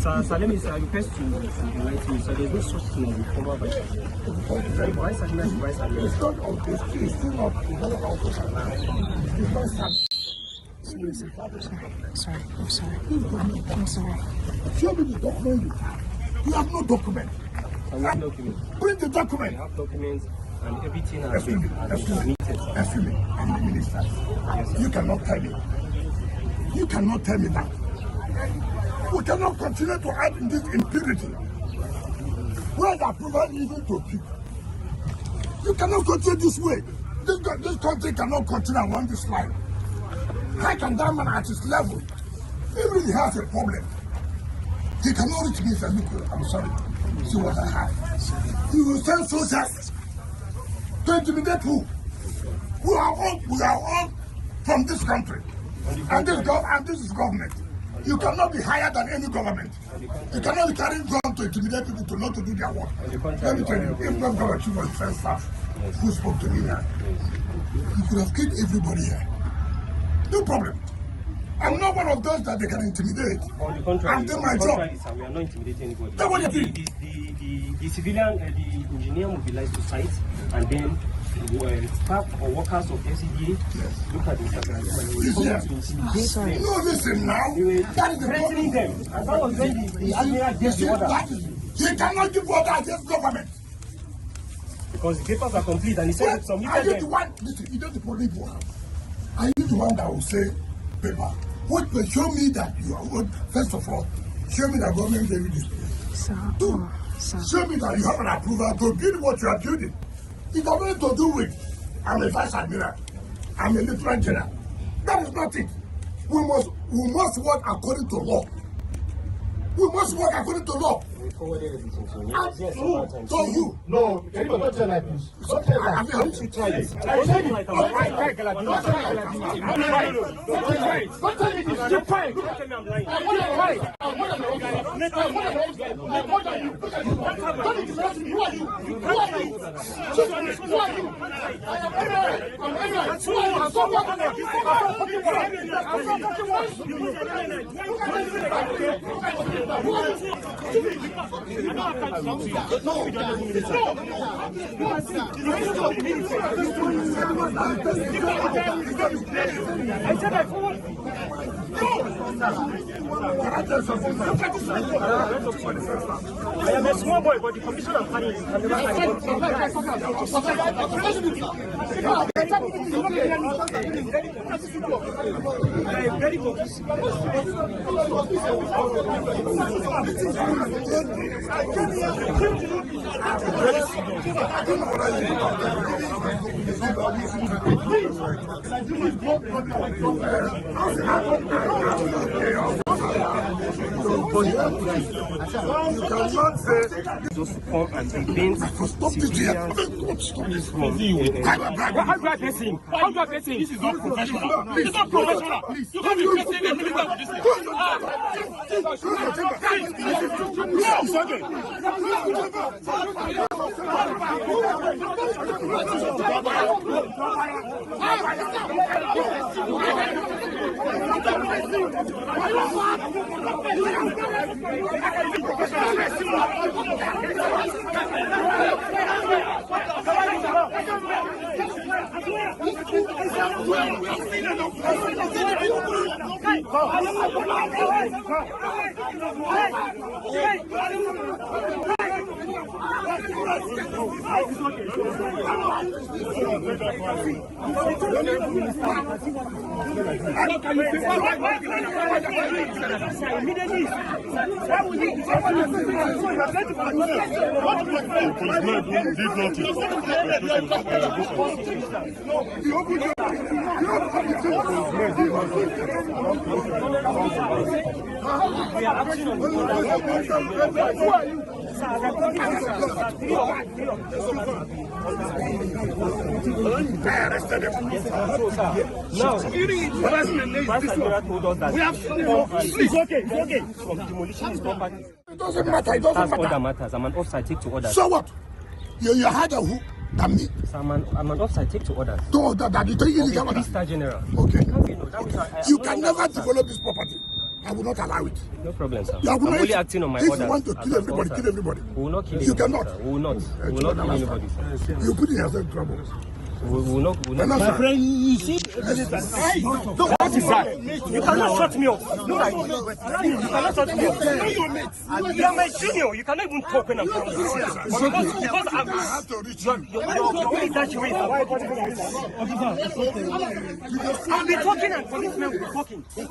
So let me say, I request to enlighten me. So there's no such thing as a former vice admiral. Vice admiral is vice admiral. It's not on this. It's still not. It's not officer now. It's not Sorry. I'm sorry. Show me the document you have. You have no document. I have documents. Bring the document. I have documents and everything has Excuse me. I'm the minister. Yes, you cannot tell me. You cannot tell me that. We cannot continue to add in this impunity. Where the approval even to people. You cannot continue this way. This country cannot continue along this line. How can that man at his level, even if he has a problem, he cannot reach me and say, look, I'm sorry, see what I have. He will send soldiers to intimidate who? We are all from this country. And this is government. You cannot be higher than any government. You cannot be carrying gun to intimidate people to not to do their work. Let me tell you, if not government, chief of defense staff who spoke to me now, you could have killed everybody here. No problem. I'm not one of those that they can intimidate. On the contrary, I'm doing my job. We are not intimidating anybody. That's what you do. The civilian, the engineer mobilized to site, and then staff or workers of SCDA look at this. Sorry. No, listen now. That is the Threatening them. And that was when the admiral gave the order. He cannot give order against government. Because the papers are complete and he said submitted them. Listen, you know the police will have. Are you the one that will say, paper? What will show me that you are good? First of all, show me that government gave you this place. Two, show me that you have an approval to build what you are building. It has nothing to do with, I'm a vice admiral, I'm a lieutenant general. That is not it. We must work according to law. We must work according to law. We forwarded everything to you. So you? No, can you not tell like this? Don't tell like this. I mean, Try it. Don't tell me this. Don't tell me this. You're fine. Don't tell me I'm lying. I'm more than those guys. I'm more than you. Don't interrupt me. Who are you? Who are you? Who are you? I am Emirates. I'm Emirates. Who are you? I'm so I am a small boy, but the condition I'm carrying is very good. Just to come and prevent civilians from... How do I face him? How do I face him? This is not professional. It's not professional. You can't be facing a military for this thing. Now, it's okay. From demolition is not back. It doesn't matter. It doesn't That's matter. all that matters. I'm an offside, take to orders. So what? You had a who? Than me. So I'm an offside, take to orders. To order that you take illegal order. Star General. Okay. You You can never develop this property. I will not allow it. No problem, sir. You are I'm gonna- only acting on my if orders. you want to kill everybody, kill everybody. We will not kill You anybody, cannot. sir. We will not. We will not kill anybody, sir. You put yourself in trouble. We will not. We will My not. friend, You see, What is that? You cannot shut me up. No, you cannot shut me up. You are my senior. You cannot even talk when I'm talking. Because I'm. I have to reach you. Your only that you is. I'll be talking and policemen will be talking. you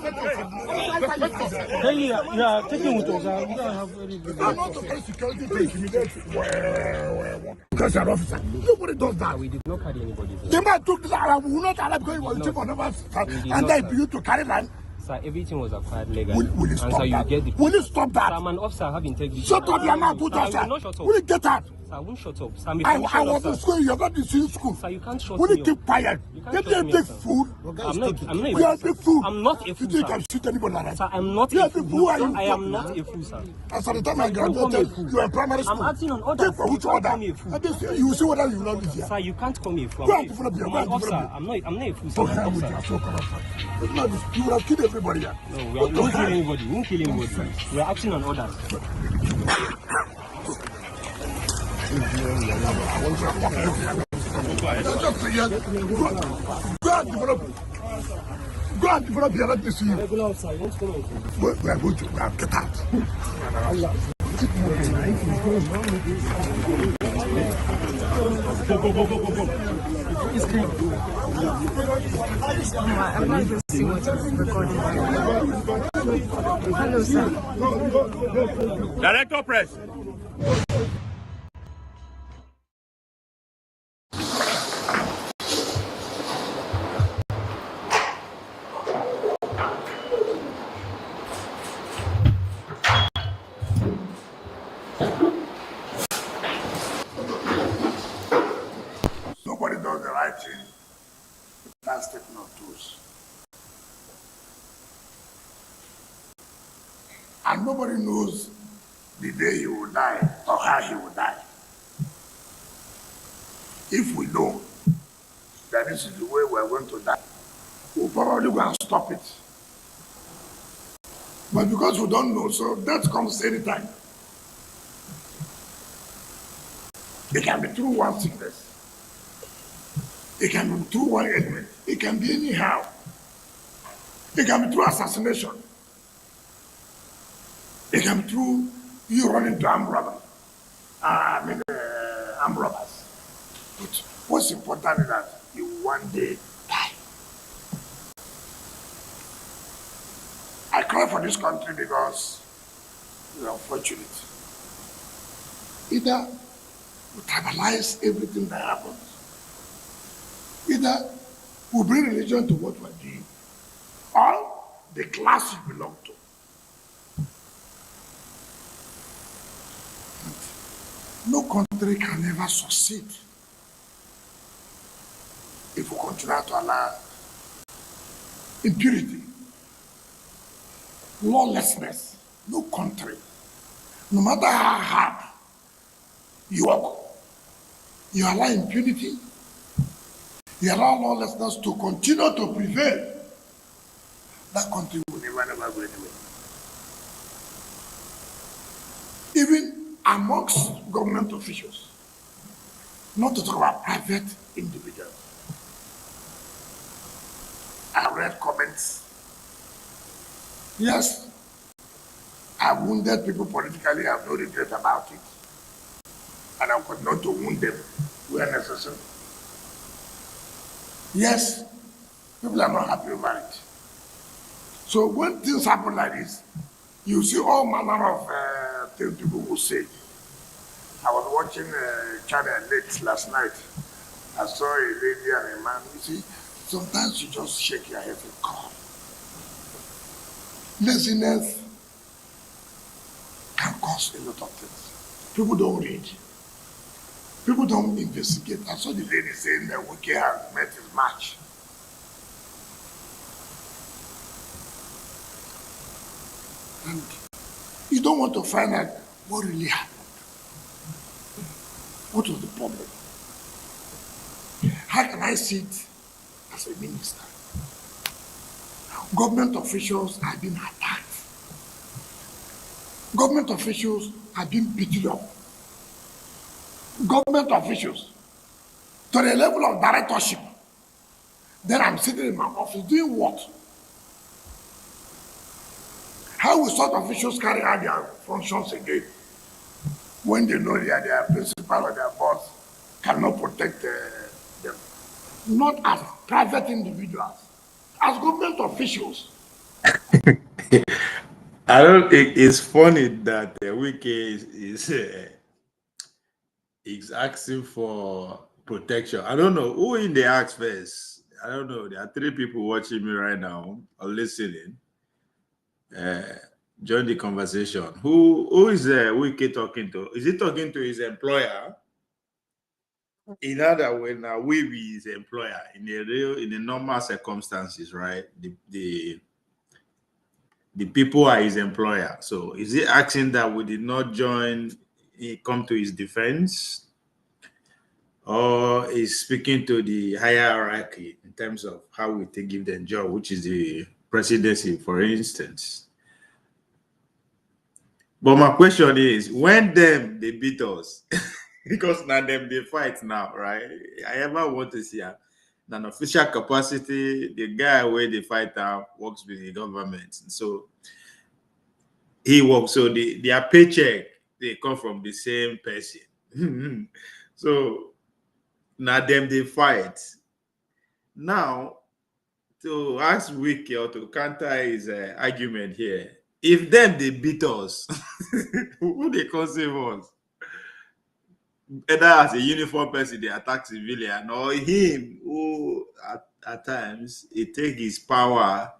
are taking with us. You don't have any good. I'm not the security to intimidate you. Because you're an officer. Nobody does that. We did not carry anybody. The man took this I will not allow because he was chief of the and then you to carry land. Sir, everything was acquired legally. Will you stop and so that? you get the. Will you stop that? Sir, I'm an officer. I have integrity. Shut up, your mouth, put Sir, I yourself. will not shut up. Will you get out? Sir, I won't shut up. Sir, I'm a I commissioned was in officer. school, you're not in school. Sir, you can't shut Will me you up. keep quiet? You can't Get shut a me big up, sir. fool. I'm not a You are a fool. big fool. I'm not a You fool, think you sir. can shoot anybody like that? Sir, I'm not You a are a big fool. fool. Who are you? I am not a fool, sir. As at the time I Don't call me a graduated, fool. you were in primary school. I'm acting on orders. Take for You which can't order? call me a fool. And this, you will see whether you will not live here. Sir, you can't call me a fool. Go I'm and develop your- an go and officer. develop I'm not a fool, sir. Don't I'm hang an with you, officer. so corrupt. You would have killed everybody here. No, we won't kill anybody. We won't kill anybody. We are acting on orders. Go and develop. Go and develop here. Let me see you. Regular officer, you want to come on? We are going to get out. I'm not even seeing what you're recording. Hello, sir. Director press. Nobody does the right thing. That's taking of tools. And nobody knows the day he will die or how he will die. If we know that this is the way we're going to die, we'll probably go and stop it. But because we don't know, so death comes anytime. It can be through one sickness. It can be through one ailment. It can be anyhow. It can be through assassination. It can be through you running to armed robbers. Armed robbers. But what's important is that you one day die. I cry for this country because we are unfortunate. Either we tribalize everything that happens. Either we bring religion to what we're doing, or the class you belong to. And no country can ever succeed if we continue to allow impurity, lawlessness. No country, no matter how hard you work, you allow impunity, you allow lawlessness to continue to prevail, that country will never go anywhere. Even amongst government officials, not to talk about private individuals. I read comments. Yes, I've wounded people politically, I have no regret about it. And I could not to wound them where necessary. Yes, people are not happy about it. So when things happen like this, you see all manner of things people will say. I was watching Channel late last night. I saw a lady and a man. You see, sometimes you just shake your head and call. Laziness can cause a lot of things. People don't read. People don't investigate. I saw the lady saying that Wiki has met his match. And you don't want to find out what really happened. What was the problem? How can I see it as a minister? Government officials are being attacked. Government officials have been beaten up. Government officials to the level of directorship. Then I'm sitting in my office doing what? How will such officials carry out their functions again when they know that their principal or their boss cannot protect them? Not as private individuals, as government officials. I don't think it's funny that Wiki is asking for protection. I don't know who in the ask first. I don't know. There are 3 people watching me right now or listening. Join the conversation. Who is Wiki talking to? Is he talking to his employer? In other words, now we be his employer in the normal circumstances, right? The people are his employer. So is he asking that we did not join, he come to his defense? Or is speaking to the hierarchy in terms of how we give them job, which is the presidency, for instance? But my question is, when them they beat us, because now them they fight now, right? I ever want to see an official capacity, the guy where they fight now works with the government. So he works, so their paycheck, they come from the same person. So now them they fight. Now, to ask Wiki or to counter his argument here, if them they beat us, who they come save us? Either as a uniform person they attack civilian, or him who at times he take his power,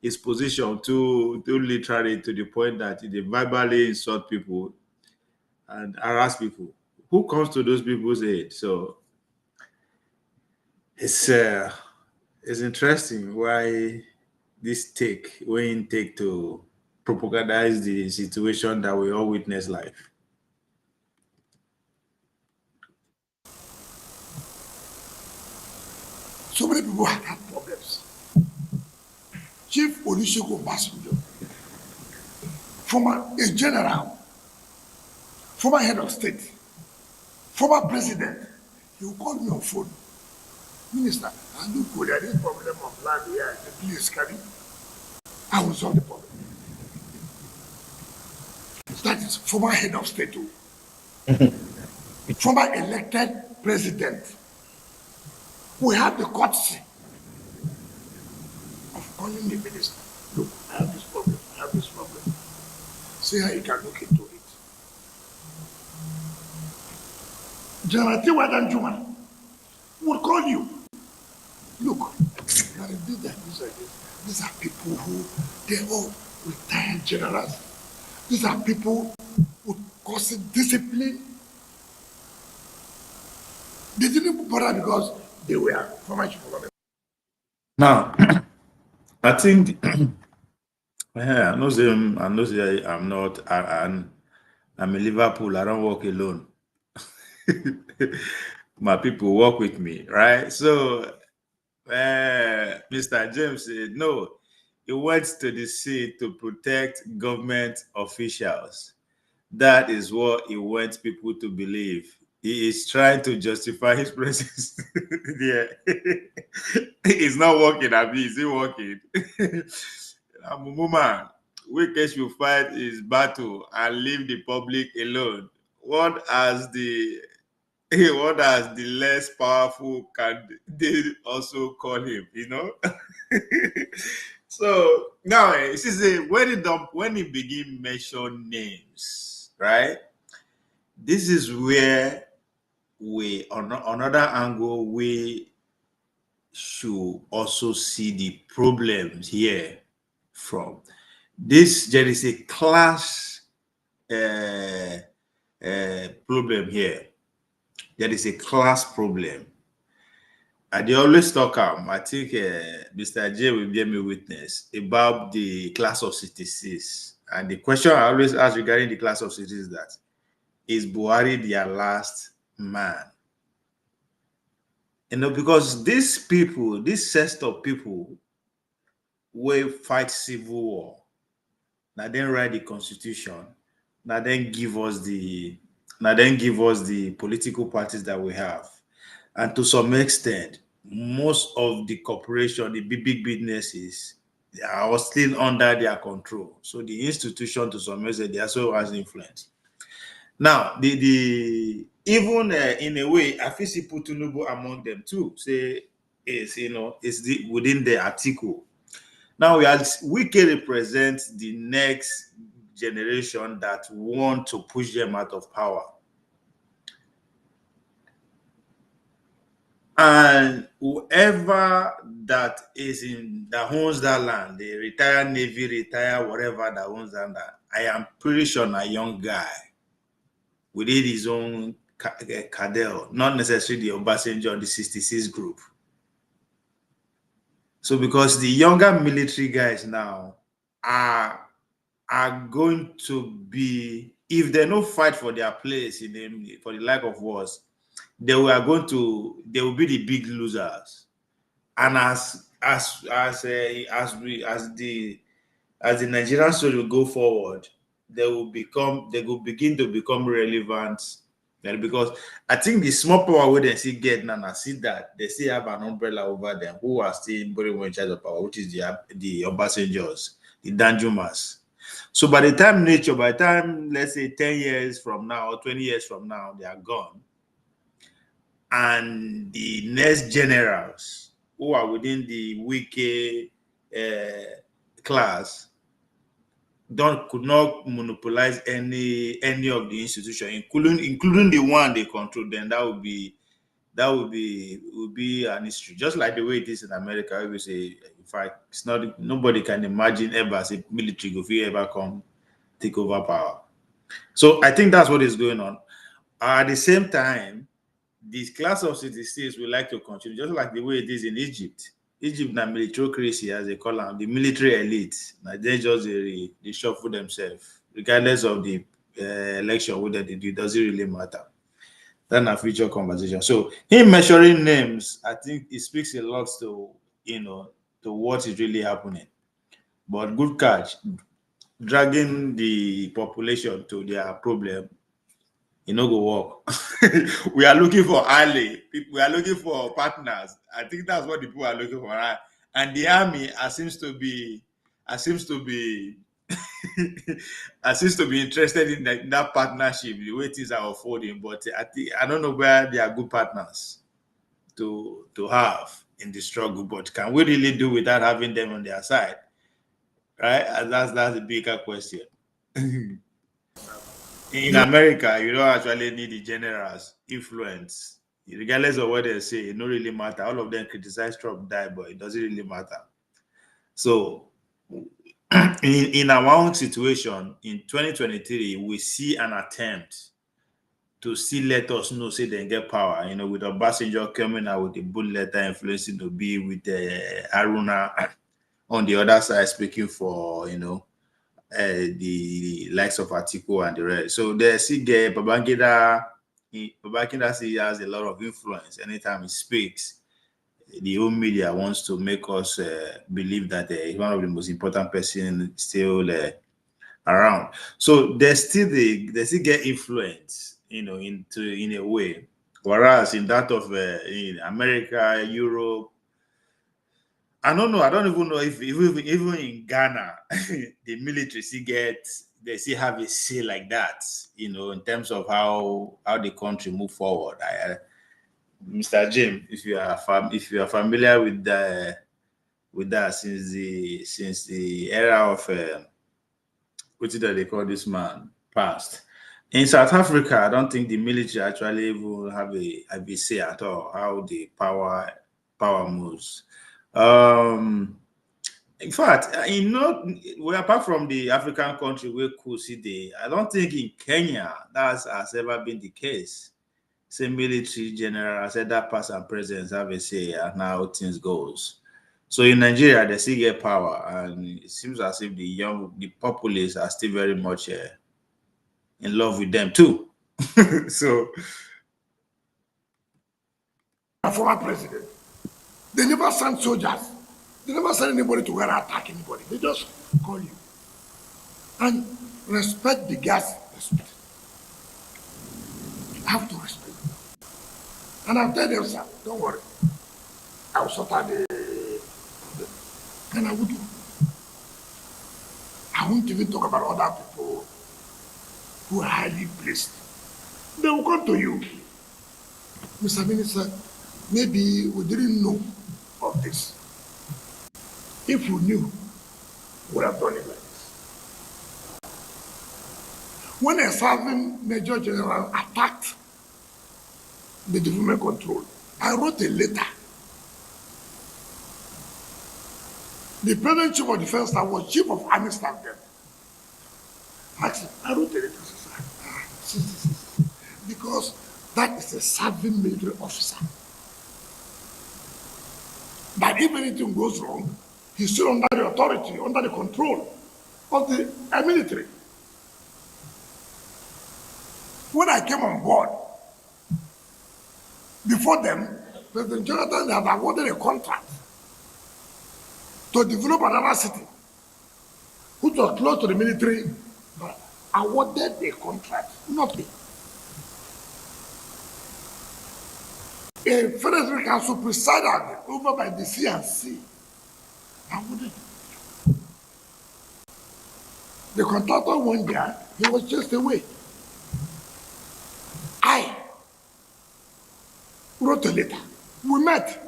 his position to literally to the point that they verbally insult people and harass people. Who comes to those people's aid? So it's interesting why this take to propagandize the situation that we all witness live. So many people have had problems. Chief Olusegun Obasanjo, former a general, former head of state, former president, he will call me on phone. Minister, I look good at this problem of land here. Please, can you? I will solve the problem. That is former head of state, former elected president. We have the courtesy of calling the minister. Look, I have this problem. I have this problem. See how you can look into it. General Tiwa Danjuma would call you. Look, these are people who, they're all retired generals. These are people who cause discipline. They didn't bother because they were former chief of government. Now, I think I know them. I know I'm not. I'm in Liverpool. I don't work alone. My people work with me, right? So, Mr. James said no. He went to the sea to protect government officials. That is what he wants people to believe. He is trying to justify his presence. Yeah. He's not working, Abi. Is he working? Mumuma, Wike should fight his battle and leave the public alone. What as the less powerful can they also call him, So now when he begin mention names, right? This is where we on another angle we should also see the problems here from this. There is a class problem here. There is a class problem. And they always talk, I think Mr. J will bear me witness about the class of citizens. And the question I always ask regarding the class of citizens is that, is Buhari their last man? Because these people, this set of people will fight civil war. now then write the constitution, now then give us the political parties that we have. And to some extent, most of the corporation, the big businesses, they are still under their control. So the institution, to some extent, they also has influence. Now, the even in a way, I feel see Putunubu among them too. Say is within the article. Now we can represent the next generation that want to push them out of power. And whoever that owns that land, the retired Navy, retired whatever that owns that land, I am pretty sure a young guy within his own cadre, not necessarily the Obasanjo, the 66 group. So because the younger military guys now are going to be, if they don't fight for their place for the lack of wars, they will be the big losers. And as the Nigerian story will go forward, they will begin to become relevant. Because I think the small power where they still get now, I see that they still have an umbrella over them who are still very much in charge of power, which is the Obasanjos, the Danjumas. So by the time, let's say 10 years from now or 20 years from now, they are gone. And the next generals who are within the Wiki class could not monopolize any of the institution, including the one they control. Then that would be an history, just like the way it is in America. We say, in fact, it's not, nobody can imagine ever as a military if you ever come take over power. So I think that's what is going on. At the same time, this class of citizens will like to continue, just like the way it is in Egypt. Egypt na militaryocracy, as they call them, the military elite. Now they just they shuffle themselves, regardless of the election, whether they do, doesn't really matter. That's a future conversation. So him measuring names, I think it speaks a lot to to what is really happening. But good catch, dragging the population to their problem, it no go work. We are looking for ally. We are looking for partners. I think that's what the people are looking for. Right? And the army seems to be interested in that partnership, the way things are unfolding. But I don't know where they are good partners to have in the struggle. But can we really do without having them on their side? Right? And that's a bigger question. In America, you don't actually need the generals' influence. Regardless of what they say, it don't really matter. All of them criticize Trump, die, but it doesn't really matter. So, in our own situation, in 2023, we see an attempt to still let us know, say they get power. With Obasanjo coming out with the bullet letter influencing to be with Haruna on the other side speaking for, the likes of Atiku and the rest. So they see Babangida still has a lot of influence. Anytime he speaks, the whole media wants to make us believe that he's one of the most important person still around. So they still get influence, in a way. Whereas in that of in America, Europe, I don't know. I don't even know if even in Ghana, the military they still have a say like that, in terms of how the country move forward. Mr. Jim, if you are familiar with that since the era of what did they call this man past. In South Africa, I don't think the military actually even have a say at all how the power moves. In fact, apart from the African country where Coup see I don't think in Kenya that has ever been the case. Say military general said that past and present have a say and how things goes. So in Nigeria, they still get power, and it seems as if the populace are still very much in love with them too. So, A former president, they never send soldiers. They never send anybody to go and attack anybody. They just call you. and respect the gas. Respect. You have to respect. And I'll tell them, sir, don't worry. I'll sort out the and I would do. I won't even talk about other people who are highly placed. They will come to you. Mr. Minister, maybe we didn't know of this. If we knew, we would have done it like this. When a serving Major General attacked the development control, I wrote a letter. The present chief of defense staff was chief of army staff then. I wrote a letter, because that is a serving military officer. That if anything goes wrong, he's still under the authority, under the control of the military. When I came on board, before them, President Jonathan had awarded a contract to develop another city, which was close to the military, but awarded the contract, not me. A Federal Council presided over by the CNC. Awarded. The contractor went there, he was just away. I wrote a letter. We met.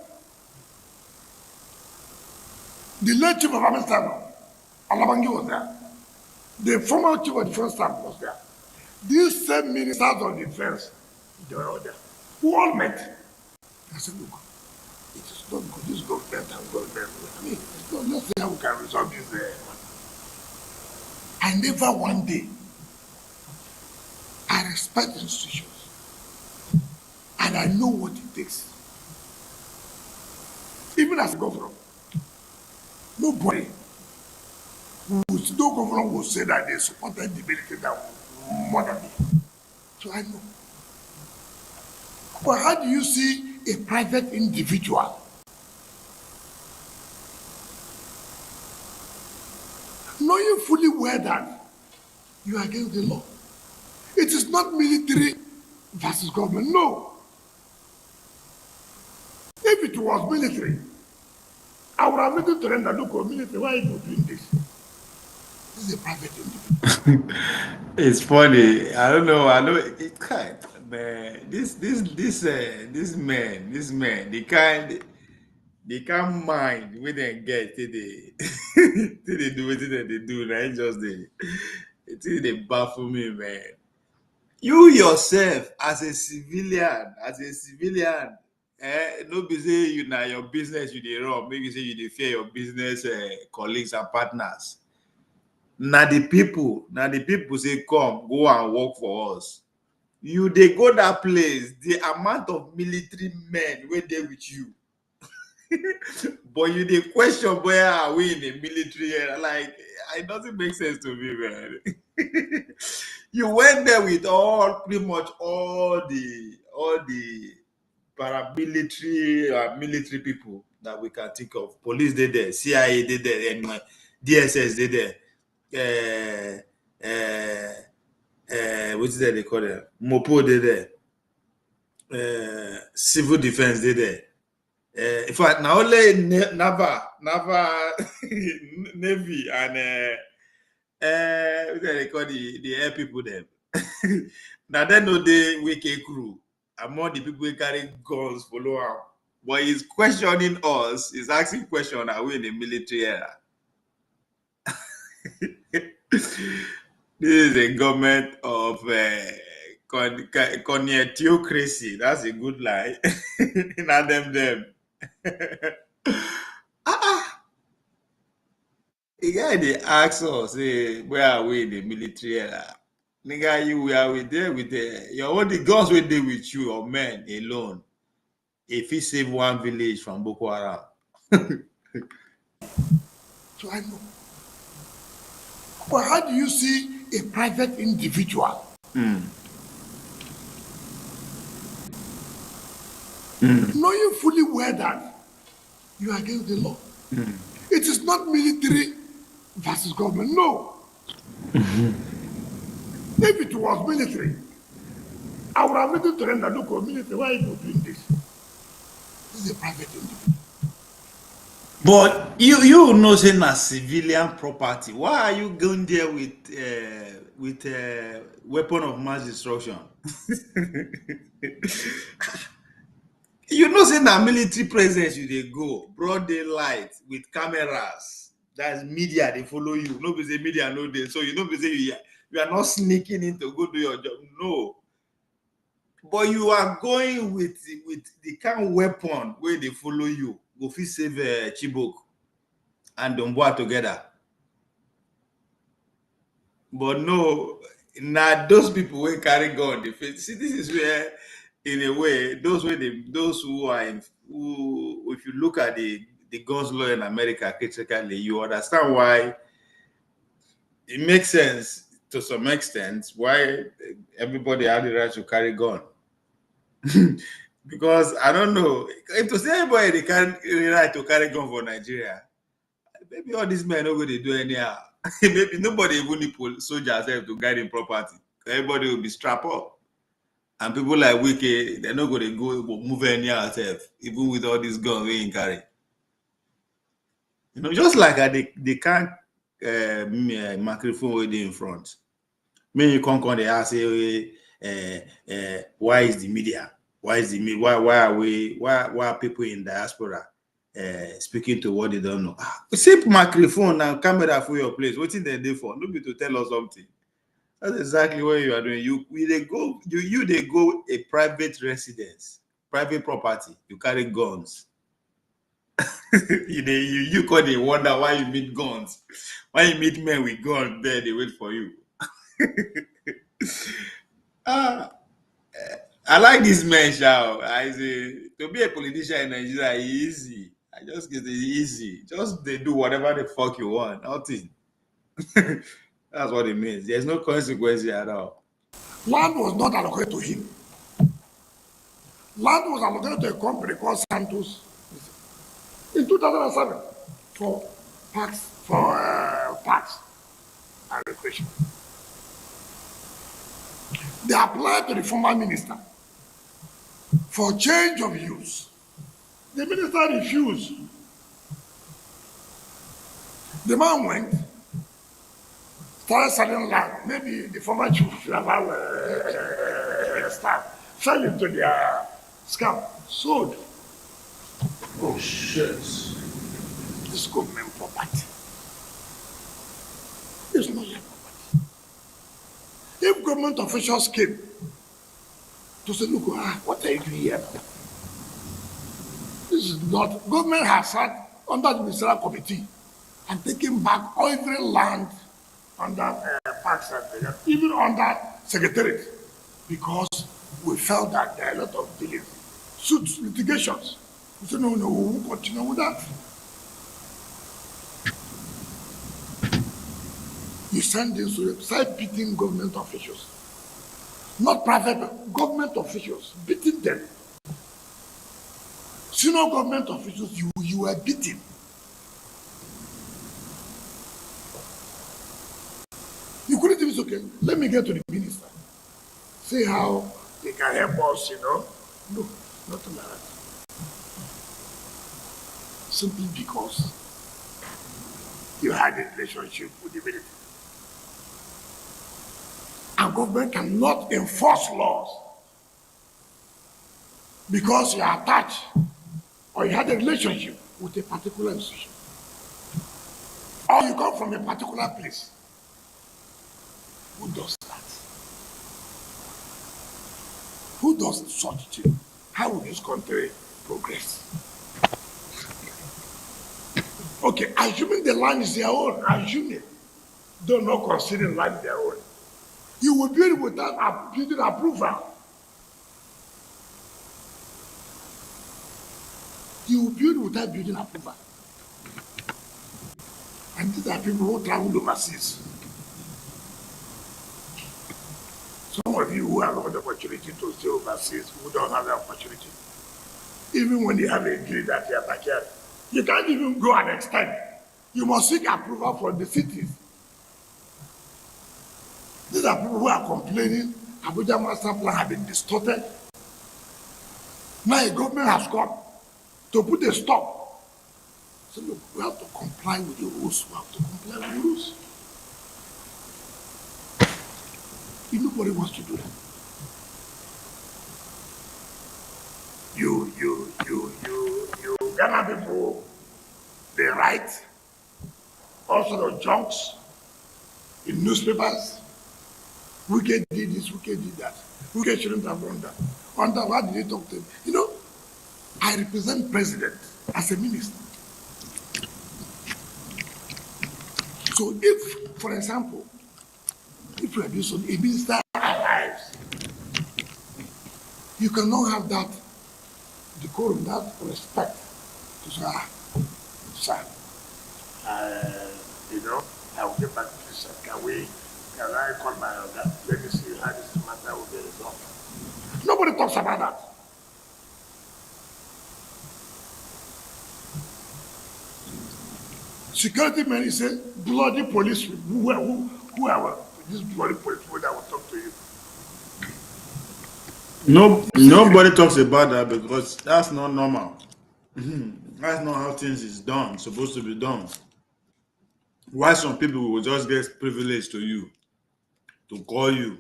The late chief of army staff, Harbinger, was there. The former chief of defense staff was there. These same ministers of defense, they were all there. We all met. I said, look, it is not good. This government and government. I mean, it's not, let's see how we can resolve this. I never one day, I respect institutions. And I know what it takes. Even as a governor, nobody, no governor will say that they supported the military that more than me. So I know. But how do you see a private individual knowing fully well that you are against the law? It is not military versus government, no. If it was military, I would have written to them that, look, military, why are you doing this? This is a private individual. It's funny. I don't know. I know it kind. Man, this man, they can't mind when they get till they till they do what they do. Right? Just they baffle me, man. You yourself as a civilian, no be say you na your business you dey run. Maybe say you dey fear your business colleagues and partners. Now the people say come go and work for us. You they go that place, the amount of military men were there with you. But you the question where are we in the military era? Like it doesn't make sense to me, man. You went there with pretty much all the paramilitary military people that we can think of. Police did there, CIA did there, and DSS did there. What is that they call it? Mopo did there. Civil defense did there. In fact, now only Naval, Navy, and what they call the air people there. Now they know the wicked crew. Among the people who carry guns follow up. But he's questioning us, he's asking questions, are we in the military era? This is a government of theocracy. That's a good lie. Not them. The guy they ask us, say, where are we in the military era? Nigga, we are there with your own the guns were there with you or men alone. If he save one village from Boko Haram. So I know. But how do you see a private individual knowing fully well that you are against the law? It is not military versus government, no. If it was military, I would have written to them that, look, military, why are you doing this? This is a private individual. But you know saying na civilian property. Why are you going there with weapon of mass destruction? You know saying na military presence you dey go, broad daylight with cameras. That's media, they follow you. No be say media no dey. So you know be say you are not sneaking in to go do your job. No. But you are going with the kind of weapon where they follow you. Go fit save Chibok and Domboa together. But no, now those people will carry gun. They face. See, this is where, in a way, those who are who, if you look at the guns law in America critically, you understand why it makes sense to some extent why everybody had the right to carry gun. Because I don't know if to say anybody they can right to carry gun for Nigeria, maybe all these men are going to do anyhow. Maybe nobody even need soldiers to guide in property. Everybody will be strapped up, and people like Wiki, they're not going to go move anyhow, even with all these guns we carry. You know, just like they can't microphone with in front. Me you come they ask say, why is the media? Why is the media? Why are people in diaspora speaking to what they don't know? Simple microphone and camera for your place. What is they do for? Nobody to tell us something. That's exactly what you are doing. They go a private residence, private property. You carry guns. you call they wonder why you meet guns. Why you meet men with guns there, they wait for you. I like this man, Shao. I say to be a politician in Nigeria is easy. I just get it easy. Just they do whatever the fuck you want. Nothing. That's what it means. There's no consequence at all. Land was not allocated to him. Land was allocated to a company called Santos in 2007 for tax and recreation. They applied to the former minister for change of use. The minister refused. The man went, started selling land. Maybe the former chief should have staff fell into their scam, sold. Oh shit. This government property. It's not your property. If government officials came to say, look, what are you doing here? This is not, government has sat under the ministerial committee and taken back every land under parks and even under secretariat, because we felt that there are a lot of delays, suits, litigations. We said, no, we won't continue with that. You send this to start beating government officials. Not private, but government officials, beating them. Senior government officials, you are beating. You couldn't even say, okay, let me get to the minister. See how they can help us, No, nothing like that. Simply because you had a relationship with the military. And government cannot enforce laws because you are attached or you had a relationship with a particular institution, or you come from a particular place. Who does that? Who does such thing? How will this country progress? Okay, assuming the land is their own, assuming, don't not consider land their own. You will build without building approval. You will build without building approval. And these are people who travel overseas. Some of you who have the opportunity to stay overseas, who don't have the opportunity, even when you have a deal that you are backyard, you can't even go and extend. You must seek approval from the cities. These are people who are complaining Abuja master plan has been distorted. Now a government has come to put a stop. So look, we have to comply with the rules. We have to comply with the rules. Nobody wants to do that. You Ghana people, they write all sort of junks in newspapers. Wicked did this, Wicked did that. Wicked shouldn't have done that. Wonder why did he talk to him? You know, I represent president as a minister. So if, for example, if you are doing something, a minister arrives, you cannot have that decorum, that respect to say, sir, you know, I will get back to this. Can I call my organ? Let me see how this matter will be resolved. Nobody talks about that. Security men, he said, bloody police, who are these bloody police people that will talk to you? No, nobody talks about that because that's not normal. That's not how things is done, supposed to be done. Why some people will just get privileged to you, to call you,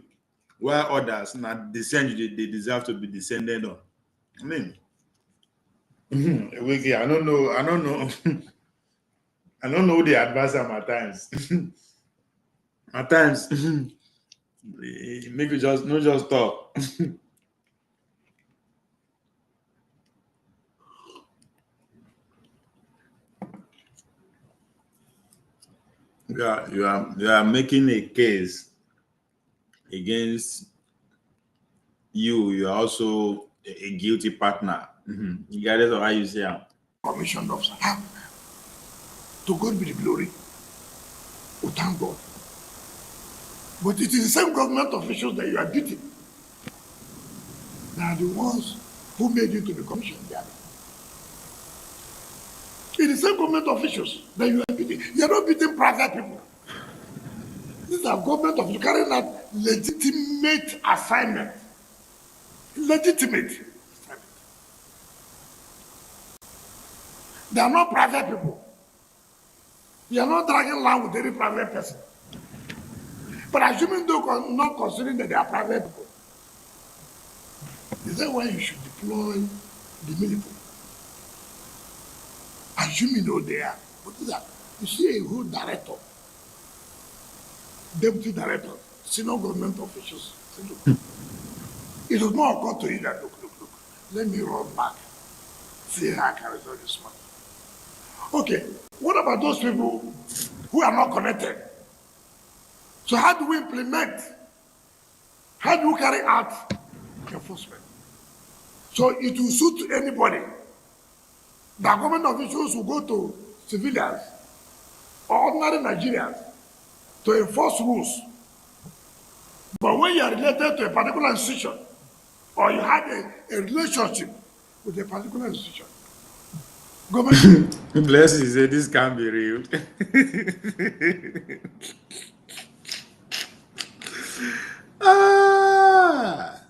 while others not descend they deserve to be descended on. I mean, Wiki, I don't know, I don't know who the advisor at times. At times, make you just not just talk. You are making a case against you. You are also a guilty partner. You got it, or how you say? Commissioned officer. To God be the glory. Oh, thank God. But it is the same government officials that you are beating. They are the ones who made you to be commissioned there. It is the same government officials that you are beating. You are not beating private people. These are government officials carrying out legitimate assignment. Legitimate assignment. They are not private people. You are not dragging land with any private person. But assuming they are not considering that they are private people, is that why you should deploy the military? Assuming though they are. What is that? You see a whole director, deputy director, senior government officials. Say, look, it does not occur to you that, look, let me run back, see how I can resolve this matter. Okay, what about those people who are not connected? So how do we implement? How do we carry out enforcement? So it will suit anybody. The government officials will go to civilians or ordinary Nigerians to enforce rules. But when you are related to a particular institution or you have a relationship with a particular institution, government. Bless you, say this can't be real. Ah.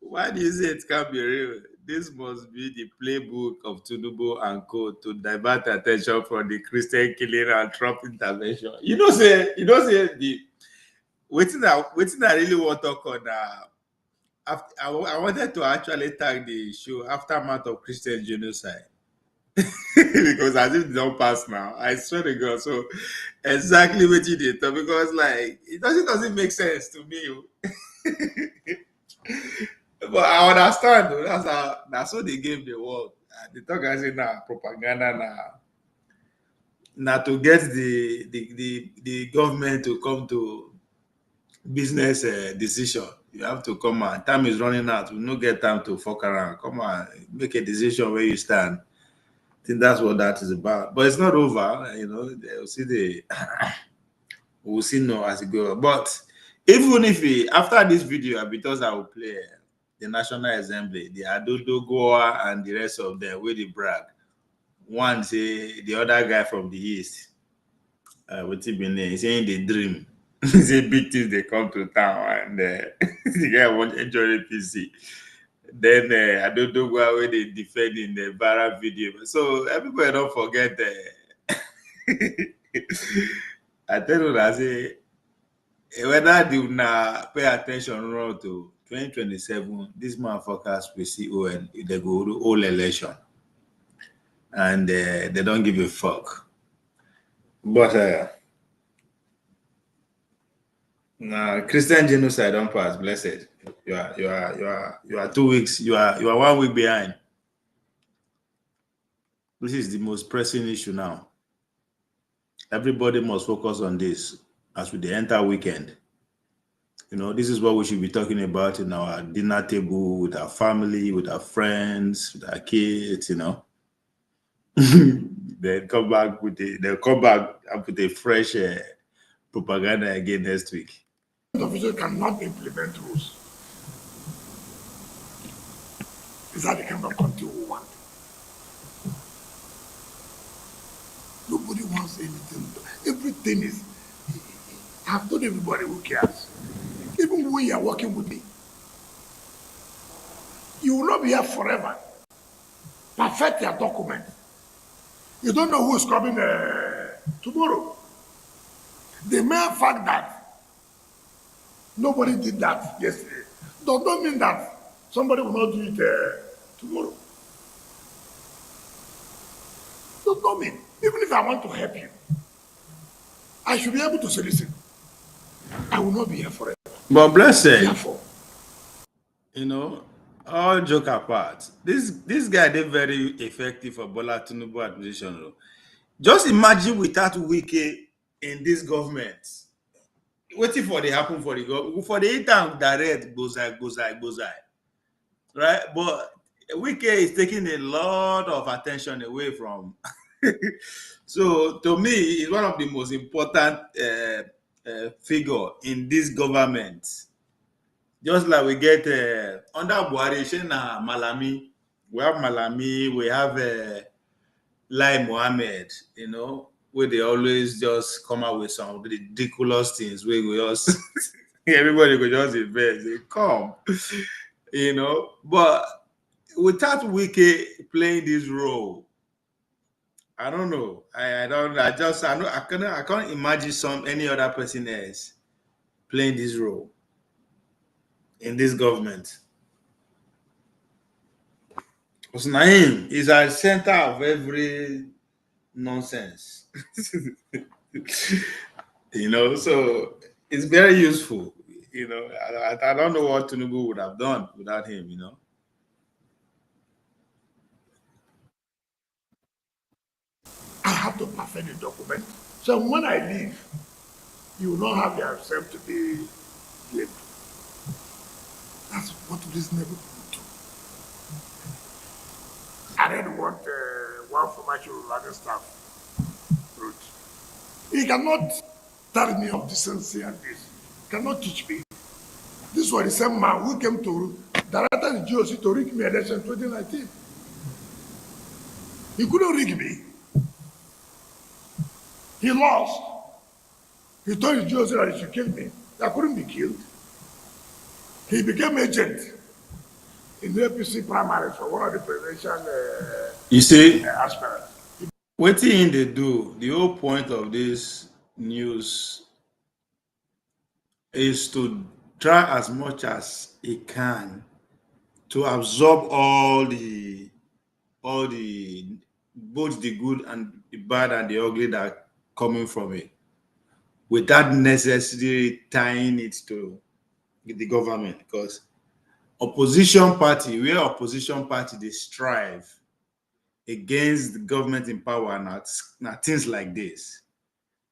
Why do you say it can't be real? This must be the playbook of Tinubu and Co. to divert attention from the Christian killing and Trump intervention. Say the waiting I really want to talk on. I wanted to actually tag the show Aftermath of Christian Genocide. Because as if they don't pass now, I swear to God. So exactly what you did, because like it doesn't make sense to me. But I understand though. That's what they gave the world. They talk as in propaganda now to get the government to come to business decision. You have to come on. Time is running out. We don't get time to fuck around. Come on, make a decision where you stand. I think that's what that is about. But it's not over. They'll see we'll see no as it goes. But even if after this video, because I will play the National Assembly, the Adodo Goa and the rest of them, where they brag. One say the other guy from the east. What's it been there? He's saying the dream. He say big things they come to town and the guy won't enjoy the PC. Then I don't know where they defend in the viral video. So everybody don't forget I tell you that I say whether they now pay attention or not to 2027, these motherfuckers will see when they go to all election and they don't give a fuck. But Christian genocide don't pass. Blessed. You are 2 weeks. You are 1 week behind. This is the most pressing issue now. Everybody must focus on this as we enter weekend. You know, this is what we should be talking about in our dinner table with our family, with our friends, with our kids. You know, they'll come back and put a fresh propaganda again next week. The official cannot implement rules. Is that the kind of country we want? Nobody wants anything. Everything is. I've told everybody who cares. Even when you are working with me, you will not be here forever. Perfect your document. You don't know who is coming tomorrow. The mere fact that nobody did that yesterday does not mean that somebody will not do it tomorrow. Does not mean. Even if I want to help you, I should be able to say, listen, I will not be here forever. But blessed, Therefore, you know, all joke apart, this guy did very effective for Bola Tinubu administration. Just imagine without Wike in this government, waiting for the happen for the intern direct gozai, right? But Wike is taking a lot of attention away from. So to me, he's one of the most important figure in this government. Just like we get under Buhari, Malami, we have Malami, we have Lai Mohammed, you know, where they always just come out with some ridiculous things where we just everybody could just invest, they come, you know. But without Wike playing this role, I don't know. I can't imagine any other person else playing this role in this government. Because Naim is at the center of every nonsense. You know, so it's very useful. You know, I don't know what Tinubu would have done without him, you know. I have to perfect the document. So when I leave, you will not have yourself to be blamed. That's what this neighborhood do. I didn't want one former other staff wrote. He cannot tell me of decency and this. He cannot teach me. This was the same man who came to director the GOC to rig me election 2019. He couldn't rig me. He lost. He told the GOC that he should kill me. I couldn't be killed. He became agent in the APC primary for one of the presidential you see, aspirants. what they do, the whole point of this news is to try as much as he can to absorb all the both the good and the bad and the ugly that are coming from it, without necessarily tying it to the government. Because opposition party they strive against the government in power, not things like this.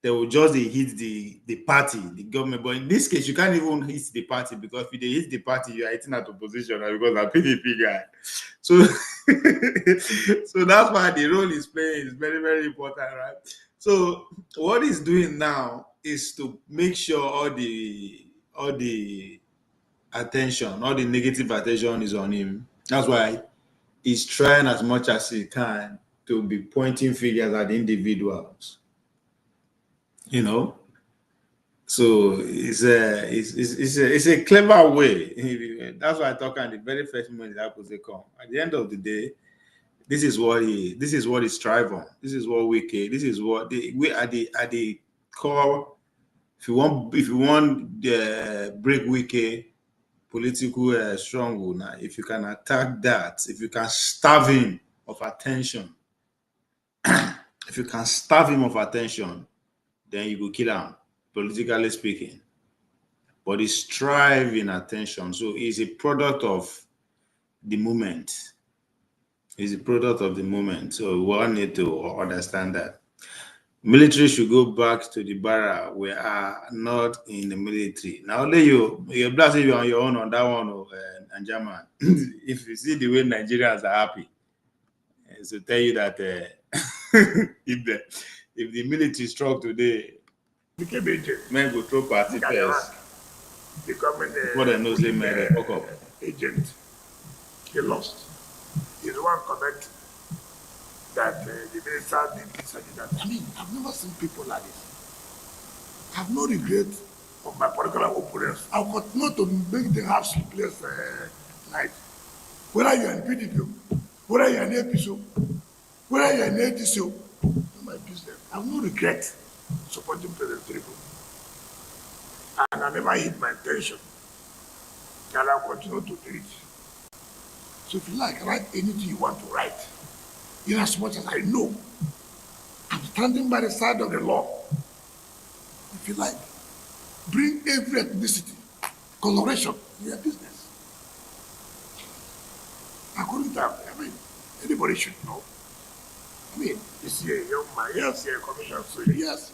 They will just hit the party, the government. But in this case, you can't even hit the party, because if they hit the party, you are hitting at opposition, right? Because I'm PDP guy. So, so that's why the role he's playing is very, very important, right? So what he's doing now is to make sure all the attention, all the negative attention is on him. That's why he's trying as much as he can to be pointing fingers at individuals. you know. So it's a clever way. That's why I talk at the very first moment that they come. At the end of the day, this is what he strive on. This is what this is what we at the core. If you want the break Wiki political stronghold now, if you can attack that, if you can starve him of attention, if you can starve him of attention, then you will kill him, politically speaking. But he strive in attention. So he's a product of the moment. He's a product of the moment. So we all need to understand that. Military should go back to the barra. We are not in the military. Now only you're blasting you on your own on that one, and German. If you see the way Nigerians are happy, it's to tell you that if the military struck today, men go throw party first. Becoming What a Muslim man, fuck up. Agent. He lost. He's the one correct that the minister did this and that. I mean, I've never seen people like this. I have no regret of my political opponents. I will continue to make them have sleepless night. Whether you're in PDP, whether you're in Ep2, whether you're in ADC, not my business. I have no regret supporting President Tinubu. And I never hit my intention. And I'll continue to do it. So if you like, write anything you want to write. In as much as I know, I'm standing by the side of the law. If you like, bring every ethnicity, coloration in your business. According to, I mean, anybody should know. I mean, you see a young man, yes, a commission, so yes.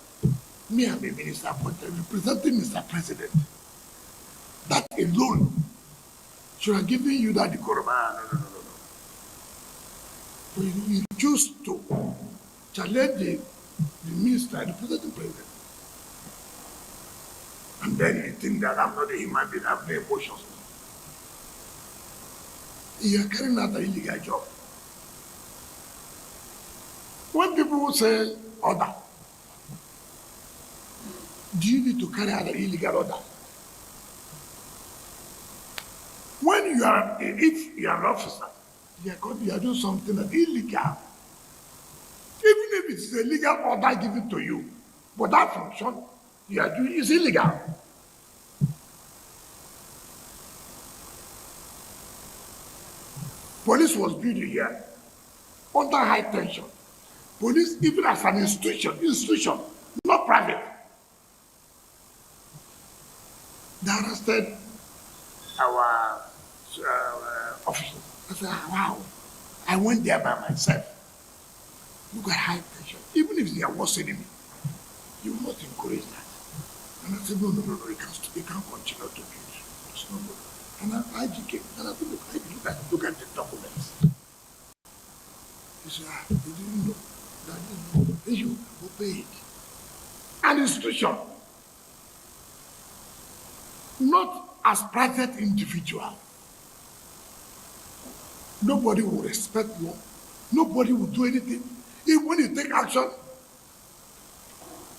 Me, I'm a minister appointed, representing Mr. President. That alone should have given you that decorum. No. But you choose to challenge the minister, the president. And then you think that I'm not a human being, I have no emotions. You are carrying out an illegal job. When people say order, do you need to carry out an illegal order? When you are, if you are an officer, you are doing something that's illegal. Even if it's a legal order given to you, but that function you are doing is illegal. Police was built here under high tension. Police, even as an institution, not private. They arrested our officers. I said, wow, I went there by myself. Look at high tension. Even if they are worse enemy, you will not encourage that. And I said, no, you can't continue to do it. It's not good. And I became, and I said, look at the documents. He said, they didn't know. They should obey it. An institution, not as private individual. Nobody will respect law. Nobody will do anything. Even when you take action,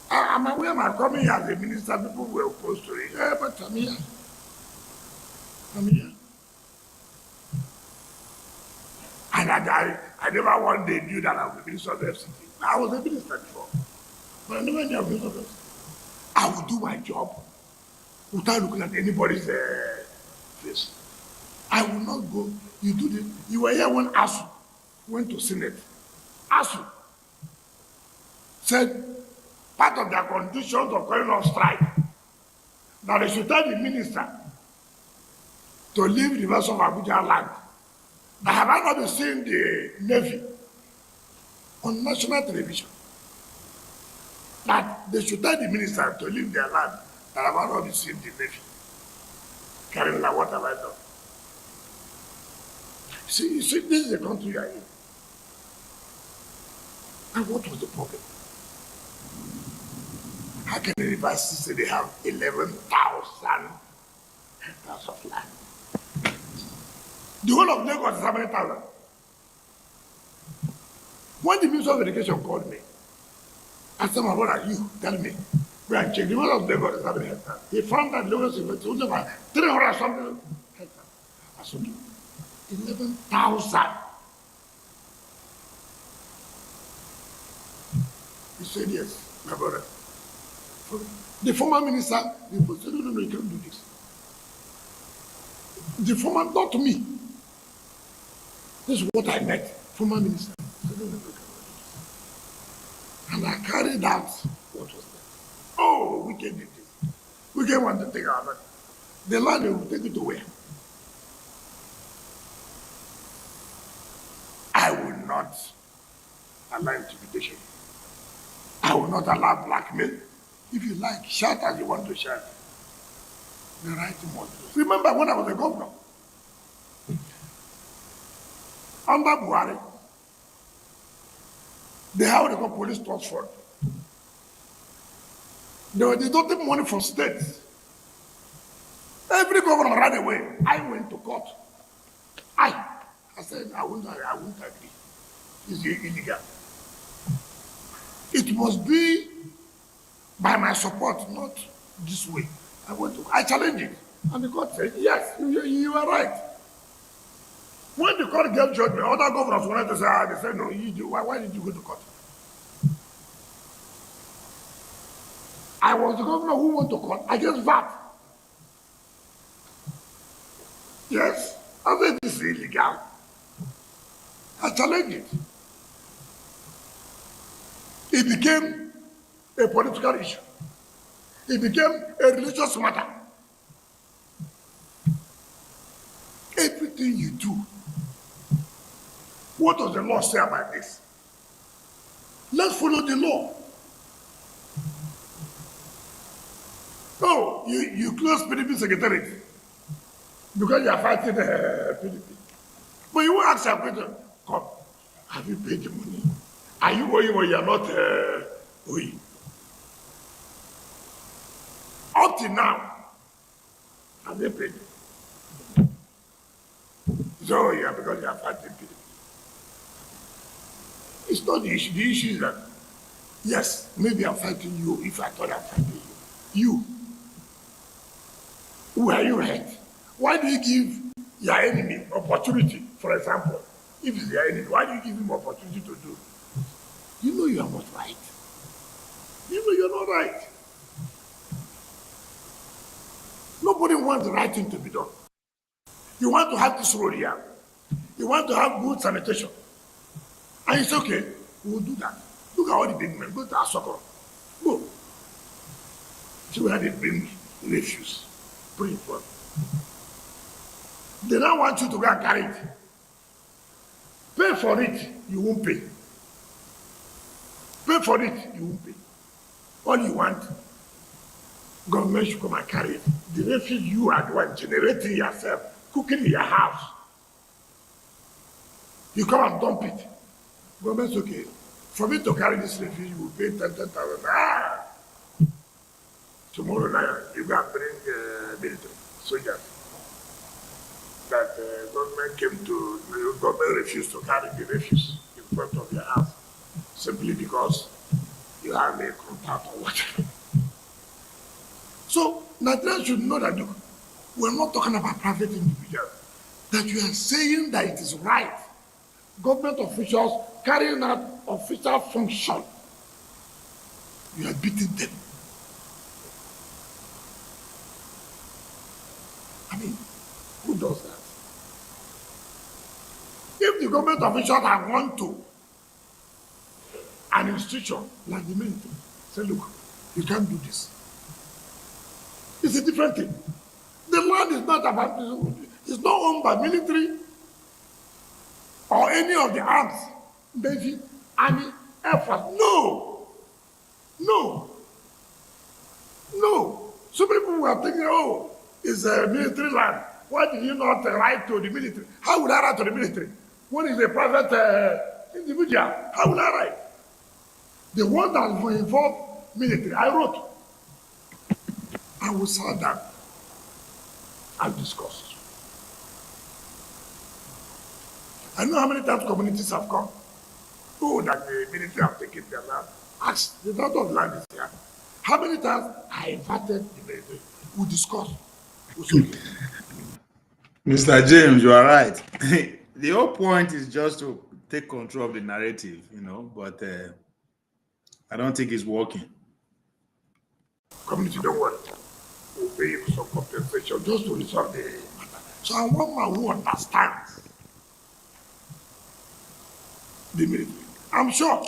I'm aware I'm coming here as a minister, people were opposed to it. Yeah, but I'm here. And I never one day knew that I was a minister of the FCT. I was a minister before. But I never knew I was a minister of the FCT. I would do my job without looking at anybody's face. I will not go. You do this. You were here when ASU went to Senate. ASU said part of their conditions of calling off strike that they should tell the minister to leave the University of Abuja land. I have not been seeing the Navy on national television that they should tell the minister to leave their land. I have not been seeing the Navy. Carrying like, what have I done? You see, this is the country you are in. And what was the problem? How can a university say they have 11,000 hectares of land? The whole of Lagos is 7,000. When the Minister of Education called me, I said, my brother, you tell me, We are checking. The one of Lagos is having hectares. He found that Lagos is only about 300 something hectares. I said, 11,000. He said, yes, my brother. The former minister, he said, no, you can't do this. The former, not me. This is what I met, former minister. Said, no, you can't do this. And I carried out what was there. Oh, we can do this. We can want to take our money. The land will take it away. I will not allow intimidation. I will not allow blackmail. If you like, shout as you want to shout. The right mode. Remember when I was a governor? Under Buhari, they have what they call police trust fund. They were deducting money from states. Every governor ran away. I went to court. I said, I won't agree. It's illegal. It must be by my support, not this way. I challenged it. And the court said, yes, you are right. When the court gave judgment, other governors wanted to say, they said, no, why did you go to court? I was the governor who went to court against VAT. Yes, I said this is illegal. I challenged it. It became a political issue. It became a religious matter. Everything you do, what does the law say about this? Let's follow the law. Oh, you close PDP secretariat because you are fighting PDP. But you won't ask a question. Come, have you paid the money? Are you owing or you are not owing? Up to now, have they paid? So, yeah, because you are fighting PDP. It's not the issue. The issue is that, yes, maybe I'm fighting you if I thought I'm fighting you. Who are you hurt? Why do you give your enemy opportunity, for example? If it's your enemy, why do you give him opportunity to do? You know you are not right. You know you're not right. Nobody wants the right thing to be done. You want to have this road here. You want to have good sanitation. And it's okay, we'll do that. Look at all the big men. Go to Asokoro. Go. See where they bring refuse. Put it for. They don't want you to go and carry it. Pay for it, you won't pay. Pay for it, you won't pay. All you want, government should come and carry it. The refuse you are the one generating yourself, cooking in your house. You come and dump it. Government's okay. For me to carry this refuse, you will pay 10,000. Tomorrow night, you go and bring military soldiers. That government government refused to carry the refuse in front of your house simply because you have a contact or whatever. So Nigerians should know that, look, we're not talking about private individuals. That you are saying that it is right. Government officials carrying out official function. You are beating them. I mean, who does that? If the government officials have gone to an institution like the military, say, look, you can't do this. It's a different thing. The land is not about, it's not owned by military or any of the arms, Navy, Army, Air Force. No. No. No. So many people were thinking, oh, it's a military land. Why did you not write to the military? How would I write to the military? When it's a private individual, how would I write? The one that will involve military, I wrote. I will sit down and discuss. I know how many times communities have come. Oh, that the military have taken their land. Ask, the lot of land is here. How many times I invited we discuss. Okay. Mr. James, you are right. The whole point is just to take control of the narrative, but I don't think it's working. Community don't worry. We'll pay you some compensation just to resolve the matter. So I want man who understands the military. I'm sure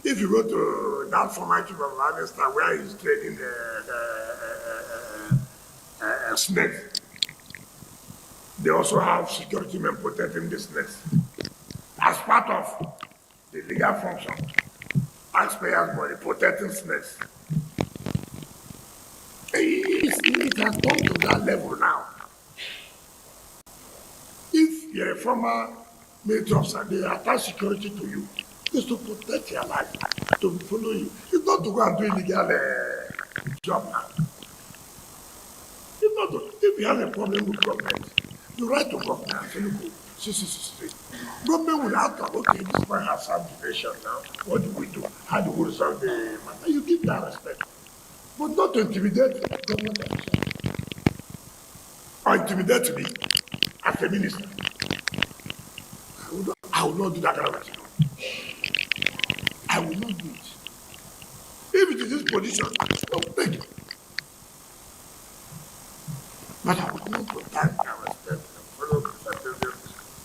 if you go to that former chief of Afghanistan where he's trading snakes, they also have security men protecting the snakes as part of the legal function. Taxpayers' money protecting snakes. It has gone to that level now. If you're a former military officer, they attach security to you. It's to protect your life, to follow you. It's not to go and do illegal job now. It's not to, if you have a problem with government, you write to government and say, look, see. Government will have to, okay, this man has some nation now. What do we do? How do we resolve the matter? You give that respect. But not to intimidate government officials. Or intimidate me as a minister. I will not do that kind of thing. I will not do it. If it is this position, don't take it. But I would not protect my respect and follow the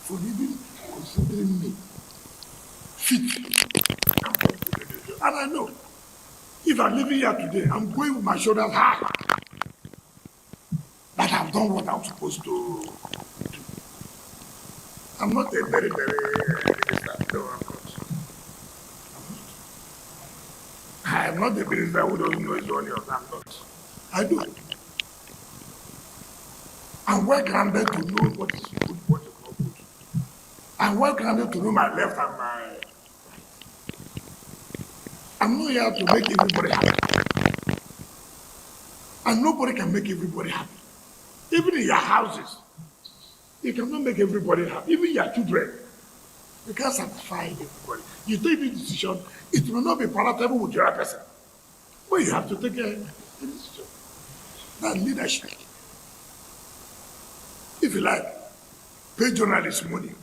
for even considering me fit and comfortable. And I know if I'm living here today, I'm going with my shoulders high. That I've done what I'm supposed to do. I'm not a very minister. No, I'm not. I am not a minister who doesn't know his onions. I'm not. I do. I'm well grounded to know what is good, what is not good. I'm well grounded to know my left and my right. I'm not here to make everybody happy. And nobody can make everybody happy. Even in your houses, you cannot make everybody happy. Even your children, you can't satisfy everybody. You take the decision, it will not be palatable with your person. But you have to take a decision. That's leadership. If you like, pay journalists money,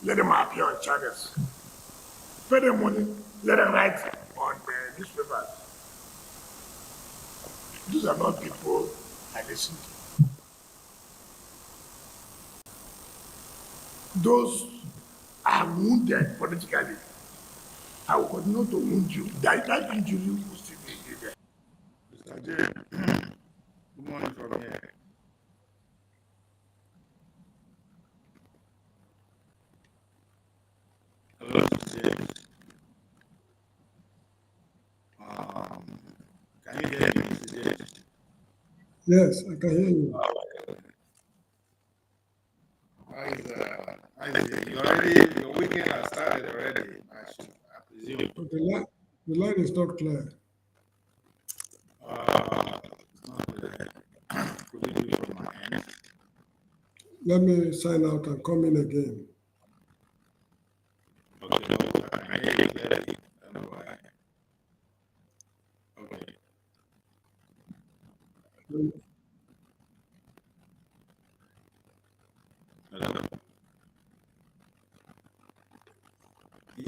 let them appear on channels. Pay them money, let them write on the newspapers. These are not people I listen to. Those are wounded politically. I will continue to wound you. That injury will still be there. Mr. James, good morning from here. Hello, Mr. James. Can you hear me, Mr. James? Yes, I can hear you. Your weekend has started already, I presume. But the line is not clear. It's not clear. Could you do it from my end? Let me sign out and come in again. Okay, I can hear you clearly. I don't know why. Okay. Hello? You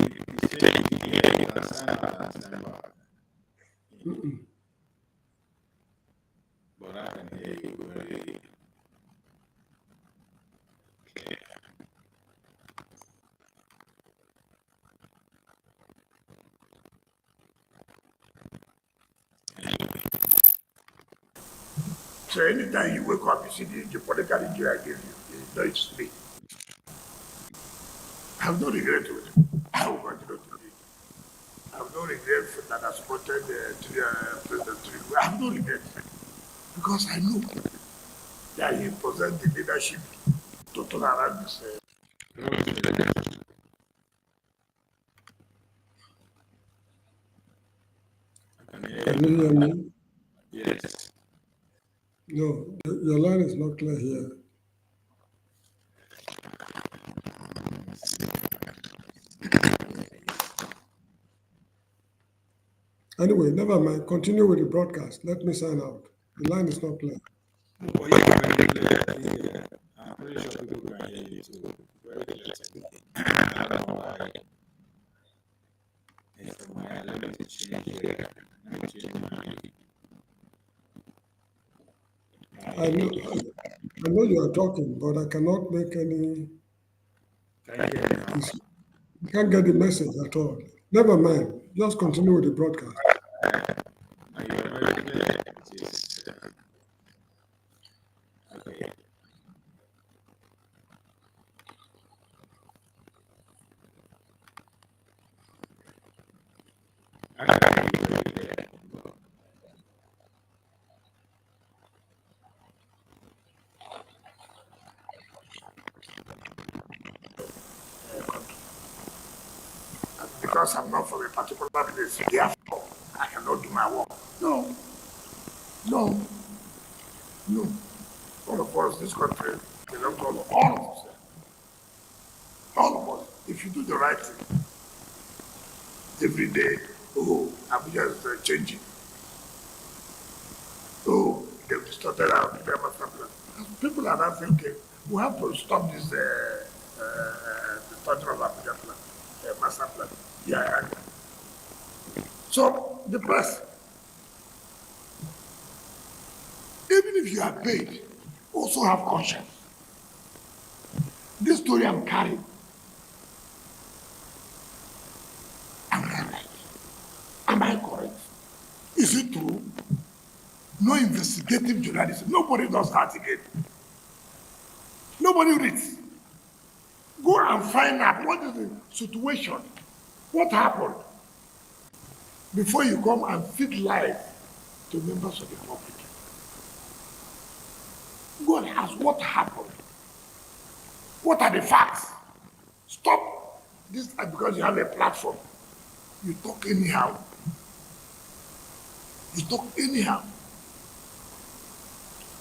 say you can hear, you can sign out and stand back. But I can hear you very clear. So anytime you wake up, you see the political injury I gave you. You know it's me. I have no regret to it. I will continue to do it. I have no regret that I supported President Tinubu. I have no regret. Because I know that he possessed the leadership to turn around this. Can you hear me? Yes. No, your line is not clear here. Anyway, never mind. Continue with the broadcast. Let me sign out. The line is not clear. Well, you can really clear. I think, I'm pretty sure people can hear you too. Very clear to me. I don't know why. If my let me change here. Let me change I know you are talking, but I cannot make any. Can you hear me now? You can't get the message at all. Never mind. Just continue with the broadcast. Are you very clear? Yes. Okay. I can hear you very clear. Because I'm not from a particular place, therefore I cannot do my work. No, no, no. All of us, this country, belong to all of us. All of us. If you do the right thing every day, oh, Abuja is changing. Oh, they've distorted our master plan. People are not thinking, we have to stop this distortion of Abuja plan, master plan. Yeah. So, the press, even if you are paid, also have conscience. This story I'm carrying, am I right? Am I correct? Is it true? No investigative journalism. Nobody does that again. Nobody reads. Go and find out what is the situation, what happened, before you come and feed lies to members of the public. Go and ask what happened. What are the facts? Stop this because you have a platform. You talk anyhow. You talk anyhow.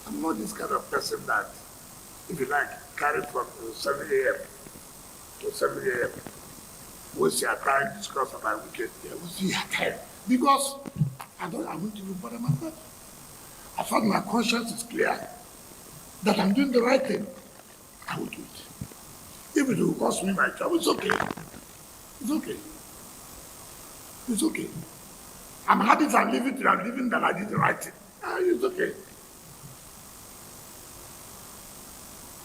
I'm not this kind of person that, if you like, carry from 7 a.m. to 7 a.m. Once you are trying to discuss about weekend, we'll see your time. Because I want to even bother myself. I found my conscience is clear that I'm doing the right thing. I will do it. If it will cost me my job, it's okay. It's okay. It's okay. I'm happy if I'm living that I did the right thing. It's okay.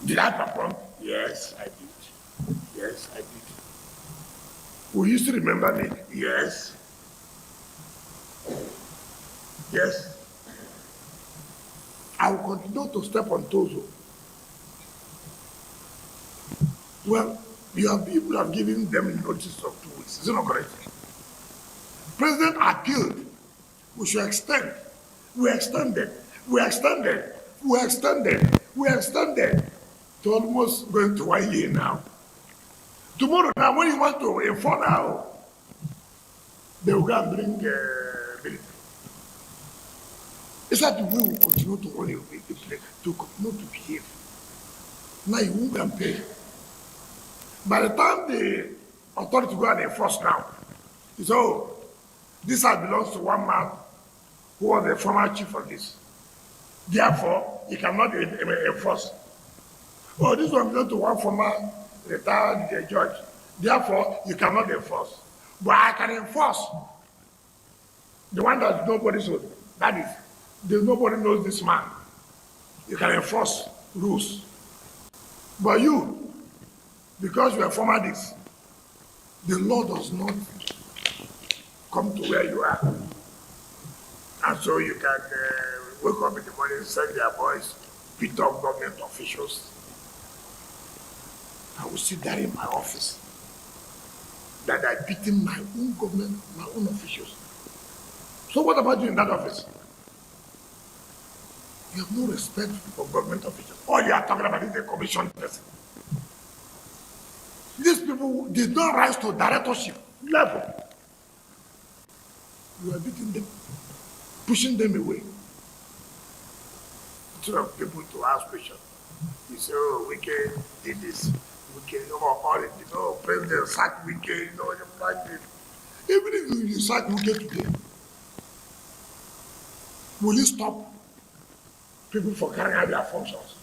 Did I perform? Yes, I did. Yes, I did. Will you still remember me? Yes. Yes. I will continue to step on toes. Well, people have given them notice of 2 weeks. Is it not correct? President appealed. We should extend. We extended. We extended. We extended. We extended. To almost going to 1 year now. Tomorrow, now, when you want to inform now, they will go and bring military. It's that the way we continue to run the place, to continue to behave. Now you won't go and pay. By the time the authority go and enforce now, it's this house belongs to one man who was the former chief of this. Therefore, he cannot enforce. Oh, this one belongs to one former retired judge. Therefore, you cannot enforce. But I can enforce. The one that nobody knows. That is, nobody knows this man. You can enforce rules. But you, because you are former this, the law does not come to where you are. And so you can wake up in the morning, send their boys, beat up government officials. I will sit there in my office that I beaten my own government, my own officials. So what about you in that office? You have no respect for government officials. All you are talking about is the commission person. These people did not rise to directorship level. You are beating them, pushing them away. Instead of people to ask questions. You say, oh, we can do this. We can, president sack Wike, like this. Even if you sack Wike today, Will you stop people from carrying out their functions?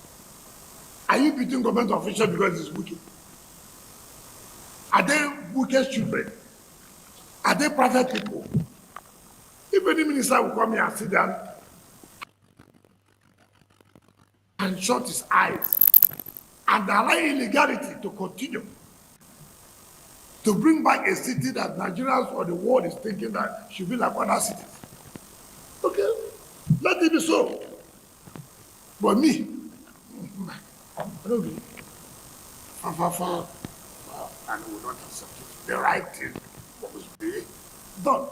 Are you beating government officials because it's wicked? Are they wicked children? Are they private people? If any minister will come here and sit down and shut his eyes and allow illegality to continue, to bring back a city that Nigerians or the world is thinking that should be like other cities, okay, let it be so. But me, I don't really, and will not accept it. The right thing must be done.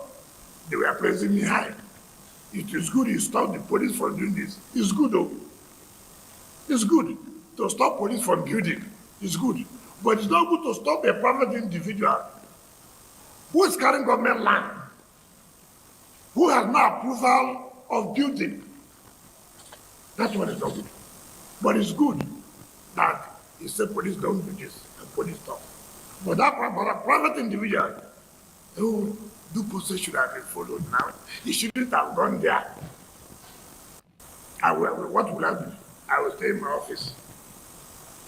They were praising me high. It is good you stop the police from doing this. It's good though. It's good to stop police from building. It's good. But it's not good to stop a private individual who is carrying government land, who has no approval of building. That's what it's not good. But it's good that he said police don't do this and police stop. But a private individual who due process should have been followed now, he shouldn't have gone there. What will I do? I will stay in my office.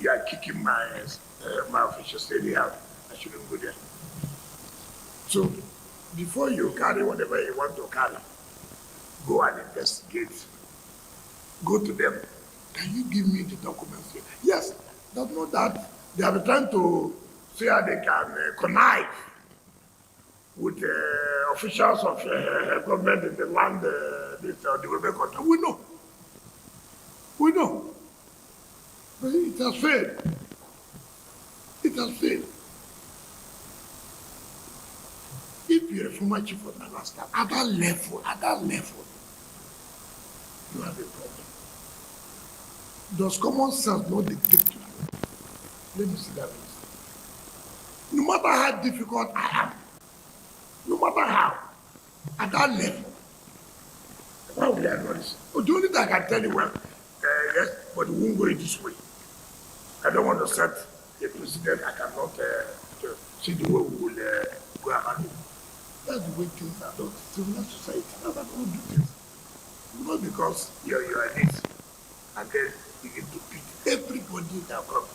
You are kicking my official stay out. I shouldn't go there. So before you carry whatever you want to carry, go and investigate. Go to them. Can you give me the documents here? Yes, that's not that. They have been trying to see how they can connive with officials of government in the land, development country. We know. We know. But it has failed. It has failed. If you're a former chief of naval staff, at that level, you have a problem. Does common sense not dictate to you? Let me see that. No matter how difficult I am, no matter how, at that level, why would I know this? Oh, the only thing I can tell you, well, yes, but we won't go in this way. I don't want to set a precedent. I cannot see the way we will go about it. That's the way things are done. Civil society, that's how we do things. Not because you're this, and then you get to beat everybody that comes.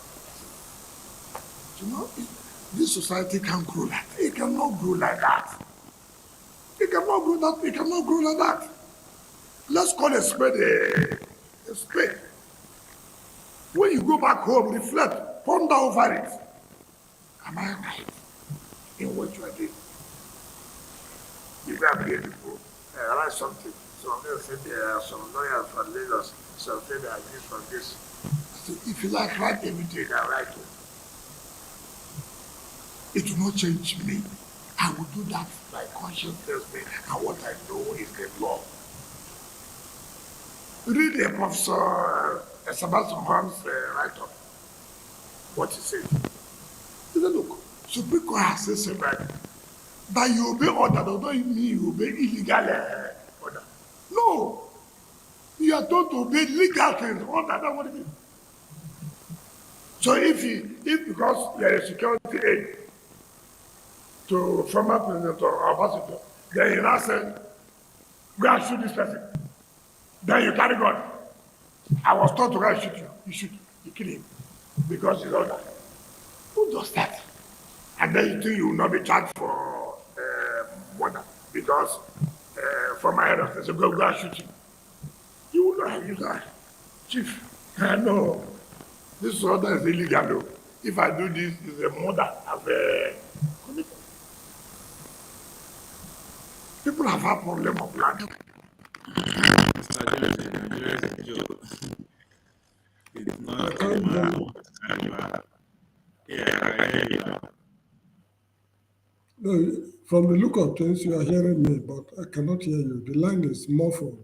You know, this society can't grow like that. It cannot grow like that. It cannot grow that. It cannot grow like that. Let's call a spade a spade. When you go back home, reflect, ponder over it. Am I right in what you are doing? You got to be people write something. Some people say there are some lawyers from Lagos, some say they are this from this. So if you like, write everything, I write it. It will not change me. I will do that by conscience tells me, and what I know is the law. Read a Professor Sebastian Holmes write-up. What he said. He said, look, Supreme Court has said something that you obey order does not mean you obey illegal order. No. You are told to obey legal things. Order, that's what it is. So if because you are a security aid to former president or ambassador, then you now say, go and shoot this person. Then you carry gun. I was told to go and shoot you. You shoot. You kill him. Because he's order. Who does that? And then you think you will not be charged for murder. Because from my head of state, so go and shoot him. You will not have used that. Chief, I know. This order is illegal though. If I do this, it's a murder of a committed. People have a problem of land. No, from the look of things, you are hearing me, but I cannot hear you. The line is muffled.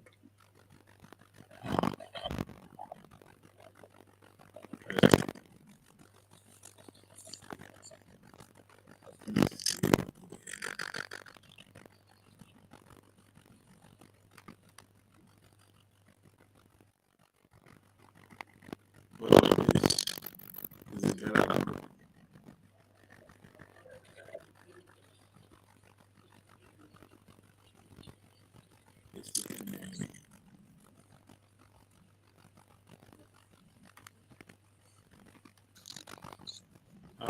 Let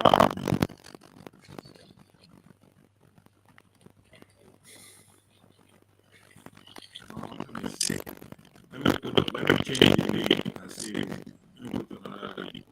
me see. Let me change the link and see. Let me go to another link.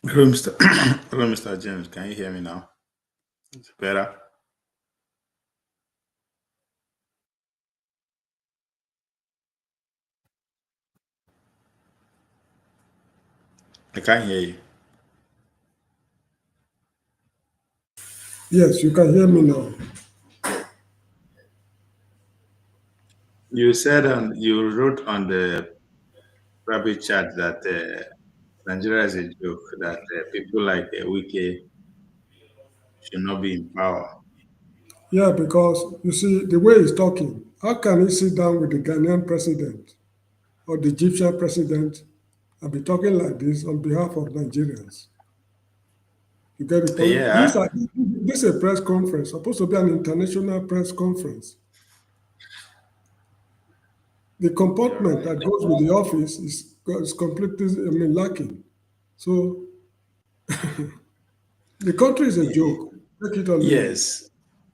Hello, Mr. Hello, Mr. James. Can you hear me now? It's better. I can't hear you. Yes, you can hear me now. You said you wrote on the private chat that Nigeria is a joke, that people like Wike should not be in power. Yeah, because you see, the way he's talking, how can he sit down with the Ghanaian president or the Egyptian president and be talking like this on behalf of Nigerians? You get the point? Yeah, This is a press conference, supposed to be an international press conference. The you're comportment right. that goes with the office is completely, lacking. So the country is a joke. Take it or leave it. Yes,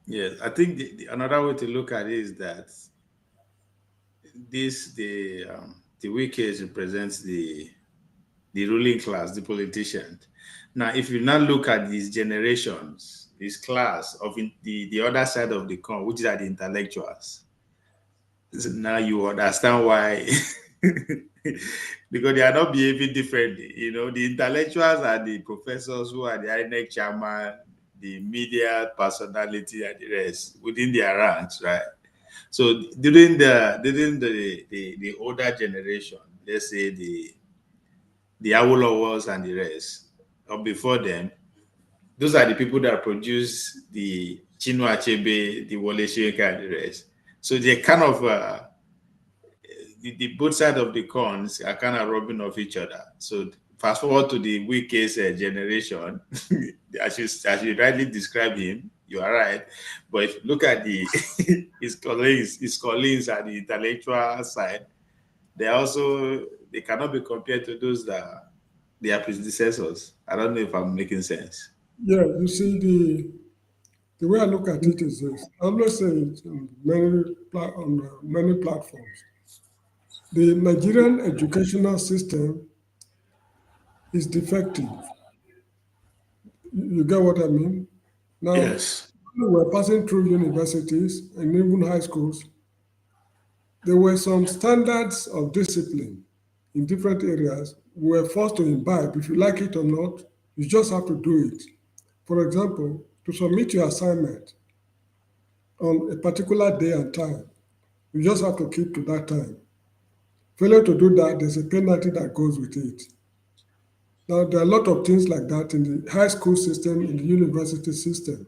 yes. I think another way to look at it is that the Wike represents the ruling class, the politicians. Now, if you now look at these generations, this class of the other side of the coin, which are the intellectuals, so now you understand why. Because they are not behaving differently. You know, the intellectuals are the professors who are the INEC chairman, the media personality, and the rest within their ranks, right? So during the older generation, let's say the Awolowers and the rest, or before them, those are the people that produce the Chinua Achebe, the Wole Soyinka, and the rest. So they kind of the both sides of the coins are kind of rubbing off each other. So fast forward to the weakest generation, as you rightly describe him, you are right. But if you look at the his colleagues at the intellectual side, they cannot be compared to those that their predecessors. I don't know if I'm making sense. Yeah, you see, the way I look at it is this. I always say it on many platforms. The Nigerian educational system is defective. You get what I mean? Now, Yes. when we were passing through universities and even high schools, there were some standards of discipline in different areas we were forced to imbibe. If you like it or not, you just have to do it. For example, to submit your assignment on a particular day and time, you just have to keep to that time. Failure to do that, there's a penalty that goes with it. Now, there are a lot of things like that in the high school system, in the university system.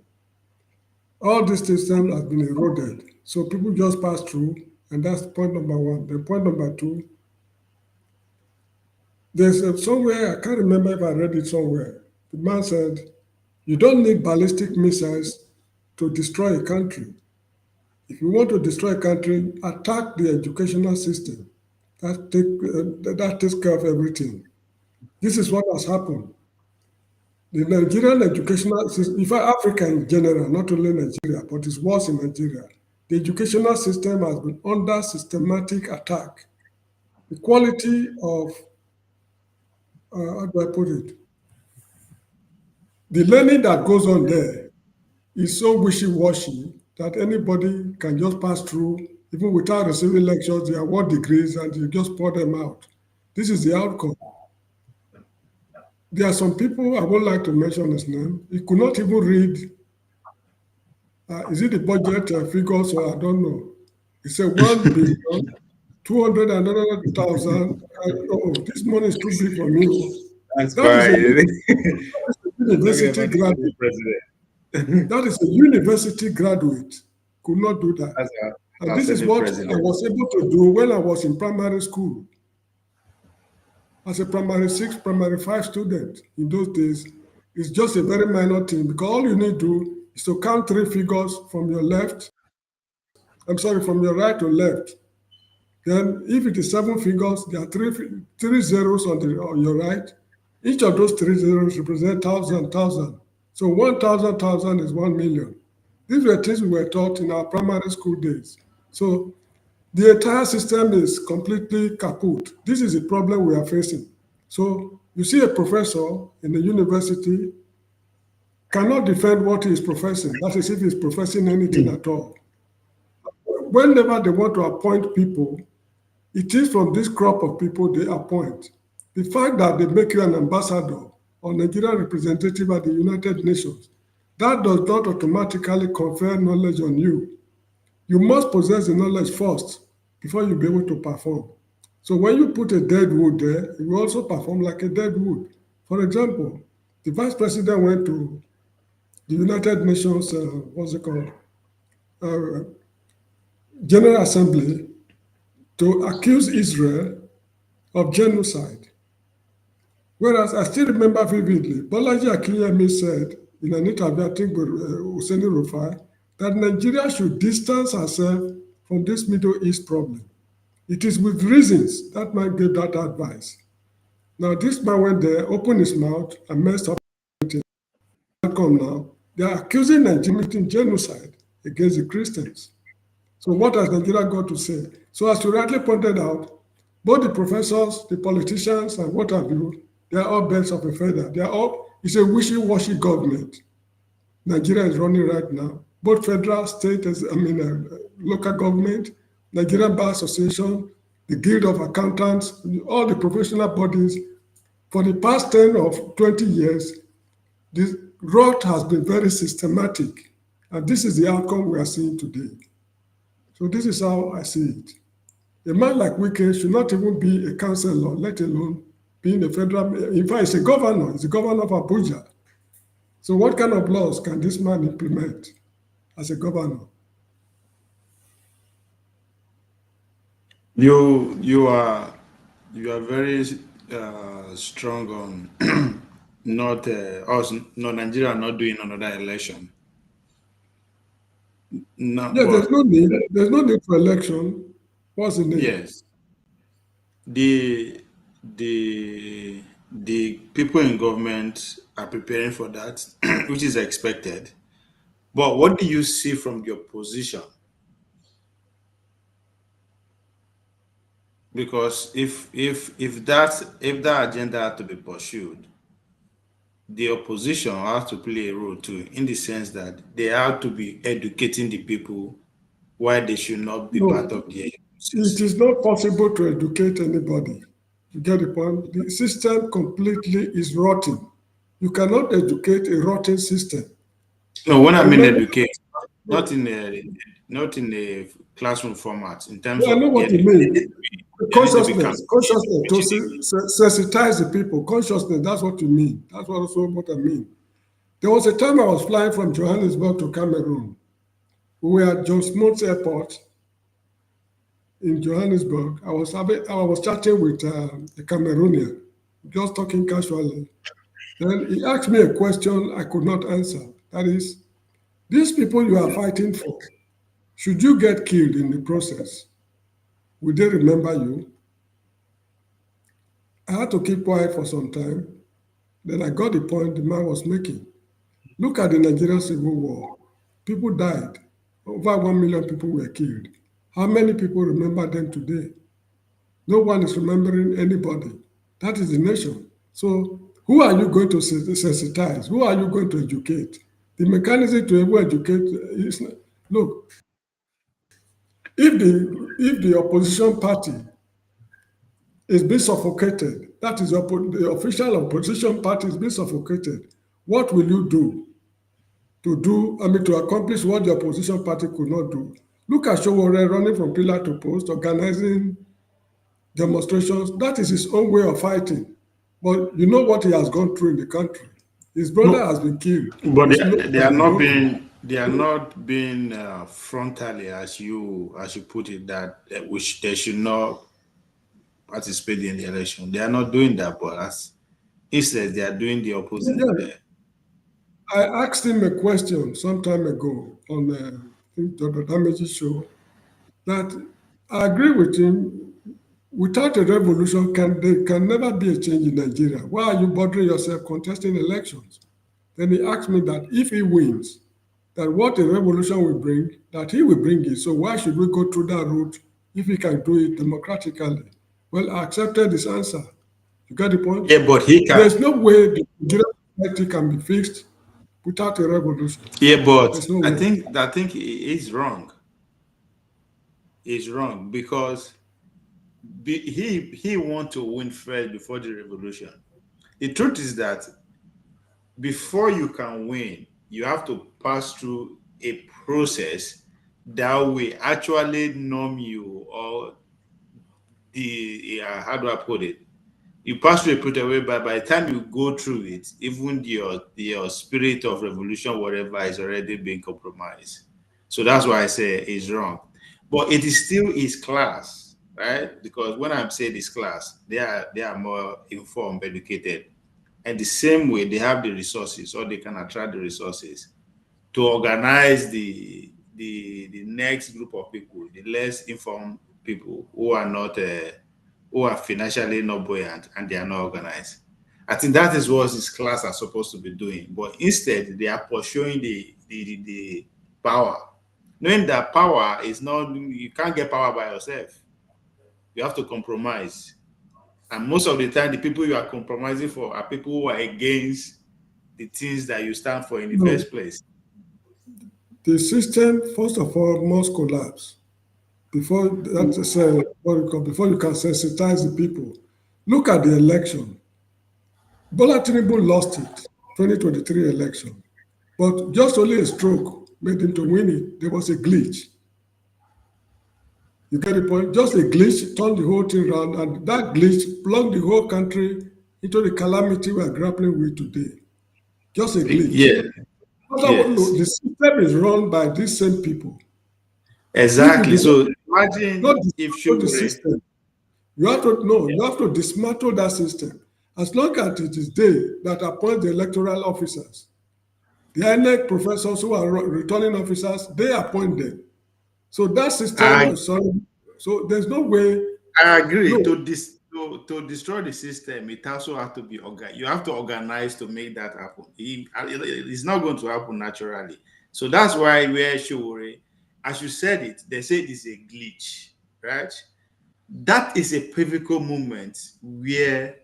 All this system has been eroded. So people just pass through, and that's point number one. Then point number two, there's somewhere, I can't remember if I read it somewhere. The man said, you don't need ballistic missiles to destroy a country. If you want to destroy a country, attack the educational system. That takes care of everything. This is what has happened. The Nigerian educational system, in fact, Africa in general, not only Nigeria, but it's worse in Nigeria. The educational system has been under systematic attack. The quality of, how do I put it? The learning that goes on there is so wishy-washy that anybody can just pass through, even without receiving lectures, they award degrees and you just pour them out. This is the outcome. There are some people, I would like to mention his name, he could not even read, is it the budget figures or I don't know. He said 1 billion, 200 and another thousand. Oh, this money is too big for me. That's That is a fine. We're talking university about the graduate. president. That is a university graduate could not do that. That's And our this is Senate what I president. was able to do when I was in primary school. As a primary 6, primary 5 student in those days, it's just a very minor thing because all you need to do is to count 3 figures from your left. I'm sorry, from your right to left. Then if it is 7 figures, there are three zeros on your right. Each of those 3 zeros represent 1,000. So 1,000 is 1 million. These were things we were taught in our primary school days. So the entire system is completely kaput. This is the problem we are facing. So you see a professor in a university cannot defend what he is professing. That is if he's professing anything at all. Whenever they want to appoint people, it is from this crop of people they appoint. The fact that they make you an ambassador or Nigerian representative at the United Nations, that does not automatically confer knowledge on you. You must possess the knowledge first before you'll be able to perform. So when you put a dead wood there, you also perform like a dead wood. For example, the vice president went to the United Nations, what's it called, General Assembly to accuse Israel of genocide. Whereas I still remember vividly, Bolaji Akinyemi said in an interview, I think with Hussein Rufai, that Nigeria should distance herself from this Middle East problem. It is with reasons that man gave that advice. Now this man went there, opened his mouth and messed up everything. Come now, they are accusing Nigeria of genocide against the Christians. So what has Nigeria got to say? So as you rightly pointed out, both the professors, the politicians, and what have you, they are all birds of a feather. It's a wishy-washy government Nigeria is running right now. Both federal, state, local government, Nigerian Bar Association, the Guild of Accountants, all the professional bodies, for the past 10 or 20 years, this rot has been very systematic. And this is the outcome we are seeing today. So this is how I see it. A man like Wike should not even be a councillor, let alone being a federal, in fact, he's a governor, he's the governor of Abuja. So what kind of laws can this man implement as a governor? You are very strong on not Nigeria not doing another election. No, Yeah, there's no need. There's no need for election. What's the need? Yes. The people in government are preparing for that, which is expected. But what do you see from your position? Because if that agenda had to be pursued, the opposition has to play a role too, in the sense that they have to be educating the people why they should not be part of the It is not possible to educate anybody. You get the point? The system completely is rotten. You cannot educate a rotten system. No, when I mean educate, not in a classroom format. In terms of I know what you mean. Consciousness, to sensitize the people. Consciousness, that's what you mean. That's also what I mean. There was a time I was flying from Johannesburg to Cameroon. We were at John Smoot's airport in Johannesburg. I was chatting with a Cameroonian, just talking casually. Then he asked me a question I could not answer. That is, these people you are fighting for, should you get killed in the process, will they remember you? I had to keep quiet for some time. Then I got the point the man was making. Look at the Nigerian Civil War. People died. Over 1 million people were killed. How many people remember them today? No one is remembering anybody. That is the nation. So who are you going to sensitize? Who are you going to educate? The mechanism to ever educate is, look, if the opposition party is being suffocated, that is the official opposition party is being suffocated, what will you do to accomplish what the opposition party could not do? Look at Showore running from pillar to post, organizing demonstrations. That is his own way of fighting. But you know what he has gone through in the country. His brother has been killed. But His nose they has are been not broken. being frontally as you put it that which they should not participate in the election. They are not doing that, but instead they are doing the opposite. Yeah, I asked him a question some time ago on I think Dr. Damage's show that I agree with him. Without a revolution, there can never be a change in Nigeria. Why are you bothering yourself contesting elections? Then he asked me that if he wins, that what a revolution will bring, that he will bring it. So why should we go through that route if he can do it democratically? Well, I accepted his answer. You got the point? Yeah, but he can. There's no way the Nigerian society can be fixed without a revolution. Yeah, but There's no I way. think he's wrong. He's wrong because he want to win first before the revolution. The truth is that before you can win, you have to pass through a process that will actually norm you, or the how do I put it? You pass through a process whereby by the time you go through it, even your spirit of revolution, whatever, is already being compromised. So that's why I say it's wrong. But it is still his class, right? Because when I'm saying this class, they are more informed, educated. And the same way they have the resources, or they can attract the resources to organize the next group of people, the less informed people who are not who are financially not buoyant and they are not organized. I think that is what this class are supposed to be doing. But instead, they are pursuing the power, knowing that power is not, you can't get power by yourself. You have to compromise. And most of the time, the people you are compromising for are people who are against the things that you stand for in the No, first place. the system, first of all, must collapse before that's what you call, before you can sensitize the people. Look at the election. Bola Tinubu lost it, 2023 election, but just only a stroke made him to win it. There was a glitch. You get the point? Just a glitch turned the whole thing around, and that glitch plunged the whole country into the calamity we are grappling with today. Just a glitch. Yeah, No, yes, the system is run by these same people. If you exactly. do So not imagine if dismantle the Shugure, system, you have to dismantle that system. As long as it is they that appoint the electoral officers, the INEC professors who are returning officers, they appoint them. So that system I is sorry. So there's no way. I agree. No, To destroy the system, it also has to be organized. You have to organize to make that happen. It's not going to happen naturally. So that's why where Shuri, as you said it, they say it is a glitch, right? That is a pivotal moment where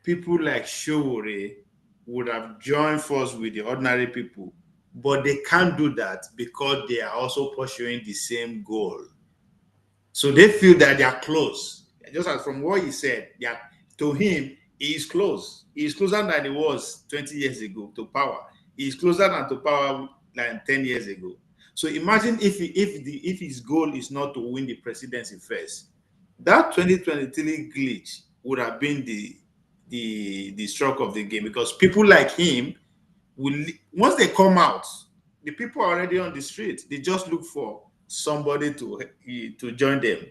people like Shuri would have joined force with the ordinary people, but they can't do that because they are also pursuing the same goal. So they feel that they are close. Just as from what he said, to him, he is close. He is closer than he was 20 years ago to power. He is closer than to power than 10 years ago. So imagine if his goal is not to win the presidency first, that 2023 glitch would have been the stroke of the game, because people like him will, once they come out, the people are already on the street. They just look for somebody to join them,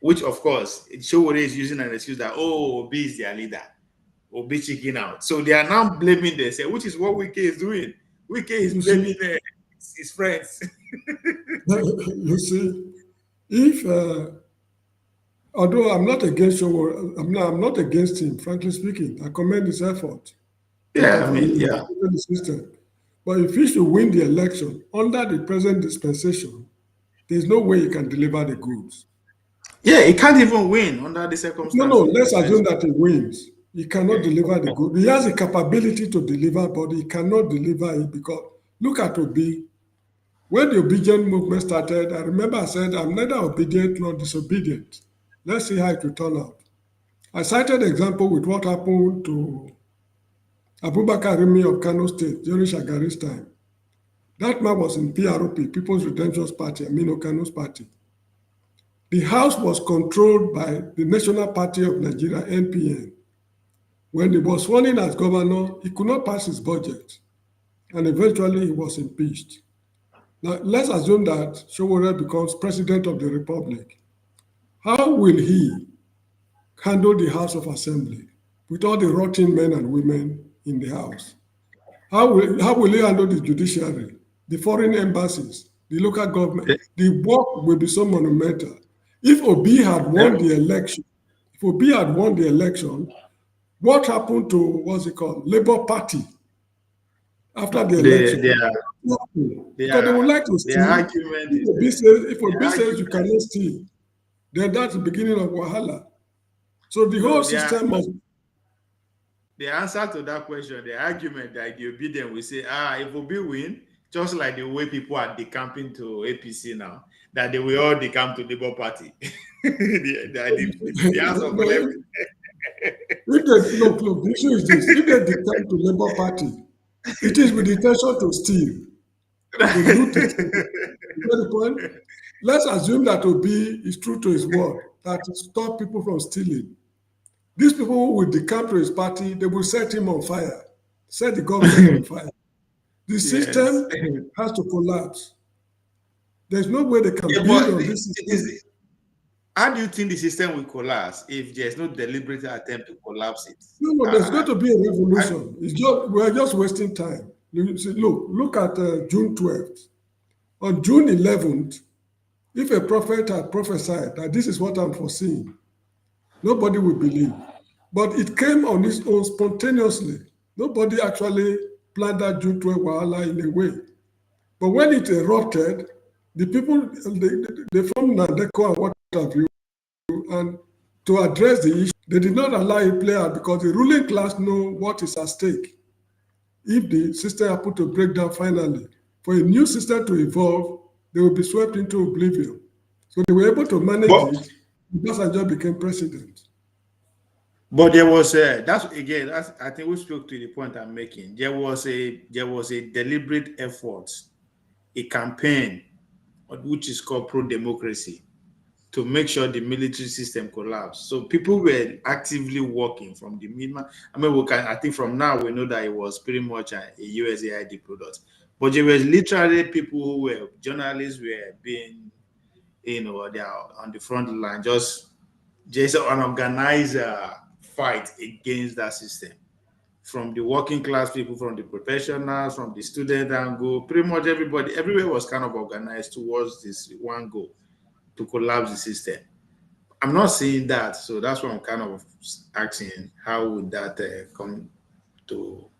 which of course Showore is using an excuse that, oh, Obi is their leader, Obi chicken out. So they are now blaming themselves, which is what Wike is doing. Wike is you blaming see, his friends. you see, if although I'm not against Showo, I'm not against him. Frankly speaking, I commend his effort Yeah, I of mean, yeah. improving the system. But if he should win the election under the present dispensation, there's no way he can deliver the goods. Yeah, he can't even win under the No, circumstances. let's assume that he wins. He cannot Yeah. deliver the goods. He has the capability to deliver, but he cannot deliver it because look at Obi. When the obedient movement started, I remember I said, I'm neither obedient nor disobedient. Let's see how it will turn out. I cited an example with what happened to Abubakar Rimi of Kano State during Shagari's time. That man was in PROP, People's Redemption Party, Amino Kano's party. The house was controlled by the National Party of Nigeria, NPN. When he was sworn in as governor, he could not pass his budget, and eventually he was impeached. Now, let's assume that Sowore becomes president of the republic. How will he handle the House of Assembly with all the rotten men and women in the House? How will he handle the judiciary, the foreign embassies, the local government? The work will be so monumental. If Obi had won the election, what happened to what's it called, Labour Party after the election? Because they would like to steal. If Obi says you cannot steal, then that's the beginning of Wahala. So the whole system must. The answer to that question, the argument that the obedient will say, if Obi win, just like the way people are decamping to APC now, that they will all decamp to Labour Party. the answer of everything. Look, the issue is this. If they decamp to Labour Party, it is with the intention to steal. To loot it. You get the point? Let's assume that Obi is true to his word, that to stop people from stealing. These people who will decamp to his party, they will set him on fire, set the government on fire. The system has to collapse. There's no way they can build on this system. How do you think the system will collapse if there's no deliberate attempt to collapse it? No, there's going to be a revolution. We're just wasting time. Look at June 12th. On June 11th, if a prophet had prophesied that this is what I'm foreseeing, nobody would believe. But it came on its own spontaneously. Nobody actually planned that June 12 Wahala in a way. But when it erupted, the people, they formed Nadeko and what have you, and to address the issue, they did not allow it play out because the ruling class know what is at stake. If the system happened to break down finally, for a new system to evolve, they will be swept into oblivion. So they were able to manage it. Obasanjo became president. But there was I think we spoke to the point I'm making. There was a deliberate effort, a campaign, which is called pro-democracy, to make sure the military system collapsed. So people were actively working from the minimum. I think from now we know that it was pretty much a USAID product. But there were literally people who were journalists were being, they are on the front line, just an organized fight against that system. From the working class people, from the professionals, from the student angle, pretty much everybody, everywhere was kind of organized towards this one goal, to collapse the system. I'm not seeing that, so that's why I'm kind of asking, how would that come to?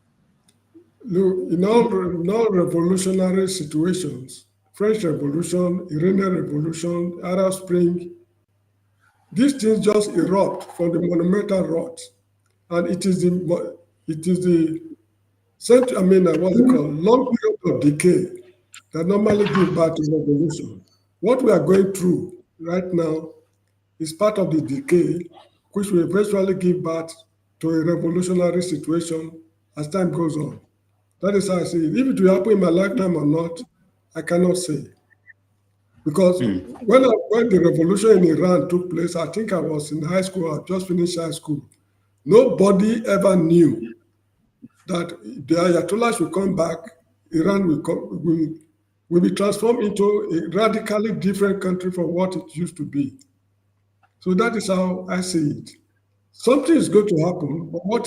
Look, in all revolutionary situations, French Revolution, Iranian Revolution, Arab Spring, these things just erupt from the monumental rot, and it is the long period of decay that normally give birth to revolution. What we are going through right now is part of the decay, which will eventually give birth to a revolutionary situation as time goes on. That is how I see it. If it will happen in my lifetime or not, I cannot say. Because when the revolution in Iran took place, I think I was in high school, I just finished high school. Nobody ever knew that the Ayatollahs will come back, Iran will be transformed into a radically different country from what it used to be. So that is how I see it. Something is going to happen, but what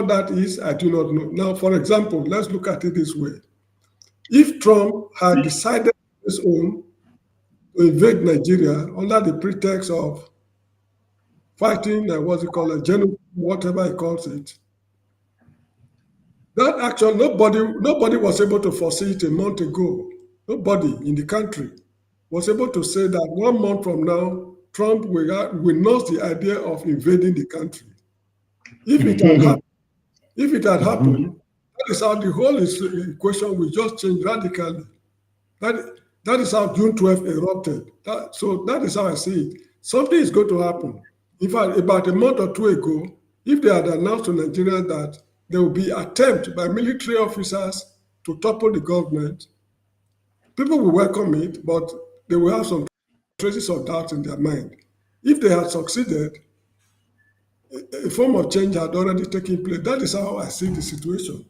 that is, I do not know. Now, for example, let's look at it this way. If Trump had decided on his own to invade Nigeria under the pretext of fighting, whatever he calls it, that actually nobody was able to foresee it a month ago. Nobody in the country was able to say that 1 month from now, Trump will nurse the idea of invading the country. If it had happened, that is how the whole equation will just change radically. That is how June 12th erupted. So that is how I see it. Something is going to happen. In fact, about a month or two ago, if they had announced to Nigeria that there will be attempt by military officers to topple the government, people will welcome it, but they will have some traces of doubt in their mind. If they had succeeded, a form of change had already taken place. That is how I see the situation.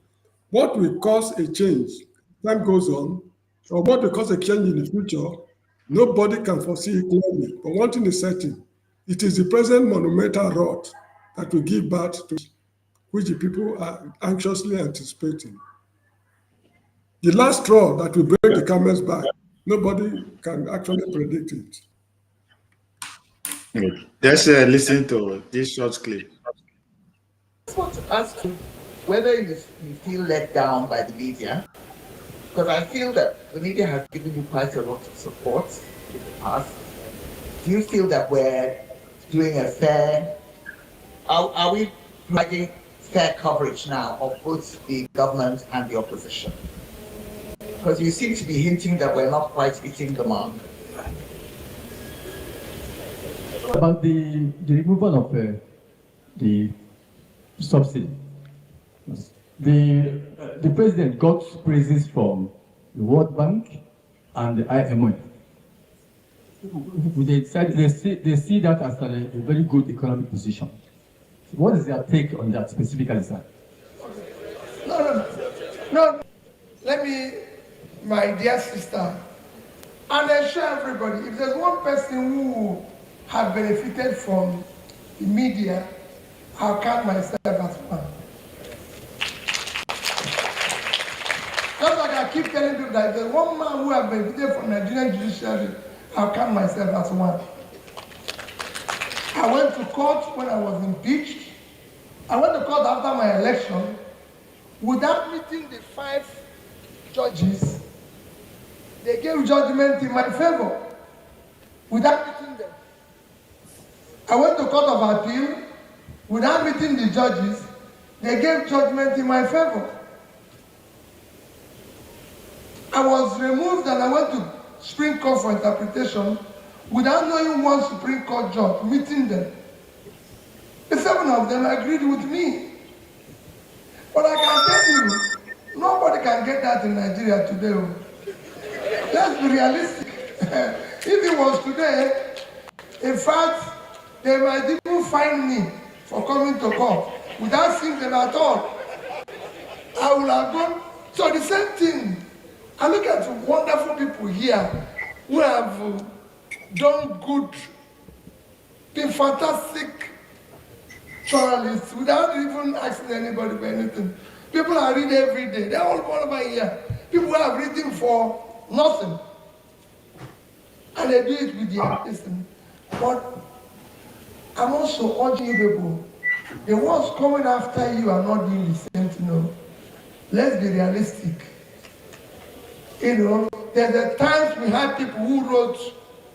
What will cause a change, time goes on, or what will cause a change in the future, nobody can foresee it clearly. But one thing is certain, it is the present monumental rot that will give birth to which the people are anxiously anticipating. The last straw that will break the camel's back, nobody can actually predict it. Let's listen to this short clip. I just want to ask you whether you feel let down by the media, because I feel that the media has given you quite a lot of support in the past. Do you feel that we're doing a fair, are we providing fair coverage now of both the government and the opposition? Because you seem to be hinting that we're not quite hitting the mark. About the removal of the subsidy, the president got praises from the World Bank and the IMF. They see that as a very good economic position. So what is their take on that specifically, sir? No. Let me, my dear sister, and I assure everybody, if there's one person who have benefited from the media, I'll count myself as one. Just like I keep telling you that there's one man who has benefited from Nigerian judiciary, I'll count myself as one. I went to court when I was impeached. I went to court after my election without meeting the 5 judges. They gave judgment in my favor without meeting them. I went to court of appeal without meeting the judges. They gave judgment in my favor. I was removed and I went to Supreme Court for interpretation without knowing one Supreme Court judge, meeting them. The 7 of them agreed with me. But I can tell you, nobody can get that in Nigeria today. Let's be realistic. If it was today, in fact, they might even fine me for coming to court without seeing them at all. I will have gone. So the same thing. I look at the wonderful people here who have done good, been fantastic journalists without even asking anybody for anything. People are reading every day. They're all over here. People who have written for nothing. And they do it with their listen. But I'm also urging you people, the ones coming after you are not doing the same thing. Let's be realistic. There's a times we had people who wrote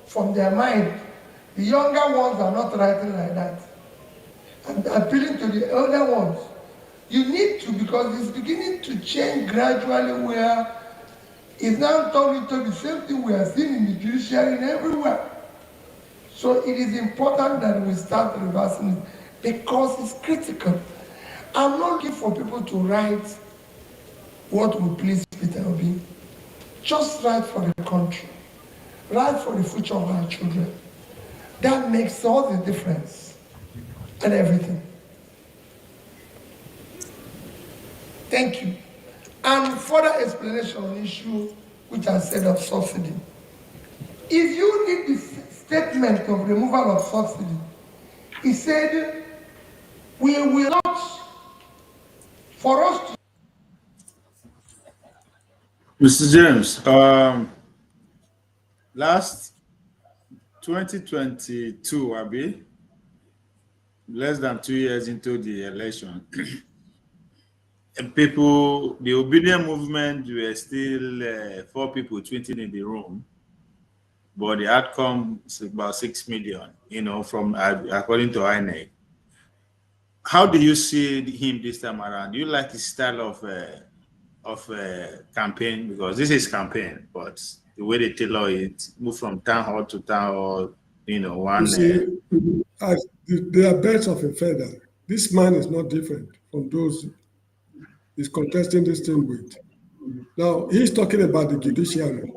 from their mind. The younger ones are not writing like that. And appealing to the elder ones. You need to, because it's beginning to change gradually where it's now turned into the same thing we are seeing in the judiciary and everywhere. So it is important that we start reversing it because it's critical. I'm not looking for people to write what will please Peter Obi. Just write for the country. Write for the future of our children. That makes all the difference and everything. Thank you. And further explanation on the issue which I said of subsidy. If you read the statement of removal of subsidy, he said, we will not, for us to... Mr. James, last 2022, Abi, less than 2 years into the election, people, the obedient movement were still 4 people tweeting in the room, but the outcome is about 6 million, from according to INEC. How do you see him this time around? Do you like his style of campaign? Because this is campaign, but the way they tailor it, move from town hall to town hall, one. They are birds of a feather. This man is not different from those he's contesting this thing with. Now, he's talking about the judiciary.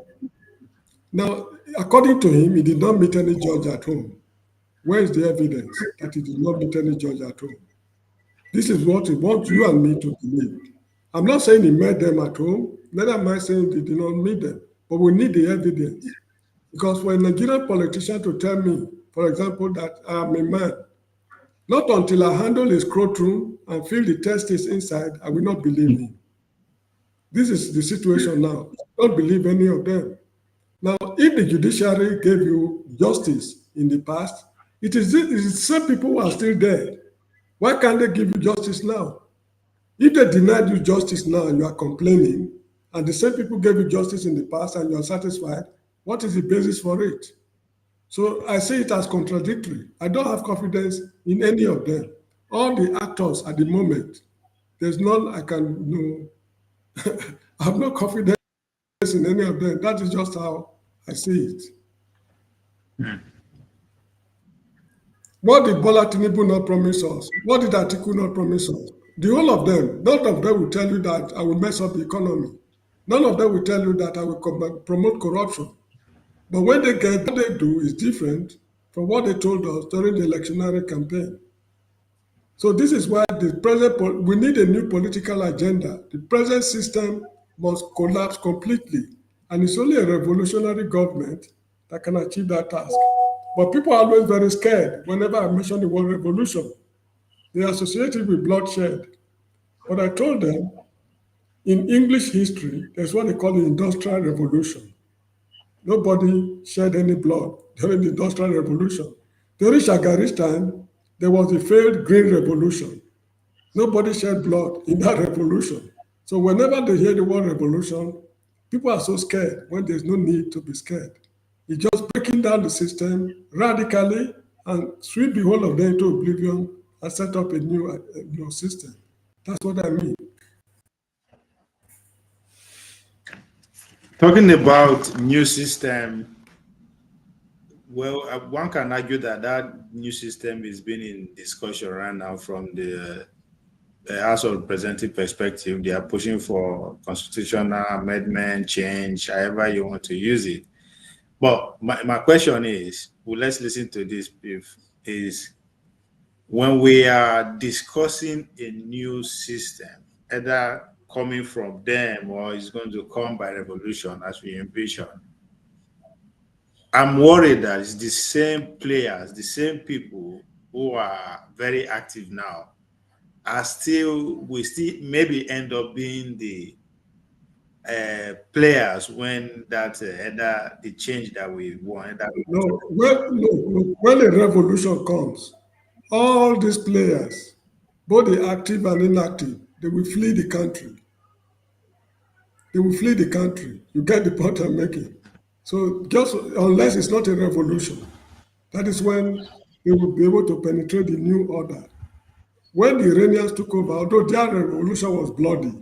Now, according to him, he did not meet any judge at home. Where is the evidence that he did not meet any judge at home? This is what he wants you and me to believe. I'm not saying he met them at home, neither am I saying he did not meet them, but we need the evidence. Because for a Nigerian politician to tell me, for example, that I'm a man, not until I handle his scrotum and feel the test is inside, I will not believe him. This is the situation now. Don't believe any of them. Now, if the judiciary gave you justice in the past, it is the same people who are still there. Why can't they give you justice now? If they denied you justice now and you are complaining, and the same people gave you justice in the past and you are satisfied, what is the basis for it? So I see it as contradictory. I don't have confidence in any of them. All the actors at the moment, there's none I can know. I have no confidence in any of them. That is just how I see it. What did Bola Tinubu not promise us? What did Atiku not promise us? The whole of them, none of them will tell you that I will mess up the economy. None of them will tell you that I will promote corruption. But when they get what they do is different from what they told us during the electionary campaign. So this is why we need a new political agenda. The present system must collapse completely. And it's only a revolutionary government that can achieve that task. But people are always very scared whenever I mention the word revolution. They associate it with bloodshed. But I told them, in English history, there's what they call the Industrial Revolution. Nobody shed any blood during the Industrial Revolution. During Shagari's time, there was the failed Green Revolution. Nobody shed blood in that revolution. So whenever they hear the word revolution, people are so scared when there's no need to be scared. It's just breaking down the system radically and sweep the whole of them into oblivion and set up a new system. That's what I mean. Talking about new system, well, one can argue that that new system is being in discussion right now from the House of Representative perspective. They are pushing for constitutional amendment, change, however you want to use it. But my question is, well, let's listen to this brief, is when we are discussing a new system, either coming from them or it's going to come by revolution as we envision, I'm worried that it's the same players, the same people who are very active now we still maybe end up being the players when that the change that we want. When a revolution comes, all these players, both the active and inactive, they will flee the country. They will flee the country. You get the point I'm making. So just unless it's not a revolution, that is when they will be able to penetrate the new order. When the Iranians took over, although their revolution was bloody,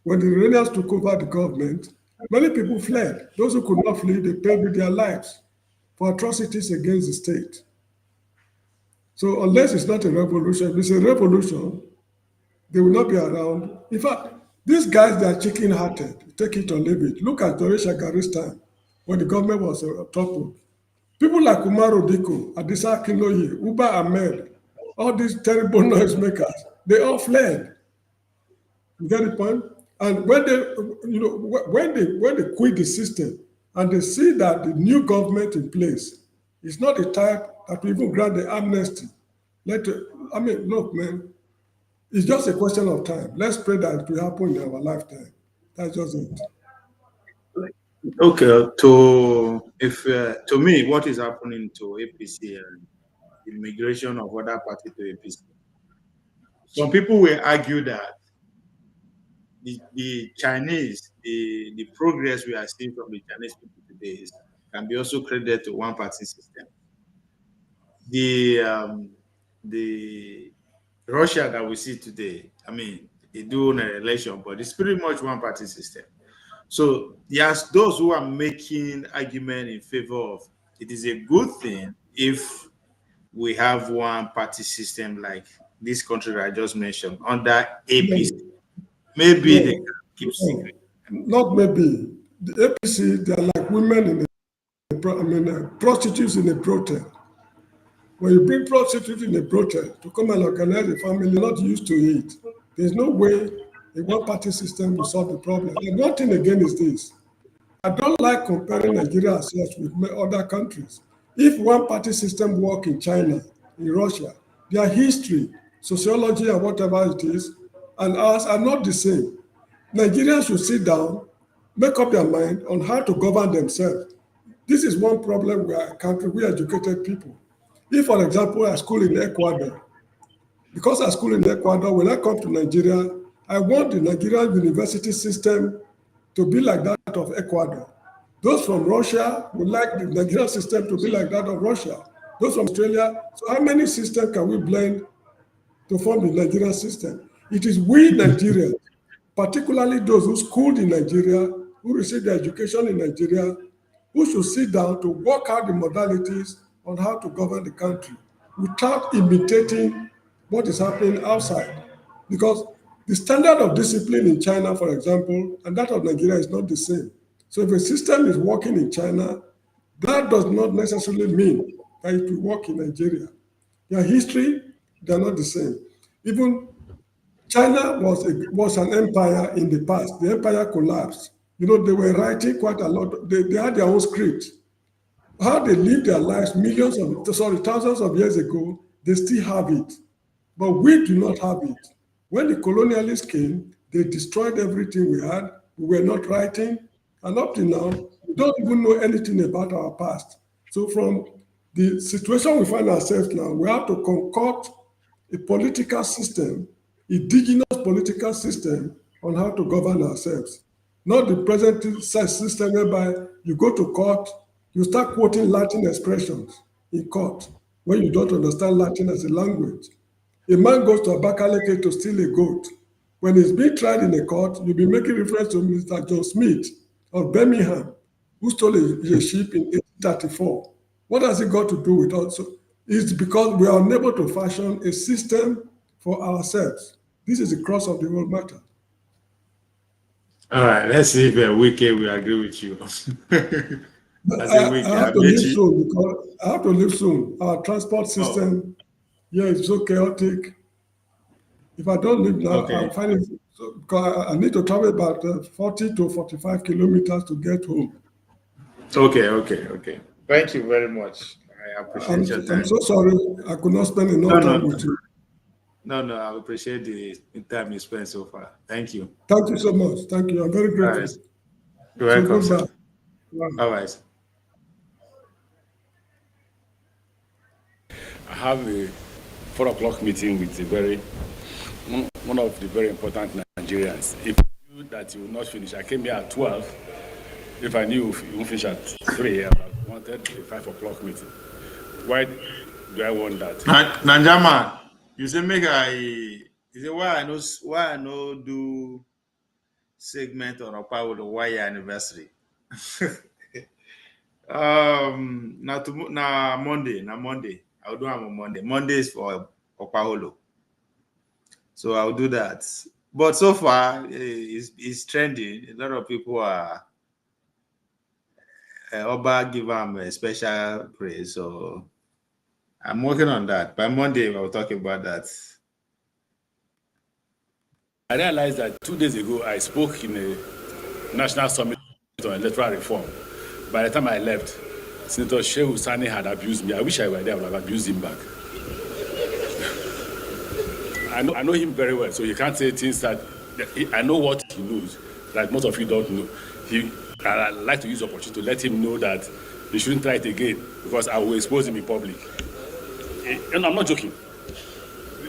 when the Iranians took over the government, many people fled. Those who could not flee, they paid with their lives for atrocities against the state. So unless it's not a revolution, if it's a revolution, they will not be around. In fact, these guys, they are chicken-hearted. Take it or leave it. Look at Dore Shagari's time when the government was toppled. People like Umaru Diko, Adisa Akinloye, Uba Ahmed, all these terrible noisemakers, they all fled. You get the point? And when they quit the system and they see that the new government in place is not the type that will even grant the amnesty, look, man, it's just a question of time. Let's pray that it will happen in our lifetime. That's just it. Okay, to me, what is happening to APC and the migration of other parties to APC? Some people will argue that the Chinese, the progress we are seeing from the Chinese people today can be also credited to one party system. The Russia that we see today, they do an election, but it's pretty much one party system. So yes, those who are making argument in favor of it is a good thing if we have one party system like this country that I just mentioned under APC. Maybe they can keep secret. Not maybe. The APC, they are like women in prostitutes in a brothel. When you bring prostitutes in a brothel to come and organize a family not used to it, there's no way a one-party system will solve the problem. And one thing again is this. I don't like comparing Nigeria as such with other countries. If one-party system work in China, in Russia, their history, sociology, and whatever it is, and ours are not the same. Nigerians should sit down, make up their mind on how to govern themselves. This is one problem we are a country, we educated people. If, for example, I school in Ecuador, because I school in Ecuador, when I come to Nigeria, I want the Nigerian university system to be like that of Ecuador. Those from Russia would like the Nigerian system to be like that of Russia. Those from Australia. So how many systems can we blend to form the Nigerian system? It is we Nigerians, particularly those who schooled in Nigeria, who received their education in Nigeria, who should sit down to work out the modalities on how to govern the country without imitating what is happening outside. Because the standard of discipline in China, for example, and that of Nigeria is not the same. So if a system is working in China, that does not necessarily mean that it will work in Nigeria. Their history, they're not the same. Even China was an empire in the past. The empire collapsed. You know, they were writing quite a lot. They had their own script. How they lived their lives thousands of years ago, they still have it. But we do not have it. When the colonialists came, they destroyed everything we had. We were not writing. And up to now, we don't even know anything about our past. So from the situation we find ourselves now, we have to concoct a political system, indigenous political system on how to govern ourselves. Not the present system whereby you go to court, you start quoting Latin expressions in court when you don't understand Latin as a language. A man goes to Abakaleke to steal a goat. When he's being tried in a court, you'll be making reference to Mr. John Smith of Birmingham, who stole a sheep in 1834. What has it got to do with us? It's because we are unable to fashion a system for ourselves. This is the crux of the whole matter. All right, let's see if Wiki will agree with you. I have to leave soon because I have to leave soon. Our transport system, is so chaotic. If I don't leave now, I'll find it. Because I need to travel about 40 to 45 kilometers to get home. Okay. Thank you very much. I appreciate your time. I'm so sorry I could not spend enough time with you. No, I appreciate the time you spent so far. Thank you. Thank you so much. Thank you. I'm very grateful. Right. You're welcome. So all right. I have a 4 o'clock meeting with one of the very important Nigerians. If you knew that you will not finish, I came here at 12. If I knew you won't finish at 3, I wanted a 5 o'clock meeting. Why do I want that? Nanjama, you say why I know do segment on Opa with the anniversary. Now Monday. I'll do them on Monday. Monday is for Opaholo. So I'll do that. But so far, it's trending. A lot of people are Oba give them a special praise. So I'm working on that. By Monday, I'll talk about that. I realized that 2 days ago, I spoke in a national summit on electoral reform. By the time I left, Senator Shehu Sani had abused me. I wish I were there, I would have abused him back. I know him very well, so you can't say things that I know what he knows that most of you don't know. I'd like to use the opportunity to let him know that he shouldn't try it again because I will expose him in public. And I'm not joking.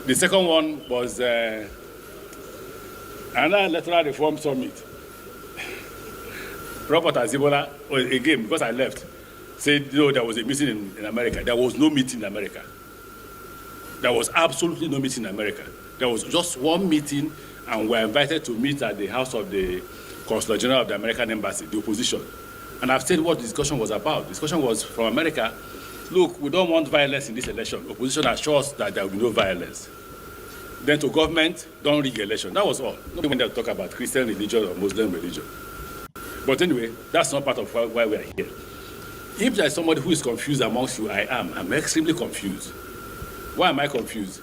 The second one was another electoral reform summit. Robert Azibola, again, because I left, said, there was a meeting in America. There was no meeting in America. There was absolutely no meeting in America. There was just one meeting, and we were invited to meet at the house of the Consul General of the American Embassy, the opposition. And I've said what the discussion was about. The discussion was from America. Look, we don't want violence in this election. Opposition assures that there will be no violence. Then to government, don't rig election. That was all. Nobody went there to talk about Christian religion or Muslim religion. But anyway, that's not part of why we are here. If there's somebody who is confused amongst you, I am. I'm extremely confused. Why am I confused?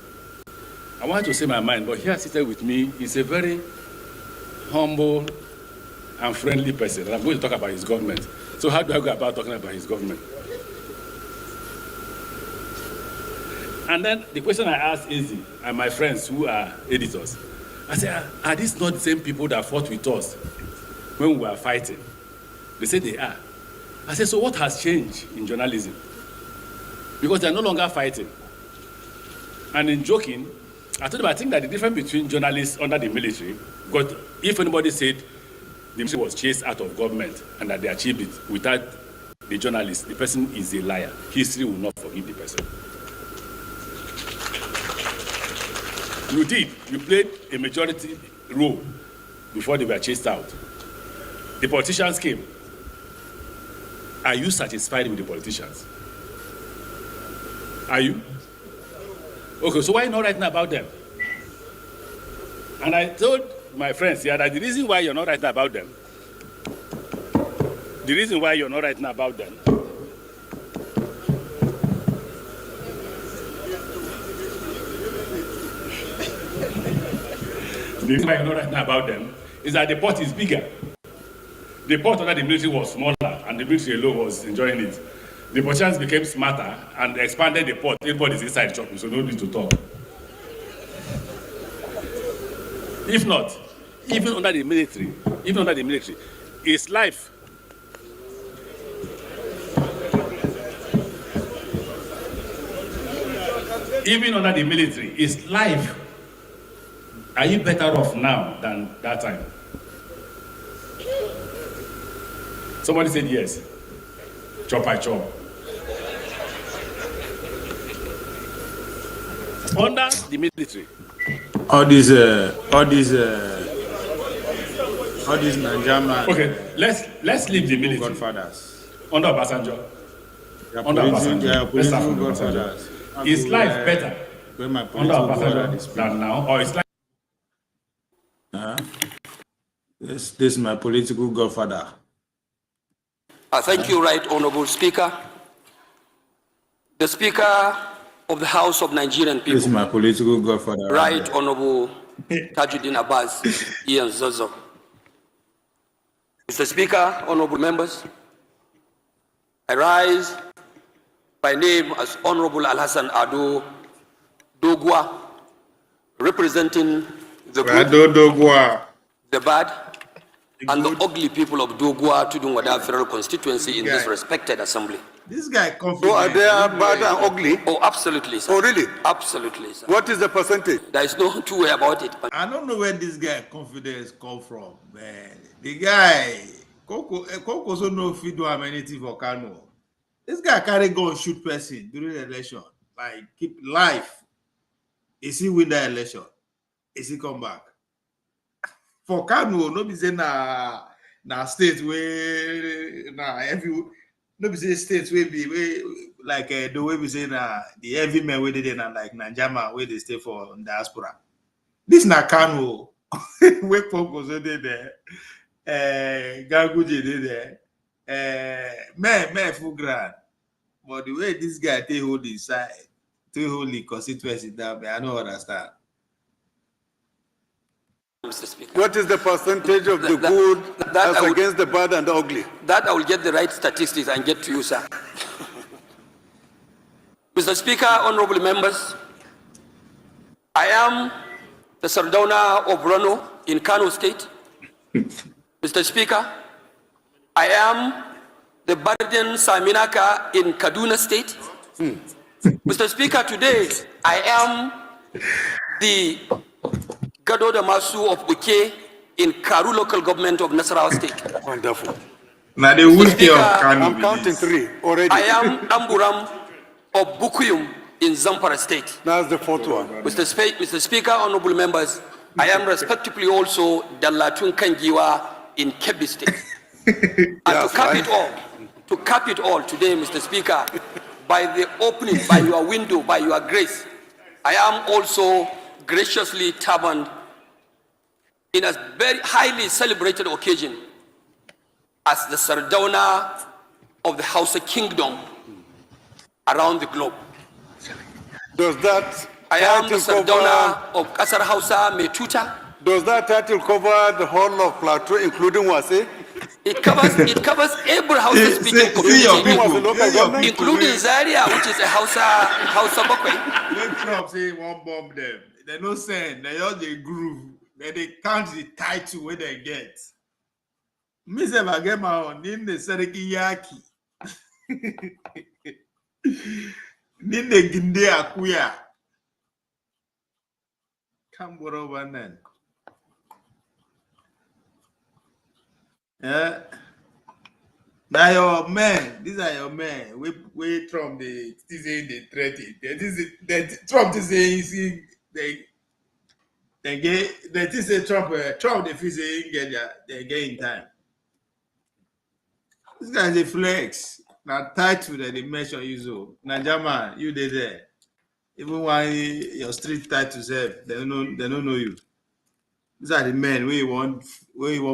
I want to say my mind, but here seated with me is a very humble and friendly person. And I'm going to talk about his government. So how do I go about talking about his government? And then the question I asked Izzy and my friends who are editors, I said, are these not the same people that fought with us when we were fighting? They said they are. I said, so what has changed in journalism? Because they're no longer fighting. And in joking, I told them I think that the difference between journalists under the military, because if anybody said the military was chased out of government and that they achieved it without the journalist, the person is a liar. History will not forgive the person. You did. You played a majority role before they were chased out. The politicians came. Are you satisfied with the politicians? Are you? Okay, so why are you not writing about them? And I told my friends here that the reason why you're not writing about them, the reason why you're not writing about them, the reason why you're not writing about them is that the pot is bigger. The pot under the military was smaller, and the military alone was enjoying it. The politicians became smarter and expanded the pot. Everybody's inside chopping, so no need to talk. If not, even under the military, it's life. Even under the military, it's life. Are you better off now than that time? Somebody said yes. Chop I chop. Under the military. All these Nigerians. Okay, let's leave the military. Godfathers. Under Obasanjo. Under Obasanjo. Let's start from Obasanjo. Is life better under Obasanjo than now, or is life? This is my political godfather. Thank you, Right Honorable Speaker. The Speaker of the House of Nigerian people. This is my political godfather. Right Honorable Tajuddin Abbas Ian Zozo. Mr. Speaker, honorable members, I rise by name as Honorable Alhassan Ado Dogwa, representing the good, the bad, and the ugly people of Dogwa Tudunwada Federal Constituency in this respected assembly. This guy confused. So are they bad and ugly? Oh, absolutely, sir. Oh, really? Absolutely, sir. What is the percentage? There is no two way about it. I don't know where this guy confidence come from, man. The guy, Coco also know if he do have anything for Kano. This guy carry go and shoot person during the election. Like, keep life. Is he win the election? Is he come back? For Kano, no be say na state where no be say states where be where like the way we say na the heavy men where they dey na like Nigeria where they stay for diaspora. This na Kano where Poko so dey there, Ganguje dey there, man full grand. But the way this guy take hold his side, take hold the constituency down, I don't understand. Mr. Speaker. What is the percentage of the good as against the bad and the ugly? That I will get the right statistics and get to you, sir. Mr. Speaker, honorable members, I am the Sardauna of Rano in Kano State. Mr. Speaker, I am the Barden Saminaka in Kaduna State. Mr. Speaker, today I am the Gado Damasu of Uke in Karu local government of Nasarawa State. Wonderful. Now the wiki of Kano. I'm counting 3 already. I am Amburam of Bukuyum in Zamfara State. That's the 4th one. Mr. Speaker, honorable members, I am respectively also Dalatun Kangiwa in Kebbi State. And to cap it all today, Mr. Speaker, by the opening, by your window, by your grace, I am also graciously turbaned in a very highly celebrated occasion as the Sardauna of the Hausa kingdom around the globe. Does that I am the title Sardauna of Kasar Hausa Metuta. Does that title cover the whole of Plateau, including Wase? It covers every Hausa speaking community, including Zaria, which is a Hausa Bakwai. When Trump say one bomb them, they no send, they just they groove, they count the title where they get. Me say I get my own in the Seriki Yaki. Ninde Ginde Akuya. Come over then. Yeah. Now your men, these are your men. We Trump the threaten. Trump is saying they get Trump the say they get in time. This guy is a flex. Now title that they mention you so. Najaman, you did there. Even when your street title self, they don't know you. These are the men we want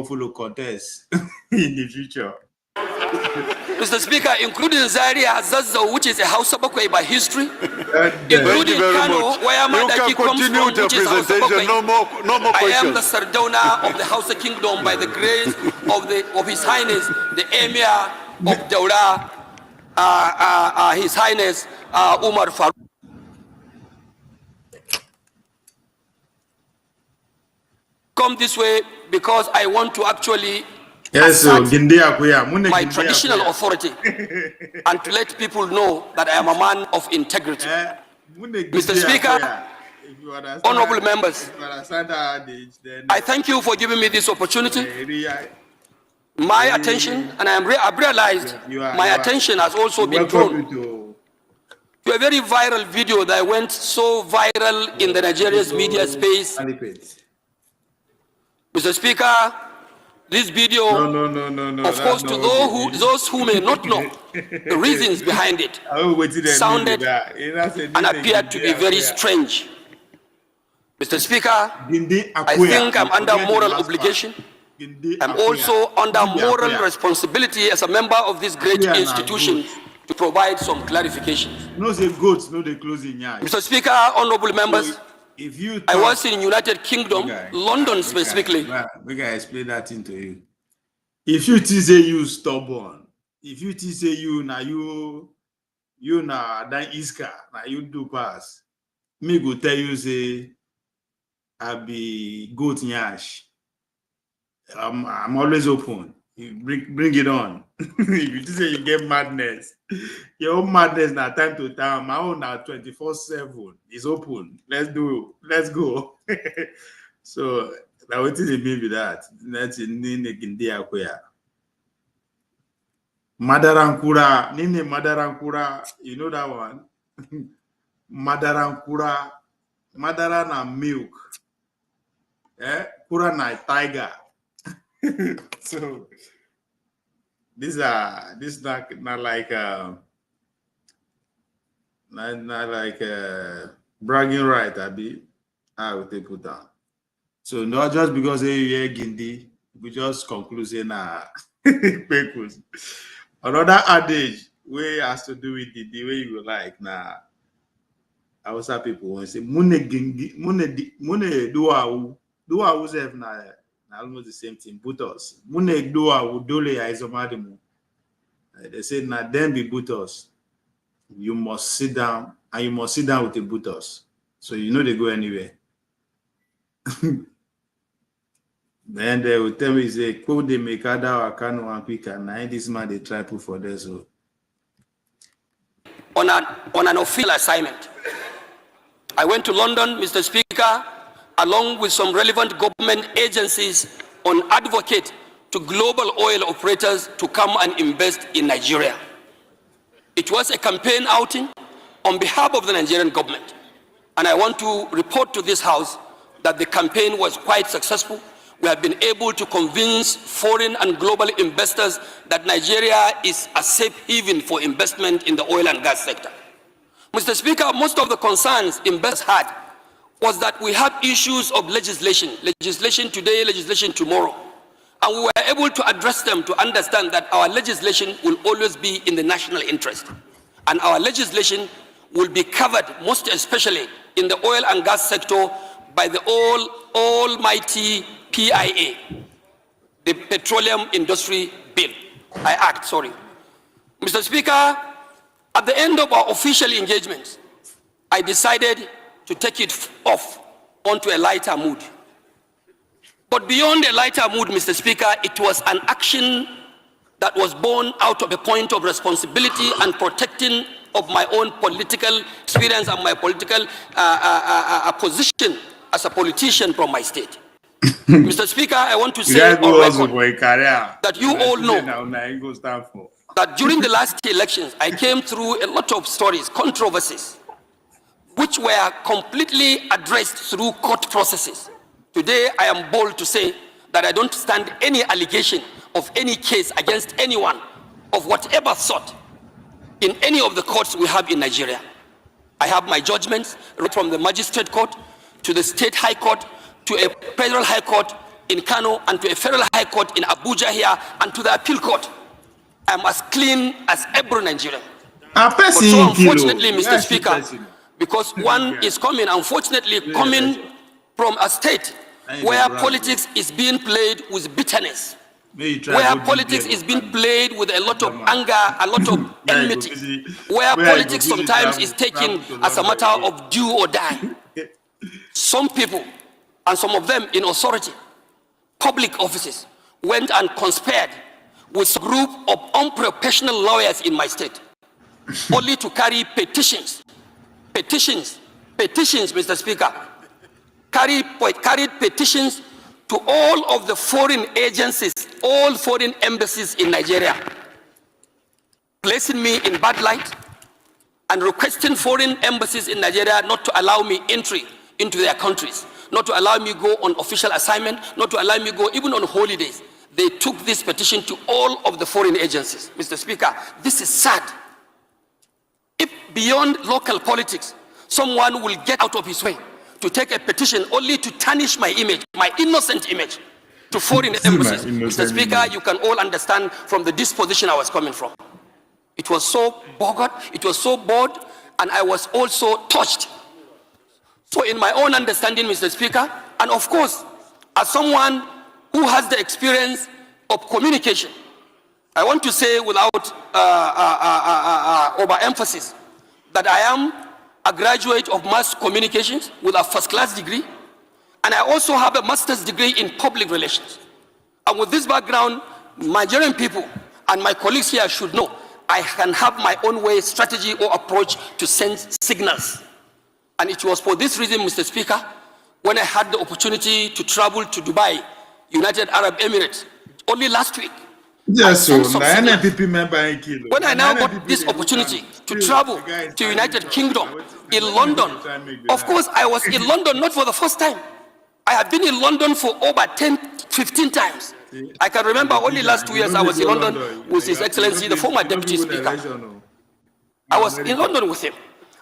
follow contest in the future. Mr. Speaker, including Zaria Zazzau, which is a Hausa Bakwai by history, including Kano, where Madaki comes from, which is Hausa Bakwai. No more questions. I am the Sardauna of the Hausa Kingdom by the grace of His Highness, the Emir of Daura, His Highness Umar Farouk. Come this way because I want to actually my traditional authority and to let people know that I am a man of integrity. Mr. Speaker, honorable members, I thank you for giving me this opportunity. My attention, and I've realized my attention has also been drawn to a very viral video that went so viral in the Nigerian media space. Mr. Speaker, this video, of course, to those who may not know the reasons behind it, sounded and appeared to be very strange. Mr. Speaker, I think I'm under moral obligation. I'm also under moral responsibility as a member of this great institution to provide some clarifications. Mr. Speaker, honorable members, I was in United Kingdom, London specifically. We can explain that thing to you. If you say you stubborn, if you say you na dan iska, na you do pass, me go tell you say I be goat nyash. I'm always open. You bring it on. If you say you get madness, your own madness now time to time. My own now 24/7 is open. Let's go. So now what is it mean with that? That's in India Koya. Madarankura, Nini Madarankura, you know that one? Madarankura, Madara na milk. Kura na tiger. So this not like bragging right, Abi. I will take put down. So not just because you hear Gindi, we just conclude saying another adage way has to do with the way you like now. I was happy people want to say mune duawu self na almost the same thing. Butos. Mune duawu dole ya izomadimu. They say na then be butos. You must sit down and you must sit down with the butos. So you know they go anywhere. Then they will tell me, say, "Quote they make or Kano and Pika." Now this man they try put for this. So on an official assignment, I went to London, Mr. Speaker, along with some relevant government agencies on advocate to global oil operators to come and invest in Nigeria. It was a campaign outing on behalf of the Nigerian government, and I want to report to this House that the campaign was quite successful. We have been able to convince foreign and global investors that Nigeria is a safe haven for investment in the oil and gas sector. Mr. Speaker, most of the concerns investors had was that we have issues of legislation today, legislation tomorrow, and we were able to address them to understand that our legislation will always be in the national interest. And our legislation will be covered, most especially in the oil and gas sector, by the almighty PIA, the Petroleum Industry Bill. Mr. Speaker, at the end of our official engagements, I decided to take it off onto a lighter mood. But beyond a lighter mood, Mr. Speaker, it was an action that was born out of a point of responsibility and protecting of my own political experience and my political position as a politician from my state. Mr. Speaker, I want to say on record that you all know that during the last elections, I came through a lot of stories, controversies, which were completely addressed through court processes. Today, I am bold to say that I don't stand any allegation of any case against anyone of whatever sort in any of the courts we have in Nigeria. I have my judgments right from the magistrate court to the state high court to a federal high court in Kano and to a federal high court in Abuja here and to the appeal court. I am as clean as every Nigerian. But so unfortunately, Mr. Speaker, because one is coming, unfortunately, coming from a state where politics is being played with bitterness, where politics is being played with a lot of anger, a lot of enmity, where politics sometimes is taken as a matter of do or die. Some people, and some of them in authority, public offices, went and conspired with a group of unprofessional lawyers in my state, only to carry petitions, Mr. Speaker, carried petitions to all of the foreign agencies, all foreign embassies in Nigeria, placing me in bad light and requesting foreign embassies in Nigeria not to allow me entry into their countries, not to allow me go on official assignment, not to allow me go even on holidays. They took this petition to all of the foreign agencies. Mr. Speaker, this is sad. If beyond local politics, someone will get out of his way to take a petition only to tarnish my image, my innocent image, to foreign embassies. Mr. Speaker, you can all understand from the disposition I was coming from. It was so boggart, it was so bored, and I was also touched. So in my own understanding, Mr. Speaker, and of course, as someone who has the experience of communication, I want to say without overemphasis that I am a graduate of mass communications with a first-class degree, and I also have a master's degree in public relations. And with this background, Nigerian people and my colleagues here should know I can have my own way, strategy, or approach to send signals. And it was for this reason, Mr. Speaker, when I had the opportunity to travel to Dubai, United Arab Emirates, only last week. Yes, so when I now got this opportunity to travel to United Kingdom, in London, of course I was in London not for the first time. I have been in London for over 10, 15 times. I can remember only last 2 years I was in London with His Excellency, the former Deputy Speaker. I was in London with him.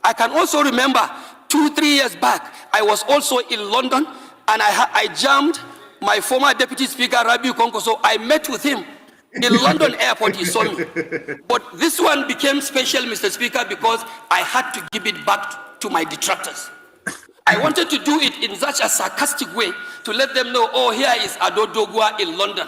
I can also remember 2-3 years back, I was also in London and I jammed my former Deputy Speaker, Rabiu Konkoso. I met with him in London airport, he saw me. But this one became special, Mr. Speaker, because I had to give it back to my detractors. I wanted to do it in such a sarcastic way to let them know, oh, here is Ado Dogwa in London.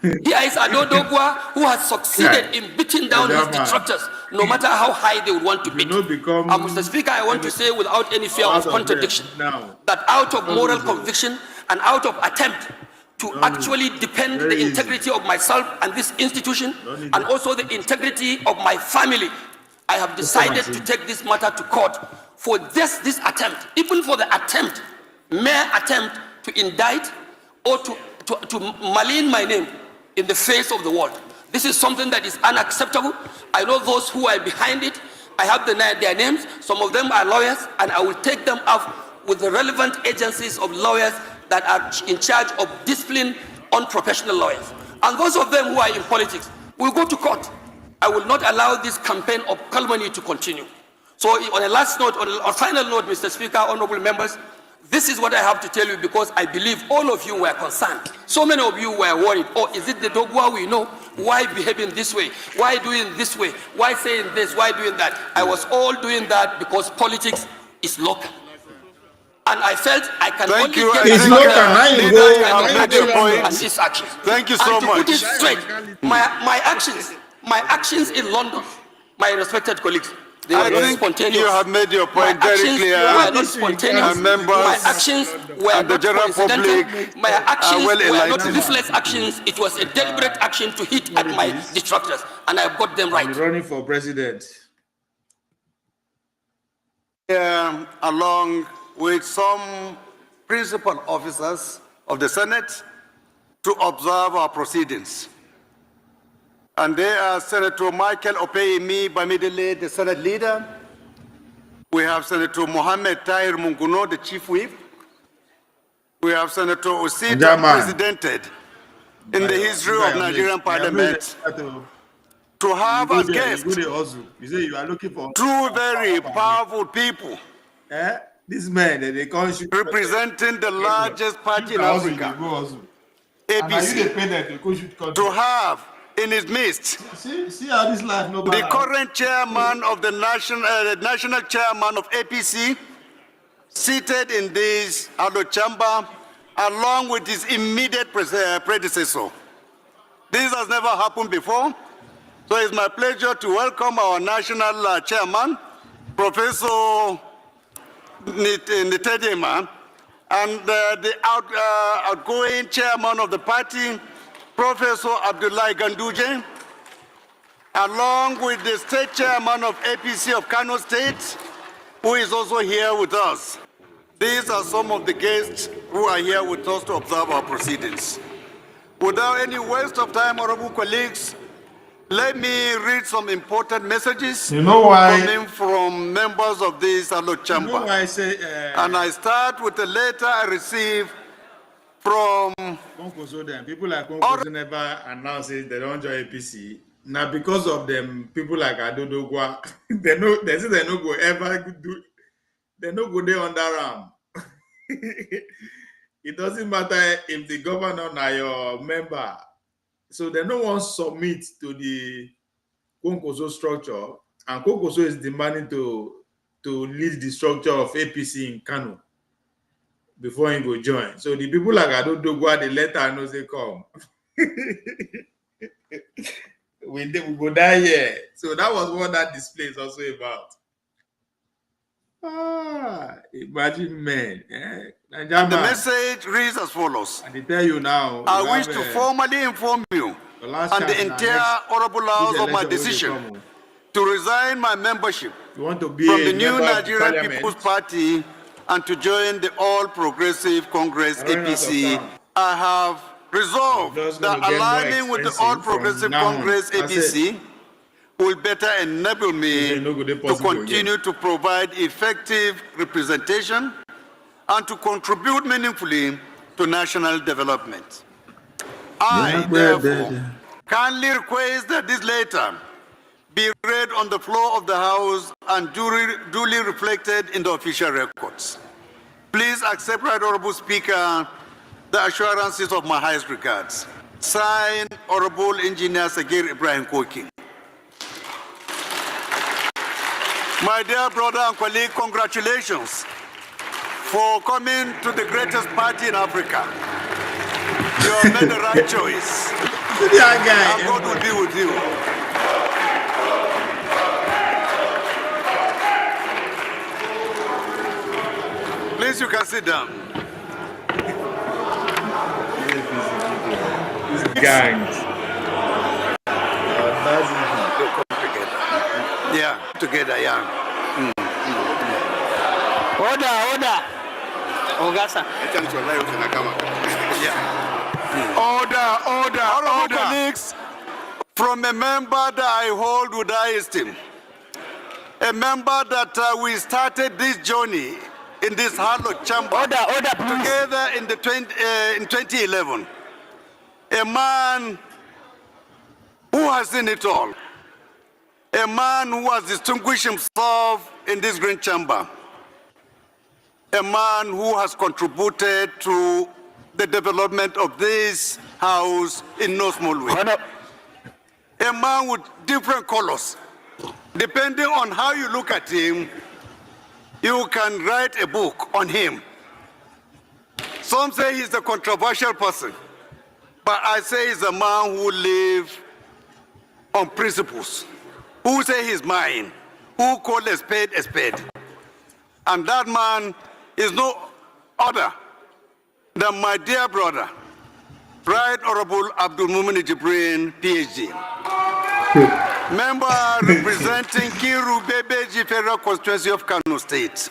Here is Ado Dogwa who has succeeded in beating down his detractors, no matter how high they would want to beat. Mr. Speaker, I want to say without any fear of contradiction, that out of moral conviction and out of attempt to actually defend the integrity of myself and this institution, and also the integrity of my family, I have decided to take this matter to court for this attempt, even for the attempt, mere attempt to indict or to malign my name in the face of the world. This is something that is unacceptable. I know those who are behind it. I have their names. Some of them are lawyers, and I will take them up with the relevant agencies of lawyers that are in charge of discipline unprofessional lawyers. And those of them who are in politics will go to court. I will not allow this campaign of calumny to continue. So on a last note, on a final note, Mr. Speaker, honorable members, This is what I have to tell you because I believe all of you were concerned. So many of you were worried. Oh, is it the Dogwa we know? Why behaving this way? Why doing this way? Why saying this? Why doing that? I was all doing that because politics is local. And I felt I can only get It's local. Now you go. and this action. Thank you so and to much. put it straight, my actions in London, my respected colleagues, they were not spontaneous. You have made your point my very clear. Were not spontaneous. Members my actions were and the not general coincidental. public My actions well were not enlightened. ruthless actions. It was a deliberate action to hit at my detractors, and I got them right. I'm running for president. Along with some principal officers of the Senate to observe our proceedings. And they are Senator Michael Opeyemi Bamidele, the Senate leader. We have Senator Mohammed Tahir Munguno, the chief whip. We have Senator Osita, presidented in the history of Nigerian Parliament, to have as guests two very powerful people. This man, they representing the largest party in Africa, APC, to have in his midst see how this life the current chairman of the national chairman of APC, seated in this chamber, along with his immediate predecessor. This has never happened before, so it's my pleasure to welcome our national chairman, Professor Nitedema, and the outgoing chairman of the party, Professor Abdullahi Ganduje, along with the state chairman of APC of Kano State, who is also here with us. These are some of the guests who are here with us to observe our proceedings. Without any waste of time, honorable colleagues, let me read some important messages coming from members of this chamber. You know why I say, and I start with a letter I received from people like Konkoso never announce it, they don't join APC. Now because of them, people like Adodogwa, they say they no go ever do, they no go there on that arm. It doesn't matter if the governor are your member. So they no one submit to the Konkoso structure, and Konkoso is demanding to lead the structure of APC in Kano before he go join. So the people like Adodogwa, the letter knows they come. we go die here. So that was what that display is also about. Imagine, man. The message reads as follows. And they tell you now. I wish to formally inform you and the entire honorable house of my decision to resign my membership from the new Nigerian People's Party and to join the All Progressive Congress APC. I have resolved that aligning with the All Progressive Congress APC will better enable me to continue to provide effective representation and to contribute meaningfully to national development. I, therefore, kindly request that this letter be read on the floor of the House and duly reflected in the official records. Please accept, Right Honorable Speaker, the assurances of my highest regards. Signed, Honorable Engineer Sagir Ibrahim Koki. My dear brother and colleague, congratulations for coming to the greatest party in Africa. You have made the right choice. And God will be with you. Please, you can sit down. Gangs. Yeah, together, yeah. Order. Ogasa. Order. Colleagues, from a member that I hold with high esteem, a member that we started this journey in this hallowed chamber together in 2011, a man who has seen it all, a man who has distinguished himself in this great chamber. a man who has contributed to the development of this house in no small way. A man with different colors. Depending on how you look at him, you can write a book on him. Some say he's a controversial person, but I say he's a man who lives on principles, who say he's mine, who call a spade a spade. And that man is no other than my dear brother, Right Honorable Abdul Mumin Jibril, PhD. Member representing Kiru Bebeji Federal Constituency of Kano State.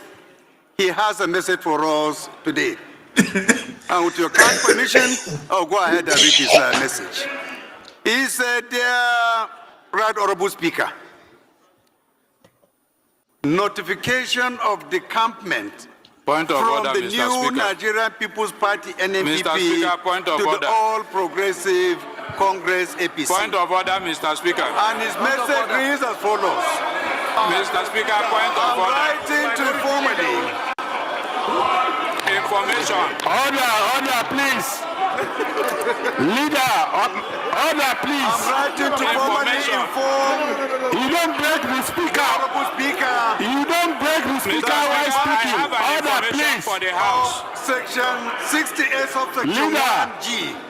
He has a message for us today. And with your kind permission, I'll go ahead and read his message. He said, dear Right Honorable Speaker, notification of decampment from the new Nigerian People's Party NNPP to the All Progressive Congress APC. Point of order, Mr. Speaker. And his message reads as follows. Mr. Speaker, point of order. Writing to formally. Information. Order, please. Leader, order, please. I'm writing to formally inform. You don't break the speaker. You don't break the speaker while speaking. Order, please. For the House. Section 68 subsection Leader, 1G.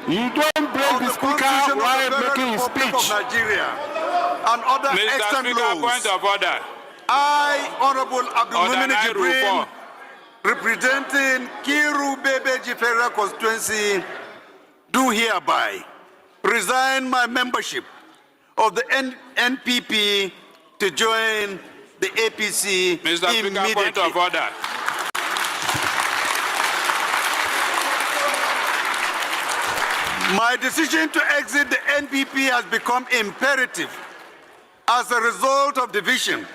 You don't break the speaker while making his speech. Of Nigeria and other extant laws. Point of order. I, Honorable Abdul Mumin Jibril, representing Kiru Bebeji Federal Constituency, do hereby resign my membership of the NPP to join the APC Mr. immediately. Speaker, point of order. My decision to exit the NPP has become imperative as a result of division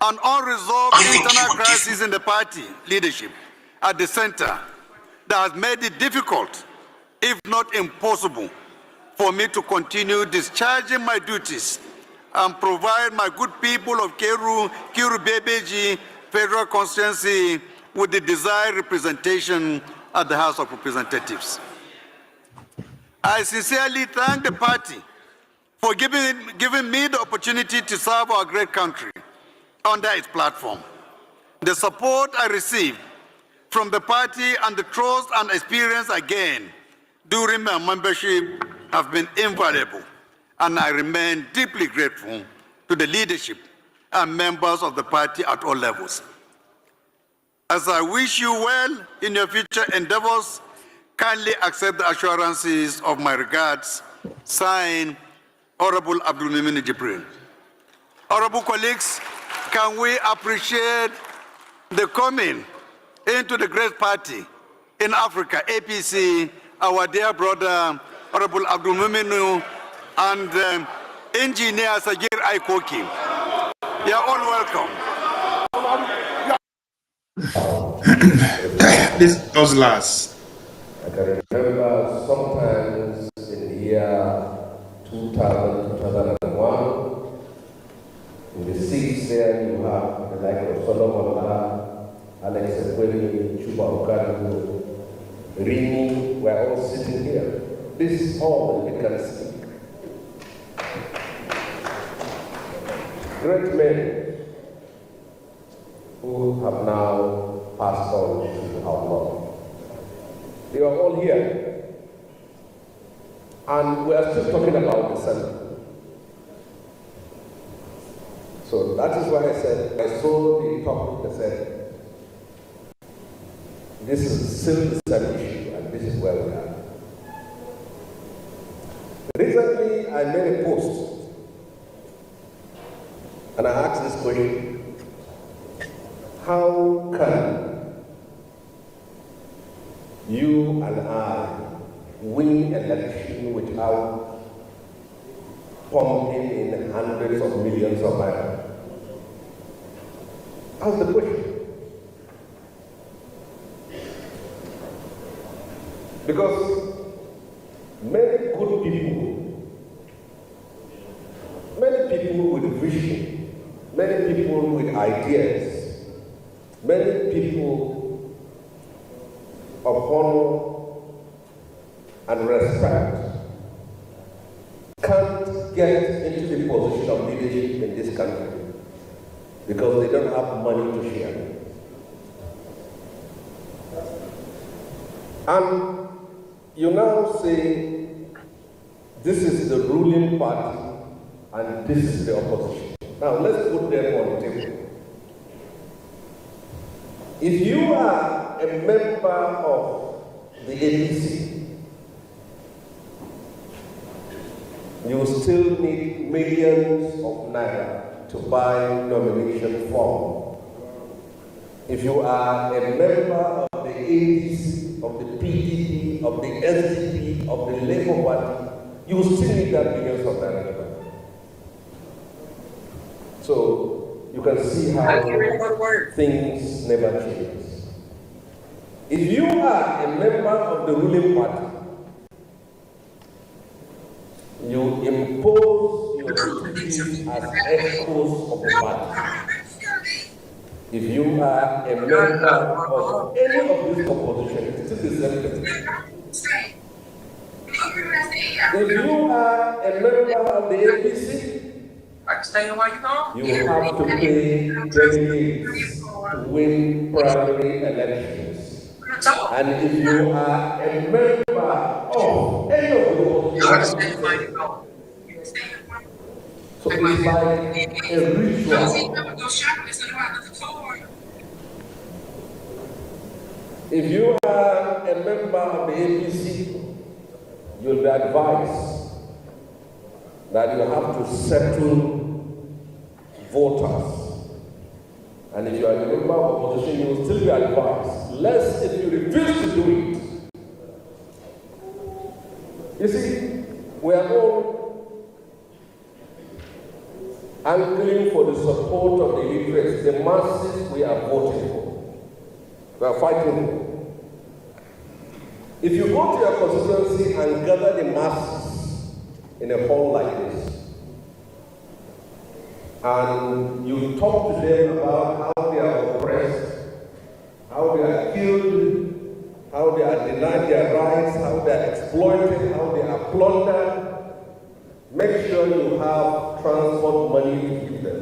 and unresolved internal crisis in the party leadership at the center that has made it difficult, if not impossible, for me to continue discharging my duties and provide my good people of Kiru Bebeji Federal Constituency with the desired representation at the House of Representatives. I sincerely thank the party for giving me the opportunity to serve our great country under its platform. The support I received from the party and the trust and experience I gained during my membership have been invaluable, and I remain deeply grateful to the leadership and members of the party at all levels. As I wish you well in your future endeavors, kindly accept the assurances of my regards. Signed, Honorable Abdul Mumin Jibril. Honorable colleagues, can we appreciate the coming into the great party in Africa, APC, our dear brother, Honorable Abdul Mumin, and Engineer Sagir Aikoki. You are all welcome. This was last. I can remember sometimes in the year 2000, 2001, in the seats there you have the like of Solomon, Alex Ekwemi, Chuba Okadu, Rini, we're all sitting here. This is all that we can see. Great men who have now passed on to our Lord. They are all here. And we are still talking about the center. So that is why I said, I saw the topic that said, this is still the same issue, and this is where we are. Recently, I made a post, and I asked this question: how can you and I win an election without pumping in hundreds of millions of naira? That's the question. Because many good people, many people with vision, many people with ideas, many people respect can't get into the position of leadership in this country because they don't have money to share. And you now say, this is the ruling party and this is the opposition. Now let's put them on the table. If you are a member of the APC, you still need millions of naira to buy nomination form. If you are a member of the ADC, of the PDP, of the SDP, of the Labour Party, you still need that millions of naira. So you can see how things never change. If you are a member of the ruling party, you impose your duties as echoes of the party. If you are a member of any of this opposition, it's still the same thing. If you are a member of the APC, you have to pay delegates to win primary elections. And if you are a member of any of the opposition, so it's like a ritual. If you are a member of the APC, you'll be advised that you have to settle voters. And if you are a member of opposition, you will still be advised, lest if you refuse to do it. You see, we are all angling for the support of the illiterates, the masses we are voting for. We are fighting for. If you go to your constituency and gather the masses in a hall like this, and you talk to them about how they are oppressed, how they are killed, how they are denied their rights, how they are exploited, how they are plundered, make sure you have transport money to give them,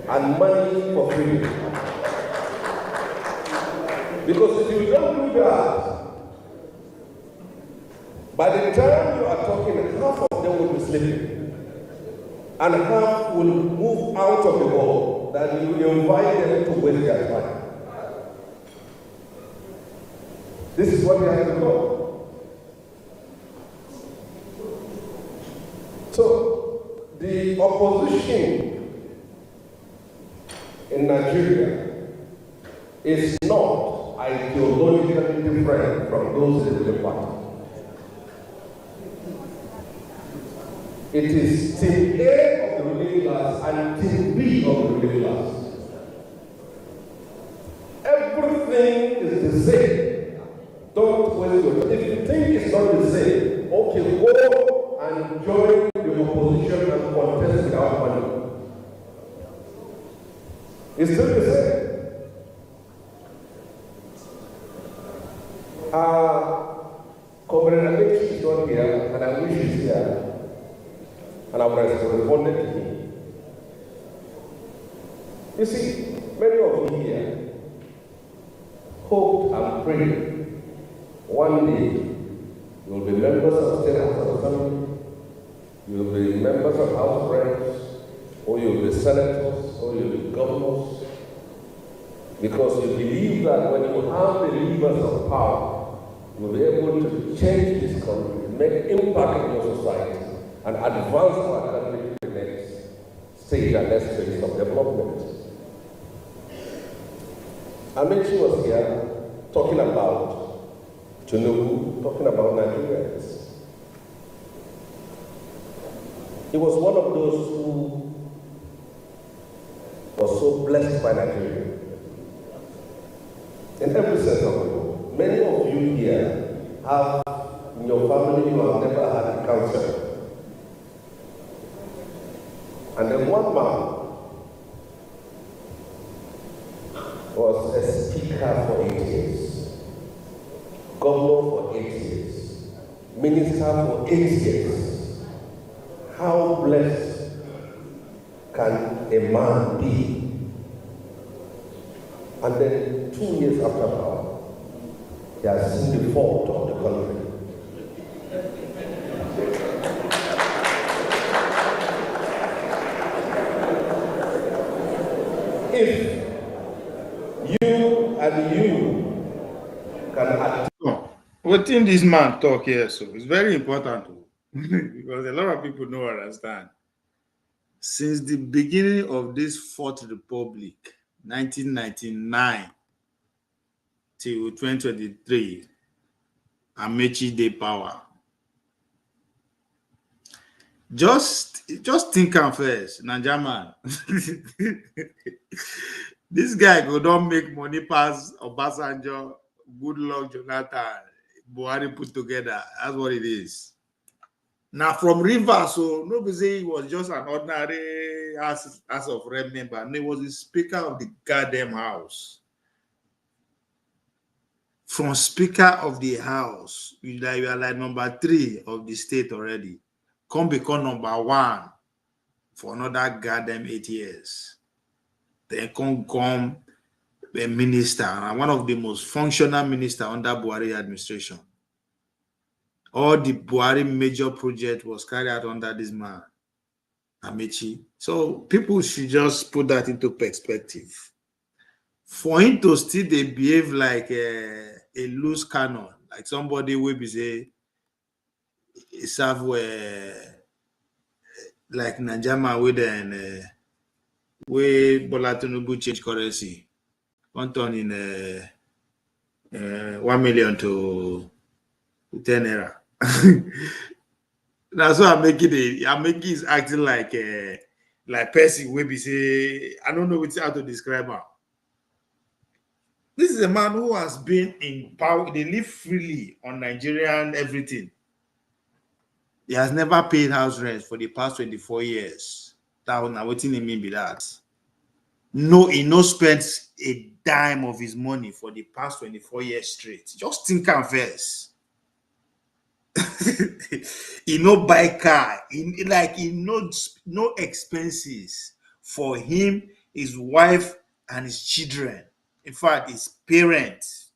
and money for freedom. Because if you don't do that, by the time you are talking, half of them will be sleeping, and half will move out of the hall, that you invite them to waste their time. This is what we have to do. So, the opposition in Nigeria is not ideologically different from those in the party. It is team A of the ruling class and team B of the ruling class. Everything is the same. Don't waste your time. If you think it's not the same, okay, go and join the opposition and contest without money. It's still the same. Comrade Alex is not here, and I wish he's here. And I would have responded to him. You see, many of you here hoped and prayed one day you will be members of State House of Assembly, you will be members of House Reps, or you will be senators, or you will be governors, because you believe that when you have the levers of power, you will be able to change this country, make impact in your society, and advance our country to the next stage and next phase of development. Amechi was here talking about Tinubu, talking about Nigerians. He was one of those who was so blessed by Nigeria. In every sense of the word. Many of you here have, in your family, you have never had a counselor. And then one man was a speaker for 8 years, governor for 8 years, minister for 8 years. How blessed can a man be? And then 2 years after power, he has seen the fault of the country. If you can what in this man talk here, so it's very important because a lot of people don't understand. Since the beginning of this Fourth Republic, 1999 till 2023, Amechi dey power. Just think am first, Naija man. This guy go don make money pass Obasanjo, Goodluck, Jonathan, Buhari put together. That's what it is. Now from Rivers, so nobody say he was just an ordinary House of Rep member. And he was the Speaker of the goddamn House. From Speaker of the House, you are like number 3 of the state already. Come become number 1 for another goddamn 8 years. Then come a minister, and one of the most functional minister under Buhari administration. All the Buhari major project was carried out under this man, Amechi. So people should just put that into perspective. For him to still they behave like a loose cannon, like somebody will be say, serve like Najama with an way Bola Tinubu change currency, one turn in 1 million to 10 naira. That's why I'm making is acting like Percy will be say, I don't know how to describe her. This is a man who has been in power. They live freely on Nigerian everything. He has never paid house rent for the past 24 years. That was not what he mean by that. No, he no spent a dime of his money for the past 24 years straight. Just think and first. He no buy car. He no expenses for him, his wife, and his children. In fact, his parents.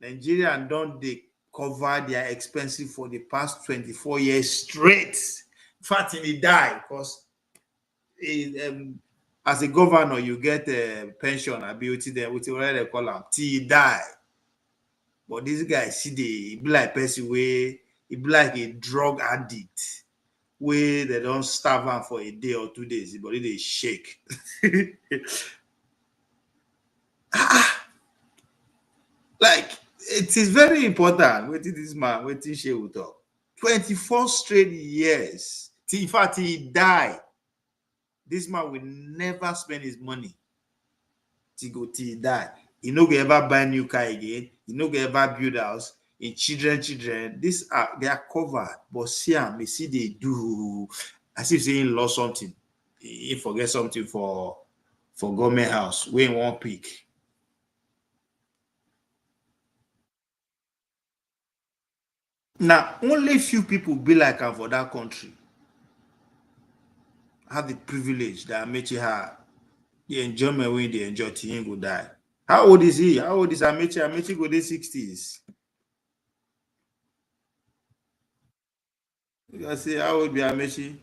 Nigerians don't they cover their expenses for the past 24 years straight. In fact, he died because as a governor, you get a pension, ability there, which they call him, till he die. But this guy, he be like person where he be like a drug addict, where they don't starve him for a day or 2 days, his body they shake. Like, it is very important. What did this man, what did she will talk? 24 straight years. In fact, he died. This man will never spend his money till he die. He no go ever buy new car again. He no go ever build house. In children, they are covered. But see, they do as if he lost something. He forget something for government house. We won't pick. Now, only few people be like him for that country. Have the privilege that Amechi had. The enjoyment when they enjoy till he go die. How old is he? How old is Amechi? Amechi go to 60s. You can say, how old be Amechi?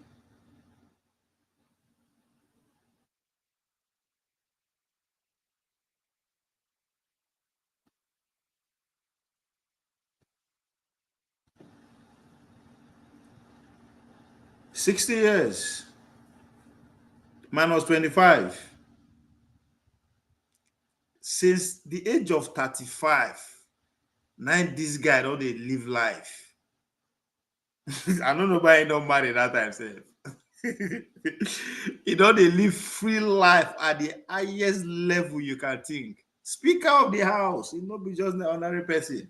$60 years. Minus 25. Since the age of 35, now this guy don't they live life. I don't know why he don't marry that time, sir. He don't they live free life at the highest level you can think. Speaker of the House, he not be just an ordinary person.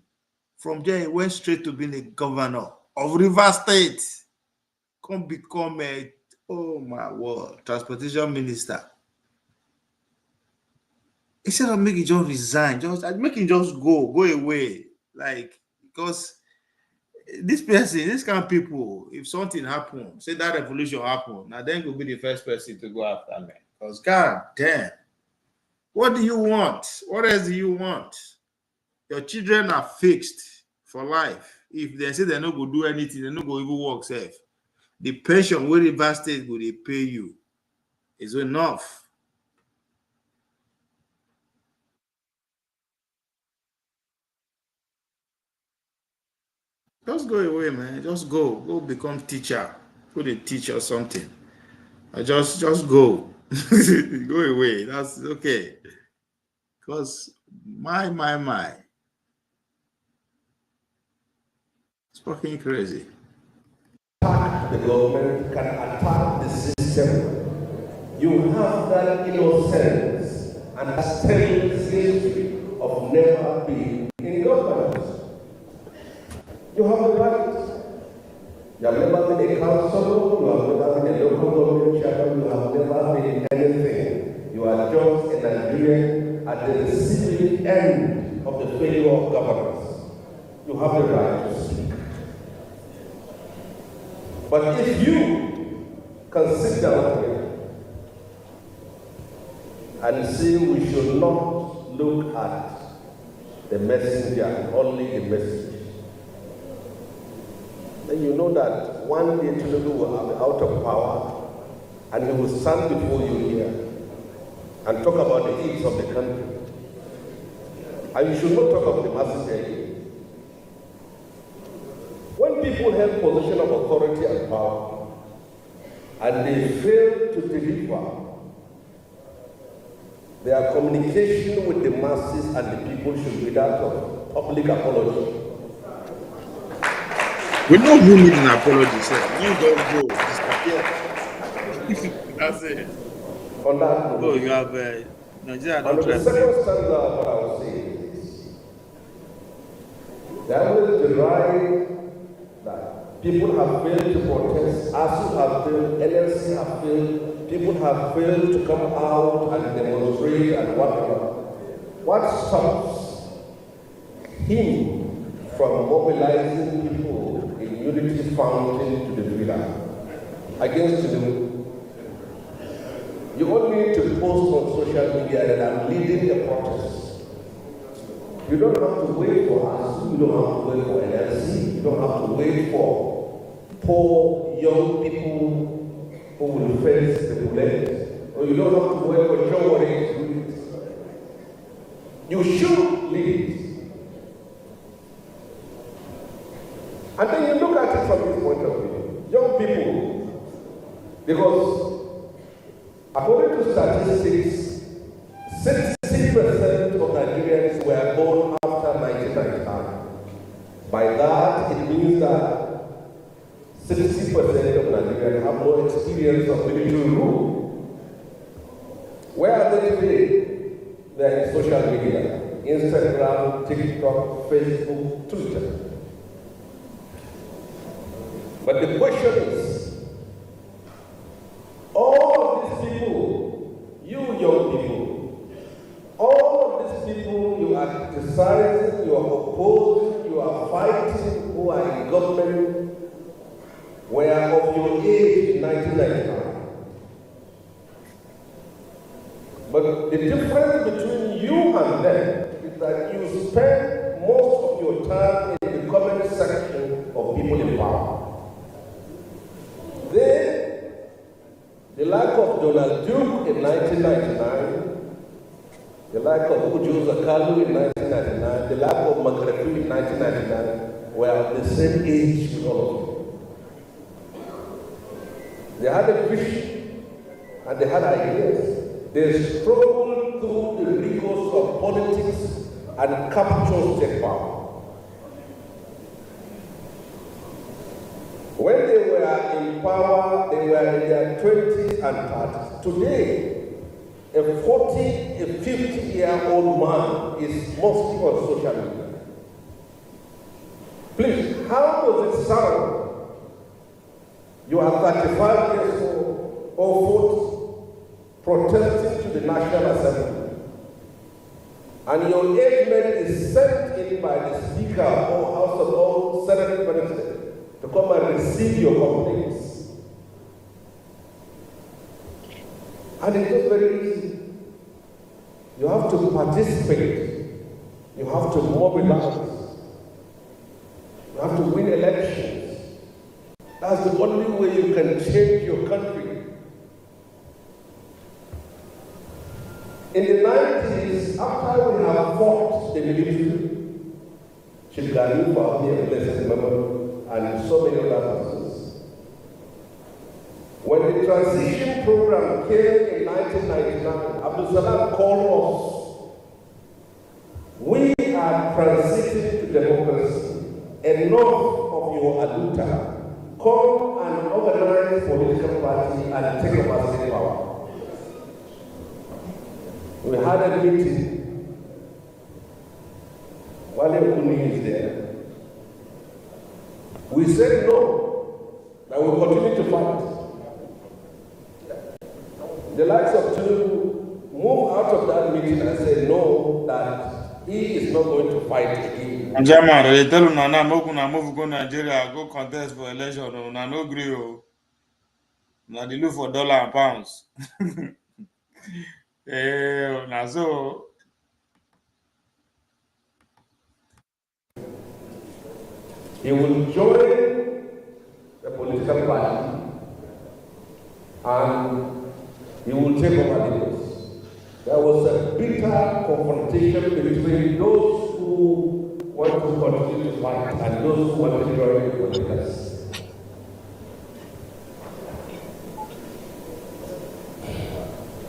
From there, he went straight to being a governor of Rivers State. Come become a, oh my word, transportation minister. Instead of making just resign, just make him just go away. Like, because this person, this kind of people, if something happens, say that revolution happened, now then will be the first person to go after me. Because God damn, what do you want? What else do you want? Your children are fixed for life. If they say they're not going to do anything, they're not going to even work safe. The pension where River State will they pay you is enough. Just go away, man. Just go. Go become teacher. Go to teach or something. Or just go. Go away. That's okay. Because my. It's fucking crazy. The government can attack the system. You have that innocence and that sterling history of never being in government. You have the right. You have never been a councillor, you have never been a local government chairman, you have never been anything. You are just a Nigerian at the receiving end of the failure of governance. You have the right to speak. But if you can sit down here and say we should not look at the messenger, only the message, then you know that one day Tinubu will be out of power and he will stand before you here and talk about the ills of the country. And you should not talk of the messenger again. When people have position of authority and power and they fail to deliver, their communication with the masses and the people should be that of public apology. We know who needs an apology, sir. You don't go. Disappear. That's it. On that note, you have Nigeria. On the second stanza of what I was saying is, that will derive that people have failed to protest, ASU have failed, NLC have failed, people have failed to come out and demonstrate and whatever. What stops him from mobilizing people in unity fountain to the villa against the you only need to post on social media that I'm leading the protest. You don't have to wait for us, you don't have to wait for NLC, you don't have to wait for poor young people who will face the bullet, or you don't have to wait for Joe to do it. You should lead it. And then you look at it from this point of view. Young people, because according to statistics, 60% of Nigerians were born after 1999. By that, it means that 60% of Nigerians have no experience of military rule. Where are they today? They are in social media, Instagram, TikTok, Facebook, Twitter. But the question is, all of these people, you young people, all of these people you are criticizing, you are opposing, you are fighting, who are in government, were of your age in 1999. But the difference between you and them is that you spend most of your time in the comment section of people in power. The lack of Donald Duke in 1999, the lack of Uju Zakalu in 1999, the lack of Makaratu in 1999 were of the same age with all of you. They had a vision and they had ideas. They struggled through the rigors of politics and captured state power. When they were in power, they were in their 20s and 30s. Today, a 40, a 50-year-old man is mostly on social media. Please, how does it sound? You are 35 years old or 40, protesting to the National Assembly, and your age mate is sent in by the Speaker or House of All Senate President to come and receive your complaints. And it's not very easy. You have to participate. You have to mobilize. You have to win elections. That's the only way you can change your country. In the 90s, after we have fought the military, Shilgani for me, a blessed memory, and so many other persons. When the transition program came in 1999, Abdul Salam called us. We are transiting to democracy. Enough of your aduta. Come and organize political party and take over state power. We had a meeting. Wale Kuni is there. We said no, that we will continue to fight. The likes of Tinubu move out of that meeting and say no, that he is not going to fight again. And German, they tell you now, move go Nigeria, go contest for election. No agree. Now they look for dollar and pounds. Now so. He will join the political party and he will take over Lagos. There was a bitter confrontation between those who want to continue to fight and those who want to join the politics.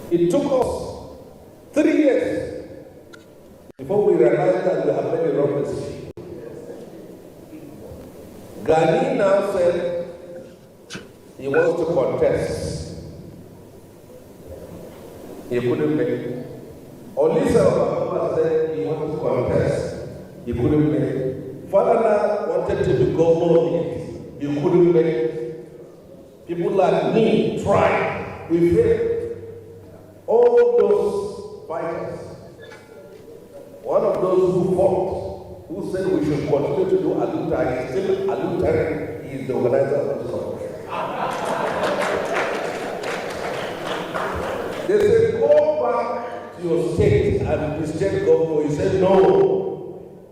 It took us 3 years before we realized that we have made a wrong decision. Gani now said he wants to contest. He couldn't make it. Olisa Obama said he wants to contest. He couldn't make it. Falana wanted to become more. He couldn't make it. People like me tried. We failed. All those fighters, one of those who fought, who said we should continue to do Aluta, is still Aluta, he is the organizer of this conference. They said, go back to your state and the state government. He said, no,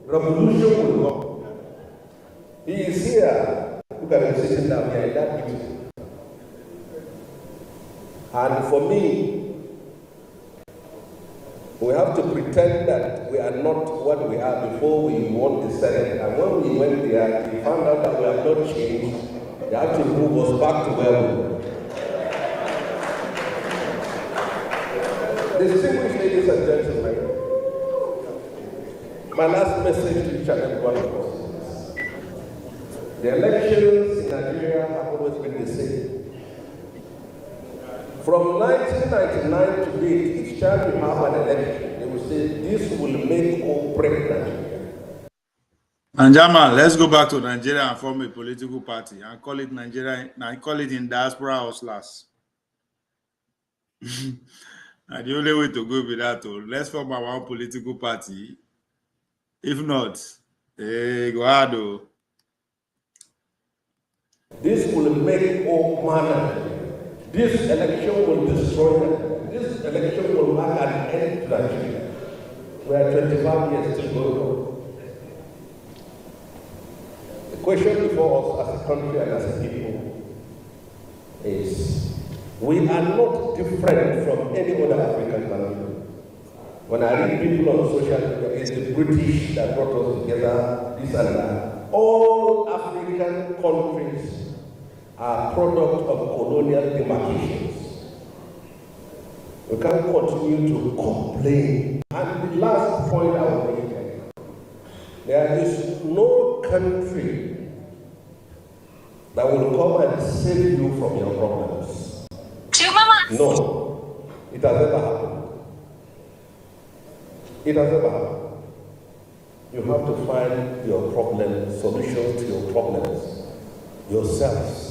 revolution will come. He is here. Look at him sitting down here in that meeting. And for me, we have to pretend that we are not what we are before we won the Senate. And when we went there, we found out that we have not changed. They have to move us back to where we were. Distinguished ladies and gentlemen, my last message to each and every one of us. The elections in Nigeria have always been the same. From 1999 to date, each time you have an election, they will say this will make or break Nigeria. And Jamal, let's go back to Nigeria and form a political party and call it Nigeria. And call it in diaspora hustlers. And the only way to go with that, let's form our own political party. If not, go ahead. This will make all manner. This election will destroy them. This election will mark an end to Nigeria. We are 25 years still going on. The question before us as a country and as a people is, we are not different from any other African country. When I read people on social media, it's the British that brought us together, this and that. All African countries are product of colonial demarcations. We can't continue to complain. And the last point I will make, there is no country that will come and save you from your problems. No, it has never happened. It has never happened. You have to find your problems, solutions to your problems yourselves.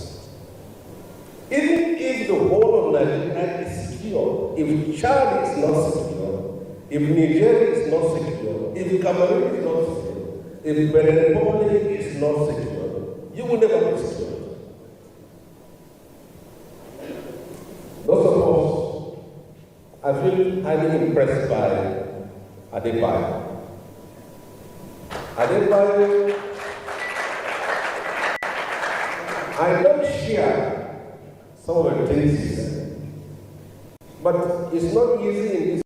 Even if the whole of Nigeria is secure, if Chad is not secure, if Nigeria is not secure, if Cameroon is not secure, if the Republic is not secure, you will never be secure. Those of us, I feel highly impressed by Adebayo. Adebayo, I don't share some of the things he said, but it's not easy in this.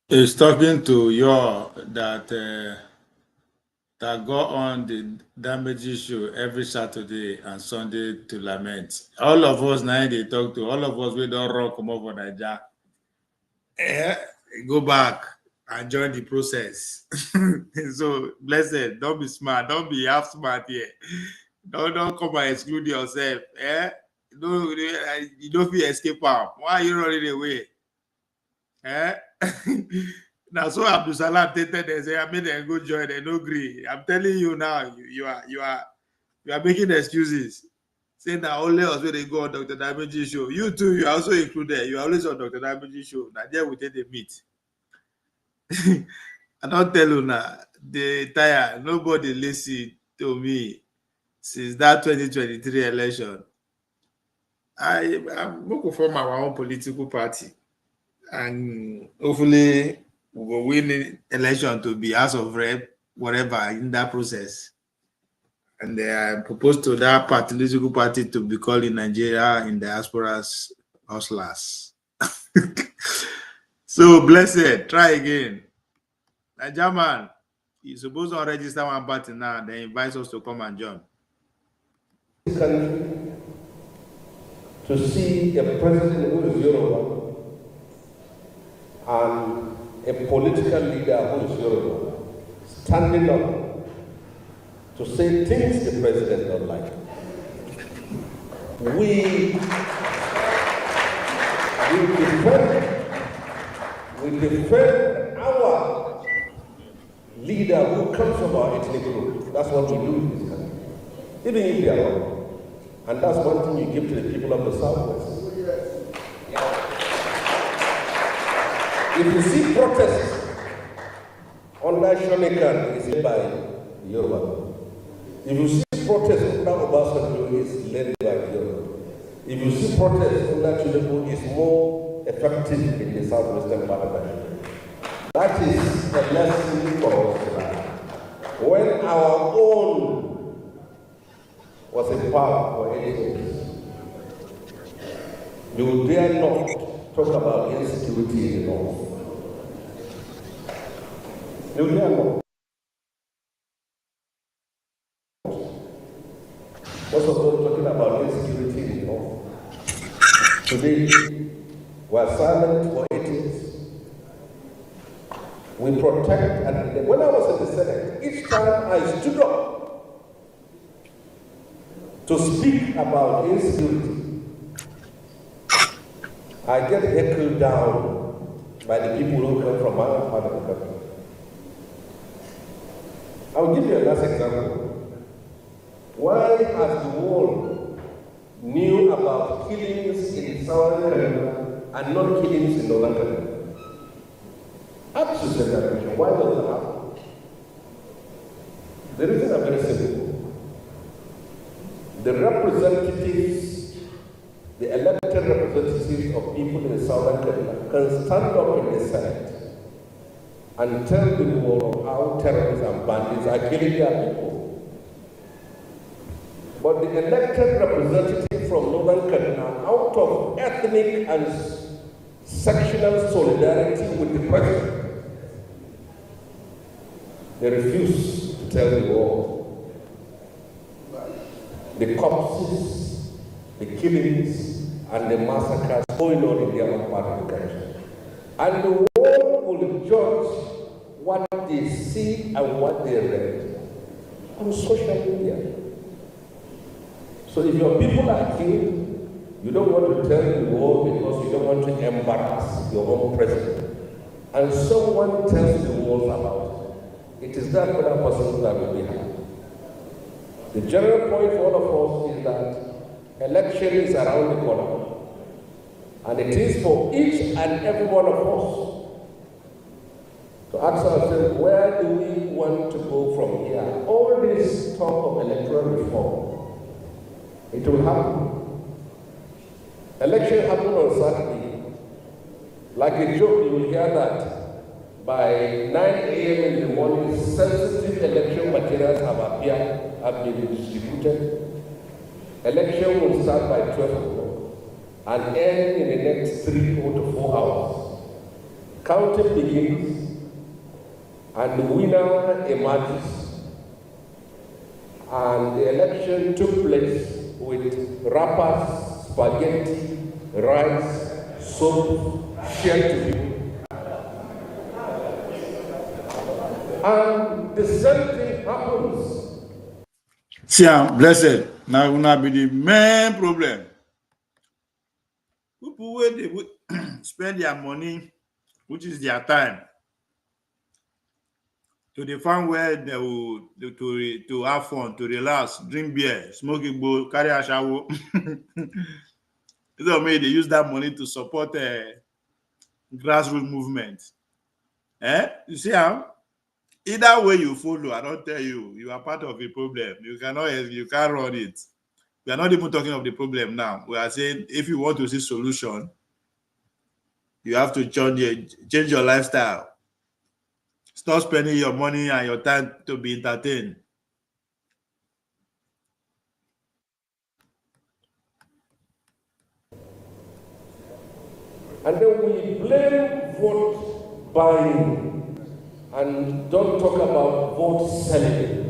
He's talking to you that go on the damage issue every Saturday and Sunday to lament. All of us now they talk to, all of us we don't run come over Nigeria. Go back and join the process. So blessed, don't be smart, don't be half smart here. Don't come and exclude yourself. No, you don't feel escape out. Why are you running away? Now, so Abdul Salam tated and say, I made them go join, they no agree. I'm telling you now, you are making excuses. Saying that only us when they go on Dr. Damage's show. You too, you are also included. You are always on Dr. Damage's show. Now there we take the meet. I don't tell you now, they tire. Nobody listen to me since that 2023 election. I'm going to form our own political party. And hopefully we will win the election to be House of Rep, whatever, in that process. And I proposed to that political party to be called in Nigeria in diaspora's hustlers. So blessed, try again. Nigeria man, you're supposed to register one party now, they invite us to come and join. To see a president who is Yoruba and a political leader who is Yoruba standing up to say things the president don't like. We defend our leader who comes from our ethnic group. That's what we do in this country. Even if they are wrong. And that's one thing you give to the people of the Southwest. If you see protests under Shonikan, it's led by Yoruba. If you see protests under Obasanjo, it's led by Yoruba. If you see protests under Tinubu, it's more effective in the southwestern part of the country. That is a lesson for us tonight. When our own was in power for 8 years, you dare not talk about insecurity in the North. You dare not. Most of them talking about insecurity in the North. Today, we are silent for 8 years. We protect, and when I was in the Senate, each time I stood up to speak about insecurity, I get heckled down by the people who come from my part of the country. I'll give you a last example. Why has the world knew about killings in Southern Canada and not killings in Northern Canada? Answer that question. Why does that happen? The reasons are very simple. The representatives, the elected representatives of people in Southern Canada can stand up in the Senate and tell the world how terrorists and bandits are killing their people. But the elected representative from Northern Canada, out of ethnic and sectional solidarity with the president, they refuse to tell the world the corpses, the killings, and the massacres going on in their own part of the country. And the world will judge what they see and what they read on social media. So if your people are killed, you don't want to tell the world because you don't want to embarrass your own president. And someone tells the world about it. It is that other person that will be happy. The general point for all of us is that election is around the corner. And it is for each and every one of us ask ourselves, where do we want to go from here? All this talk of electoral reform, it will happen. Election happened on Saturday. Like a joke, you will hear that by 9 a.m. in the morning, sensitive election materials have been distributed. Election will start by 12 o'clock and end in the next 3 to 4 hours. Counting begins and the winner emerges. And the election took place with wrappers, spaghetti, rice, soap, shared to people. And the same thing happens. See, I'm blessed. Now will not be the main problem. People where they would spend their money, which is their time, to the farm where they will to have fun, to relax, drink beer, smoke a bowl, carry a shower. So maybe they use that money to support a grassroots movement. You see how? Either way you follow, I don't tell you, you are part of a problem. You can't run it. We are not even talking of the problem now. We are saying if you want to see solution, you have to change your lifestyle. Stop spending your money and your time to be entertained. And then we blame vote buying and don't talk about vote selling.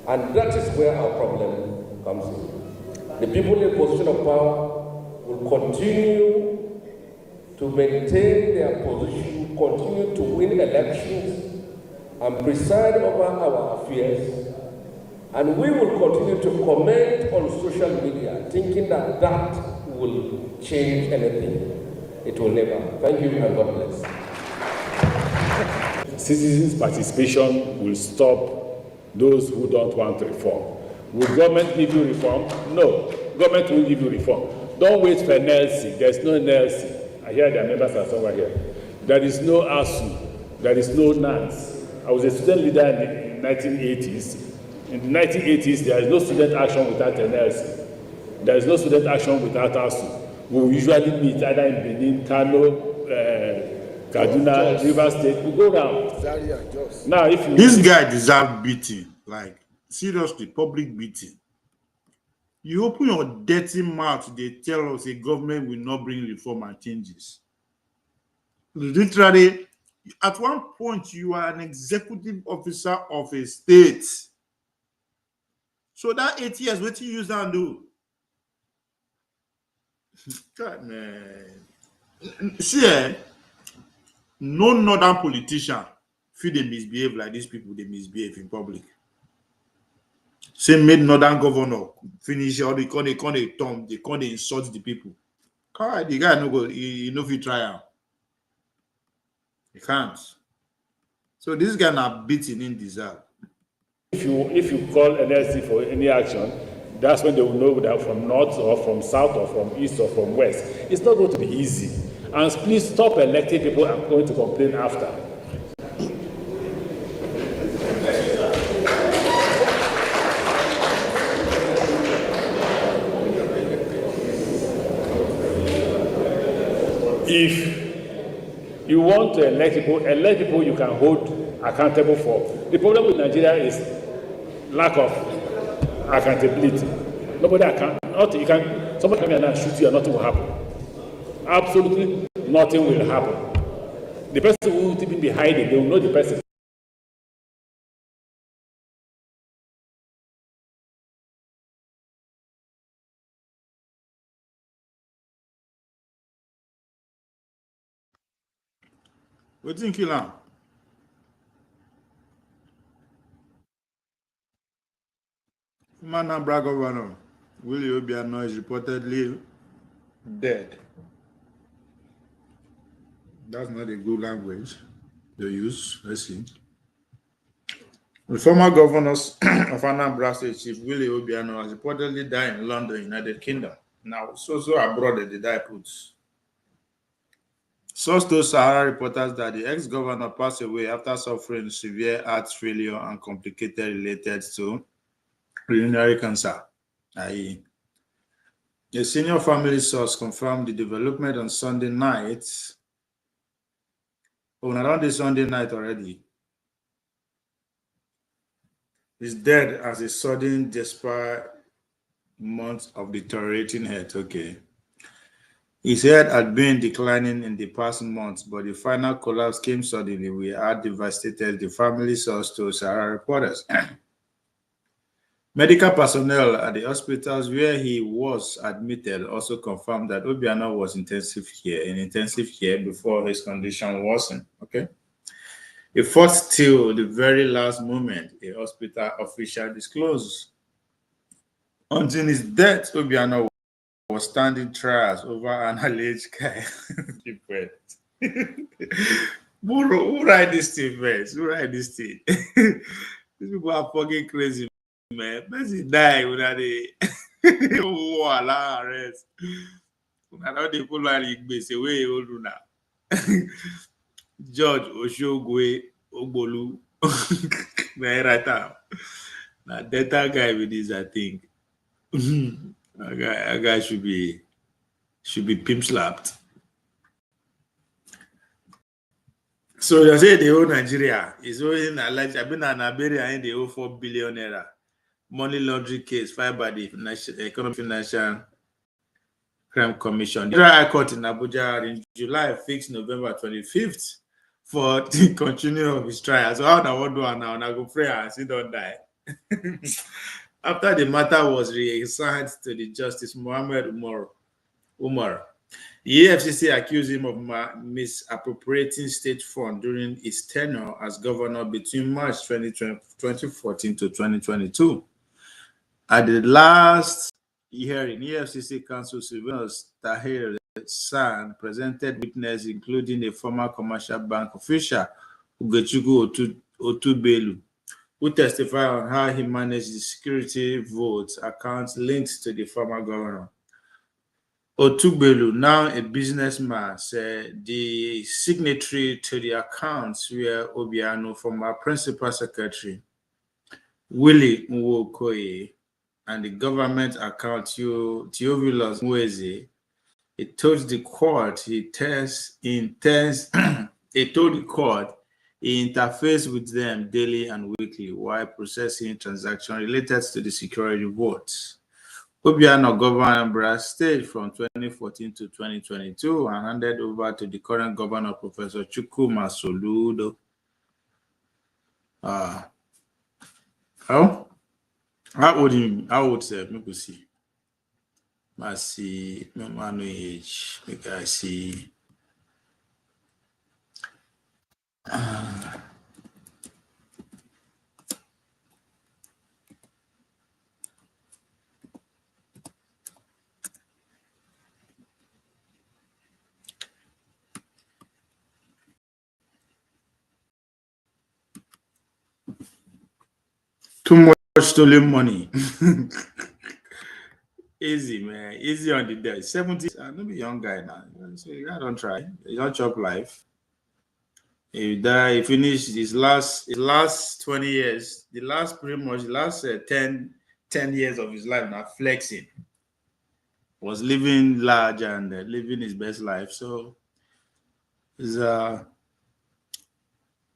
And that is where our problem comes in. The people in position of power will continue to maintain their position, continue to win elections, and preside over our affairs. And we will continue to comment on social media, thinking that that will change anything. It will never. Thank you and God bless. Citizens' participation will stop those who don't want reform. Will government give you reform? No. Government will give you reform. Don't wait for NLC. There's no NLC. I hear their members are somewhere here. There is no ASU. There is no NANS. I was a student leader in the 1980s. In the 1980s, there is no student action without NLC. There is no student action without ASU. We usually meet either in Benin, Kano, Kaduna, River State. We go down. Now, if you this guy deserves beating, like seriously, public beating. You open your dirty mouth, they tell us a government will not bring reform and changes. Literally, at one point, you are an executive officer of a state. So that 8 years, what you use and do? God, man. See, no northern politician feel they misbehave like these people, they misbehave in public. Same made northern governor finish all they can't insult the people. God, the guy no go, he no fit try out. He can't. So this guy now beating in deserve. If you call NLC for any action, that's when they will know that from north or from south or from east or from west. It's not going to be easy. And please stop electing people and going to complain after. If you want to elect people you can hold accountable for. The problem with Nigeria is lack of accountability. Nobody somebody come here and shoot you and nothing will happen. Absolutely nothing will happen. The person who will even be hiding, they will know the person. What do you think, Kilan? Anambra Governor Willie Obiano is reportedly dead. That's not a good language to use. Let's see. The former governor of Anambra State, Chief Willie Obiano, has reportedly died in London, United Kingdom. Now, so abroad they die put. Source to Sahara reporters that the ex-governor passed away after suffering severe heart failure and complicated related to urinary cancer. i.e. A senior family source confirmed the development on Sunday night. Oh, not on the Sunday night already. He's dead as a sudden, despite months of deteriorating health. Okay. His health had been declining in the past months, but the final collapse came suddenly. We had devastated, the family source to Sahara reporters. Medical personnel at the hospitals where he was admitted also confirmed that Obiano was in intensive care before his condition worsened. Okay. It fought till the very last moment, a hospital official disclosed. Until his death, Obiano was standing trials over an alleged guy. Who write this thing first? Who write this thing? These people are fucking crazy, man. Person die without a arrest. I know they pull out the way old now. George Oshogwe Ogbolu. Man, right now. Now that guy with this, I think. A guy should be pimp slapped. So they say the whole Nigeria is owing alleged. I've been an Iberia in the 4 billion naira money laundering case filed by the Economic Financial Crime Commission. The High Court in Abuja in July fixed November 25th for the continuing of his trial. So how I do now? I go pray and see don't die. After the matter was reassigned to the Justice Mohammed Umar, the EFCC accused him of misappropriating state funds during his tenure as governor between March 2014 to 2022. At the last hearing, EFCC counsel Sylvanus Tahir San presented witnesses, including a former commercial bank official, Ugechukwu Otubelu, who testified on how he managed the security votes accounts linked to the former governor. Otubelu, now a businessman, said the signatory to the accounts were Obiano, former principal secretary, Willie Nwokoye, and the government account Theophilus Mweze. He told the court he interfaced with them daily and weekly while processing transactions related to the security votes. Obiano governed Anambra State from 2014 to 2022 and handed over to the current governor, Professor Chukwuma Soludo. How old say? Let me see. I see my age. Make I see. Too much stolen money. Easy, man. Easy on the day. 70. I'm not a young guy now. So you don't try. You don't chop life. He die. He finished his last 20 years. The last 10 years of his life now flexing. Was living large and living his best life. So he's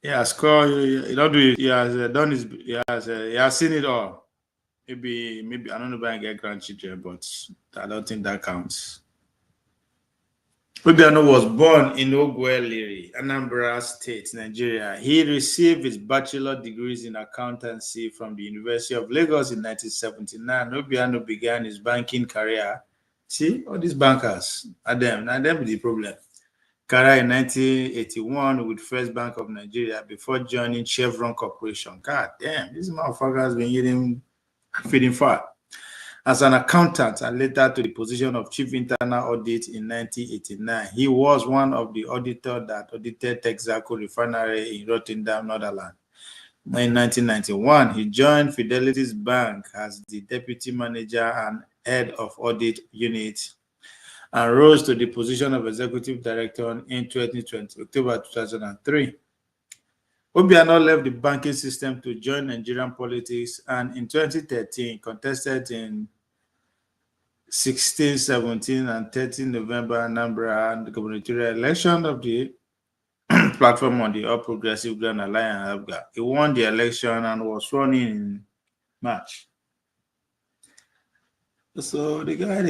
he has scored. He don't do it. He has done his. He has seen it all. Maybe I don't know if I can get grandchildren, but I don't think that counts. Obiano was born in Ogweliri, Anambra State, Nigeria. He received his bachelor degrees in accountancy from the University of Lagos in 1979. Obiano began his banking career. See, all these bankers, them is the problem. Career in 1981 with First Bank of Nigeria before joining Chevron Corporation. God damn, this motherfucker has been feeding fat. As an accountant and later to the position of Chief Internal Audit in 1989. He was one of the auditors that audited Texaco Refinery in Rotterdam, Netherlands. In 1991, he joined Fidelity's Bank as the deputy manager and head of audit unit and rose to the position of executive director in 2020, October 2003. Obiano left the banking system to join Nigerian politics, and in 2013 contested in 16, 17, and 13 November Anambra and the gubernatorial election of the platform on the All Progressive Grand Alliance. He won the election and was sworn in March. So the guy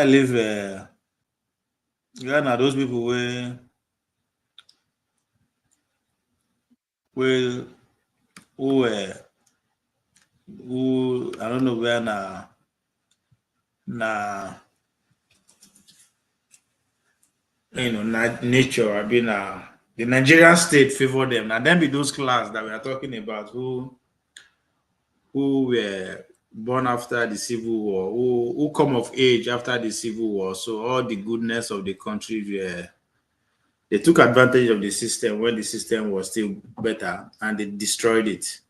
live the guy now those people who I don't know where now nature. I mean, the Nigerian state favor them. And then be those class that we are talking about who were born after the Civil War, who come of age after the Civil War. So all the goodness of the country, they took advantage of the system when the system was still better, and they destroyed it.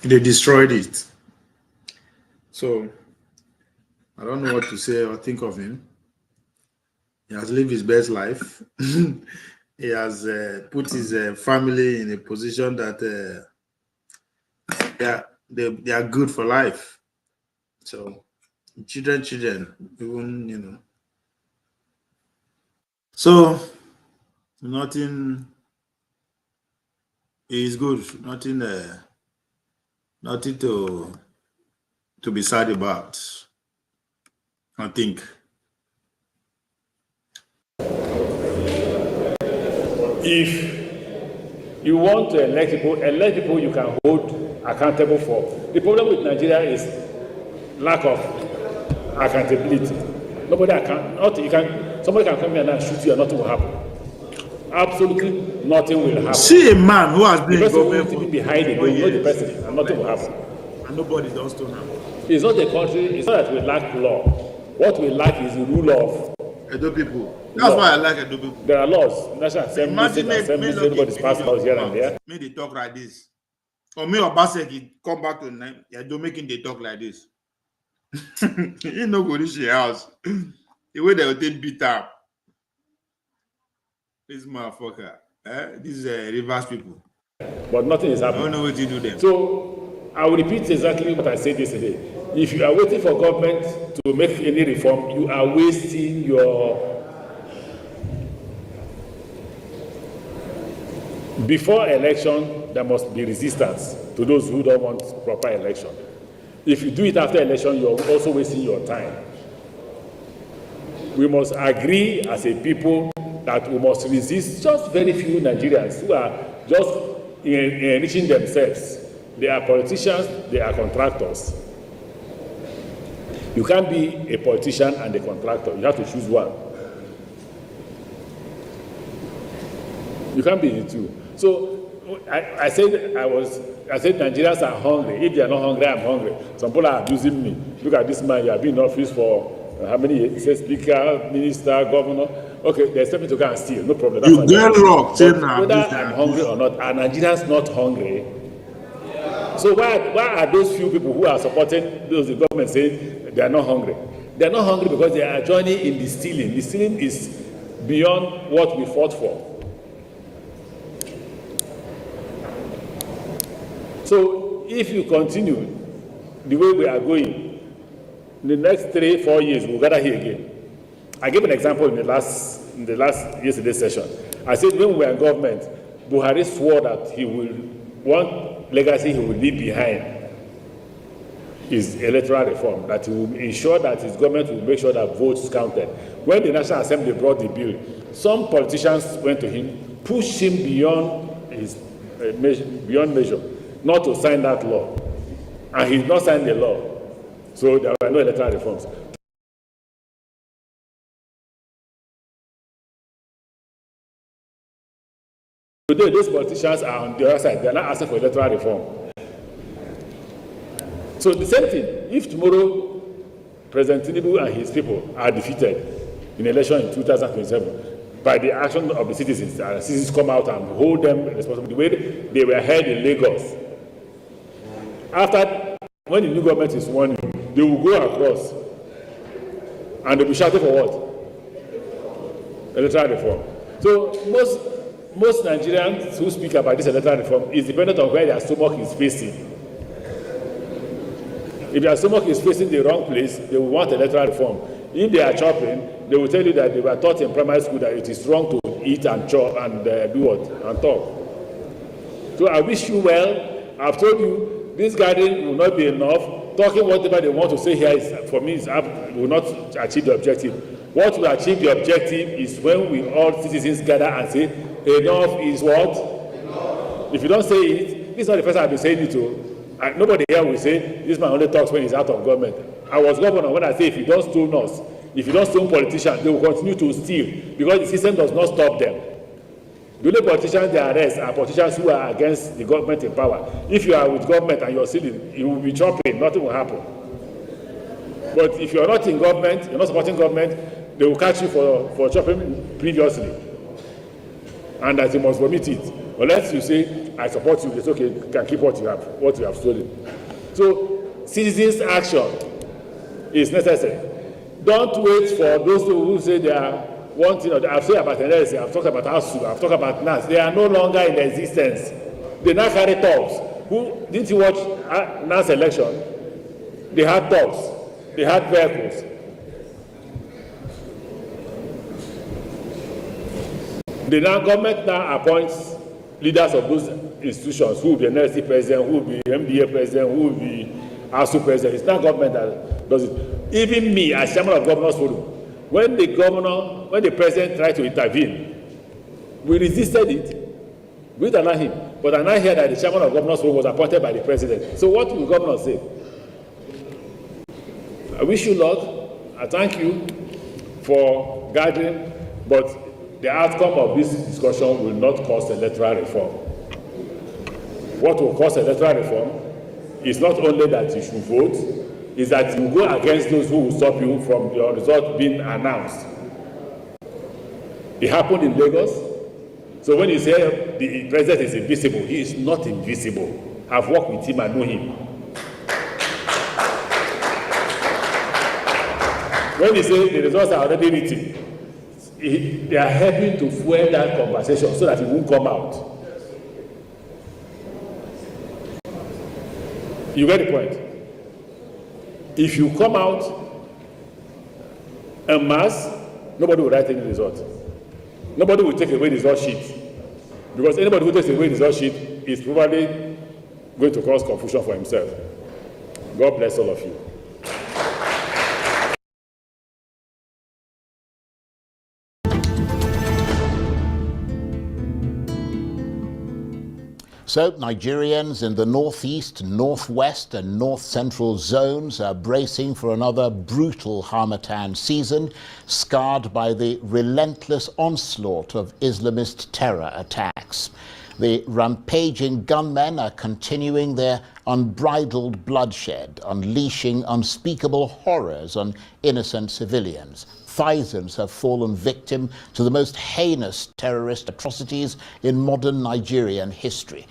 They destroyed it. So I don't know what to say or think of him. He has lived his best life. He has put his family in a position that they are good for life. So children, even So nothing is good. Nothing to be sad about. I think. If you want to elect people you can hold accountable for. The problem with Nigeria is lack of accountability. Somebody can come here and shoot you and nothing will happen. Absolutely nothing will happen. See a man who has been in government for behind it, you know the person, and nothing will happen. And nobody does to now. It's not the country, it's not that we lack law. What we lack is the rule of Edo people. That's why I like Edo people. There are laws. National Assembly, everybody's passed laws here and there. May they talk like this. Or me or Basek come back to them, Edo making they talk like this. You know, go to your house. The way they will take beat up. This motherfucker. These reverse people. But nothing is happening. I don't know what to do them. So I will repeat exactly what I said yesterday. If you are waiting for government to make any reform, you are wasting your. Before election, there must be resistance to those who don't want proper election. If you do it after election, you're also wasting your time. We must agree as a people that we must resist just very few Nigerians who are just enriching themselves. They are politicians, they are contractors. You can't be a politician and a contractor. You have to choose one. You can't be the two. So I said Nigerians are hungry. If they are not hungry, I'm hungry. Some people are abusing me. Look at this man, you have been in office for how many years? He says Speaker, Minister, Governor. Okay, they're stepping to go and steal. No problem. You get locked in now. Whether I'm hungry or not, are Nigerians not hungry? So why are those few people who are supporting those the government saying they are not hungry? They are not hungry because they are joining in the stealing. The stealing is beyond what we fought for. So if you continue the way we are going, in the next 3-4 years we'll gather here again. I gave an example in the last yesterday's session. I said when we were in government, Buhari swore that he will one legacy he will leave behind is electoral reform, that he will ensure that his government will make sure that votes counted. When the National Assembly brought the bill, some politicians went to him, pushed him beyond his beyond measure, not to sign that law. And he did not sign the law. So there were no electoral reforms. Today, those politicians are on the other side. They are not asking for electoral reform. So the same thing. If tomorrow President Tinubu and his people are defeated in election in 2027, by the action of the citizens. And citizens come out and hold them responsible the way they were held in Lagos. After, when the new government is sworn in, they will go across and they'll be shouting for what? Electoral reform. So most Nigerians who speak about this electoral reform is dependent on where their stomach is facing. If their stomach is facing the wrong place, they will want electoral reform. If they are chopping, they will tell you that they were taught in primary school that it is wrong to eat and chop and do what? And talk. So I wish you well. I've told you, this gathering will not be enough. Talking whatever they want to say here is, for me, will not achieve the objective. What will achieve the objective is when we all citizens gather and say, enough is what? Enough. If you don't say it, this is not the first time I've been saying it to. Nobody here will say, this man only talks when he's out of government. I was governor when I say, if you don't stone us, if you don't stone politicians, they will continue to steal because the system does not stop them. The only politicians they arrest are politicians who are against the government in power. If you are with government and you're stealing, you will be chopping, nothing will happen. But if you're not in government, you're not supporting government, they will catch you for chopping previously. And that you must vomit it. Unless you say, I support you, it's okay, you can keep what you have stolen. So, citizens' action is necessary. Don't wait for those who say they are wanting, I've said about NLC, I've talked about ASU, I've talked about NAS. They are no longer in existence. They now carry talks. Didn't you watch NAS election? They had talks. They had vehicles. The government now appoints leaders of those institutions who will be NLC president, who will be MBA president, who will be ASU president. It's not government that does it. Even me, as chairman of Governors Forum, when the president tried to intervene, we resisted it. We didn't allow him. But I now hear that the chairman of Governors Forum was appointed by the president. So what will governors say? I wish you luck. I thank you for gathering, but the outcome of this discussion will not cause electoral reform. What will cause electoral reform is not only that you should vote, is that you go against those who will stop you from your result being announced. It happened in Lagos. So when you say the president is invisible, he is not invisible. I've worked with him, I know him. When you say the results are already written, they are helping to fuel that conversation so that it won't come out. You get the point? If you come out en masse, nobody will write any result. Nobody will take away the result sheet. Because anybody who takes away the result sheet is probably going to cause confusion for himself. God bless all of you. So, Nigerians in the northeast, northwest, and north central zones are bracing for another brutal Harmattan season, scarred by the relentless onslaught of Islamist terror attacks. The rampaging gunmen are continuing their unbridled bloodshed, unleashing unspeakable horrors on innocent civilians. Thousands have fallen victim to the most heinous terrorist atrocities in modern Nigerian history.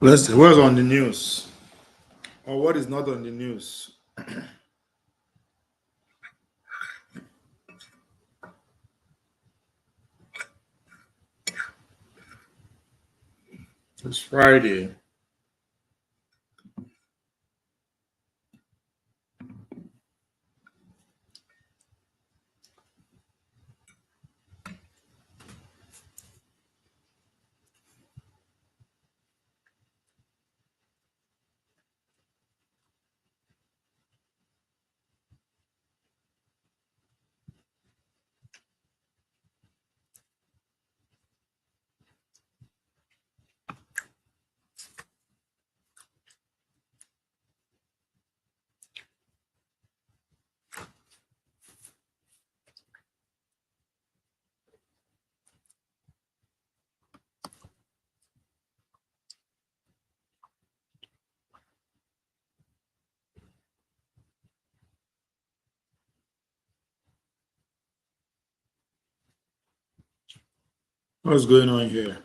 Let's see what's on the news or what is not on the news. It's Friday. What's going on here?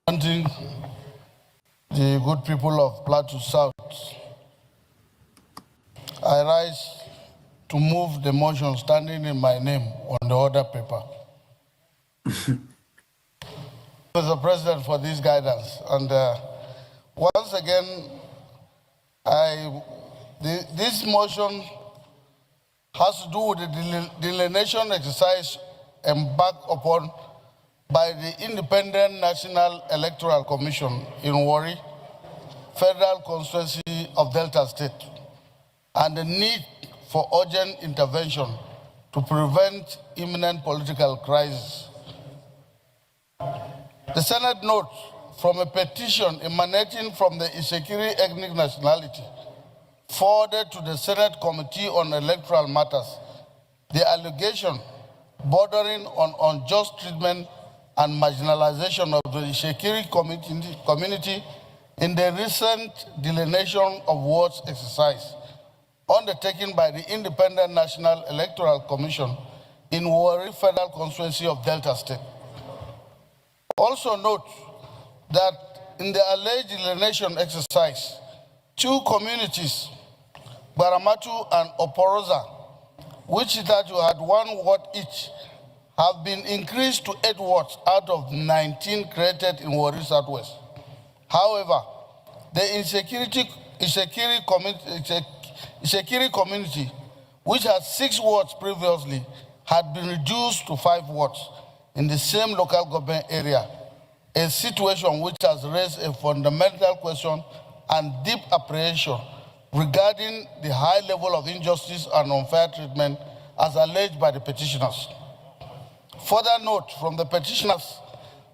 Wanting the good people of Plateau South, I rise to move the motion standing in my name on the order paper. Mr. President, for this guidance. And once again, this motion has to do with the delineation exercise embarked upon by the Independent National Electoral Commission in Warri, Federal Constituency of Delta State, and the need for urgent intervention to prevent imminent political crisis. The Senate notes from a petition emanating from the insecurity ethnic nationality forwarded to the Senate Committee on Electoral Matters, the allegation bordering on unjust treatment and marginalization of the insecurity community in the recent delineation of wards exercise undertaken by the Independent National Electoral Commission in Warri Federal Constituency of Delta State. Also note that in the alleged delineation exercise, two communities, Baramatu and Oporoza, which hitherto had 1 ward each, have been increased to 8 wards out of 19 created in Warri Southwest. However, the insecurity community, which had 6 wards previously, had been reduced to 5 wards in the same local government area, a situation which has raised a fundamental question and deep apprehension regarding the high level of injustice and unfair treatment as alleged by the petitioners. Further note from the petitioners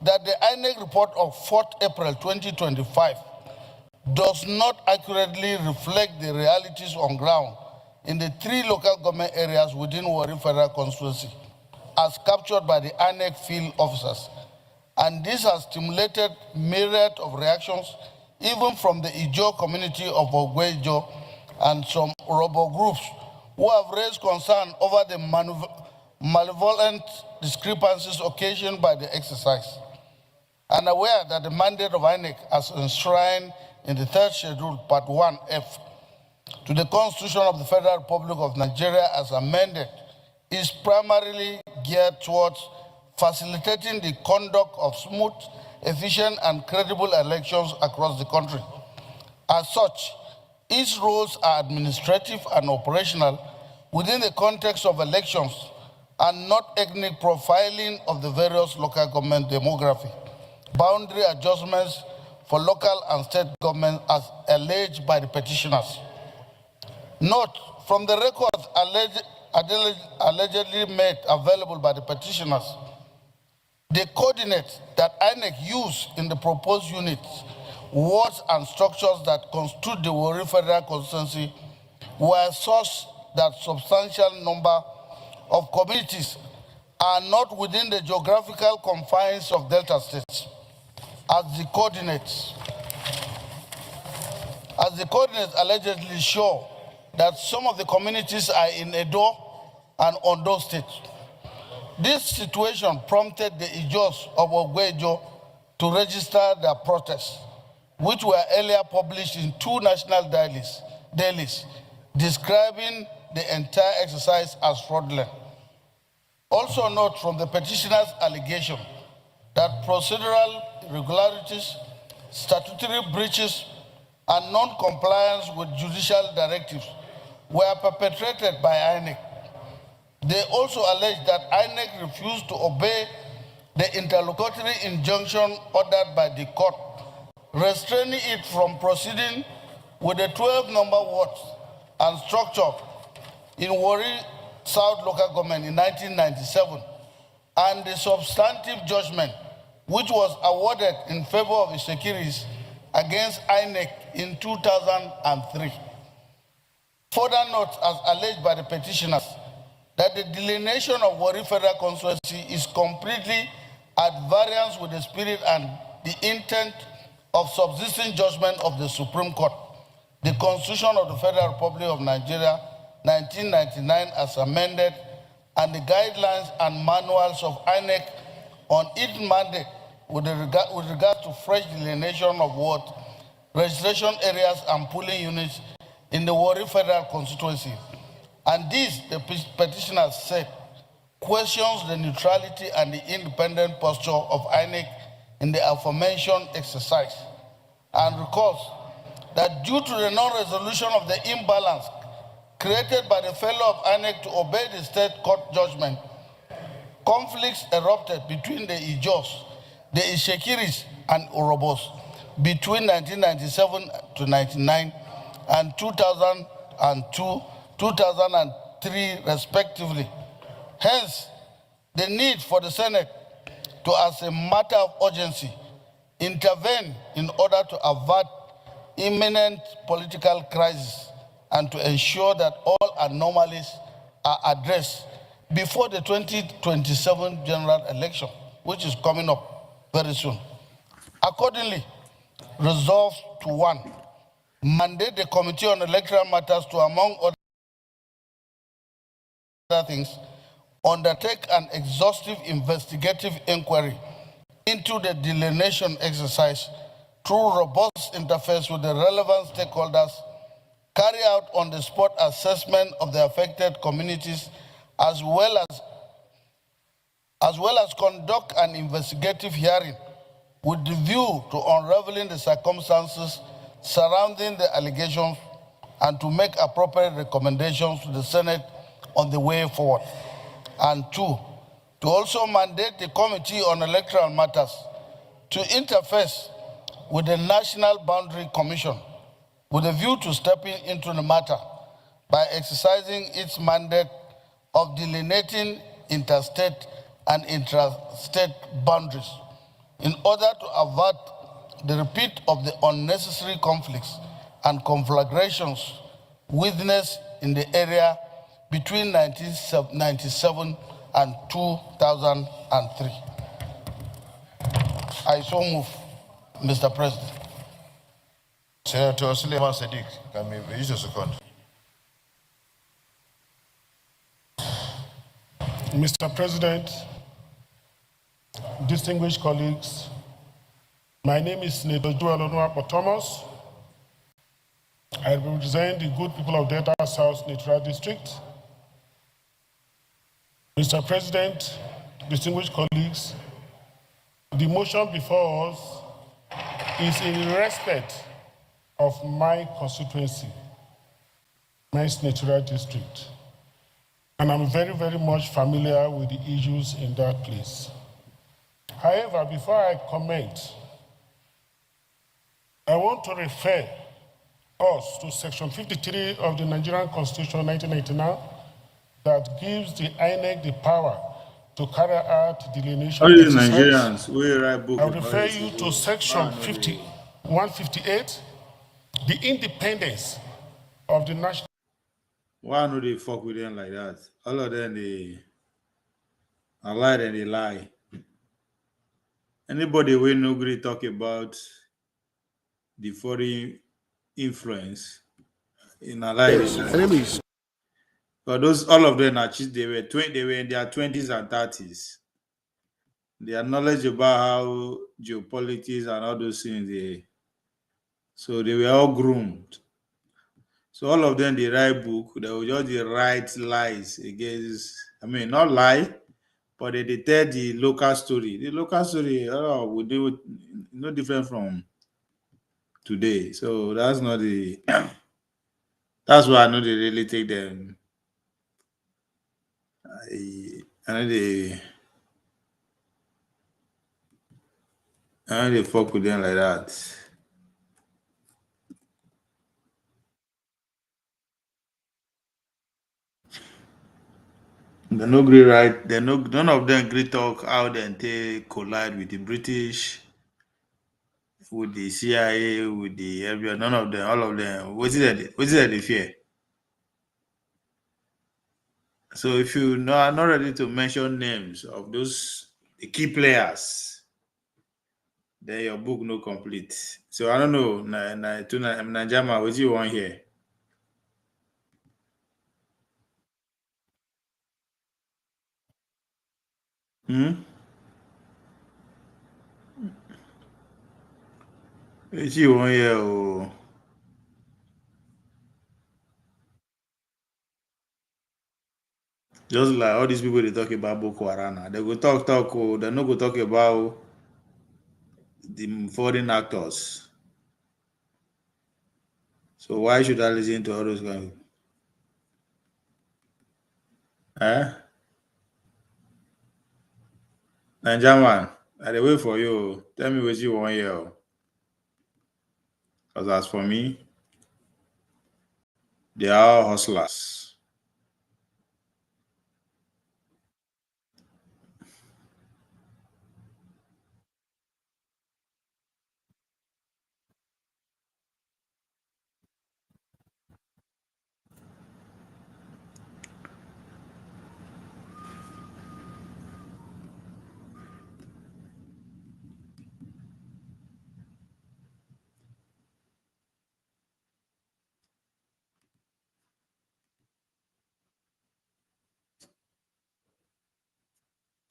that the INEC report of 4th April 2025 does not accurately reflect the realities on ground in the 3 local government areas within Warri Federal Constituency, as captured by the INEC field officers. And this has stimulated myriad of reactions, even from the Ijo community of Ogwejo and some robo groups who have raised concern over the malevolent discrepancies occasioned by the exercise. And aware that the mandate of INEC as enshrined in the 3rd schedule, part 1F, to the Constitution of the Federal Republic of Nigeria as amended, is primarily geared towards facilitating the conduct of smooth, efficient, and credible elections across the country. As such, its roles are administrative and operational within the context of elections and not ethnic profiling of the various local government demography, boundary adjustments for local and state governments as alleged by the petitioners. Note, from the records allegedly made available by the petitioners, the coordinates that INEC used in the proposed units, wards and structures that constitute the Warri Federal Constituency were such that substantial number of communities are not within the geographical confines of Delta states, as the coordinates allegedly show that some of the communities are in Edo and Ondo states. This situation prompted the Ijos of Ogwejo to register their protests, which were earlier published in 2 national dailies describing the entire exercise as fraudulent. Also note from the petitioner's allegation that procedural irregularities, statutory breaches, and non-compliance with judicial directives were perpetrated by INEC. They also allege that INEC refused to obey the interlocutory injunction ordered by the court, restraining it from proceeding with the 12 number wards and structure in Warri South Local Government in 1997, and the substantive judgment which was awarded in favor of the securities against INEC in 2003. Further note, as alleged by the petitioners, that the delineation of Warri Federal Constituency is completely at variance with the spirit and the intent of subsisting judgment of the Supreme Court, the Constitution of the Federal Republic of Nigeria, 1999 as amended, and the guidelines and manuals of INEC on its mandate with regard to fresh delineation of ward, registration areas and polling units in the Warri Federal Constituency. And this, the petitioners said, questions the neutrality and the independent posture of INEC in the aforementioned exercise, and recalls that due to the non-resolution of the imbalance created by the failure of INEC to obey the state court judgment, conflicts erupted between the Ijos, the Ishekiris, and Urobos between 1997 to 99 and 2002, 2003 respectively. Hence, the need for the Senate to, as a matter of urgency, intervene in order to avert imminent political crisis and to ensure that all anomalies are addressed before the 2027 general election, which is coming up very soon. Accordingly, resolve to 1, mandate the Committee on Electoral Matters to, among other things, undertake an exhaustive investigative inquiry into the delineation exercise through robust interface with the relevant stakeholders, carry out on-the-spot assessment of the affected communities, as well as conduct an investigative hearing with the view to unraveling the circumstances surrounding the allegations and to make appropriate recommendations to the Senate on the way forward. And 2, to also mandate the Committee on Electoral Matters to interface with the National Boundary Commission with a view to stepping into the matter by exercising its mandate of delineating interstate and intrastate boundaries in order to avert the repeat of the unnecessary conflicts and conflagrations witnessed in the area between 1997 and 2003. I so move, Mr. President. Senator Suleiman Sadiq, can we use a second? Mr. President, distinguished colleagues, my name is Senator Joel Thomas. I represent the good people of Delta South Neutral District. Mr. President, distinguished colleagues, the motion before us is in respect of my constituency, my Neutral District. And I'm very, very much familiar with the issues in that place. However, before I comment, I want to refer us to Section 53 of the Nigerian Constitution 1999 that gives the INEC the power to carry out delineation exercise. Nigerians, we write book. I refer you to Section 158, the independence of the national. Why do they fuck with them like that? All of them, they lie and they lie. Anybody will no great talk about the foreign influence in a lie. Enemies. But those all of them are they were in their 20s and 30s. their knowledge about how geopolitics and all those things, so they were all groomed. So all of them, they write book, they will just write lies against, I mean, not lie, but they tell the local story. The local story, we do it no different from today. So that's not the, that's why I know they really take them. I know they fuck with them like that. They no agree, right? They no, none of them agree talk how they collide with the British, with the CIA, with the FBI. None of them, all of them. What is that they fear? So if you know, are not ready to mention names of those the key players, then your book no complete. So I don't know. Najama, what you want here? Hmm. What you want here? Oh. Just like all these people they talk about Boko Haram, they go talk. Oh, they no go talk about the foreign actors. So why should I listen to all those guys? Eh? Nigerian, I dey wait for you. Tell me what you want here. Because as for me, they are all hustlers.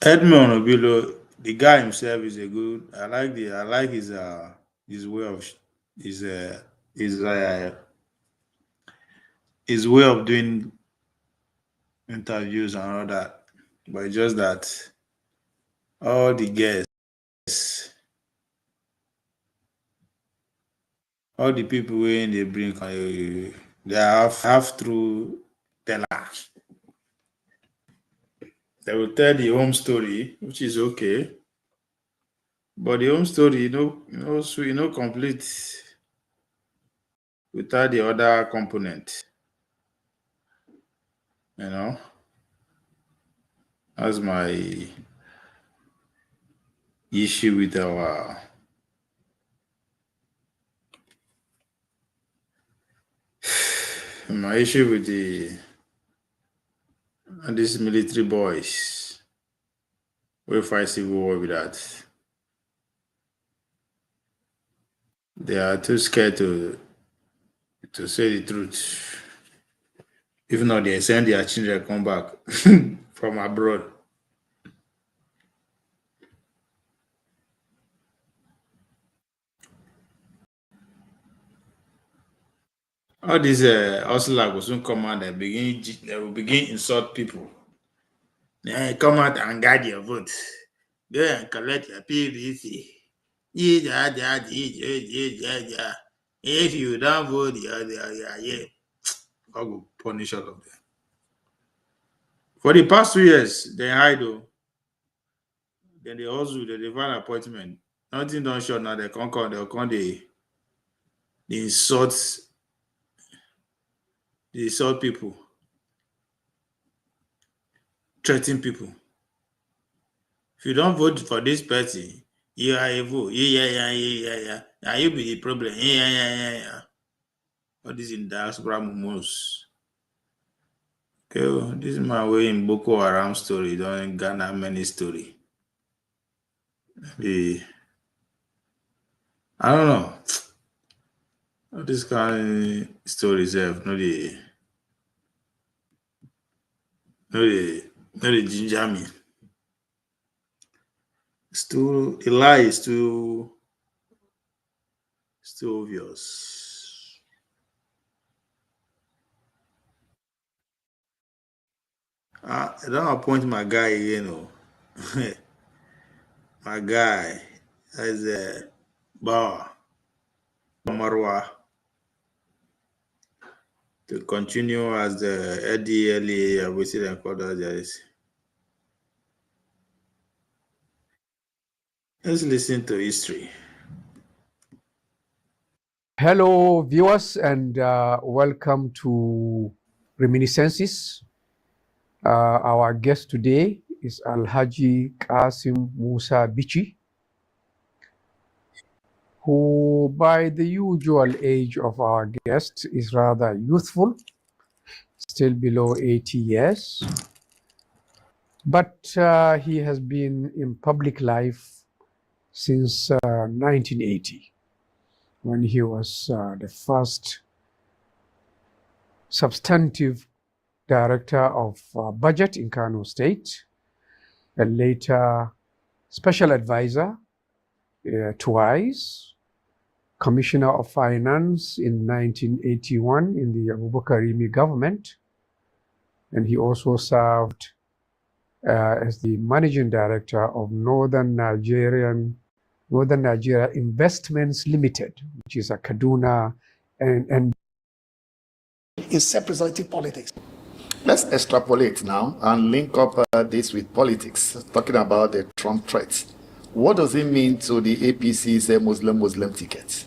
Edmond Obilo, the guy himself is a good. I like his way of his uh his uh his way of doing interviews and all that. But it's just that all the guests, all the people when they bring, they have through teller. They will tell the home story, which is okay, but the home story, so complete without the other component. You know, that's my issue with my issue with these military boys. We fight civil war with that. They are too scared to say the truth. If not, they send their children come back from abroad. All these hustlers will soon come out and they will begin insult people. Come out and guard your vote. Go and collect your PVC. If you don't vote, God will punish all of them. For the past 2 years, they hide though. Then they hustle, they find appointment. Nothing done short now. They can't come, they'll come, they insult, people, threaten people. If you don't vote for this person, you are a vote. Yeah. Now you be the problem. Yeah. All these in diaspora momos. Okay, well, this is my way in Boko Haram story. Don't Ghana many story. I don't know. All this kind of stories have no the ginger me. the lie is too obvious. I don't appoint my guy, you know. My guy is a bar Marwa to continue as the ADLA resident quarters. Let's listen to history. Hello, viewers, and welcome to Reminiscences. Our guest today is Alhaji Qasim Musa Bichi, who, by the usual age of our guest, is rather youthful, still below 80 years. But he has been in public life since 1980, when he was the first substantive director of budget in Kano State, and later special advisor twice, commissioner of finance in 1981 in the Abubakar Rimi government, and he also served as the managing director of Northern Nigeria Investments Limited, which is a Kaduna and is representative politics. Let's extrapolate now and link up this with politics, talking about the Trump threats. What does it mean to the APC's Muslim ticket?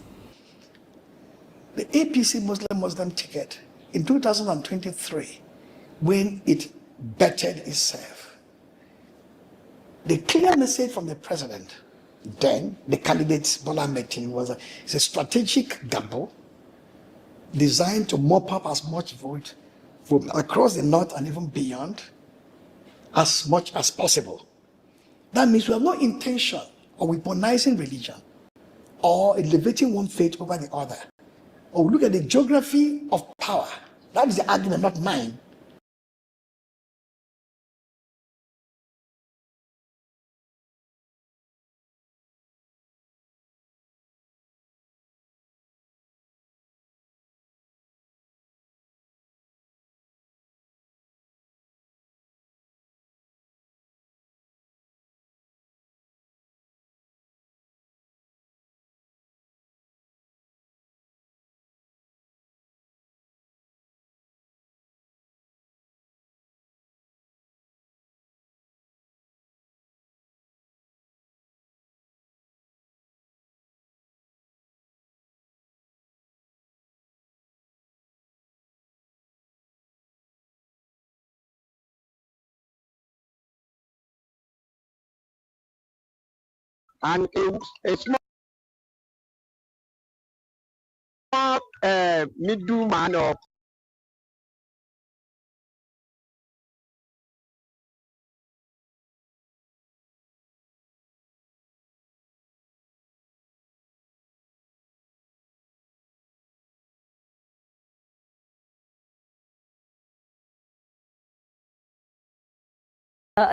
The APC Muslim ticket in 2023, when it bettered itself, the clear message from the president, then the candidate Bola Ahmed Tinubu, was it's a strategic gamble designed to mop up as much vote from across the north and even beyond as much as possible. That means we have no intention of weaponizing religion or elevating one faith over the other. Or we look at the geography of power. That is the argument, not mine. And a small middleman of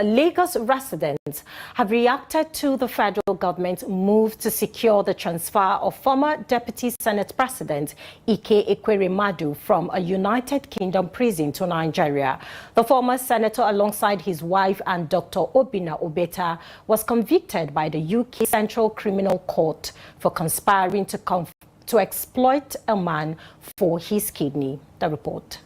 Lagos residents have reacted to the federal government's move to secure the transfer of former Deputy Senate President Ike Ekweremadu from a United Kingdom prison to Nigeria. The former senator, alongside his wife and Dr. Obinna Obeta, was convicted by the UK Central Criminal Court for conspiring to exploit a man for his kidney. The report.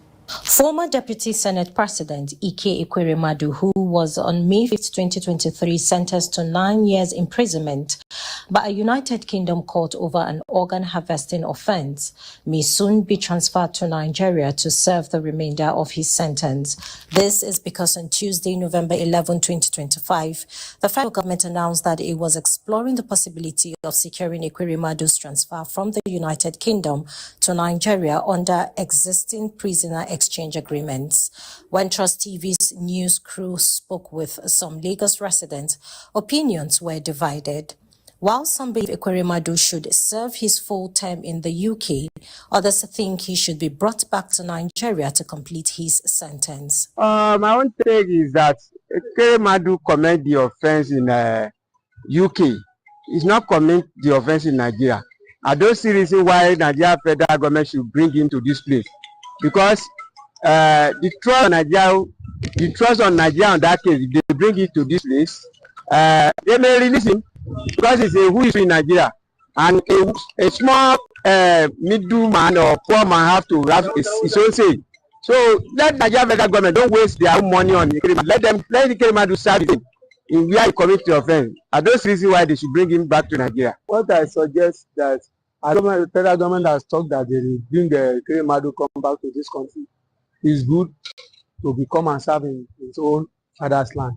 Former Deputy Senate President Ike Ekweremadu, who was on May 5, 2023 sentenced to 9 years imprisonment by a United Kingdom court over an organ harvesting offense, may soon be transferred to Nigeria to serve the remainder of his sentence. This is because on Tuesday, November 11, 2025, the federal government announced that it was exploring the possibility of securing Ekweremadu's transfer from the United Kingdom to Nigeria under existing prisoner exchange agreements. When Trust TV's news crew spoke with some Lagos residents, opinions were divided. While some believe Ekweremadu should serve his full term in the UK, others think he should be brought back to Nigeria to complete his sentence. my own take is that Ekweremadu committed the offense in UK is not commit the offense in Nigeria. I don't see reason why Nigeria federal government should bring him to this place, because the trust on Nigeria on that case, if they bring it to this place, they may release him because it's a who is in Nigeria, and a small middleman or poor man have to have his own say. So let Nigeria federal government don't waste their own money on Ikerima. Let Ikerima do service in where he commits the offense. I don't see why they should bring him back to Nigeria. What I suggest that the federal government has talked that they will bring Ikerima to come back to this country. It's good to become and serve in his own father's land.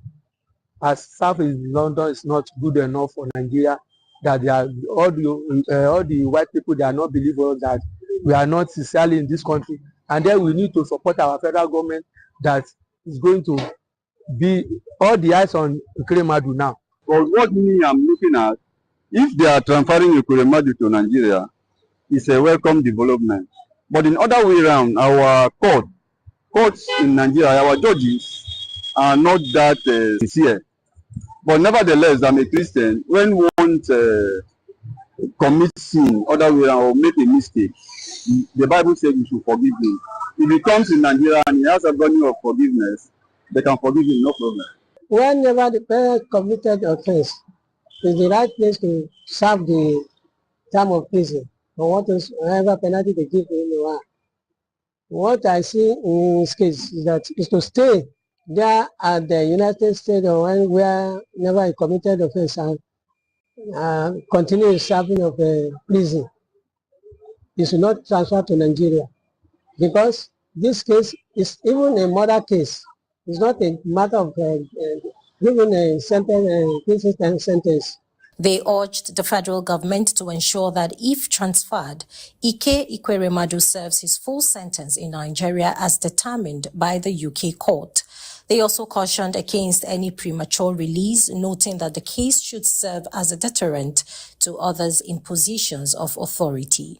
As serve in London is not good enough for Nigeria, that they are all the white people, they are not believers that we are not sincerely in this country, and then we need to support our federal government that is going to be all the eyes on Ikerima now. But what me I'm looking at, if they are transferring Ikerima to Nigeria, it's a welcome development. But in other way around, our courts in Nigeria, our judges are not that sincere. But nevertheless, I'm a Christian. When one commit sin, other way around, or make a mistake, the Bible says we should forgive him. If he comes in Nigeria and he has a value of forgiveness, they can forgive him, no problem. Whenever the parent committed offense, is the right place to serve the term of prison or whatever penalty they give to him. What I see in this case is that is to stay there at the United States or wherever he committed offense and continue serving of prison. He should not transfer to Nigeria, because this case is even a murder case. It's not a matter of giving a sentence. They urged the federal government to ensure that if transferred, Ike Ekweremadu serves his full sentence in Nigeria as determined by the UK court. They also cautioned against any premature release, noting that the case should serve as a deterrent to others in positions of authority.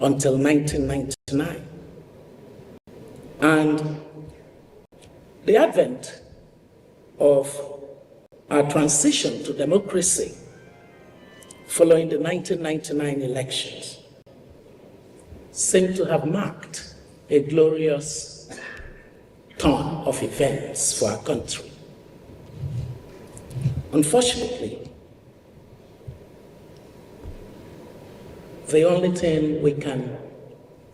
Until 1999. And the advent of our transition to democracy following the 1999 elections seemed to have marked a glorious turn of events for our country. Unfortunately, the only thing we can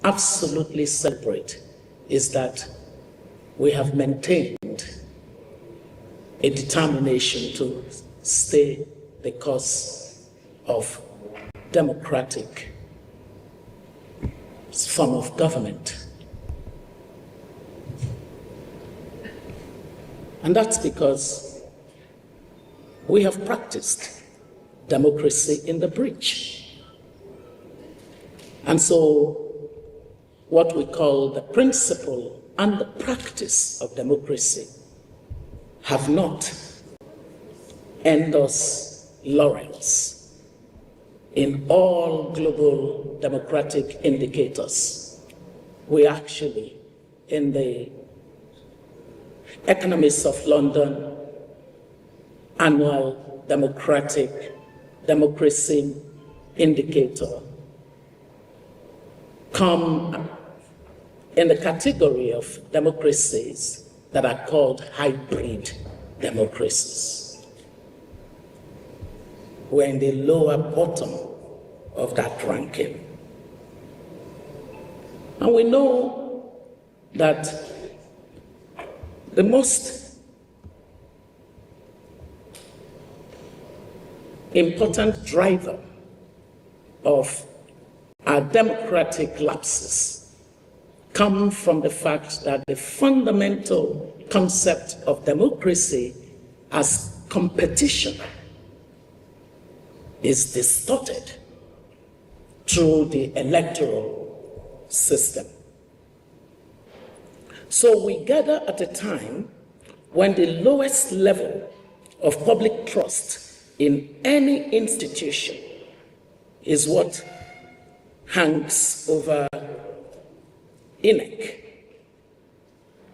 absolutely celebrate is that we have maintained a determination to stay the course of democratic form of government. And that's because we have practiced democracy in the breach. And so what we call the principle and the practice of democracy have not earned us laurels in all global democratic indicators. We actually, in the Economists of London annual democracy indicator, come in the category of democracies that are called hybrid democracies. We're in the lower bottom of that ranking. And we know that the most important driver of our democratic lapses come from the fact that the fundamental concept of democracy as competition is distorted through the electoral system. So we gather at a time when the lowest level of public trust in any institution is what hangs over INEC,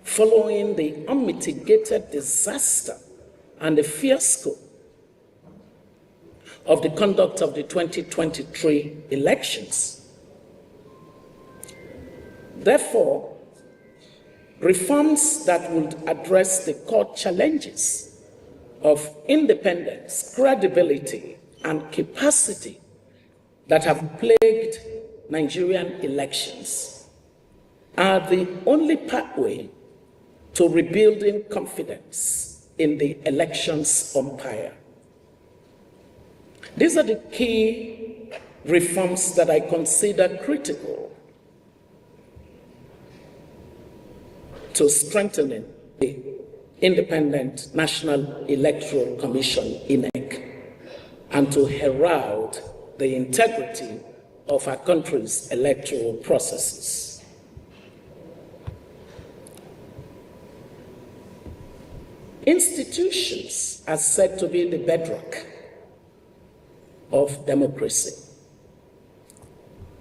following the unmitigated disaster and the fiasco of the conduct of the 2023 elections. Therefore, reforms that would address the core challenges of independence, credibility, and capacity that have plagued Nigerian elections are the only pathway to rebuilding confidence in the elections umpire. These are the key reforms that I consider critical to strengthening the Independent National Electoral Commission, INEC, and to herald the integrity of our country's electoral processes. Institutions are said to be the bedrock of democracy.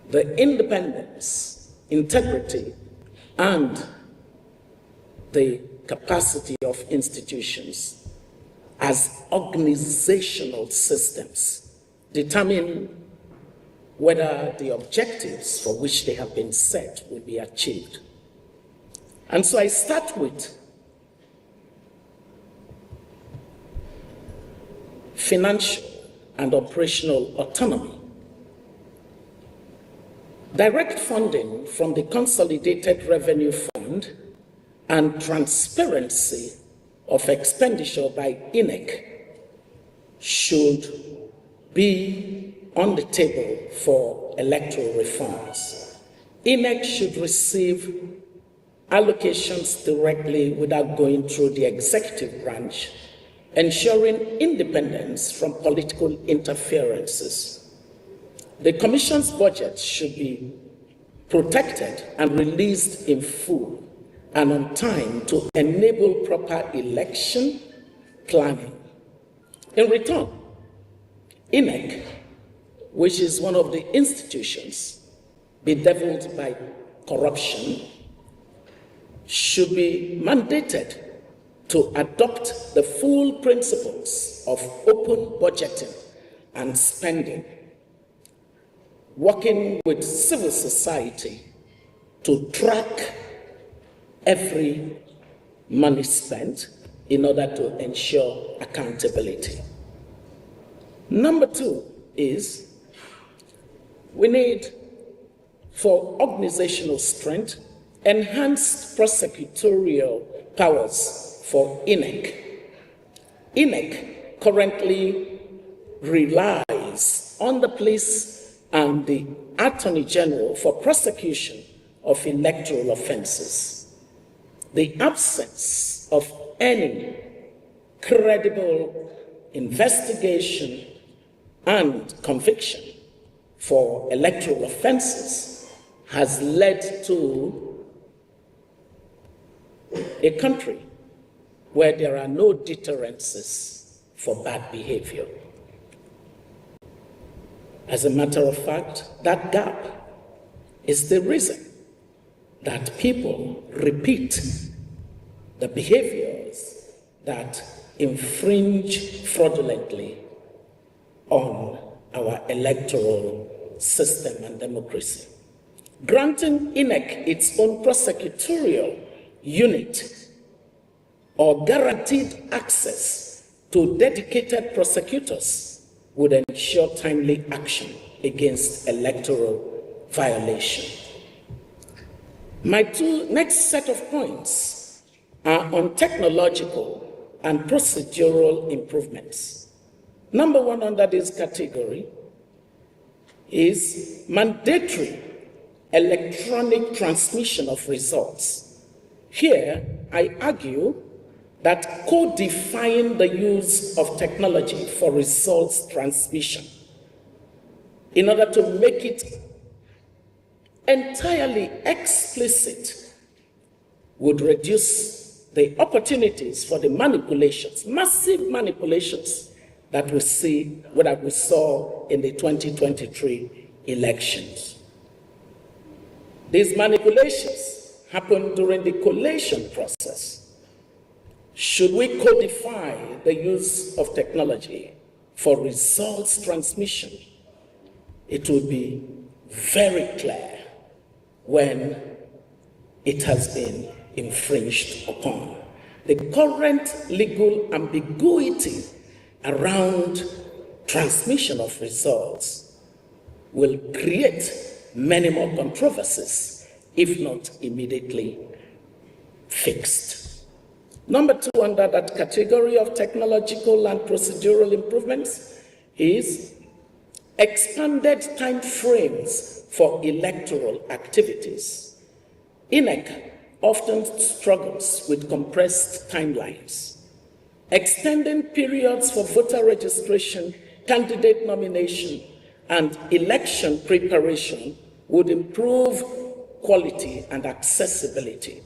The independence, integrity, and the capacity of institutions as organizational systems determine whether the objectives for which they have been set will be achieved. And so I start with financial and operational autonomy. Direct funding from the Consolidated Revenue Fund and transparency of expenditure by INEC should be on the table for electoral reforms. INEC should receive allocations directly without going through the executive branch, ensuring independence from political interferences. The Commission's budget should be protected and released in full and on time to enable proper election planning. In return, INEC, which is one of the institutions bedeviled by corruption, should be mandated to adopt the full principles of open budgeting and spending, working with civil society to track every money spent in order to ensure accountability. Number two is we need, for organizational strength, enhanced prosecutorial powers for INEC. INEC currently relies on the police and the Attorney General for prosecution of electoral offenses. The absence of any credible investigation and conviction for electoral offenses has led to a country where there are no deterrences for bad behavior. As a matter of fact, that gap is the reason that people repeat the behaviors that infringe fraudulently on our electoral system and democracy. Granting INEC its own prosecutorial unit or guaranteed access to dedicated prosecutors would ensure timely action against electoral violation. My two next set of points are on technological and procedural improvements. Number one under this category is mandatory electronic transmission of results. Here, I argue that codifying the use of technology for results transmission in order to make it entirely explicit would reduce the opportunities for the manipulations, massive manipulations that we saw in the 2023 elections. These manipulations happened during the collation process. Should we codify the use of technology for results transmission, it would be very clear when it has been infringed upon. The current legal ambiguity around transmission of results will create many more controversies, if not immediately fixed. Number 2 under that category of technological and procedural improvements is expanded time frames for electoral activities. INEC often struggles with compressed timelines. Extending periods for voter registration, candidate nomination, and election preparation would improve quality and accessibility.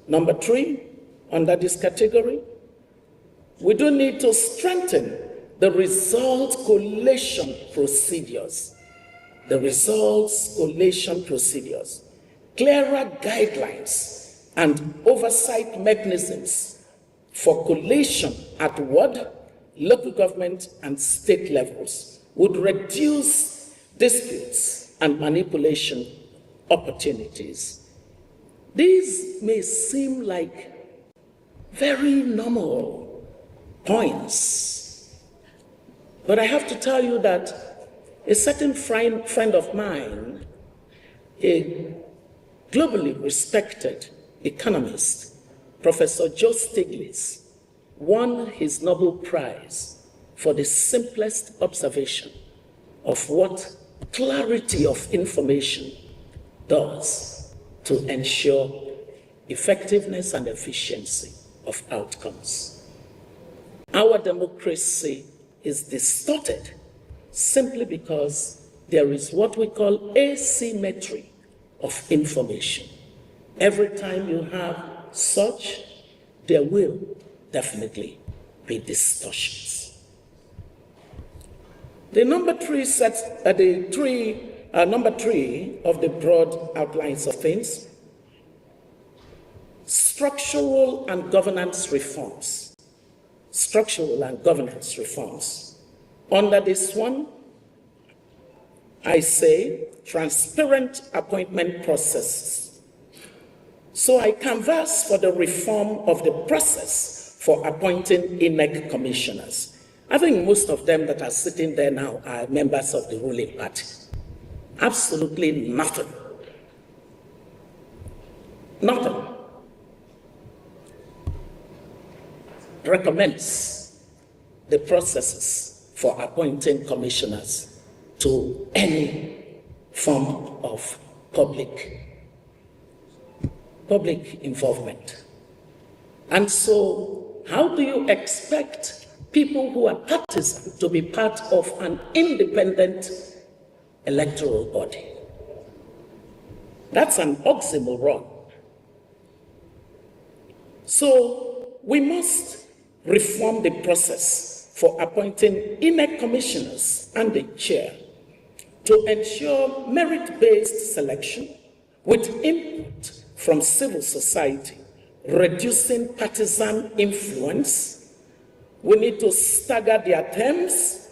Number 3, under this category, we do need to strengthen the result collation procedures. The results collation procedures, clearer guidelines and oversight mechanisms for collation at ward, local government, and state levels would reduce disputes and manipulation opportunities. These may seem like very normal points, but I have to tell you that a certain friend of mine, a globally respected economist, Professor Joe Stiglitz, won his Nobel Prize for the simplest observation of what clarity of information does to ensure effectiveness and efficiency of outcomes. Our democracy is distorted simply because there is what we call asymmetry of information. Every time you have such, there will definitely be distortions. The number 3 of the broad outlines of things, structural and governance reforms. Structural and governance reforms. Under this one, I say transparent appointment processes. So I canvass for the reform of the process for appointing INEC commissioners. I think most of them that are sitting there now are members of the ruling party. Absolutely nothing. Nothing recommends the processes for appointing commissioners to any form of public involvement. And so, how do you expect people who are partisan to be part of an independent electoral body? That's an oxymoron. So, we must reform the process for appointing INEC commissioners and the chair to ensure merit-based selection with input from civil society, reducing partisan influence. We need to stagger their terms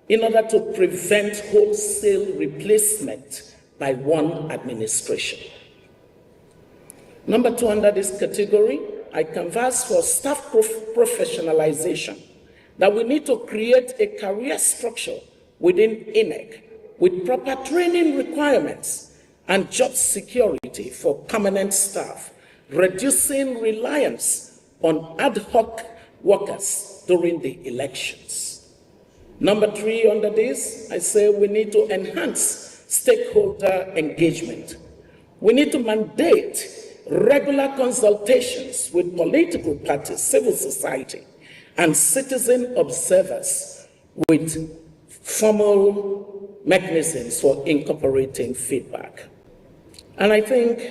in order to prevent wholesale replacement by one administration. Number 2 under this category, I canvass for staff professionalization, that we need to create a career structure within INEC with proper training requirements and job security for permanent staff, reducing reliance on ad hoc workers during the elections. Number 3 under this, I say we need to enhance stakeholder engagement. We need to mandate regular consultations with political parties, civil society, and citizen observers with formal mechanisms for incorporating feedback. And I think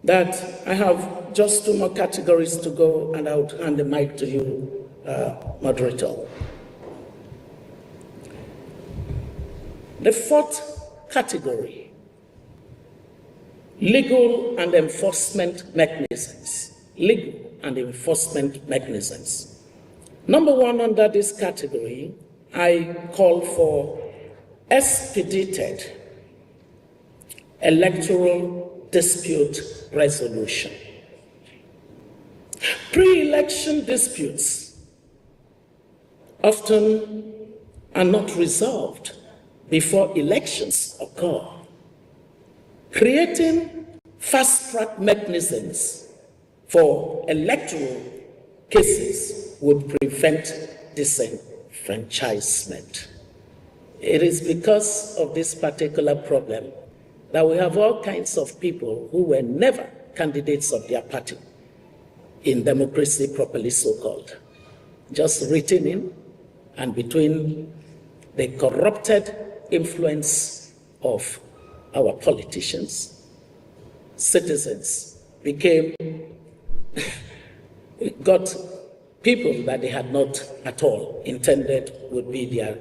that I have just 2 more categories to go, and I would hand the mic to you, moderator. The 4th category, legal and enforcement mechanisms. Legal and enforcement mechanisms. Number 1 under this category, I call for expedited electoral dispute resolution. Pre-election disputes often are not resolved before elections occur. Creating fast-track mechanisms for electoral cases would prevent disenfranchisement. It is because of this particular problem that we have all kinds of people who were never candidates of their party in democracy properly so-called, just written in, and between the corrupted influence of our politicians, citizens got people that they had not at all intended would be their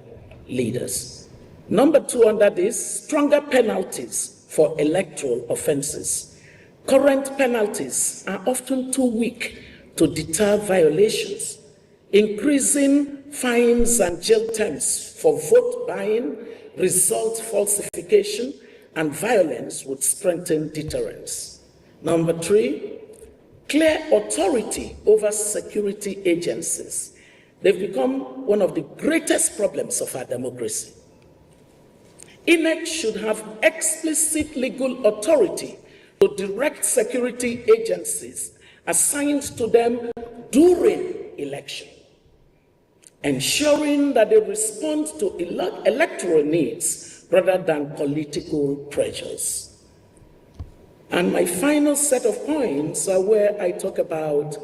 leaders. Number 2 under this, stronger penalties for electoral offenses. Current penalties are often too weak to deter violations. Increasing fines and jail terms for vote buying, result falsification, and violence would strengthen deterrence. Number 3, clear authority over security agencies. They've become one of the greatest problems of our democracy. INEC should have explicit legal authority to direct security agencies assigned to them during election, ensuring that they respond to electoral needs rather than political pressures. And my final set of points are where I talk about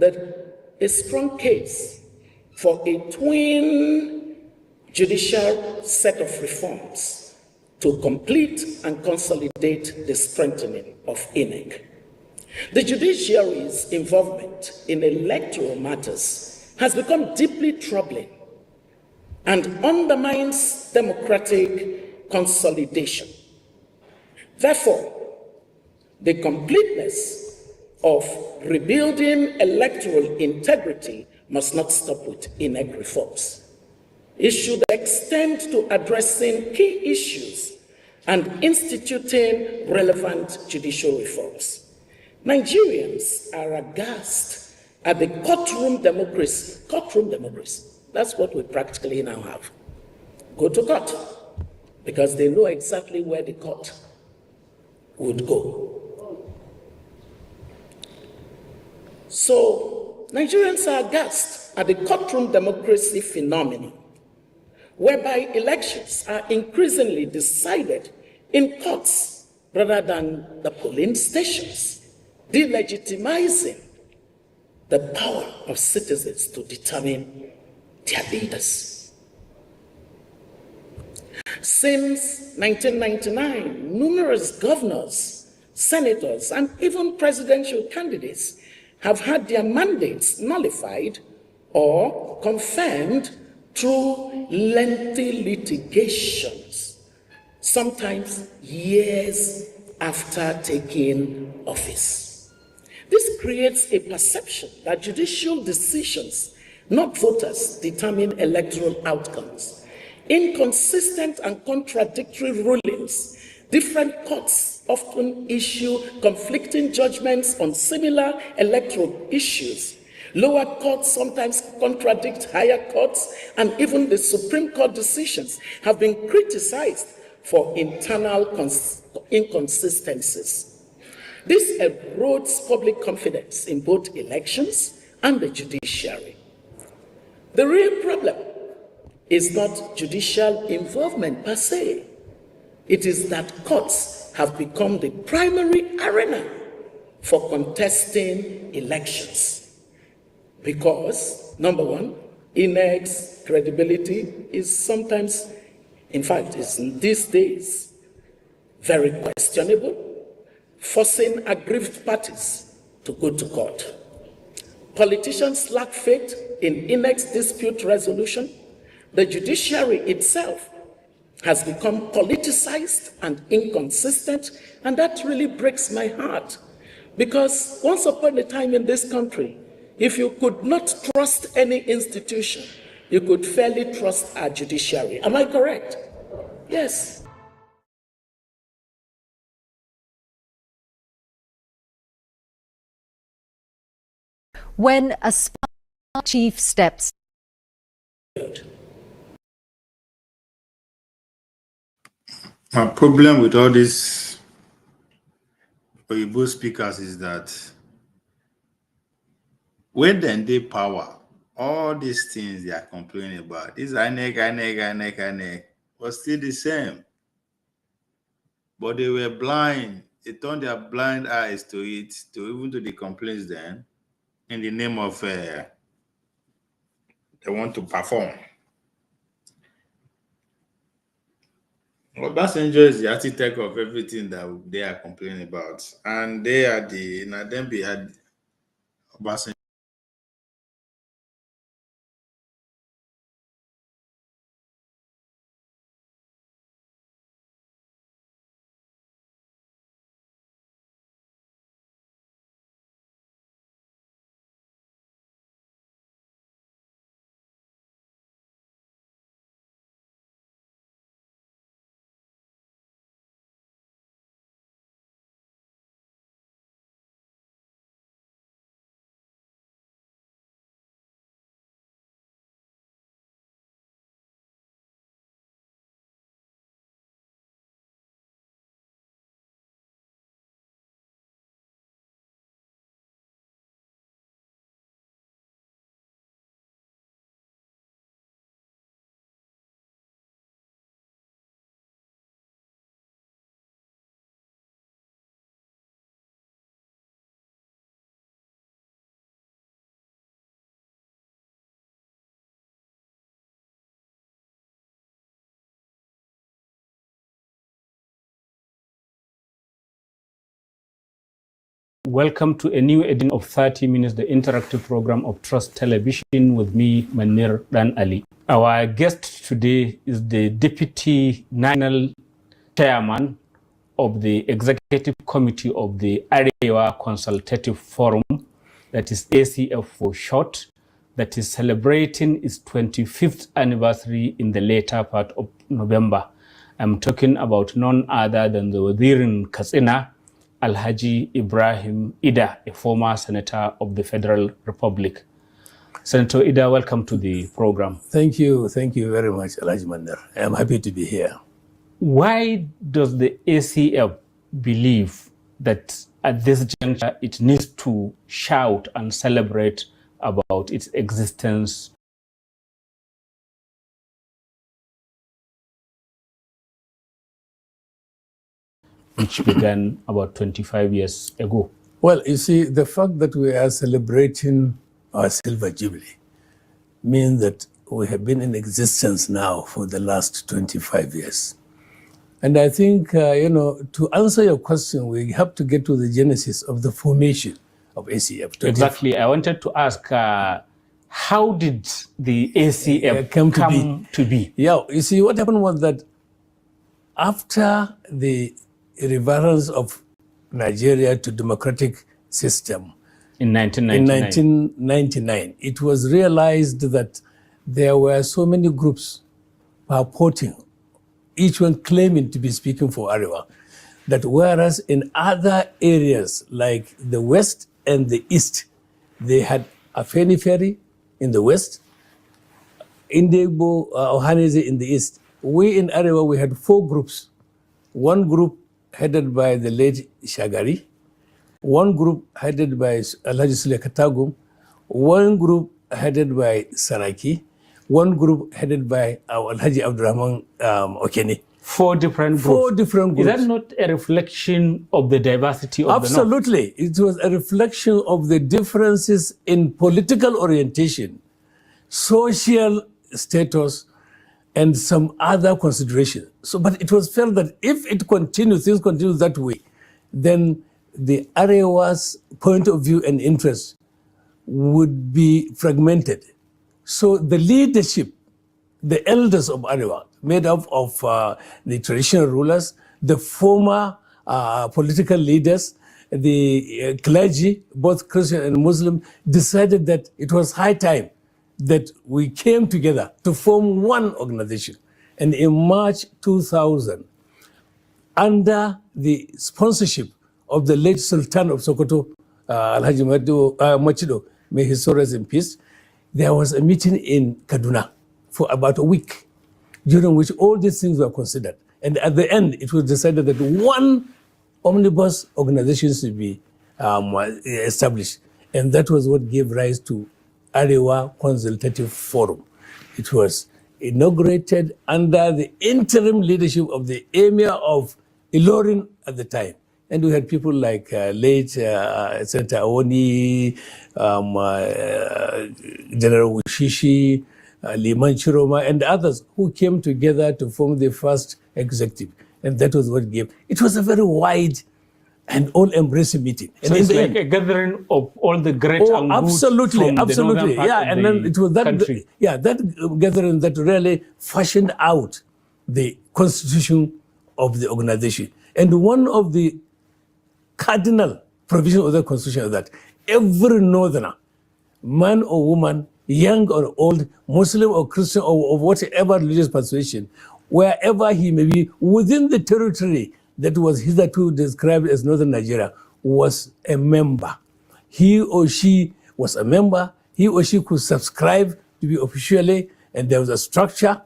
a strong case for a twin judicial set of reforms to complete and consolidate the strengthening of INEC. The judiciary's involvement in electoral matters has become deeply troubling and undermines democratic consolidation. Therefore, the completeness of rebuilding electoral integrity must not stop with INEC reforms. It should extend to addressing key issues and instituting relevant judicial reforms. Nigerians are aghast at the courtroom democracy. Courtroom democracy. That's what we practically now have. Go to court, because they know exactly where the court would go. So, Nigerians are aghast at the courtroom democracy phenomenon, whereby elections are increasingly decided in courts rather than the polling stations, delegitimizing the power of citizens to determine their leaders. Since 1999, numerous governors, senators, and even presidential candidates have had their mandates nullified or confirmed through lengthy litigations, sometimes years after taking office. This creates a perception that judicial decisions, not voters, determine electoral outcomes. Inconsistent and contradictory rulings. Different courts often issue conflicting judgments on similar electoral issues. Lower courts sometimes contradict higher courts, and even the Supreme Court decisions have been criticized for internal inconsistencies. This erodes public confidence in both elections and the judiciary. The real problem is not judicial involvement per se. It is that courts have become the primary arena for contesting elections. Because, number one, INEC's credibility is sometimes, in fact, is in these days very questionable, forcing aggrieved parties to go to court. Politicians lack faith in INEC's dispute resolution. The judiciary itself has become politicized and inconsistent, and that really breaks my heart. Because once upon a time in this country, if you could not trust any institution, you could fairly trust our judiciary. Am I correct? Yes. When a chief steps. My problem with all these Oyibo speakers is that when they power, all these things they are complaining about, this INEC, was still the same. But they were blind. They turned their blind eyes to it, even to the complaints then, in the name of they want to perform. Obasanjo is the architect of everything that they are complaining about. And they are the, Nadembi had Obasanjo. Welcome to a new edition of 30 Minutes, the interactive program of Trust Television with me, Manir Dan Ali. Our guest today is the Deputy National Chairman of the Executive Committee of the Arewa Consultative Forum, that is ACF for short, that is celebrating its 25th anniversary in the later part of November. I'm talking about none other than the Wadirin Katsina, Alhaji Ibrahim Ida, a former senator of the Federal Republic. Senator Ida, welcome to the program. Thank you very much, Alhaji Mandar. I'm happy to be here. Why does the ACF believe that at this juncture it needs to shout and celebrate about its existence? Which began about 25 years ago. Well, you see, the fact that we are celebrating our Silver Jubilee means that we have been in existence now for the last 25 years. And I think, to answer your question, we have to get to the genesis of the formation of ACF. Exactly. I wanted to ask, how did the ACF come to be? Yeah, you see, what happened was that after the reverence of Nigeria to democratic system in 1999, it was realized that there were so many groups purporting, each one claiming to be speaking for Arewa, that whereas in other areas like the West and the East, they had Afenifere in the West, Indegbo, Ohanese in the East. We in Arewa, we had 4 groups. One group headed by the late Shagari, one group headed by Alhaji Sule Katagum, one group headed by Saraki, one group headed by Alhaji Abdurrahman Okene. 4 different groups. 4 different groups. Is that not a reflection of the diversity of Absolutely. the North? It was a reflection of the differences in political orientation, social status, and some other considerations. So, but it was felt that if it continues, things continue that way, then the Arewa's point of view and interest would be fragmented. So the leadership, the elders of Arewa, made up of the traditional rulers, the former political leaders, the clergy, both Christian and Muslim, decided that it was high time that we came together to form one organization. And in March 2000, under the sponsorship of the late Sultan of Sokoto, Alhaji Machido, may his soul rest in peace, there was a meeting in Kaduna for about a week, during which all these things were considered. And at the end, it was decided that one omnibus organization should be established. And that was what gave rise to Arewa Consultative Forum. It was inaugurated under the interim leadership of the Emir of Ilorin at the time. And we had people like late Senator Awoni, General Wushishi, Liman Chiroma, and others who came together to form the first executive. And that was what gave. It was a very wide and all-embracing meeting. So and it's like a gathering of all the great and absolutely, from the northern part of and then it was that country. that gathering that really fashioned out the constitution of the organization. And one of the cardinal provisions of the constitution is that every northerner, man or woman, young or old, Muslim or Christian or whatever religious persuasion, wherever he may be within the territory that was hitherto described as northern Nigeria, was a member. He or she was a member. He or she could subscribe to be officially, and there was a structure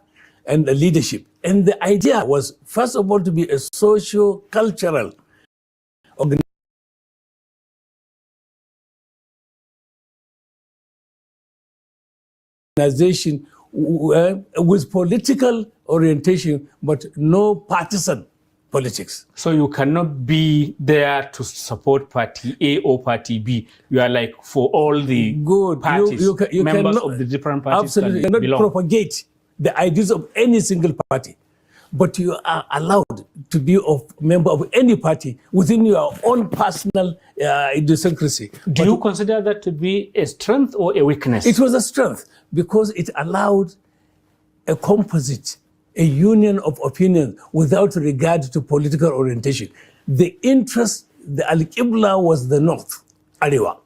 and a leadership. And the idea was, first of all, to be a socio-cultural organization with political orientation, but no partisan politics. So you cannot be there to support party A or party B. You are like for all the parties, you members cannot, of the different parties. Absolutely, you cannot propagate the ideas of any single party, but you are allowed to be a member of any party within your own personal idiosyncrasy. Do you consider that to be a strength or a weakness? It was a strength because it allowed a composite, a union of opinion without regard to political orientation. The interest, the Al-Qibla was the North, Arewa.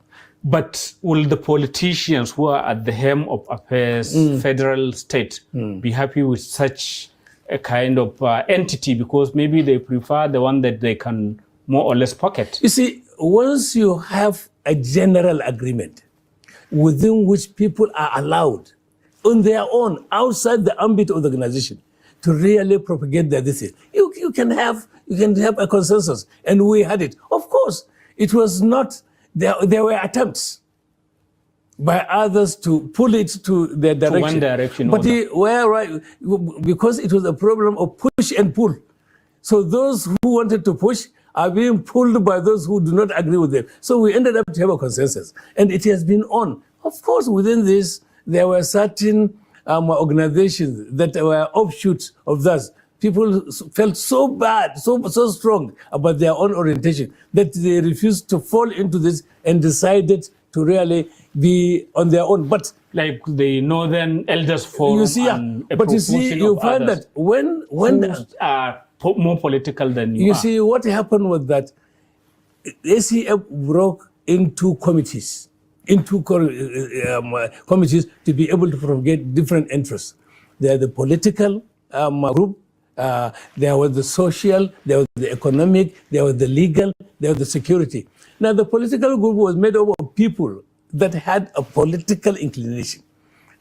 But will the politicians who are at the helm of affairs, federal state, be happy with such a kind of entity, because maybe they prefer the one that they can more or less pocket? You see, once you have a general agreement within which people are allowed on their own, outside the ambit of the organization, to really propagate their thesis, you can have a consensus, and we had it. Of course, it was not. There were attempts by others to pull it to their direction. To one direction. But because it was a problem of push and pull. So those who wanted to push are being pulled by those who do not agree with them. So we ended up to have a consensus. And it has been on. Of course, within this, there were certain organizations that were offshoots of that. People felt so bad, so strong about their own orientation that they refused to fall into this and decided to really be on their own. But like the Northern Elders Forum, you see, but you see, you find that when are more political than you are. You see, what happened was that ACF broke into committees, committees to be able to propagate different interests. There are the political group. There was the social, there was the economic, there was the legal, there was the security. Now, the political group was made up of people that had a political inclination.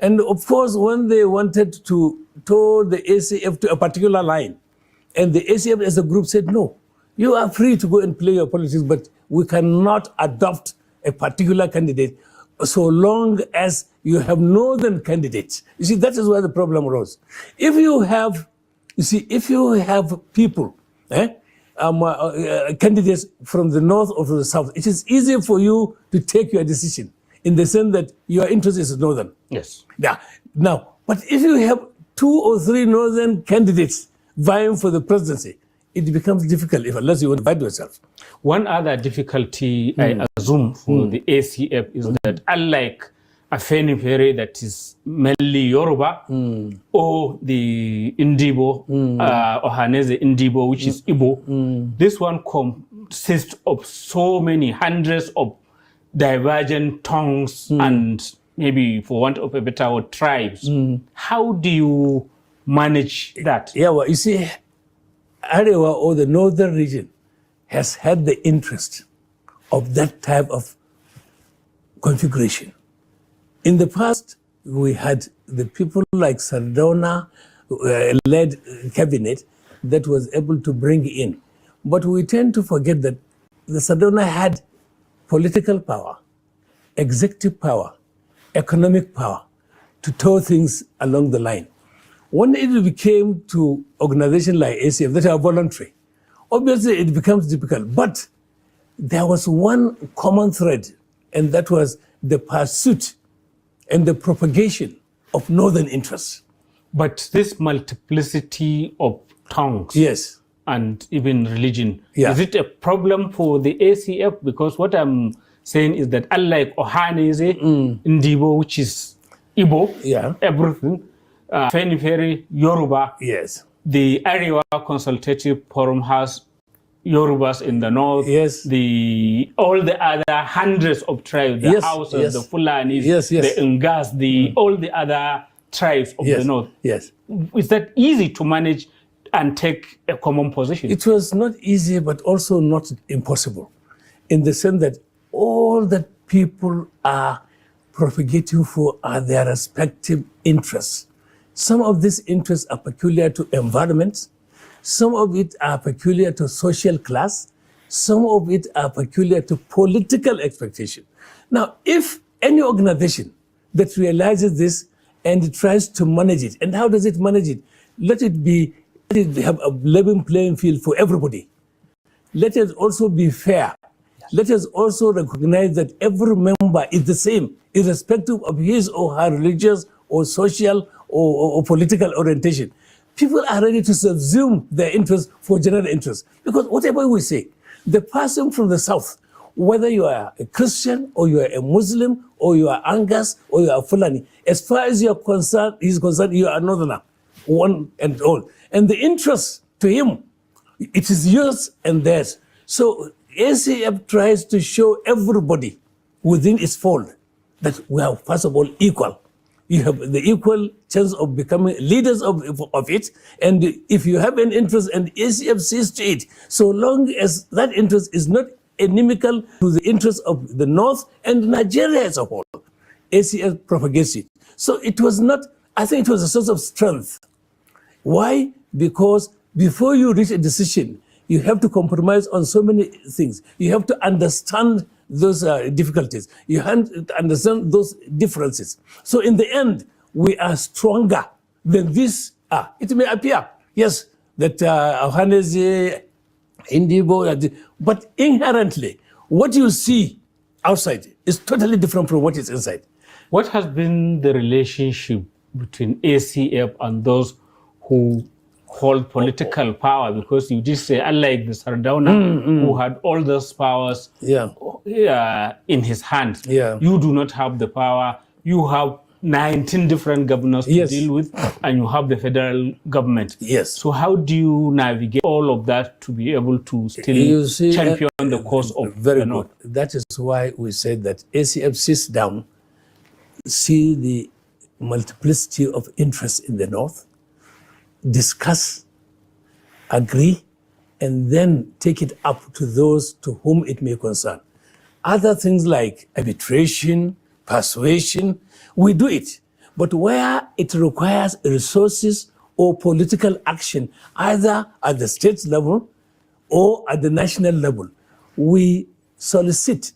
And of course, when they wanted to tow the ACF to a particular line, and the ACF as a group said, no, you are free to go and play your politics, but we cannot adopt a particular candidate so long as you have northern candidates. You see, that is where the problem arose. If you have people, candidates from the north or from the south, it is easier for you to take your decision in the sense that your interest is northern. Yes. Yeah. Now, but if you have 2 or 3 northern candidates vying for the presidency, it becomes difficult unless you want to fight yourself. One other difficulty I assume for the ACF is that unlike a Afenifere that is mainly Yoruba or the Indibo, Ohanese Indibo, which is Igbo, this one consists of so many hundreds of divergent tongues and maybe, for want of a better word, tribes. How do you manage that? Yeah, well, you see, Arewa or the northern region has had the interest of that type of configuration. In the past, we had the people like Sardauna led cabinet that was able to bring in. But we tend to forget that the Sardauna had political power, executive power, economic power to tow things along the line. When it became to organizations like ACF that are voluntary, obviously it becomes difficult. But there was one common thread, and that was the pursuit and the propagation of northern interests. But this multiplicity of tongues, yes, and even religion, is it a problem for the ACF? Because what I'm saying is that unlike Ohanese, Ndibo, which is Igbo, everything, Fenifere, Yoruba, the Arewa Consultative Forum has Yorubas in the north, all the other hundreds of tribes, the Hausas, the Fulanis, the Ngas, all the other tribes of the north. Is that easy to manage and take a common position? It was not easy, but also not impossible, in the sense that all that people are propagating for are their respective interests. Some of these interests are peculiar to environment, some of it are peculiar to social class, some of it are peculiar to political expectation. Now, if any organization that realizes this and tries to manage it, and how does it manage it? Let it have a level playing field for everybody. Let it also be fair. Let us also recognize that every member is the same, irrespective of his or her religious or social or political orientation. People are ready to subsume their interests for general interests. Because whatever we say, the person from the south, whether you are a Christian or you are a Muslim or you are Angas or you are Fulani, as far as you are is concerned, you are northerner, one and all. And the interest to him, it is yours and theirs. So ACF tries to show everybody within its fold that we are, first of all, equal. You have the equal chance of becoming leaders of it. And if you have an interest and ACF sees to it, so long as that interest is not inimical to the interests of the North and Nigeria as a whole, ACF propagates it. So it was not, I think it was a source of strength. Why? Because before you reach a decision, you have to compromise on so many things. You have to understand those difficulties. You have to understand those differences. So in the end, we are stronger than this. It may appear, yes, that Ohanese, Indibo, but inherently, what you see outside is totally different from what is inside. What has been the relationship between ACF and those who hold political power? Because you did say, unlike the Sardauna, who had all those powers in his hands, you do not have the power. You have 19 different governors to deal with, and you have the federal government. So how do you navigate all of that to be able to still champion the cause of the North? That is why we said that ACF sits down, see the multiplicity of interests in the North, discuss, agree, and then take it up to those to whom it may concern. Other things like arbitration, persuasion, we do it. But where it requires resources or political action, either at the state level or at the national level, we solicit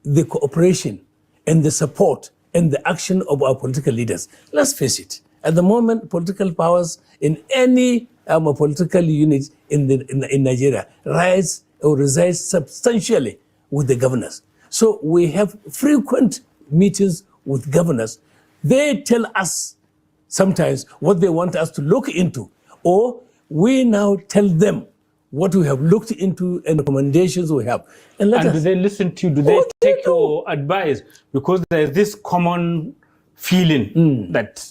the cooperation and the support and the action of our political leaders. Let's face it, at the moment, political powers in any political unit in Nigeria resides substantially with the governors. So we have frequent meetings with governors. They tell us sometimes what they want us to look into, or we now tell them what we have looked into and recommendations we have. And do they listen to you? Do they take your advice? Because there's this common feeling that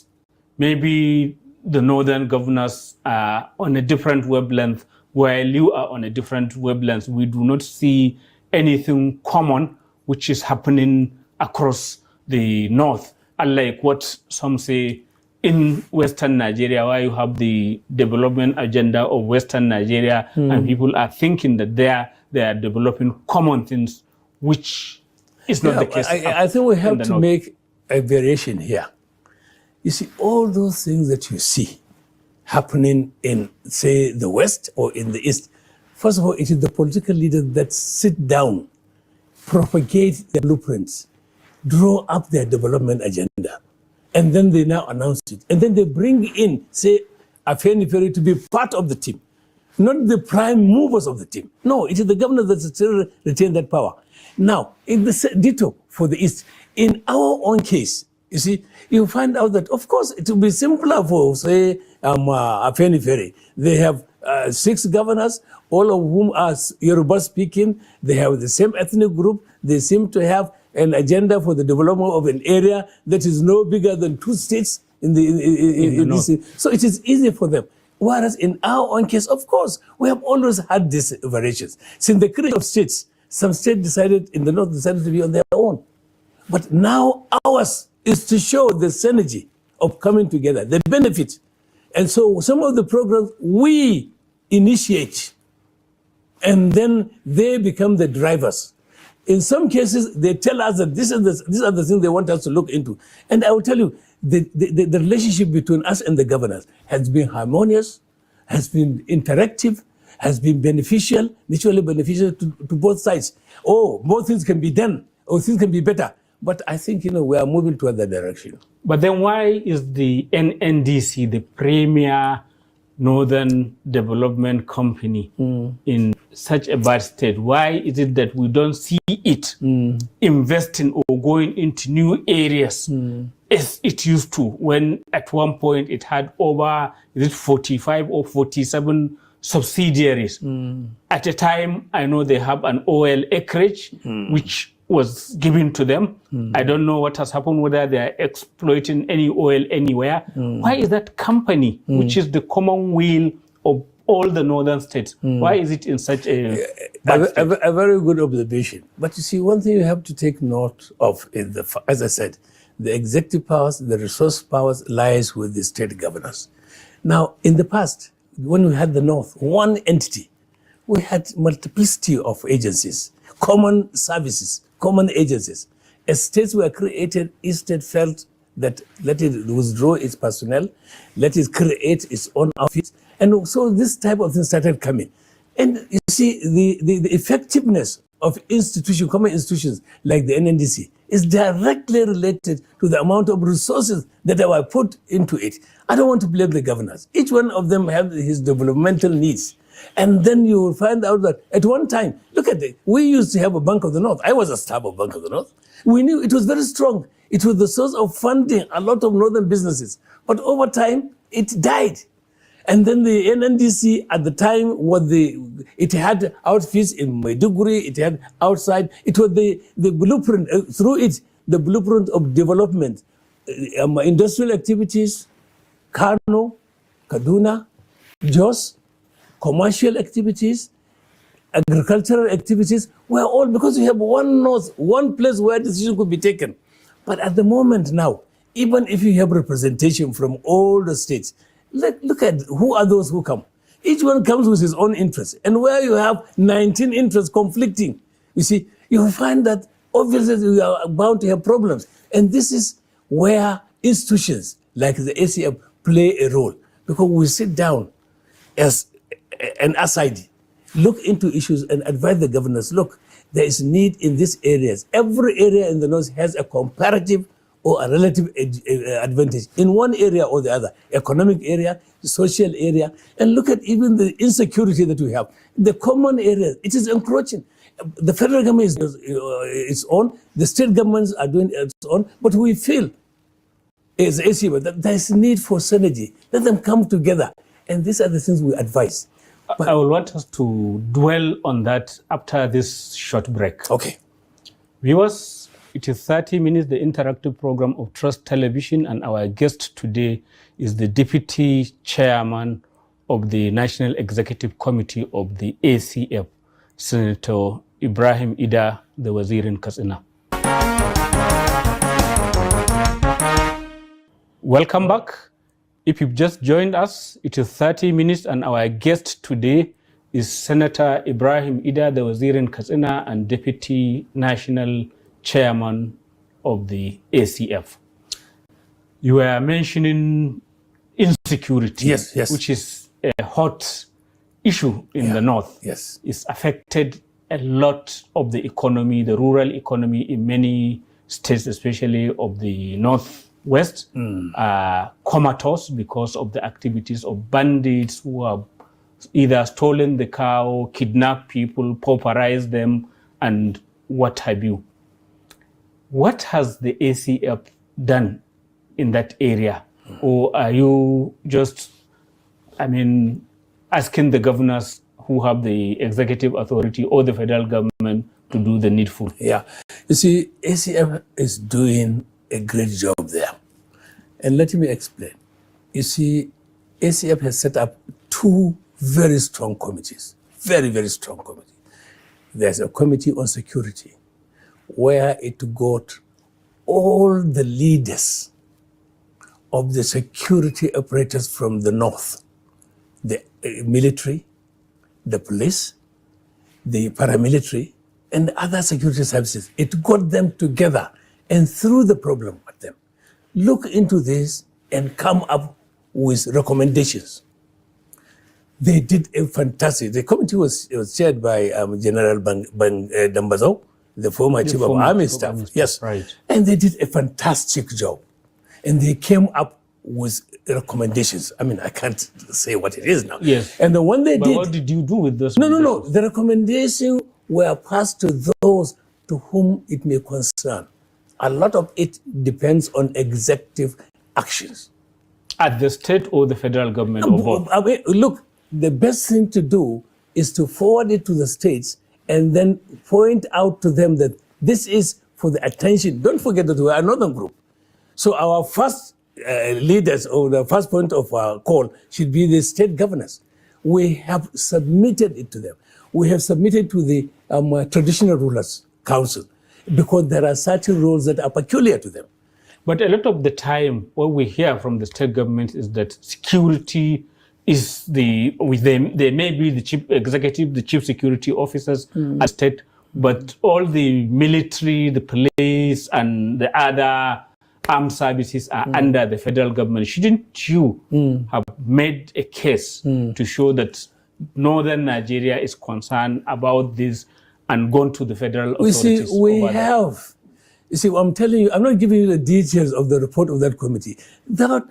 maybe the northern governors are on a different wavelength, while you are on a different wavelength. We do not see anything common which is happening across the north, unlike what some say in Western Nigeria, where you have the development agenda of Western Nigeria, and people are thinking that they are developing common things, which is not the case. I think we have to make a variation here. You see, all those things that you see happening in, say, the West or in the East, first of all, it is the political leaders that sit down, propagate their blueprints, draw up their development agenda, and then they now announce it. And then they bring in, say, Afenifere to be part of the team, not the prime movers of the team. No, it is the governors that still retain that power. Now, in the ditto for the East, in our own case, you see, you find out that, of course, it will be simpler for, say, Afenifere. They have 6 governors, all of whom are Yoruba speaking. They have the same ethnic group. They seem to have an agenda for the development of an area that is no bigger than 2 states in this. So it is easy for them. Whereas in our own case, of course, we have always had these variations. Since the creation of states, some states in the north decided to be on their own. But now ours is to show the synergy of coming together, the benefit. And so some of the programs we initiate, and then they become the drivers. In some cases, they tell us that these are the things they want us to look into. And I will tell you, the relationship between us and the governors has been harmonious, has been interactive, has been beneficial, mutually beneficial to both sides. Oh, more things can be done, or things can be better. But I think, we are moving toward that direction. But then why is the NNDC the premier northern development company in such a bad state? Why is it that we don't see it investing or going into new areas as it used to, when at one point it had over 45 or 47 subsidiaries? At a time, I know they have an oil acreage which was given to them. I don't know what has happened, whether they are exploiting any oil anywhere. Why is that company, which is the commonweal of all the northern states, why is it in such a bad state? A very good observation. But you see, one thing you have to take note of is, as I said, the executive powers, the resource powers lies with the state governors. Now, in the past, when we had the North, one entity, we had multiplicity of agencies, common services, common agencies. As states were created, each state felt that let it withdraw its personnel, let it create its own outfit. And so this type of thing started coming. And you see, the effectiveness of institutions, common institutions like the NNDC is directly related to the amount of resources that were put into it. I don't want to blame the governors. Each one of them has his developmental needs. And then you will find out that at one time, look at it, we used to have a Bank of the North. I was a staff of Bank of the North. We knew it was very strong. It was the source of funding a lot of northern businesses. But over time, it died. And then the NNDC at the time it had outfits in Maiduguri, it had outside. It was the blueprint, through it, the blueprint of development. Industrial activities, Kano, Kaduna, Jos, commercial activities, agricultural activities, were all because we have one north, one place where decisions could be taken. But at the moment now, even if you have representation from all the states, look at who are those who come. Each one comes with his own interest. And where you have 19 interests conflicting, you see, you find that obviously we are bound to have problems. And this is where institutions like the ACF play a role. Because we sit down as an aside, look into issues and advise the governors, look, there is need in these areas. Every area in the north has a comparative or a relative advantage in one area or the other, economic area, social area, and look at even the insecurity that we have. The common areas, it is encroaching. The federal government is its own, the state governments are doing its own, but we feel as ACB that there is need for synergy. Let them come together, and these are the things we advise. But I will want us to dwell on that after this short break. Okay. Viewers, it is 30 minutes, the interactive program of Trust Television, and our guest today is the Deputy Chairman of the National Executive Committee of the ACF, Senator Ibrahim Ida, the Wazirin Katsina. Welcome back. If you've just joined us, it is 30 minutes, and our guest today is Senator Ibrahim Ida, the Wazirin Katsina, and Deputy National Chairman of the ACF. You were mentioning insecurity, yes. which is a hot issue in the north. Yes. It's affected a lot of the economy, the rural economy in many states, especially of the northwest, comatose because of the activities of bandits who have either stolen the cow, kidnapped people, pauperized them, and what have you. What has the ACF done in that area? Or are you just, asking the governors who have the executive authority or the federal government to do the needful? Yeah. You see, ACF is doing a great job there. And let me explain. You see, ACF has set up two very strong committees, very, very strong committees. There's a committee on security where it got all the leaders of the security operators from the north, the military, the police, the paramilitary, and other security services. It got them together and threw the problem at them. Look into this and come up with recommendations. They did a fantastic, the committee was chaired by General Dambazau, the former chief of army staff. Yes, right. And they did a fantastic job. And they came up with recommendations. I can't say what it is now. Yes. And the one they did. What did you do with those? No. The recommendations were passed to those to whom it may concern. A lot of it depends on executive actions. At the state or the federal government or both? Look, the best thing to do is to forward it to the states and then point out to them that this is for the attention. Don't forget that we are a northern group. So our first leaders, or the first point of our call, should be the state governors. We have submitted it to them. We have submitted to the Traditional Rulers Council because there are certain rules that are peculiar to them. But a lot of the time, what we hear from the state government is that security is they may be the chief executive, the chief security officers at state, but all the military, the police, and the other armed services are under the federal government. Shouldn't you have made a case to show that northern Nigeria is concerned about this and gone to the federal authorities? We have. You see, I'm telling you, I'm not giving you the details of the report of that committee. That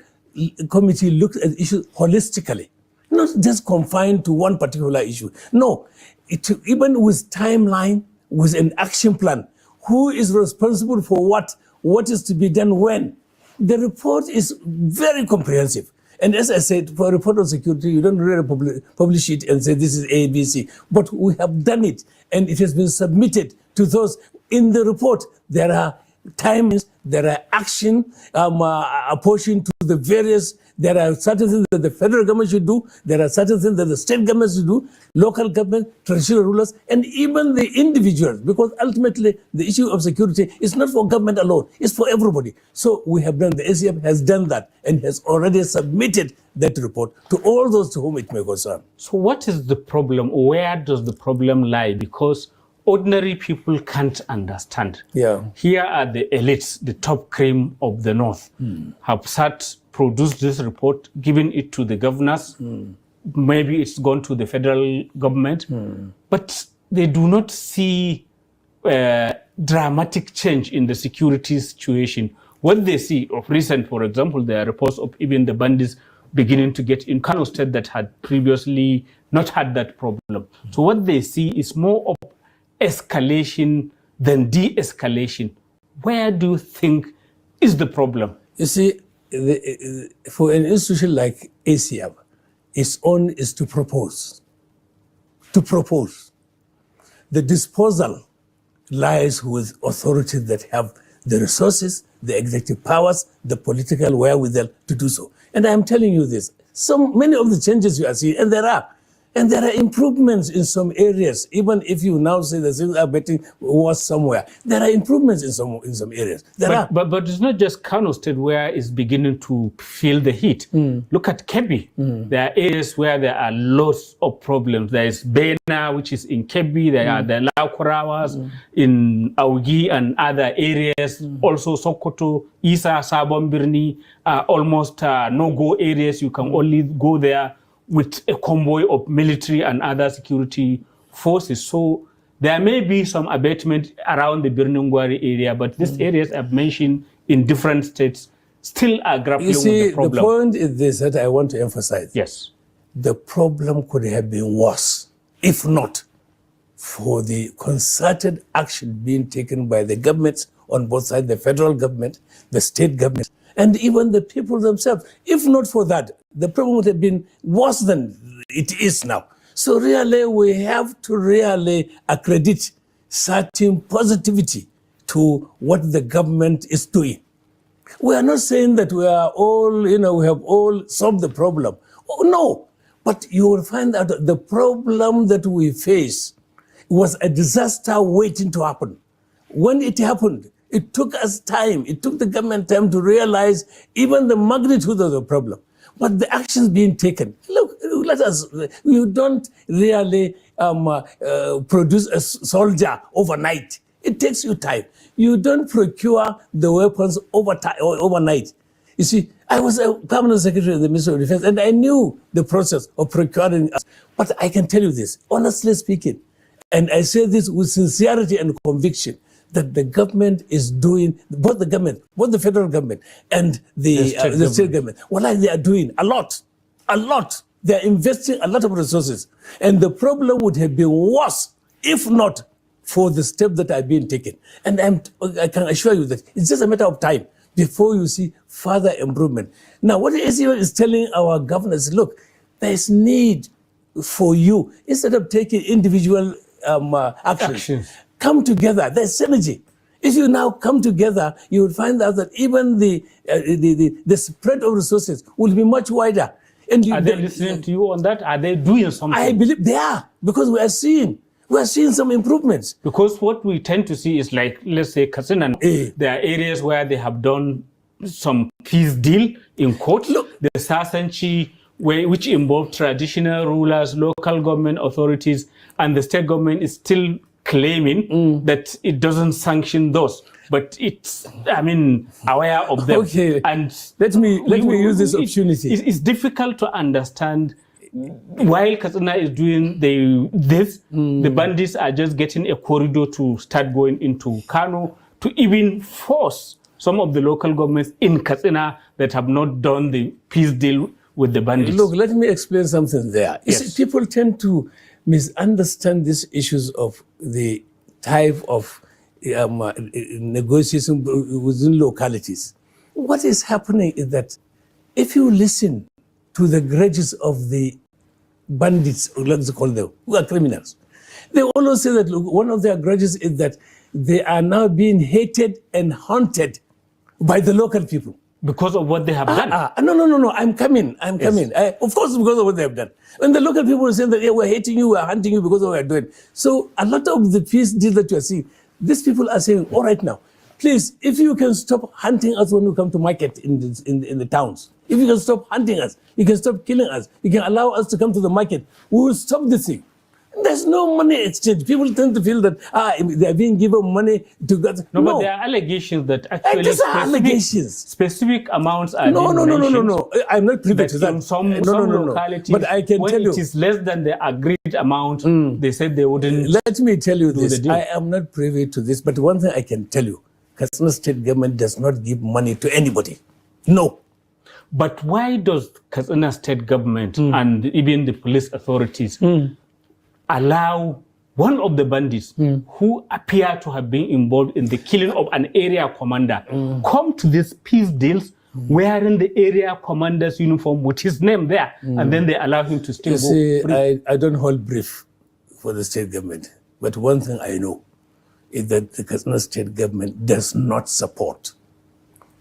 committee looked at issues holistically, not just confined to one particular issue. No, even with timeline, with an action plan, who is responsible for what is to be done when. The report is very comprehensive. And as I said, for a report on security, you don't really publish it and say this is A, B, C. But we have done it, and it has been submitted to those. In the report, there are timelines, there are action apportioned to the various. There are certain things that the federal government should do. There are certain things that the state government should do, local government, traditional rulers, and even the individuals. Because ultimately, the issue of security is not for government alone. It's for everybody. So we have done, the ACF has done that and has already submitted that report to all those to whom it may concern. So what is the problem? Where does the problem lie? Because ordinary people can't understand. Yeah. Here are the elites, the top cream of the north, have produced this report, given it to the governors. Maybe it's gone to the federal government, but they do not see dramatic change in the security situation. What they see of recent, for example, there are reports of even the bandits beginning to get in Kano State that had previously not had that problem. So what they see is more of escalation than de-escalation. Where do you think is the problem? You see, for an institution like ACM, its own is to propose. To propose. The disposal lies with authorities that have the resources, the executive powers, the political wherewithal to do so. And I'm telling you this, many of the changes you are seeing, and there are improvements in some areas. Even if you now say that things are getting worse somewhere, there are improvements in some areas. But it's not just Kano State where it's beginning to feel the heat. Look at Kebbi. There are areas where there are lots of problems. There is Bena, which is in Kebbi. There are the Laukurawas in Augi and other areas. Also Sokoto, Isa, Sabon Birni are almost no-go areas. You can only go there with a convoy of military and other security forces. So there may be some abatement around the Birnungwari area, but these areas I've mentioned in different states still are grappling with the problem. The point is this that I want to emphasize. Yes. The problem could have been worse, if not for the concerted action being taken by the governments on both sides, the federal government, the state government, and even the people themselves. If not for that, the problem would have been worse than it is now. So really, we have to really accredit certain positivity to what the government is doing. We are not saying that we are all, we have all solved the problem. Oh, no. But you will find out that the problem that we face was a disaster waiting to happen. When it happened, it took us time. It took the government time to realize even the magnitude of the problem. But the actions being taken, look, you don't really produce a soldier overnight. It takes you time. You don't procure the weapons overnight. You see, I was a permanent secretary of the Ministry of Defense, and I knew the process of procuring. But I can tell you this, honestly speaking, and I say this with sincerity and conviction, that the government is doing, both the federal government and the state government, they are doing a lot. They are investing a lot of resources. And the problem would have been worse if not for the steps that are being taken. And I can assure you that it's just a matter of time before you see further improvement. Now, what the ACO is telling our governors, look, there's need for you, instead of taking individual actions. Come together. There's synergy. If you now come together, you will find out that even the spread of resources will be much wider. And are they listening to you on that? Are they doing something? I believe they are, because we are seeing some improvements. Because what we tend to see is, like, let's say Katsina, there are areas where they have done some peace deal in court. Look, the Sasanchi, which involved traditional rulers, local government authorities, and the state government is still claiming that it doesn't sanction those, but it's, aware of them. Okay, and let me use this opportunity. It's difficult to understand. While Katsina is doing the bandits are just getting a corridor to start going into Kano, to even force some of the local governments in Katsina that have not done the peace deal with the bandits. Look, let me explain something there. You see, people tend to misunderstand these issues of the type of negotiation within localities. What is happening is that if you listen to the grudges of the bandits, or let's call them, who are criminals, they always say that one of their grudges is that they are now being hated and haunted by the local people. Because of what they have done? No, I'm coming. Of course, because of what they have done. And the local people are saying that, we're hating you, we're hunting you because of what we're doing. So a lot of the peace deals that you're seeing, these people are saying, all right now, please, if you can stop hunting us when we come to market in the towns, if you can stop hunting us, you can stop killing us, you can allow us to come to the market, we will stop this thing. There's no money exchange. People tend to feel that they are being given money to get. No, but there are allegations that actually specific amounts are No. I'm not privy to that. In some localities, but I can tell you, it is less than the agreed amount, they said they wouldn't. Let me tell you this. I am not privy to this, but one thing I can tell you, Katsina state government does not give money to anybody. No. But why does Katsina state government and even the police authorities allow one of the bandits who appear to have been involved in the killing of an area commander come to these peace deals wearing the area commander's uniform with his name there, and then they allow him to still go free? I don't hold brief for the state government, but one thing I know is that the Katsina state government does not support,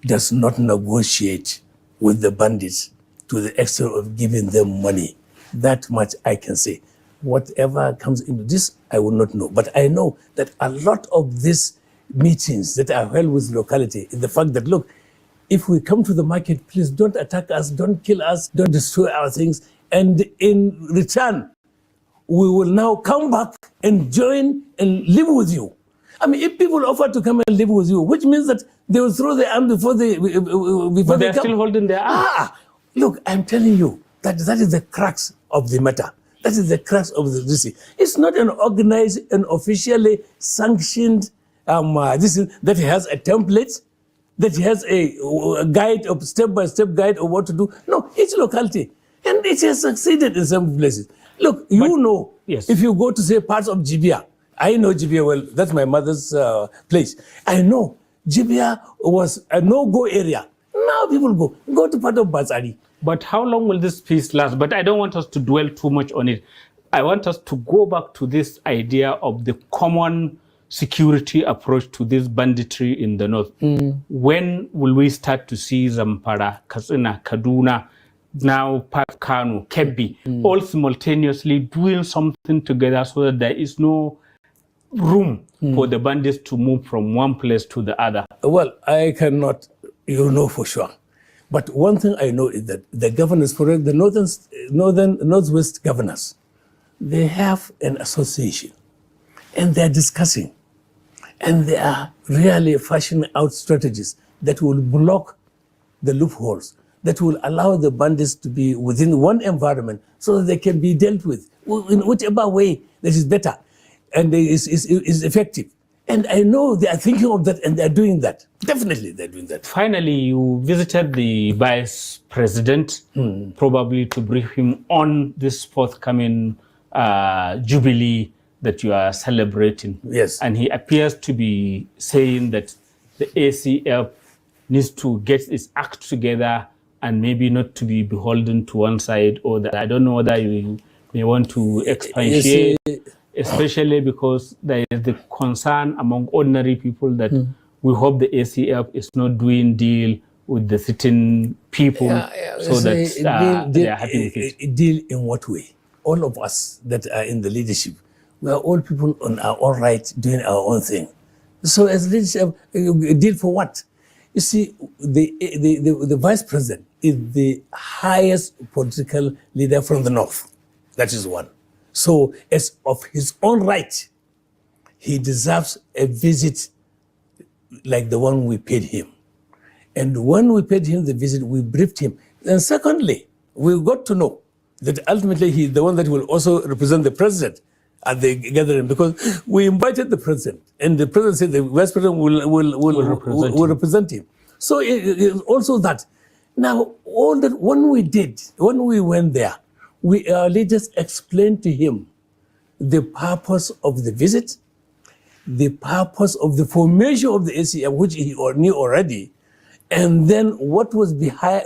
does not negotiate with the bandits to the extent of giving them money. That much I can say. Whatever comes into this, I will not know. But I know that a lot of these meetings that are held with locality is the fact that, look, if we come to the market, please don't attack us, don't kill us, don't destroy our things. And in return, we will now come back and join and live with you. I mean, if people offer to come and live with you, which means that they will throw their arm before they But they're still holding their arm. Look, I'm telling you that is the crux of the matter. That is the crux of this. It's not an organized and officially sanctioned that has a template, that has a guide of step-by-step guide of what to do. No, it's locality. And it has succeeded in some places. Look, if you go to say parts of Jibia, I know Jibia well, that's my mother's place. I know Jibia was a no-go area. Now people go to part of Bazari. But how long will this peace last? But I don't want us to dwell too much on it. I want us to go back to this idea of the common security approach to this banditry in the north. When will we start to see Zamfara, Katsina, Kaduna, now Kano, Kebbi, all simultaneously doing something together so that there is no room for the bandits to move from one place to the other? Well, I cannot, for sure. But one thing I know is that the governors, for the northwest governors, they have an association and they're discussing and they are really fashioning out strategies that will block the loopholes, that will allow the bandits to be within one environment so that they can be dealt with in whichever way that is better and is effective. And I know they are thinking of that and they're doing that. Definitely they're doing that. Finally, you visited the vice president, probably to brief him on this forthcoming jubilee that you are celebrating. Yes. And he appears to be saying that the ACF needs to get its act together and maybe not to be beholden to one side or the other. I don't know whether you may want to expatiate. Especially because there is the concern among ordinary people that we hope the ACF is not doing deal with the sitting people so that they are happy with it. Deal in what way? All of us that are in the leadership, we are all people on our own right, doing our own thing. So as leadership, deal for what? You see, the vice president is the highest political leader from the north. That is one. So, as of his own right, he deserves a visit like the one we paid him. And when we paid him the visit, we briefed him. And secondly, we got to know that ultimately he's the one that will also represent the president at the gathering, because we invited the president, and the president said the vice president will represent him. So it also that. Now, all that when we went there, our leaders explained to him the purpose of the visit, the purpose of the formation of the ACF, which he knew already, and then what was behind,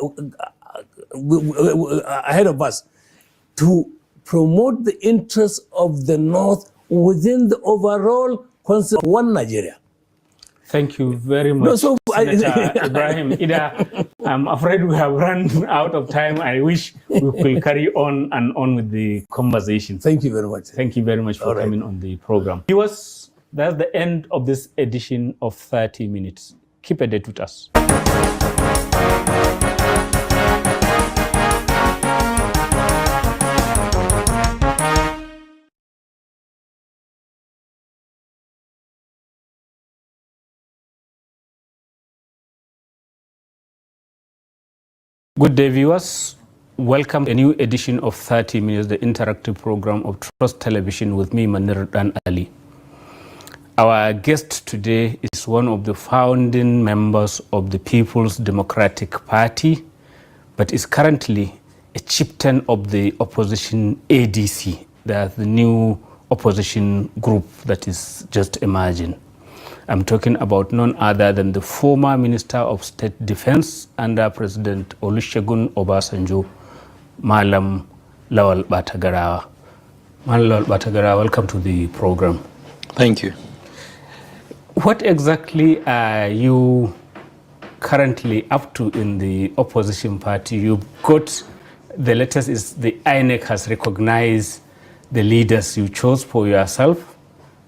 ahead of us, to promote the interests of the North within the overall concept of one Nigeria. Thank you very much, Senator Ibrahim Ida. I'm afraid we have run out of time. I wish we could carry on and on with the conversation. Thank you very much. Thank you very much for coming on the program. Viewers, that's the end of this edition of 30 Minutes. Keep a date with us. Good day, viewers. Welcome to a new edition of 30 Minutes, the interactive program of Trust Television with me, Manir Dan Ali. Our guest today is one of the founding members of the People's Democratic Party, but is currently a chieftain of the opposition ADC, the new opposition group that is just emerging. I'm talking about none other than the former Minister of State Defense under President Olusegun Obasanjo, Malam Lawal Batagarawa. Malam Lawal Batagarawa, welcome to the program. Thank you. What exactly are you currently up to in the opposition party? You got, the latest is the INEC has recognized the leaders you chose for yourself.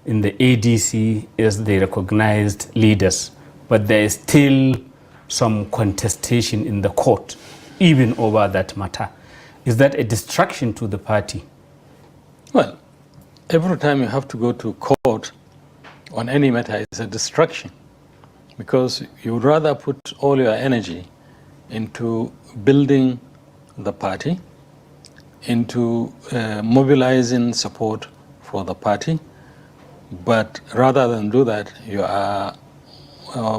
In the ADC is the recognized leaders, but there is still some contestation in the court, even over that matter. Is that a distraction to the party? Well, every time you have to go to court on any matter, it's a distraction, because you would rather put all your energy into building the party, into mobilizing support for the party. But rather than do that, you are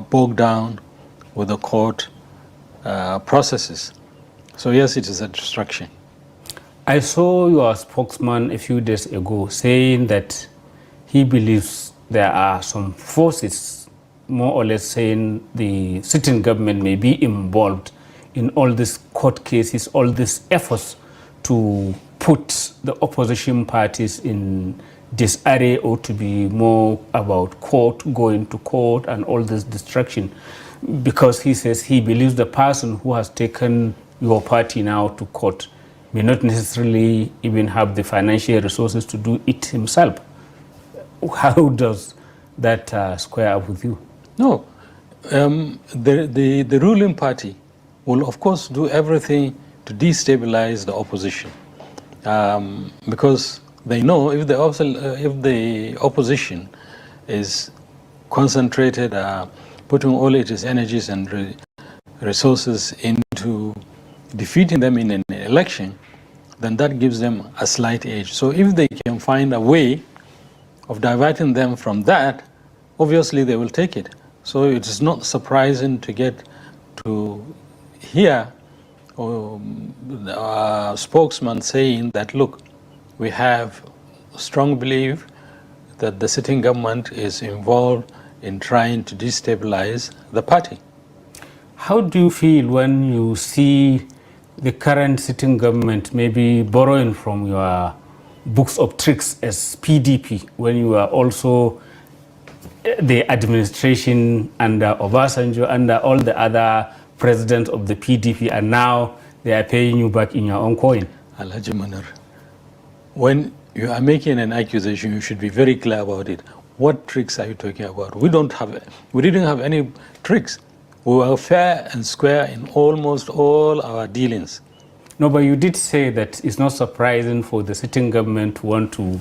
bogged down with the court processes. So yes, it is a distraction. I saw your spokesman a few days ago saying that he believes there are some forces, more or less saying the sitting government may be involved in all these court cases, all these efforts to put the opposition parties in disarray, or to be more about court, going to court and all this distraction, because he says he believes the person who has taken your party now to court may not necessarily even have the financial resources to do it himself. How does that square up with you? No, the ruling party will of course do everything to destabilize the opposition, because they know if the opposition is concentrated, putting all its energies and resources into defeating them in an election, then that gives them a slight edge. So if they can find a way of diverting them from that, obviously they will take it. So it is not surprising to get to hear our spokesman saying that, look, we have strong belief that the sitting government is involved in trying to destabilize the party. How do you feel when you see the current sitting government maybe borrowing from your books of tricks as PDP, when you are also the administration under Obasanjo, under all the other presidents of the PDP, and now they are paying you back in your own coin? Alhaji Manar, when you are making an accusation, you should be very clear about it. What tricks are you talking about? We didn't have any tricks. We were fair and square in almost all our dealings. No, but you did say that it's not surprising for the sitting government to want to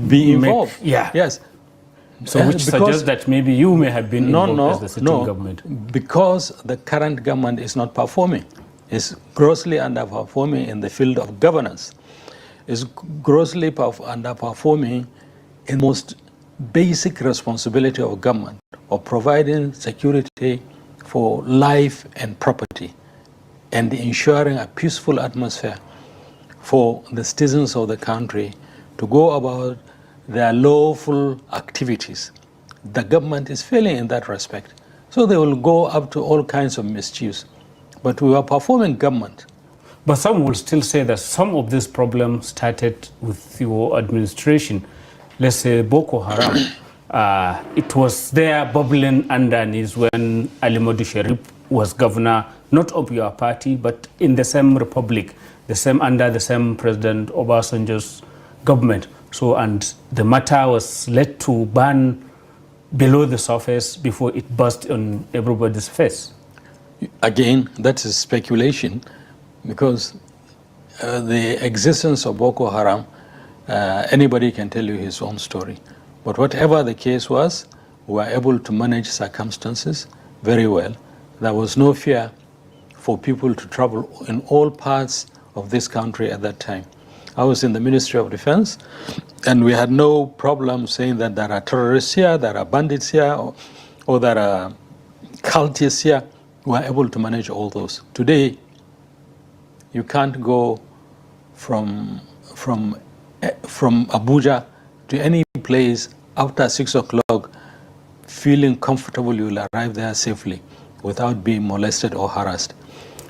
be involved. Yes. So which suggests that maybe you may have been involved as the sitting government. Because the current government is not performing. It's grossly underperforming in the field of governance. Is grossly underperforming in the most basic responsibility of government, of providing security for life and property, and ensuring a peaceful atmosphere for the citizens of the country to go about their lawful activities. The government is failing in that respect. So they will go up to all kinds of mischiefs. But we are performing government. But some will still say that some of this problem started with your administration. Let's say Boko Haram. It was there bubbling underneath when Ali Modu Sharif was governor, not of your party, but in the same republic, under the same President Obasanjo's government. So, and the matter was led to burn below the surface before it burst on everybody's face. Again, that is speculation, because the existence of Boko Haram, anybody can tell you his own story. But whatever the case was, we were able to manage circumstances very well. There was no fear for people to travel in all parts of this country at that time. I was in the Ministry of Defense, and we had no problem saying that there are terrorists here, there are bandits here, or there are cultists here. We were able to manage all those. Today, you can't go from Abuja to any place after 6 o'clock feeling comfortable you will arrive there safely without being molested or harassed.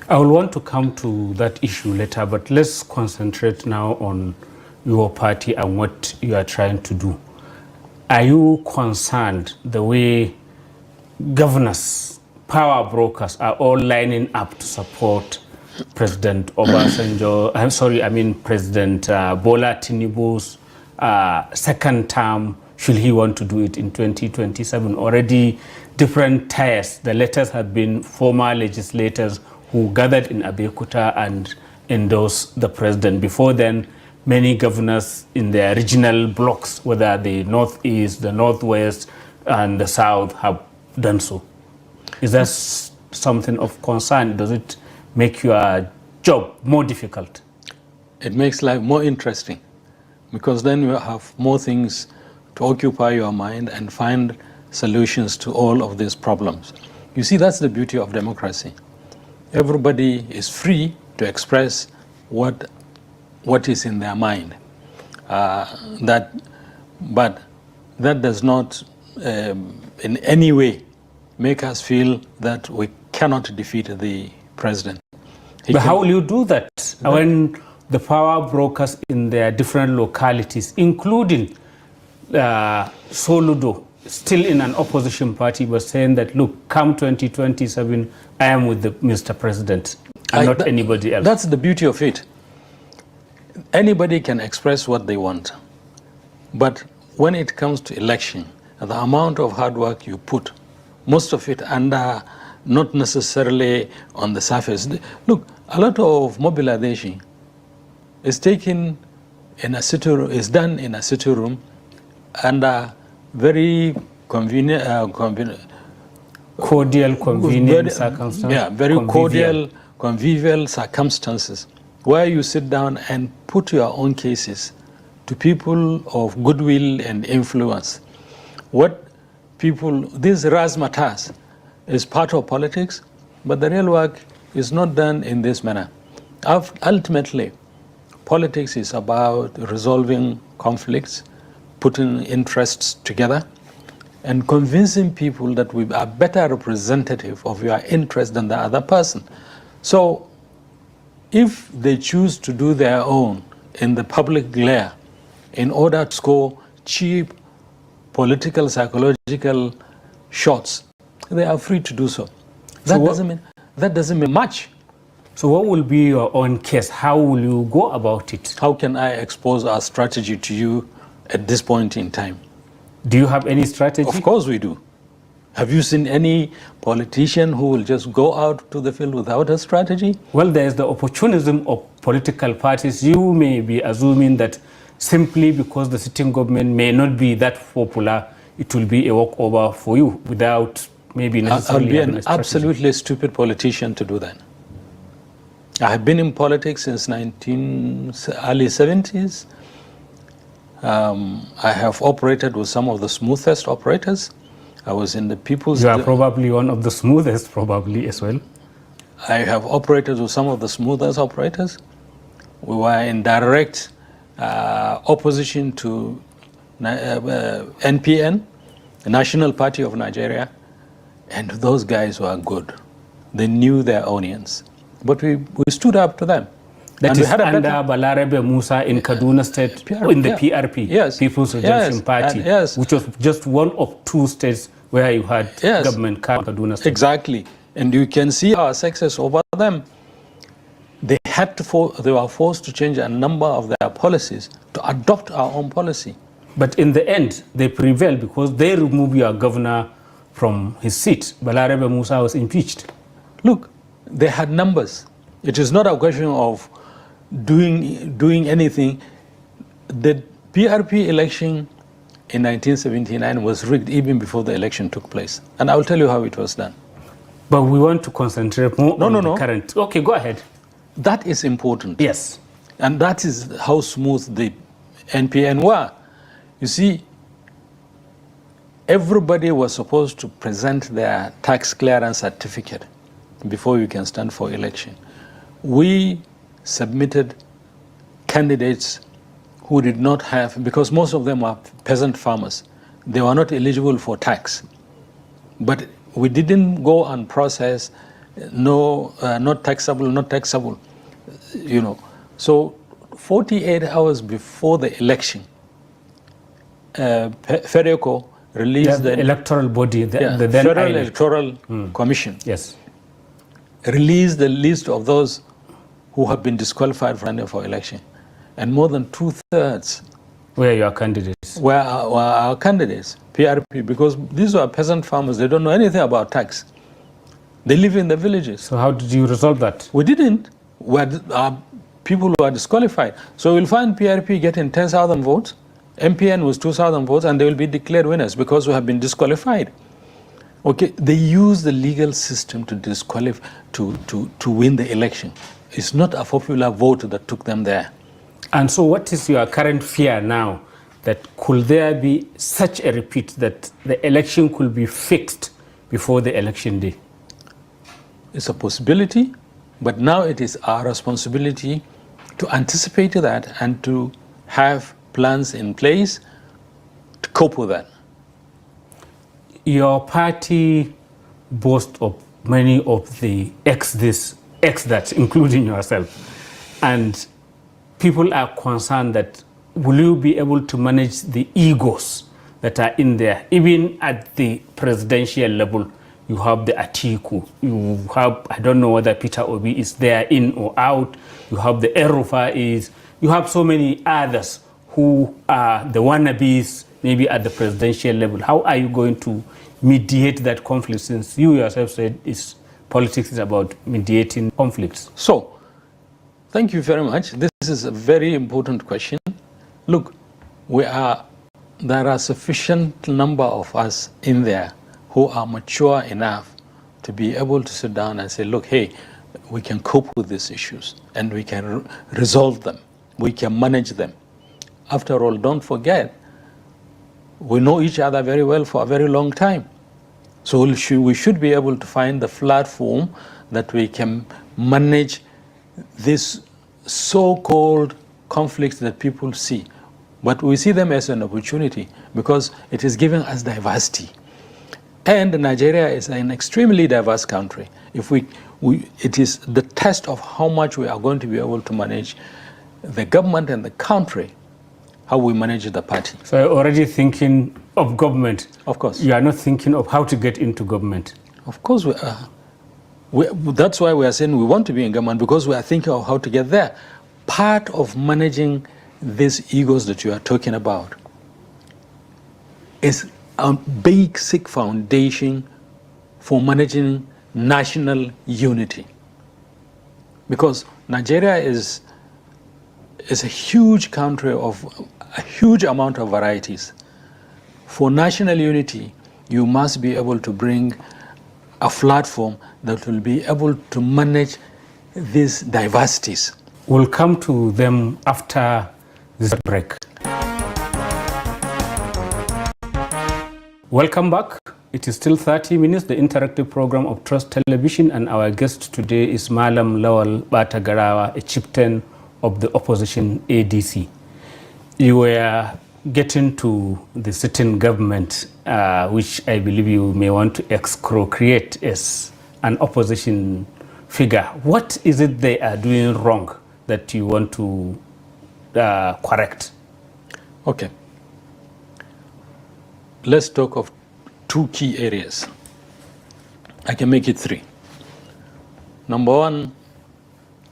I will want to come to that issue later, but let's concentrate now on your party and what you are trying to do. Are you concerned the way governors, power brokers are all lining up to support President Obasanjo, President Bola Tinubu's second term, should he want to do it in 2027? Already different tiers, the letters have been former legislators who gathered in Abeokuta and endorsed the president. Before then, many governors in their regional blocks, whether the Northeast, the Northwest, and the South, have done so. Is that something of concern? Does it make your job more difficult? It makes life more interesting, because then you have more things to occupy your mind and find solutions to all of these problems. You see, that's the beauty of democracy. Everybody is free to express what is in their mind. But that does not in any way make us feel that we cannot defeat the president. But how will you do that when the power brokers in their different localities, including Soludo, still in an opposition party, but saying that, look, come 2027, I am with Mr. President and not anybody else? That's the beauty of it. Anybody can express what they want. But when it comes to election, the amount of hard work you put, most of it under, not necessarily on the surface. Look, a lot of mobilization is taken in a city room, is done in a city room under very convenient, cordial, convenient circumstances. Yeah, very cordial, convivial circumstances, where you sit down and put your own cases to people of goodwill and influence. What people, this razzmatazz is part of politics, but the real work is not done in this manner. Ultimately, politics is about resolving conflicts, putting interests together, and convincing people that we are better representative of your interest than the other person. So if they choose to do their own in the public glare in order to score cheap political, psychological shots, they are free to do so. That doesn't mean much. So what will be your own case? How will you go about it? How can I expose our strategy to you at this point in time? Do you have any strategy? Of course we do. Have you seen any politician who will just go out to the field without a strategy? Well, there's the opportunism of political parties. You may be assuming that simply because the sitting government may not be that popular, it will be a walkover for you without maybe necessarily I'll be an absolutely stupid politician to do that. I have been in politics since early 70s. I have operated with some of the smoothest operators. I was in the people's... You are probably one of the smoothest, probably, as well. I have operated with some of the smoothest operators. We were in direct opposition to NPN, the National Party of Nigeria, and those guys were good. They knew their audience. But we stood up to them. That is under Balarabe Musa in Kaduna State, in the PRP, yes. People's Redemption Party, which was just one of two states where you had government Kaduna State. Exactly. And you can see our success over them. They were forced to change a number of their policies to adopt our own policy. But in the end, they prevailed because they removed your governor from his seat. Balarabe Musa was impeached. Look, they had numbers. It is not a question of doing anything. The PRP election in 1979 was rigged even before the election took place. And I will tell you how it was done. But we want to concentrate more on the current. Okay, go ahead. That is important. Yes. And that is how smooth the NPN were. You see, everybody was supposed to present their tax clearance certificate before you can stand for election. We submitted candidates who did not have, because most of them were peasant farmers, they were not eligible for tax. But we didn't go and process, not taxable, not taxable, you know. So 48 hours before the election, FEDECO released the electoral body, the then Federal Electoral Commission. Yes. Released the list of those who have been disqualified for election. And more than 2/3 were your candidates. Were our candidates, PRP, because these were peasant farmers. They don't know anything about tax. They live in the villages. So how did you resolve that? We didn't. People who are disqualified. So we'll find PRP getting 10,000 votes, MPN was 2,000 votes, and they will be declared winners because we have been disqualified. Okay, they use the legal system to disqualify, to win the election. It's not a popular vote that took them there. And so what is your current fear now, that could there be such a repeat, that the election could be fixed before the election day? It's a possibility, but now it is our responsibility to anticipate that and to have plans in place to cope with that. Your party boasts of many of the that, including yourself. And people are concerned that will you be able to manage the egos that are in there? Even at the presidential level, you have the Atiku, you have, I don't know whether Peter Obi is there in or out, you have the Erufa'is, you have so many others who are the wannabes, maybe at the presidential level. How are you going to mediate that conflict, since you yourself said politics is about mediating conflicts? So, thank you very much. This is a very important question. Look, there are sufficient number of us in there who are mature enough to be able to sit down and say, look, hey, we can cope with these issues and we can resolve them. We can manage them. After all, don't forget, we know each other very well for a very long time. So we should be able to find the platform that we can manage this so-called conflicts that people see. But we see them as an opportunity because it is giving us diversity. And Nigeria is an extremely diverse country. It is the test of how much we are going to be able to manage the government and the country, how we manage the party. So you're already thinking of government. Of course. You are not thinking of how to get into government. Of course we are. That's why we are saying we want to be in government, because we are thinking of how to get there. Part of managing these egos that you are talking about is a basic foundation for managing national unity. Because Nigeria is a huge country of a huge amount of varieties. For national unity, you must be able to bring a platform that will be able to manage these diversities. We'll come to them after this break. Welcome back. It is still 30 minutes, the interactive program of Trust Television, and our guest today is Malam Lawal Batagarawa, a chieftain of the opposition ADC. You were getting to the sitting government, which I believe you may want to excrocriate as an opposition figure. What is it they are doing wrong that you want to correct? Okay. Let's talk of two key areas. I can make it three. Number one,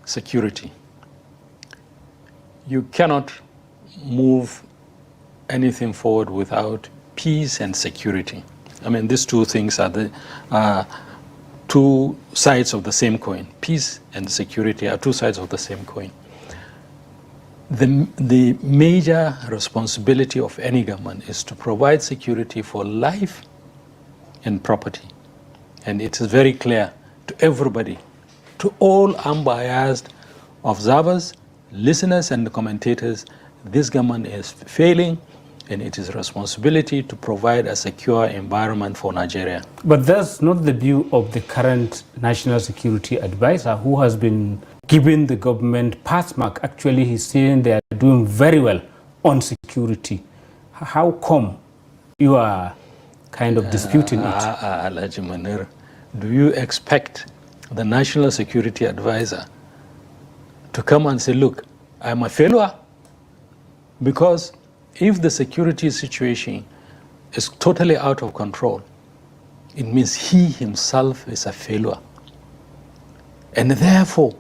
security. You cannot move anything forward without peace and security. I mean, these two things are the two sides of the same coin. Peace and security are two sides of the same coin. The major responsibility of any government is to provide security for life and property. And it is very clear to everybody, to all unbiased observers, listeners, and commentators, this government is failing, and it is responsibility to provide a secure environment for Nigeria. But that's not the view of the current National Security Advisor, who has been giving the government pass mark. Actually, he's saying they are doing very well on security. How come you are kind of disputing it? Alhaji Manir, do you expect the National Security Advisor to come and say, look, I'm a failure? Because if the security situation is totally out of control, it means he himself is a failure. And therefore,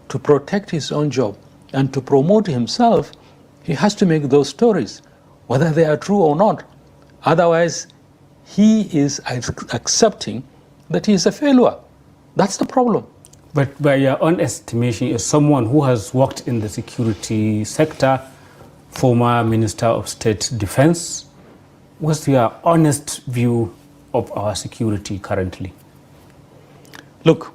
to protect his own job and to promote himself, he has to make those stories, whether they are true or not. Otherwise, he is accepting that he is a failure. That's the problem. But by your own estimation, as someone who has worked in the security sector, former Minister of State Defense, what's your honest view of our security currently? Look,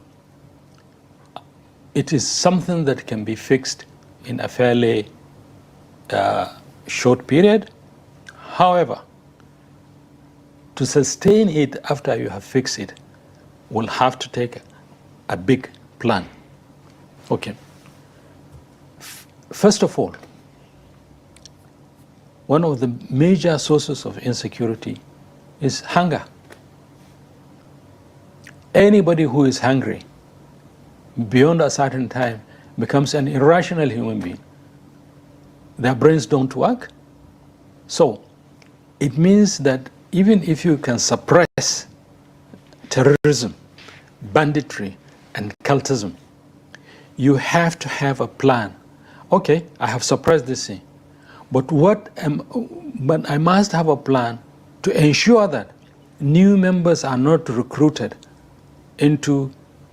it is something that can be fixed in a fairly short period. However, to sustain it after you have fixed it will have to take a big plan. Okay. First of all, one of the major sources of insecurity is hunger. Anybody who is hungry beyond a certain time becomes an irrational human being. Their brains don't work. So it means that even if you can suppress terrorism, banditry, and cultism, you have to have a plan. Okay, I have suppressed this thing, but I must have a plan to ensure that new members are not recruited into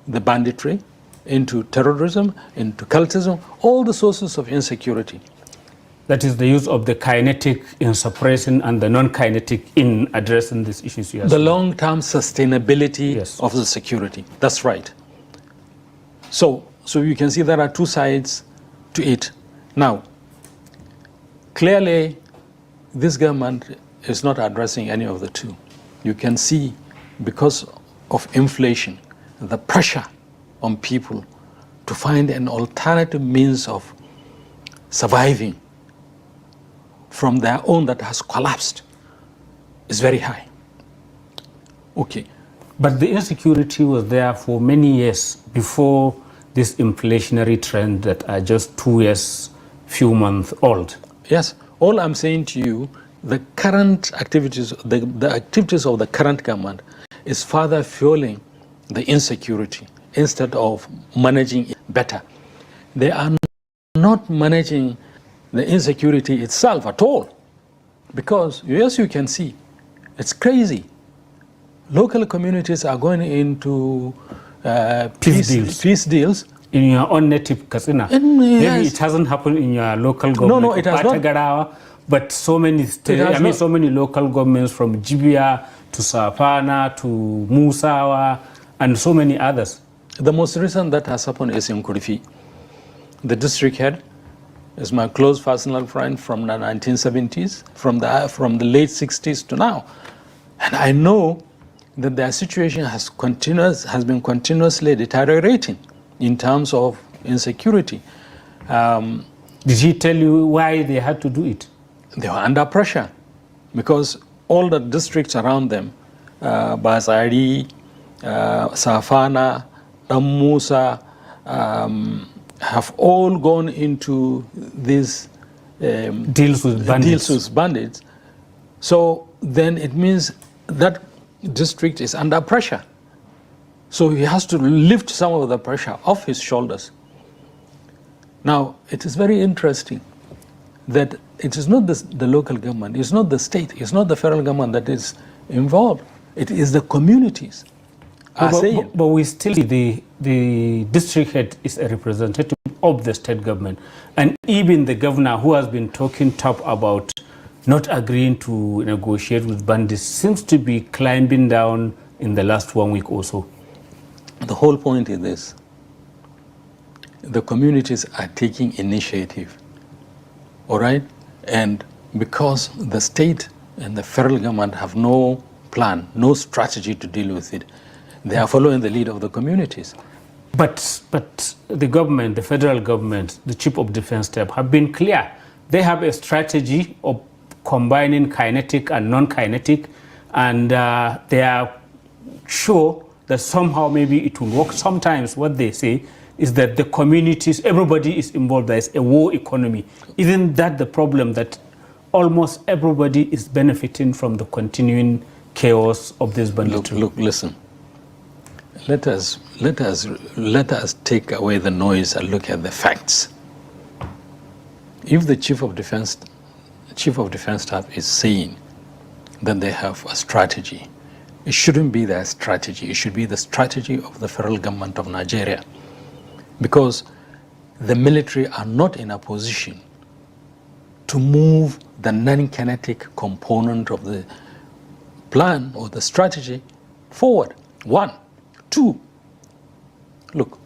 the banditry, into terrorism, into cultism, all the sources of insecurity. That is the use of the kinetic in suppressing and the non-kinetic in addressing these issues. The long-term sustainability of the security. That's right. So you can see there are two sides to it. Now, clearly, this government is not addressing any of the two. You can see, because of inflation, the pressure on people to find an alternative means of surviving from their own that has collapsed is very high. Okay. But the insecurity was there for many years before this inflationary trend that are just 2 years, few months old. Yes. All I'm saying to you, the current activities, the activities of the current government is further fueling the insecurity instead of managing it better. They are not managing the insecurity itself at all. Because, yes, you can see, it's crazy. Local communities are going into peace deals. In your own native Katsina. Maybe it hasn't happened in your local government. No, it has not. But so many so many local governments, from Jibia to Safana to Musawa and so many others. The most recent that has happened is in Kurifi. The district head is my close personal friend from the 1970s, from the late 60s to now. And I know that their situation has been continuously deteriorating in terms of insecurity. Did he tell you why they had to do it? They were under pressure because all the districts around them, Bazari, Safana, Musa, have all gone into these deals with bandits. So then it means that district is under pressure. So he has to lift some of the pressure off his shoulders. Now, it is very interesting that it is not the local government, it's not the state, it's not the federal government that is involved. It is the communities. But we still see the district head is a representative of the state government. And even the governor, who has been talking tough about not agreeing to negotiate with bandits, seems to be climbing down in the last 1 week or so? The whole point is this. The communities are taking initiative, all right? And because the state and the federal government have no plan, no strategy to deal with it, they are following the lead of the communities. But the government, the federal government, the Chief of Defense Staff have been clear. They have a strategy of combining kinetic and non-kinetic, and they are sure that somehow maybe it will work. Sometimes what they say is that the communities, everybody is involved. There is a war economy. Isn't that the problem, that almost everybody is benefiting from the continuing chaos of this banditry? Look, listen. Let us take away the noise and look at the facts. If the Chief of Defense Staff is saying that they have a strategy, it shouldn't be their strategy. It should be the strategy of the federal government of Nigeria, because the military are not in a position to move the non-kinetic component of the plan or the strategy forward. 1. 2, look,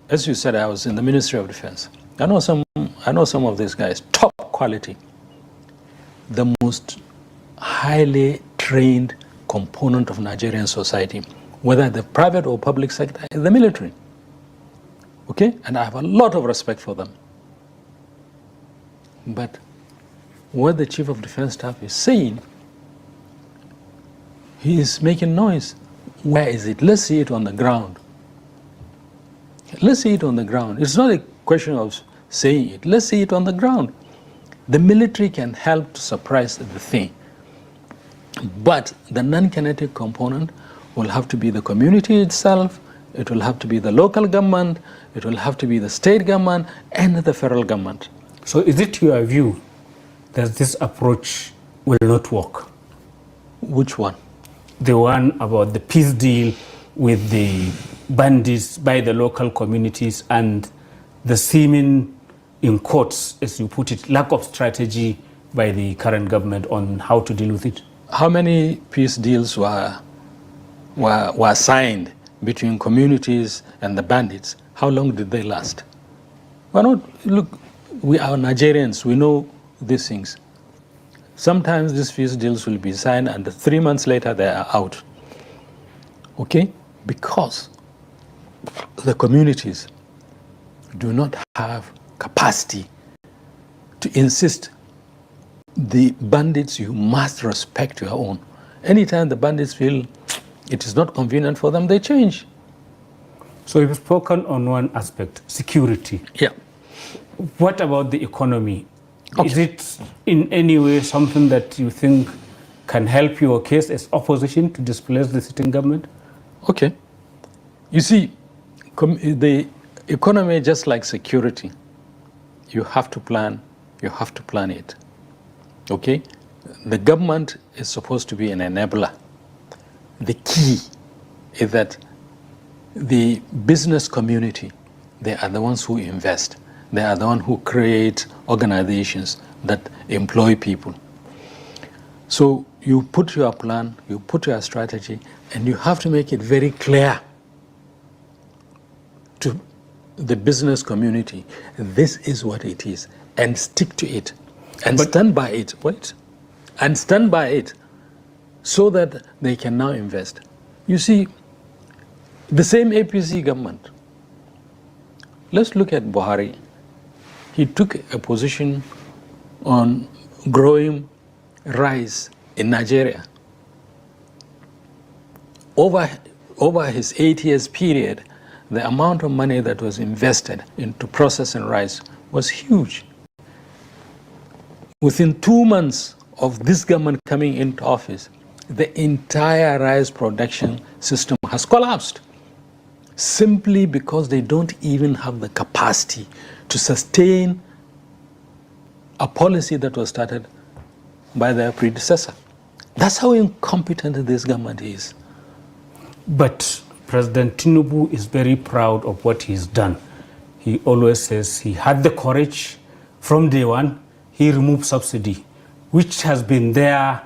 as you said, I was in the Ministry of Defense. I know some of these guys, top quality, the most highly trained component of Nigerian society, whether the private or public sector, is the military. Okay? And I have a lot of respect for them. But what the Chief of Defense Staff is saying, he is making noise. Where is it? Let's see it on the ground. Let's see it on the ground. It's not a question of saying it. Let's see it on the ground. The military can help to suppress the thing. But the non-kinetic component will have to be the community itself, it will have to be the local government, it will have to be the state government and the federal government. So is it your view that this approach will not work? Which one? The one about the peace deal with the bandits by the local communities and the seeming, in quotes, as you put it, lack of strategy by the current government on how to deal with it? How many peace deals were signed between communities and the bandits? How long did they last? Look, we are Nigerians, we know these things. Sometimes these peace deals will be signed and 3 months later they are out. Okay? Because the communities do not have capacity to insist the bandits, you must respect your own. Anytime the bandits feel it is not convenient for them, they change. So you've spoken on one aspect, security. Yeah. What about the economy? Okay. Is it in any way something that you think can help your case as opposition to displace the sitting government? Okay. You see, the economy, just like security, you have to plan it. Okay? The government is supposed to be an enabler. The key is that the business community, they are the ones who invest. They are the ones who create organizations that employ people. So you put your plan, you put your strategy, and you have to make it very clear to the business community. This is what it is, and stick to it. And stand by it, and stand by it so that they can now invest. You see, the same APC government, let's look at Buhari. He took a position on growing rice in Nigeria. Over his 8 years period, the amount of money that was invested into processing rice was huge. Within 2 months of this government coming into office, the entire rice production system has collapsed, simply because they don't even have the capacity to sustain a policy that was started by their predecessor. That's how incompetent this government is. But President Tinubu is very proud of what he's done. He always says he had the courage from day one. He removed subsidy, which has been there.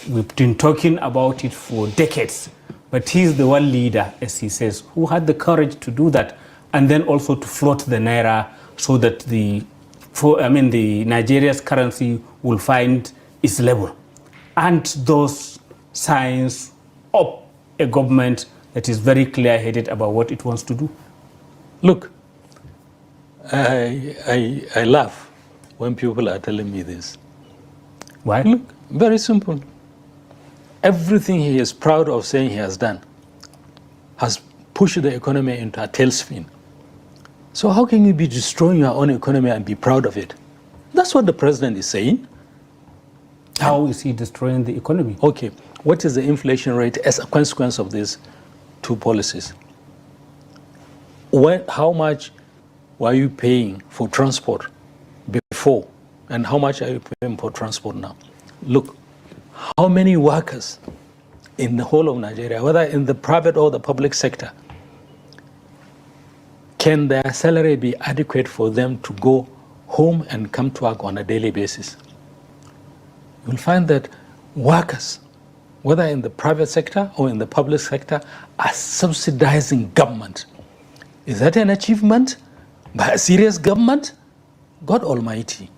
We've been talking about it for decades. But he's the one leader, as he says, who had the courage to do that, and then also to float the naira so that the Nigeria's currency will find its level. And those signs of a government that is very clear-headed about what it wants to do. Look, I laugh when people are telling me this. Why? Look, very simple. Everything he is proud of saying he has done has pushed the economy into a tailspin. So how can you be destroying your own economy and be proud of it? That's what the president is saying. How is he destroying the economy? Okay, what is the inflation rate as a consequence of these two policies? How much were you paying for transport before, and how much are you paying for transport now? Look, how many workers in the whole of Nigeria, whether in the private or the public sector, can their salary be adequate for them to go home and come to work on a daily basis? You'll find that workers, whether in the private sector or in the public sector, are subsidizing government. Is that an achievement by a serious government? God Almighty.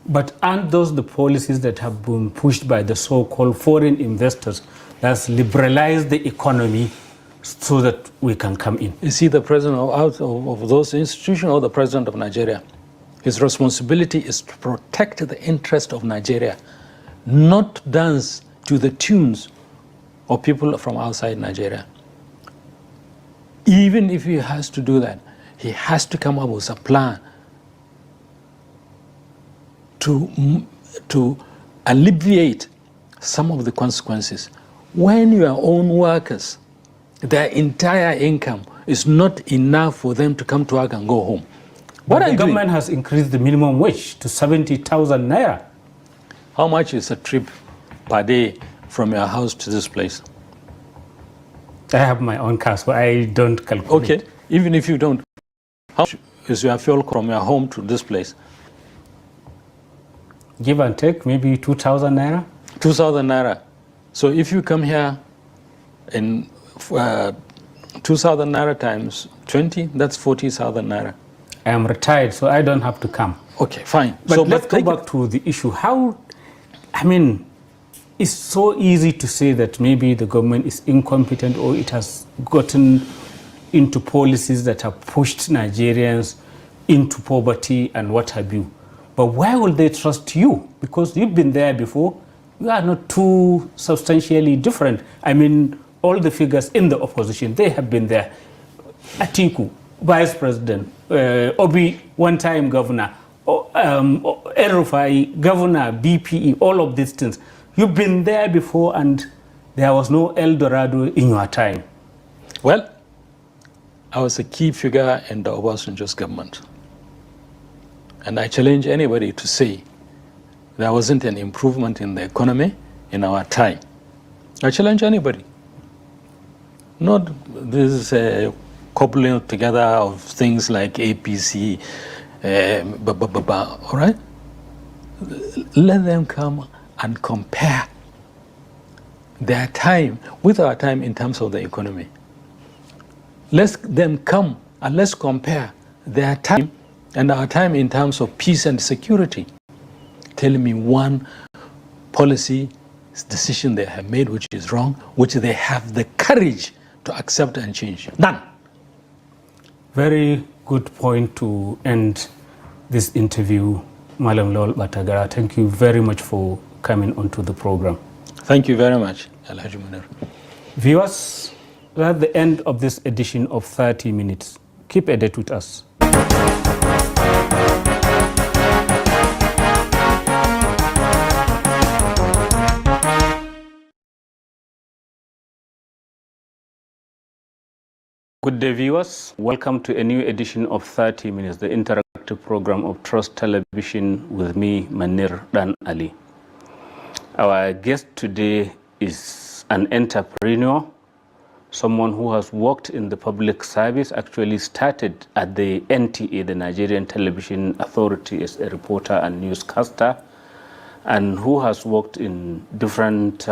But aren't those the policies that have been pushed by the so-called foreign investors that's liberalized the economy so that we can come in? Is he the president of those institutions or the president of Nigeria? His responsibility is to protect the interest of Nigeria, not dance to the tunes of people from outside Nigeria. Even if he has to do that, he has to come up with a plan to alleviate some of the consequences. When your own workers, their entire income is not enough for them to come to work and go home. But the government has increased the minimum wage to 70,000 naira. How much is a trip per day from your house to this place? I have my own car, so I don't calculate. Okay, even if you don't, how much is your fuel from your home to this place? Give and take, maybe 2,000 naira. 2,000 naira. So if you come here in 2,000 naira times 20, that's 40,000 naira. I am retired, so I don't have to come. Okay, fine. But so let's go back to the issue. It's so easy to say that maybe the government is incompetent or it has gotten into policies that have pushed Nigerians into poverty and what have you. But why will they trust you? Because you've been there before. You are not too substantially different. All the figures in the opposition, they have been there. Atiku, vice president, Obi, one-time governor, El-Rufai, governor, BPE, all of these things. You've been there before and there was no El Dorado in your time. Well, I was a key figure in the Obasanjo's government. And I challenge anybody to say there wasn't an improvement in the economy in our time. I challenge anybody. Not this coupling together of things like APC, all right? Let them come and compare their time with our time in terms of the economy. Let them come and let's compare their time and our time in terms of peace and security. Tell me one policy decision they have made which is wrong, which they have the courage to accept and change. None. Very good point to end this interview, Malam Lol Batagara. Thank you very much for coming onto the program. Thank you very much, Alhaji Munir. Viewers, we're at the end of this edition of 30 Minutes. Keep a date with us. Good day, viewers. Welcome to a new edition of 30 Minutes, the interactive program of Trust Television with me, Manir Dan Ali. Our guest today is an entrepreneur, someone who has worked in the public service, actually started at the NTA, the Nigerian Television Authority, as a reporter and newscaster, and who has worked in different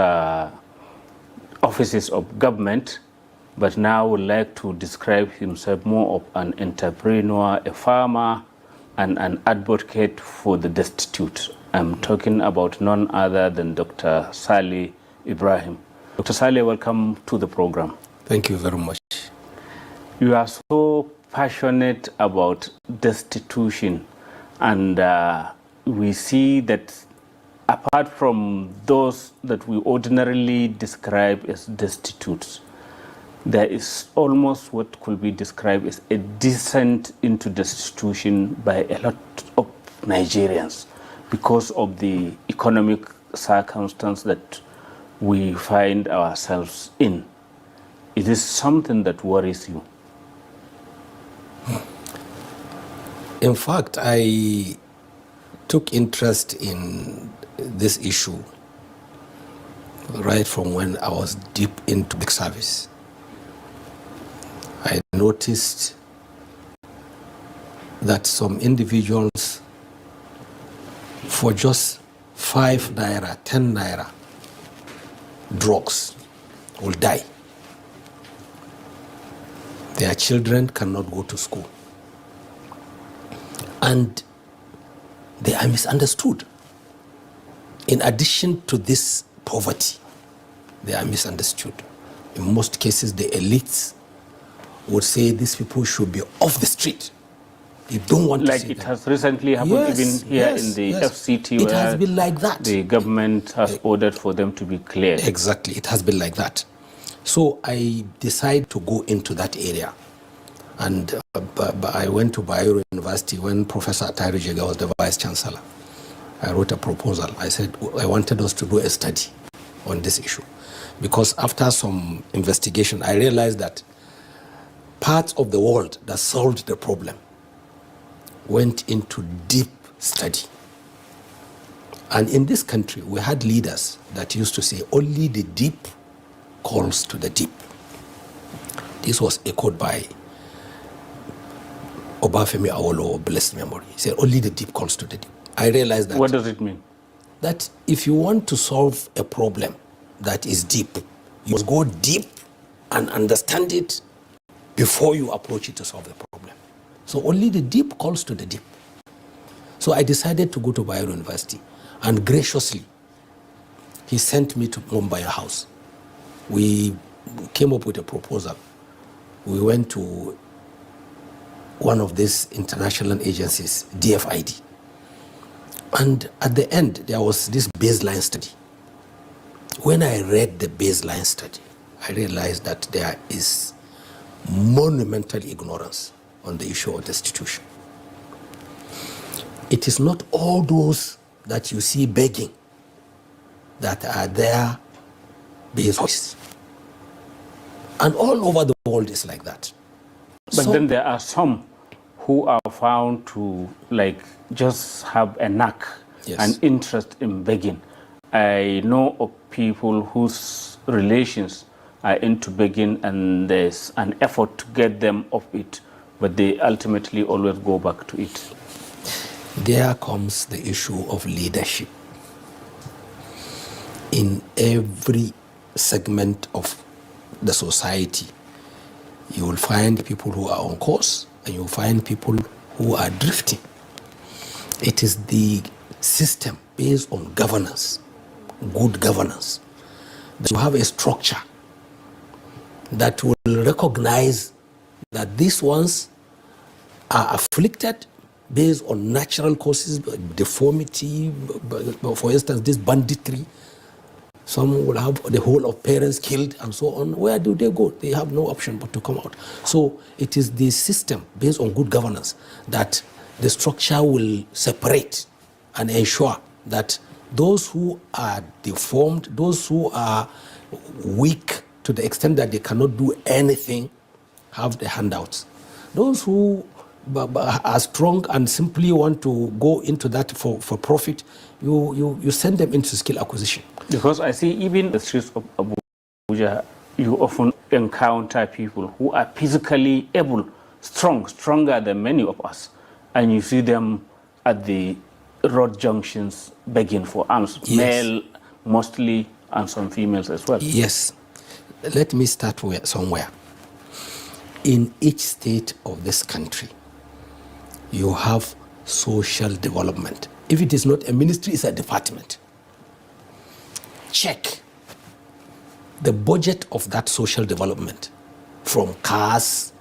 offices of government, but now would like to describe himself more of an entrepreneur, a farmer, and an advocate for the destitute. I'm talking about none other than Dr. Saleh Ibrahim. Dr. Saleh, welcome to the program. Thank you very much. You are so passionate about destitution, and we see that apart from those that we ordinarily describe as destitutes, there is almost what could be described as a descent into destitution by a lot of Nigerians because of the economic circumstance that we find ourselves in. It is something that worries you. In fact, I took interest in this issue right from when I was deep into public service. I noticed that some individuals, for just 5 naira, 10 naira drugs, will die. Their children cannot go to school. And they are misunderstood. In addition to this poverty, they are misunderstood. In most cases, the elites would say these people should be off the street. You don't want to see them. Like it has recently happened even here in the FCT, it has been like that. The government has ordered for them to be cleared. Exactly, it has been like that. So I decided to go into that area. And I went to Bayero University when Professor Atairu Jega was the Vice Chancellor. I wrote a proposal. I said I wanted us to do a study on this issue. Because after some investigation, I realized that parts of the world that solved the problem went into deep study. And in this country, we had leaders that used to say, only the deep calls to the deep. This was echoed by Obafemi Awolowo of blessed memory. He said, only the deep calls to the deep. I realized that. What does it mean? That if you want to solve a problem that is deep, you must go deep and understand it before you approach it to solve the problem. So only the deep calls to the deep. So I decided to go to Bayero University, and graciously, he sent me to Mumbai House. We came up with a proposal. We went to one of these international agencies, DFID. And at the end, there was this baseline study. When I read the baseline study, I realized that there is monumental ignorance on the issue of destitution. It is not all those that you see begging that are there based voice. And all over the world is like that. But then there are some who are found to just have a knack, an interest in begging. I know of people whose relations are into begging, and there's an effort to get them off it, but they ultimately always go back to it. There comes the issue of leadership. In every segment of the society, you will find people who are on course, and you will find people who are drifting. It is the system based on governance, good governance, that you have a structure that will recognize that these ones are afflicted based on natural causes, deformity, for instance, this banditry. Some will have the whole of parents killed and so on. Where do they go? They have no option but to come out. So it is the system based on good governance that the structure will separate and ensure that those who are deformed, those who are weak to the extent that they cannot do anything, have the handouts. Those who are strong and simply want to go into that for profit, you send them into skill acquisition. Because I see even in the streets of Abuja, you often encounter people who are physically able, stronger than many of us, and you see them at the road junctions begging for alms, male mostly, and some females as well. Yes. Let me start somewhere. in each state of this country, you have social development. If it is not a ministry, it's a department. Check the budget of that social development, from cars,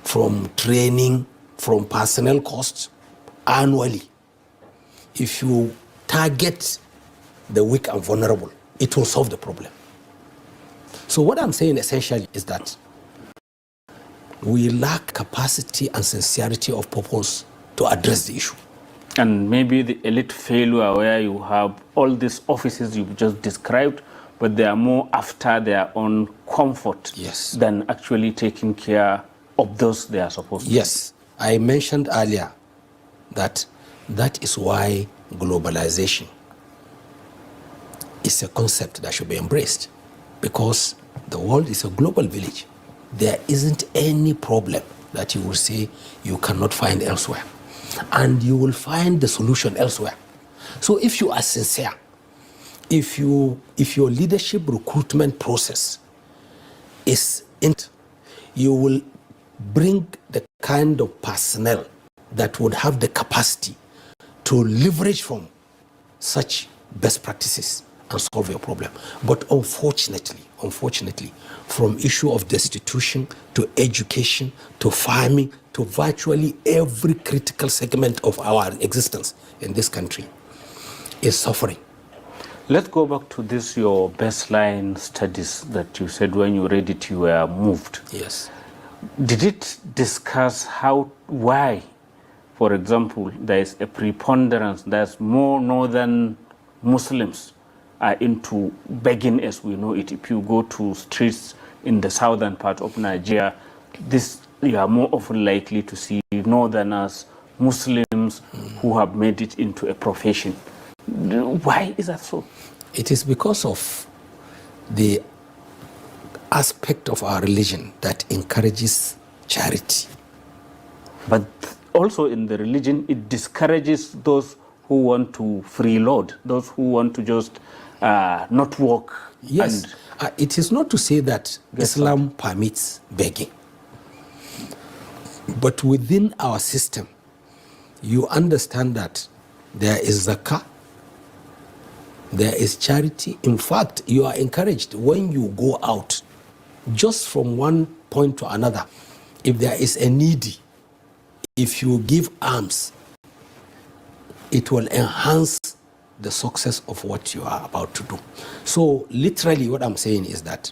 from training, from personnel costs annually. If you target the weak and vulnerable, it will solve the problem. So what I'm saying essentially is that we lack capacity and sincerity of purpose to address the issue. And maybe the elite failure, where you have all these offices you've just described, but they are more after their own comfort than actually taking care of those they are supposed to. Yes, I mentioned earlier that is why globalization is a concept that should be embraced, because the world is a global village. There isn't any problem that you will say you cannot find elsewhere, and you will find the solution elsewhere. So if you are sincere, if your leadership recruitment process is in, you will bring the kind of personnel that would have the capacity to leverage from such best practices and solve your problem. But unfortunately, from issue of destitution to education to farming to virtually every critical segment of our existence in this country is suffering. Let's go back to this, your baseline studies that you said when you read it, you were moved. Yes. Did it discuss why, for example, there is a preponderance, there's more northern Muslims are into begging as we know it? If you go to streets in the southern part of Nigeria, you are more often likely to see northerners, Muslims who have made it into a profession. Why is that so? It is because of the aspect of our religion that encourages charity. But also in the religion, it discourages those who want to freeload, those who want to just not work. Yes, it is not to say that Islam permits begging. But within our system, you understand that there is zakah, there is charity. In fact, you are encouraged when you go out, just from one point to another, if there is a needy, if you give alms, it will enhance the success of what you are about to do. So literally what I'm saying is that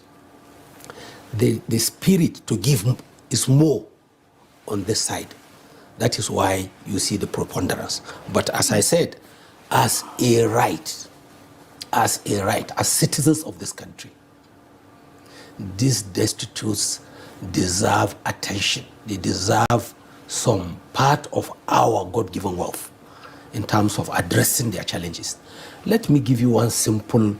the spirit to give is more on this side. That is why you see the preponderance. But as I said, as a right, as citizens of this country, these destitutes deserve attention. They deserve some part of our God-given wealth in terms of addressing their challenges. Let me give you one simple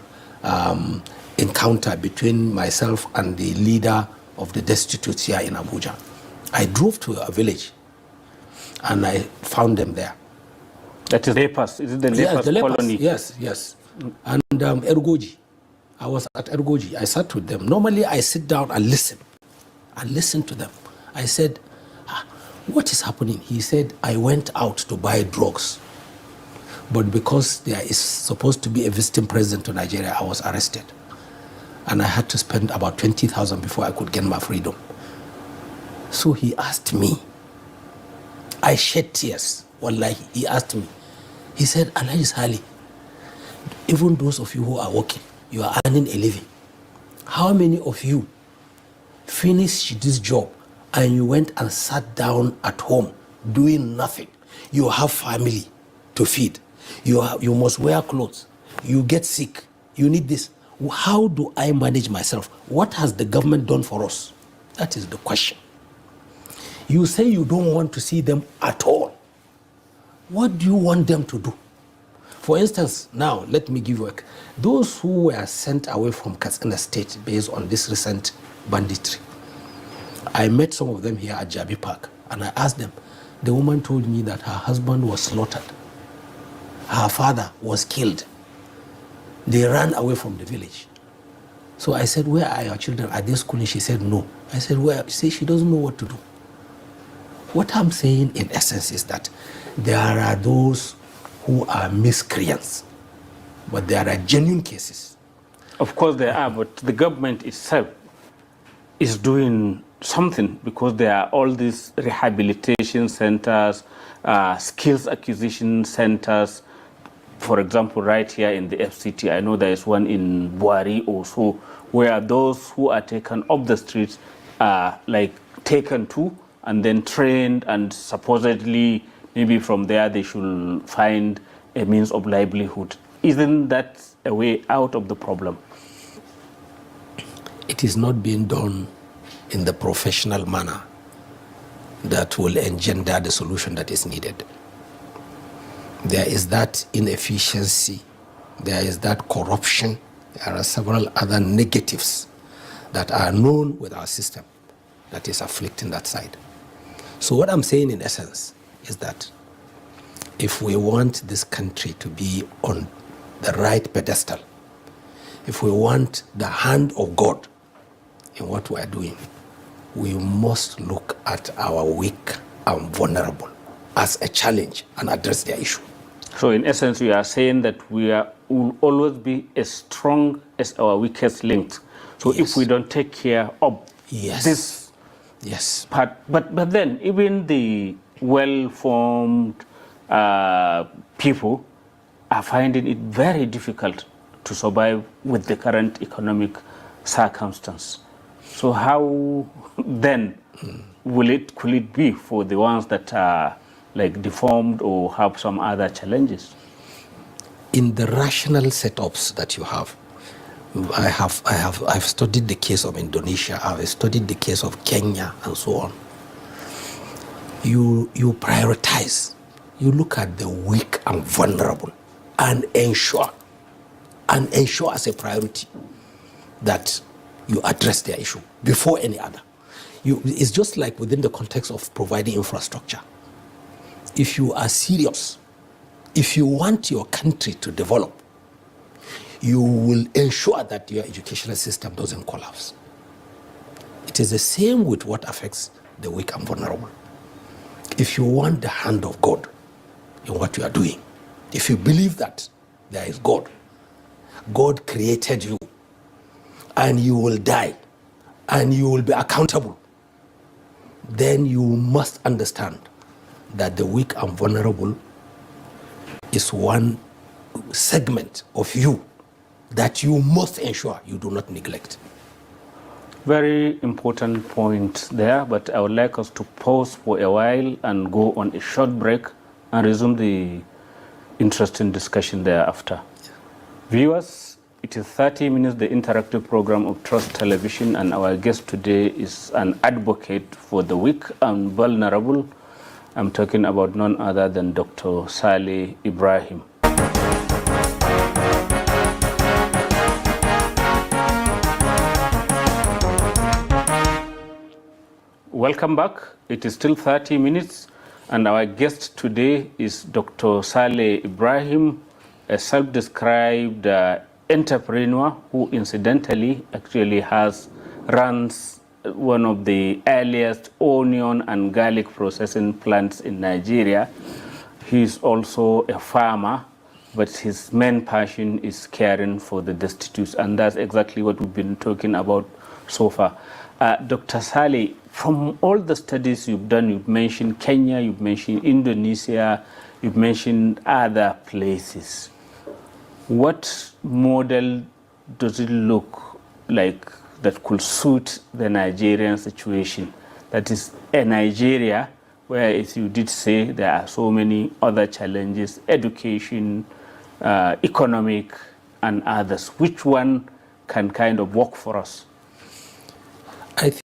encounter between myself and the leader of the destitutes here in Abuja. I drove to a village and I found them there. That is lepers. Is it the lepers colony? Yes. And Ergoji. I was at Ergoji. I sat with them. Normally I sit down and listen. To them. I said, what is happening? He said, I went out to buy drugs. But because there is supposed to be a visiting president to Nigeria, I was arrested. And I had to spend about 20,000 before I could gain my freedom. So he asked me. I shed tears. Wallahi, he asked me. He said, Alhaji Sali, even those of you who are working, you are earning a living. How many of you finished this job and you went and sat down at home doing nothing? You have family to feed. You must wear clothes. You get sick. You need this. How do I manage myself? What has the government done for us? That is the question. You say you don't want to see them at all. What do you want them to do? For instance, now let me give you those who were sent away from Katsina State based on this recent banditry. I met some of them here at Jabi Park and I asked them. The woman told me that her husband was slaughtered. Her father was killed. They ran away from the village. So I said, where are your children? Are they schooling? She said, no. I said, well, see, she doesn't know what to do. What I'm saying in essence is that there are those who are miscreants, but there are genuine cases. Of course there are, but the government itself is doing something, because there are all these rehabilitation centers, skills acquisition centers. For example, right here in the FCT, I know there is one in Buari also, where those who are taken off the streets are like taken to and then trained, and supposedly maybe from there they should find a means of livelihood. Isn't that a way out of the problem? It is not being done in the professional manner that will engender the solution that is needed. There is that inefficiency, there is that corruption, there are several other negatives that are known with our system that is afflicting that side. So what I'm saying in essence is that if we want this country to be on the right pedestal, if we want the hand of God in what we are doing, we must look at our weak and vulnerable as a challenge and address their issue. So in essence, we are saying that we will always be as strong as our weakest link. So yes. If we don't take care of yes. this yes. part, but then even the well-formed people are finding it very difficult to survive with the current economic circumstance. So how then could it be for the ones that are like deformed or have some other challenges? In the rational setups that you have, I've studied the case of Indonesia, I've studied the case of Kenya and so on. You prioritize, you look at the weak and vulnerable and ensure as a priority that you address their issue before any other. It's just like within the context of providing infrastructure. If you are serious, if you want your country to develop, you will ensure that your educational system doesn't collapse. It is the same with what affects the weak and vulnerable. If you want the hand of God in what you are doing, if you believe that there is God, God created you, and you will die, and you will be accountable, then you must understand that the weak and vulnerable is one segment of you that you must ensure you do not neglect. Very important point there, but I would like us to pause for a while and go on a short break and resume the interesting discussion thereafter. Viewers, it is 30 minutes, the interactive program of Trust Television, and our guest today is an advocate for the weak and vulnerable. I'm talking about none other than Dr. Saleh Ibrahim. Welcome back. It is still 30 minutes, and our guest today is Dr. Saleh Ibrahim, a self-described entrepreneur who incidentally actually runs one of the earliest onion and garlic processing plants in Nigeria. He's also a farmer, but his main passion is caring for the destitute, and that's exactly what we've been talking about so far. Dr. Saleh, from all the studies you've done, you've mentioned Kenya, you've mentioned Indonesia, you've mentioned other places. What model does it look like that could suit the Nigerian situation? That is a Nigeria where, as you did say, there are so many other challenges, education, economic, and others. Which one can kind of work for us? I think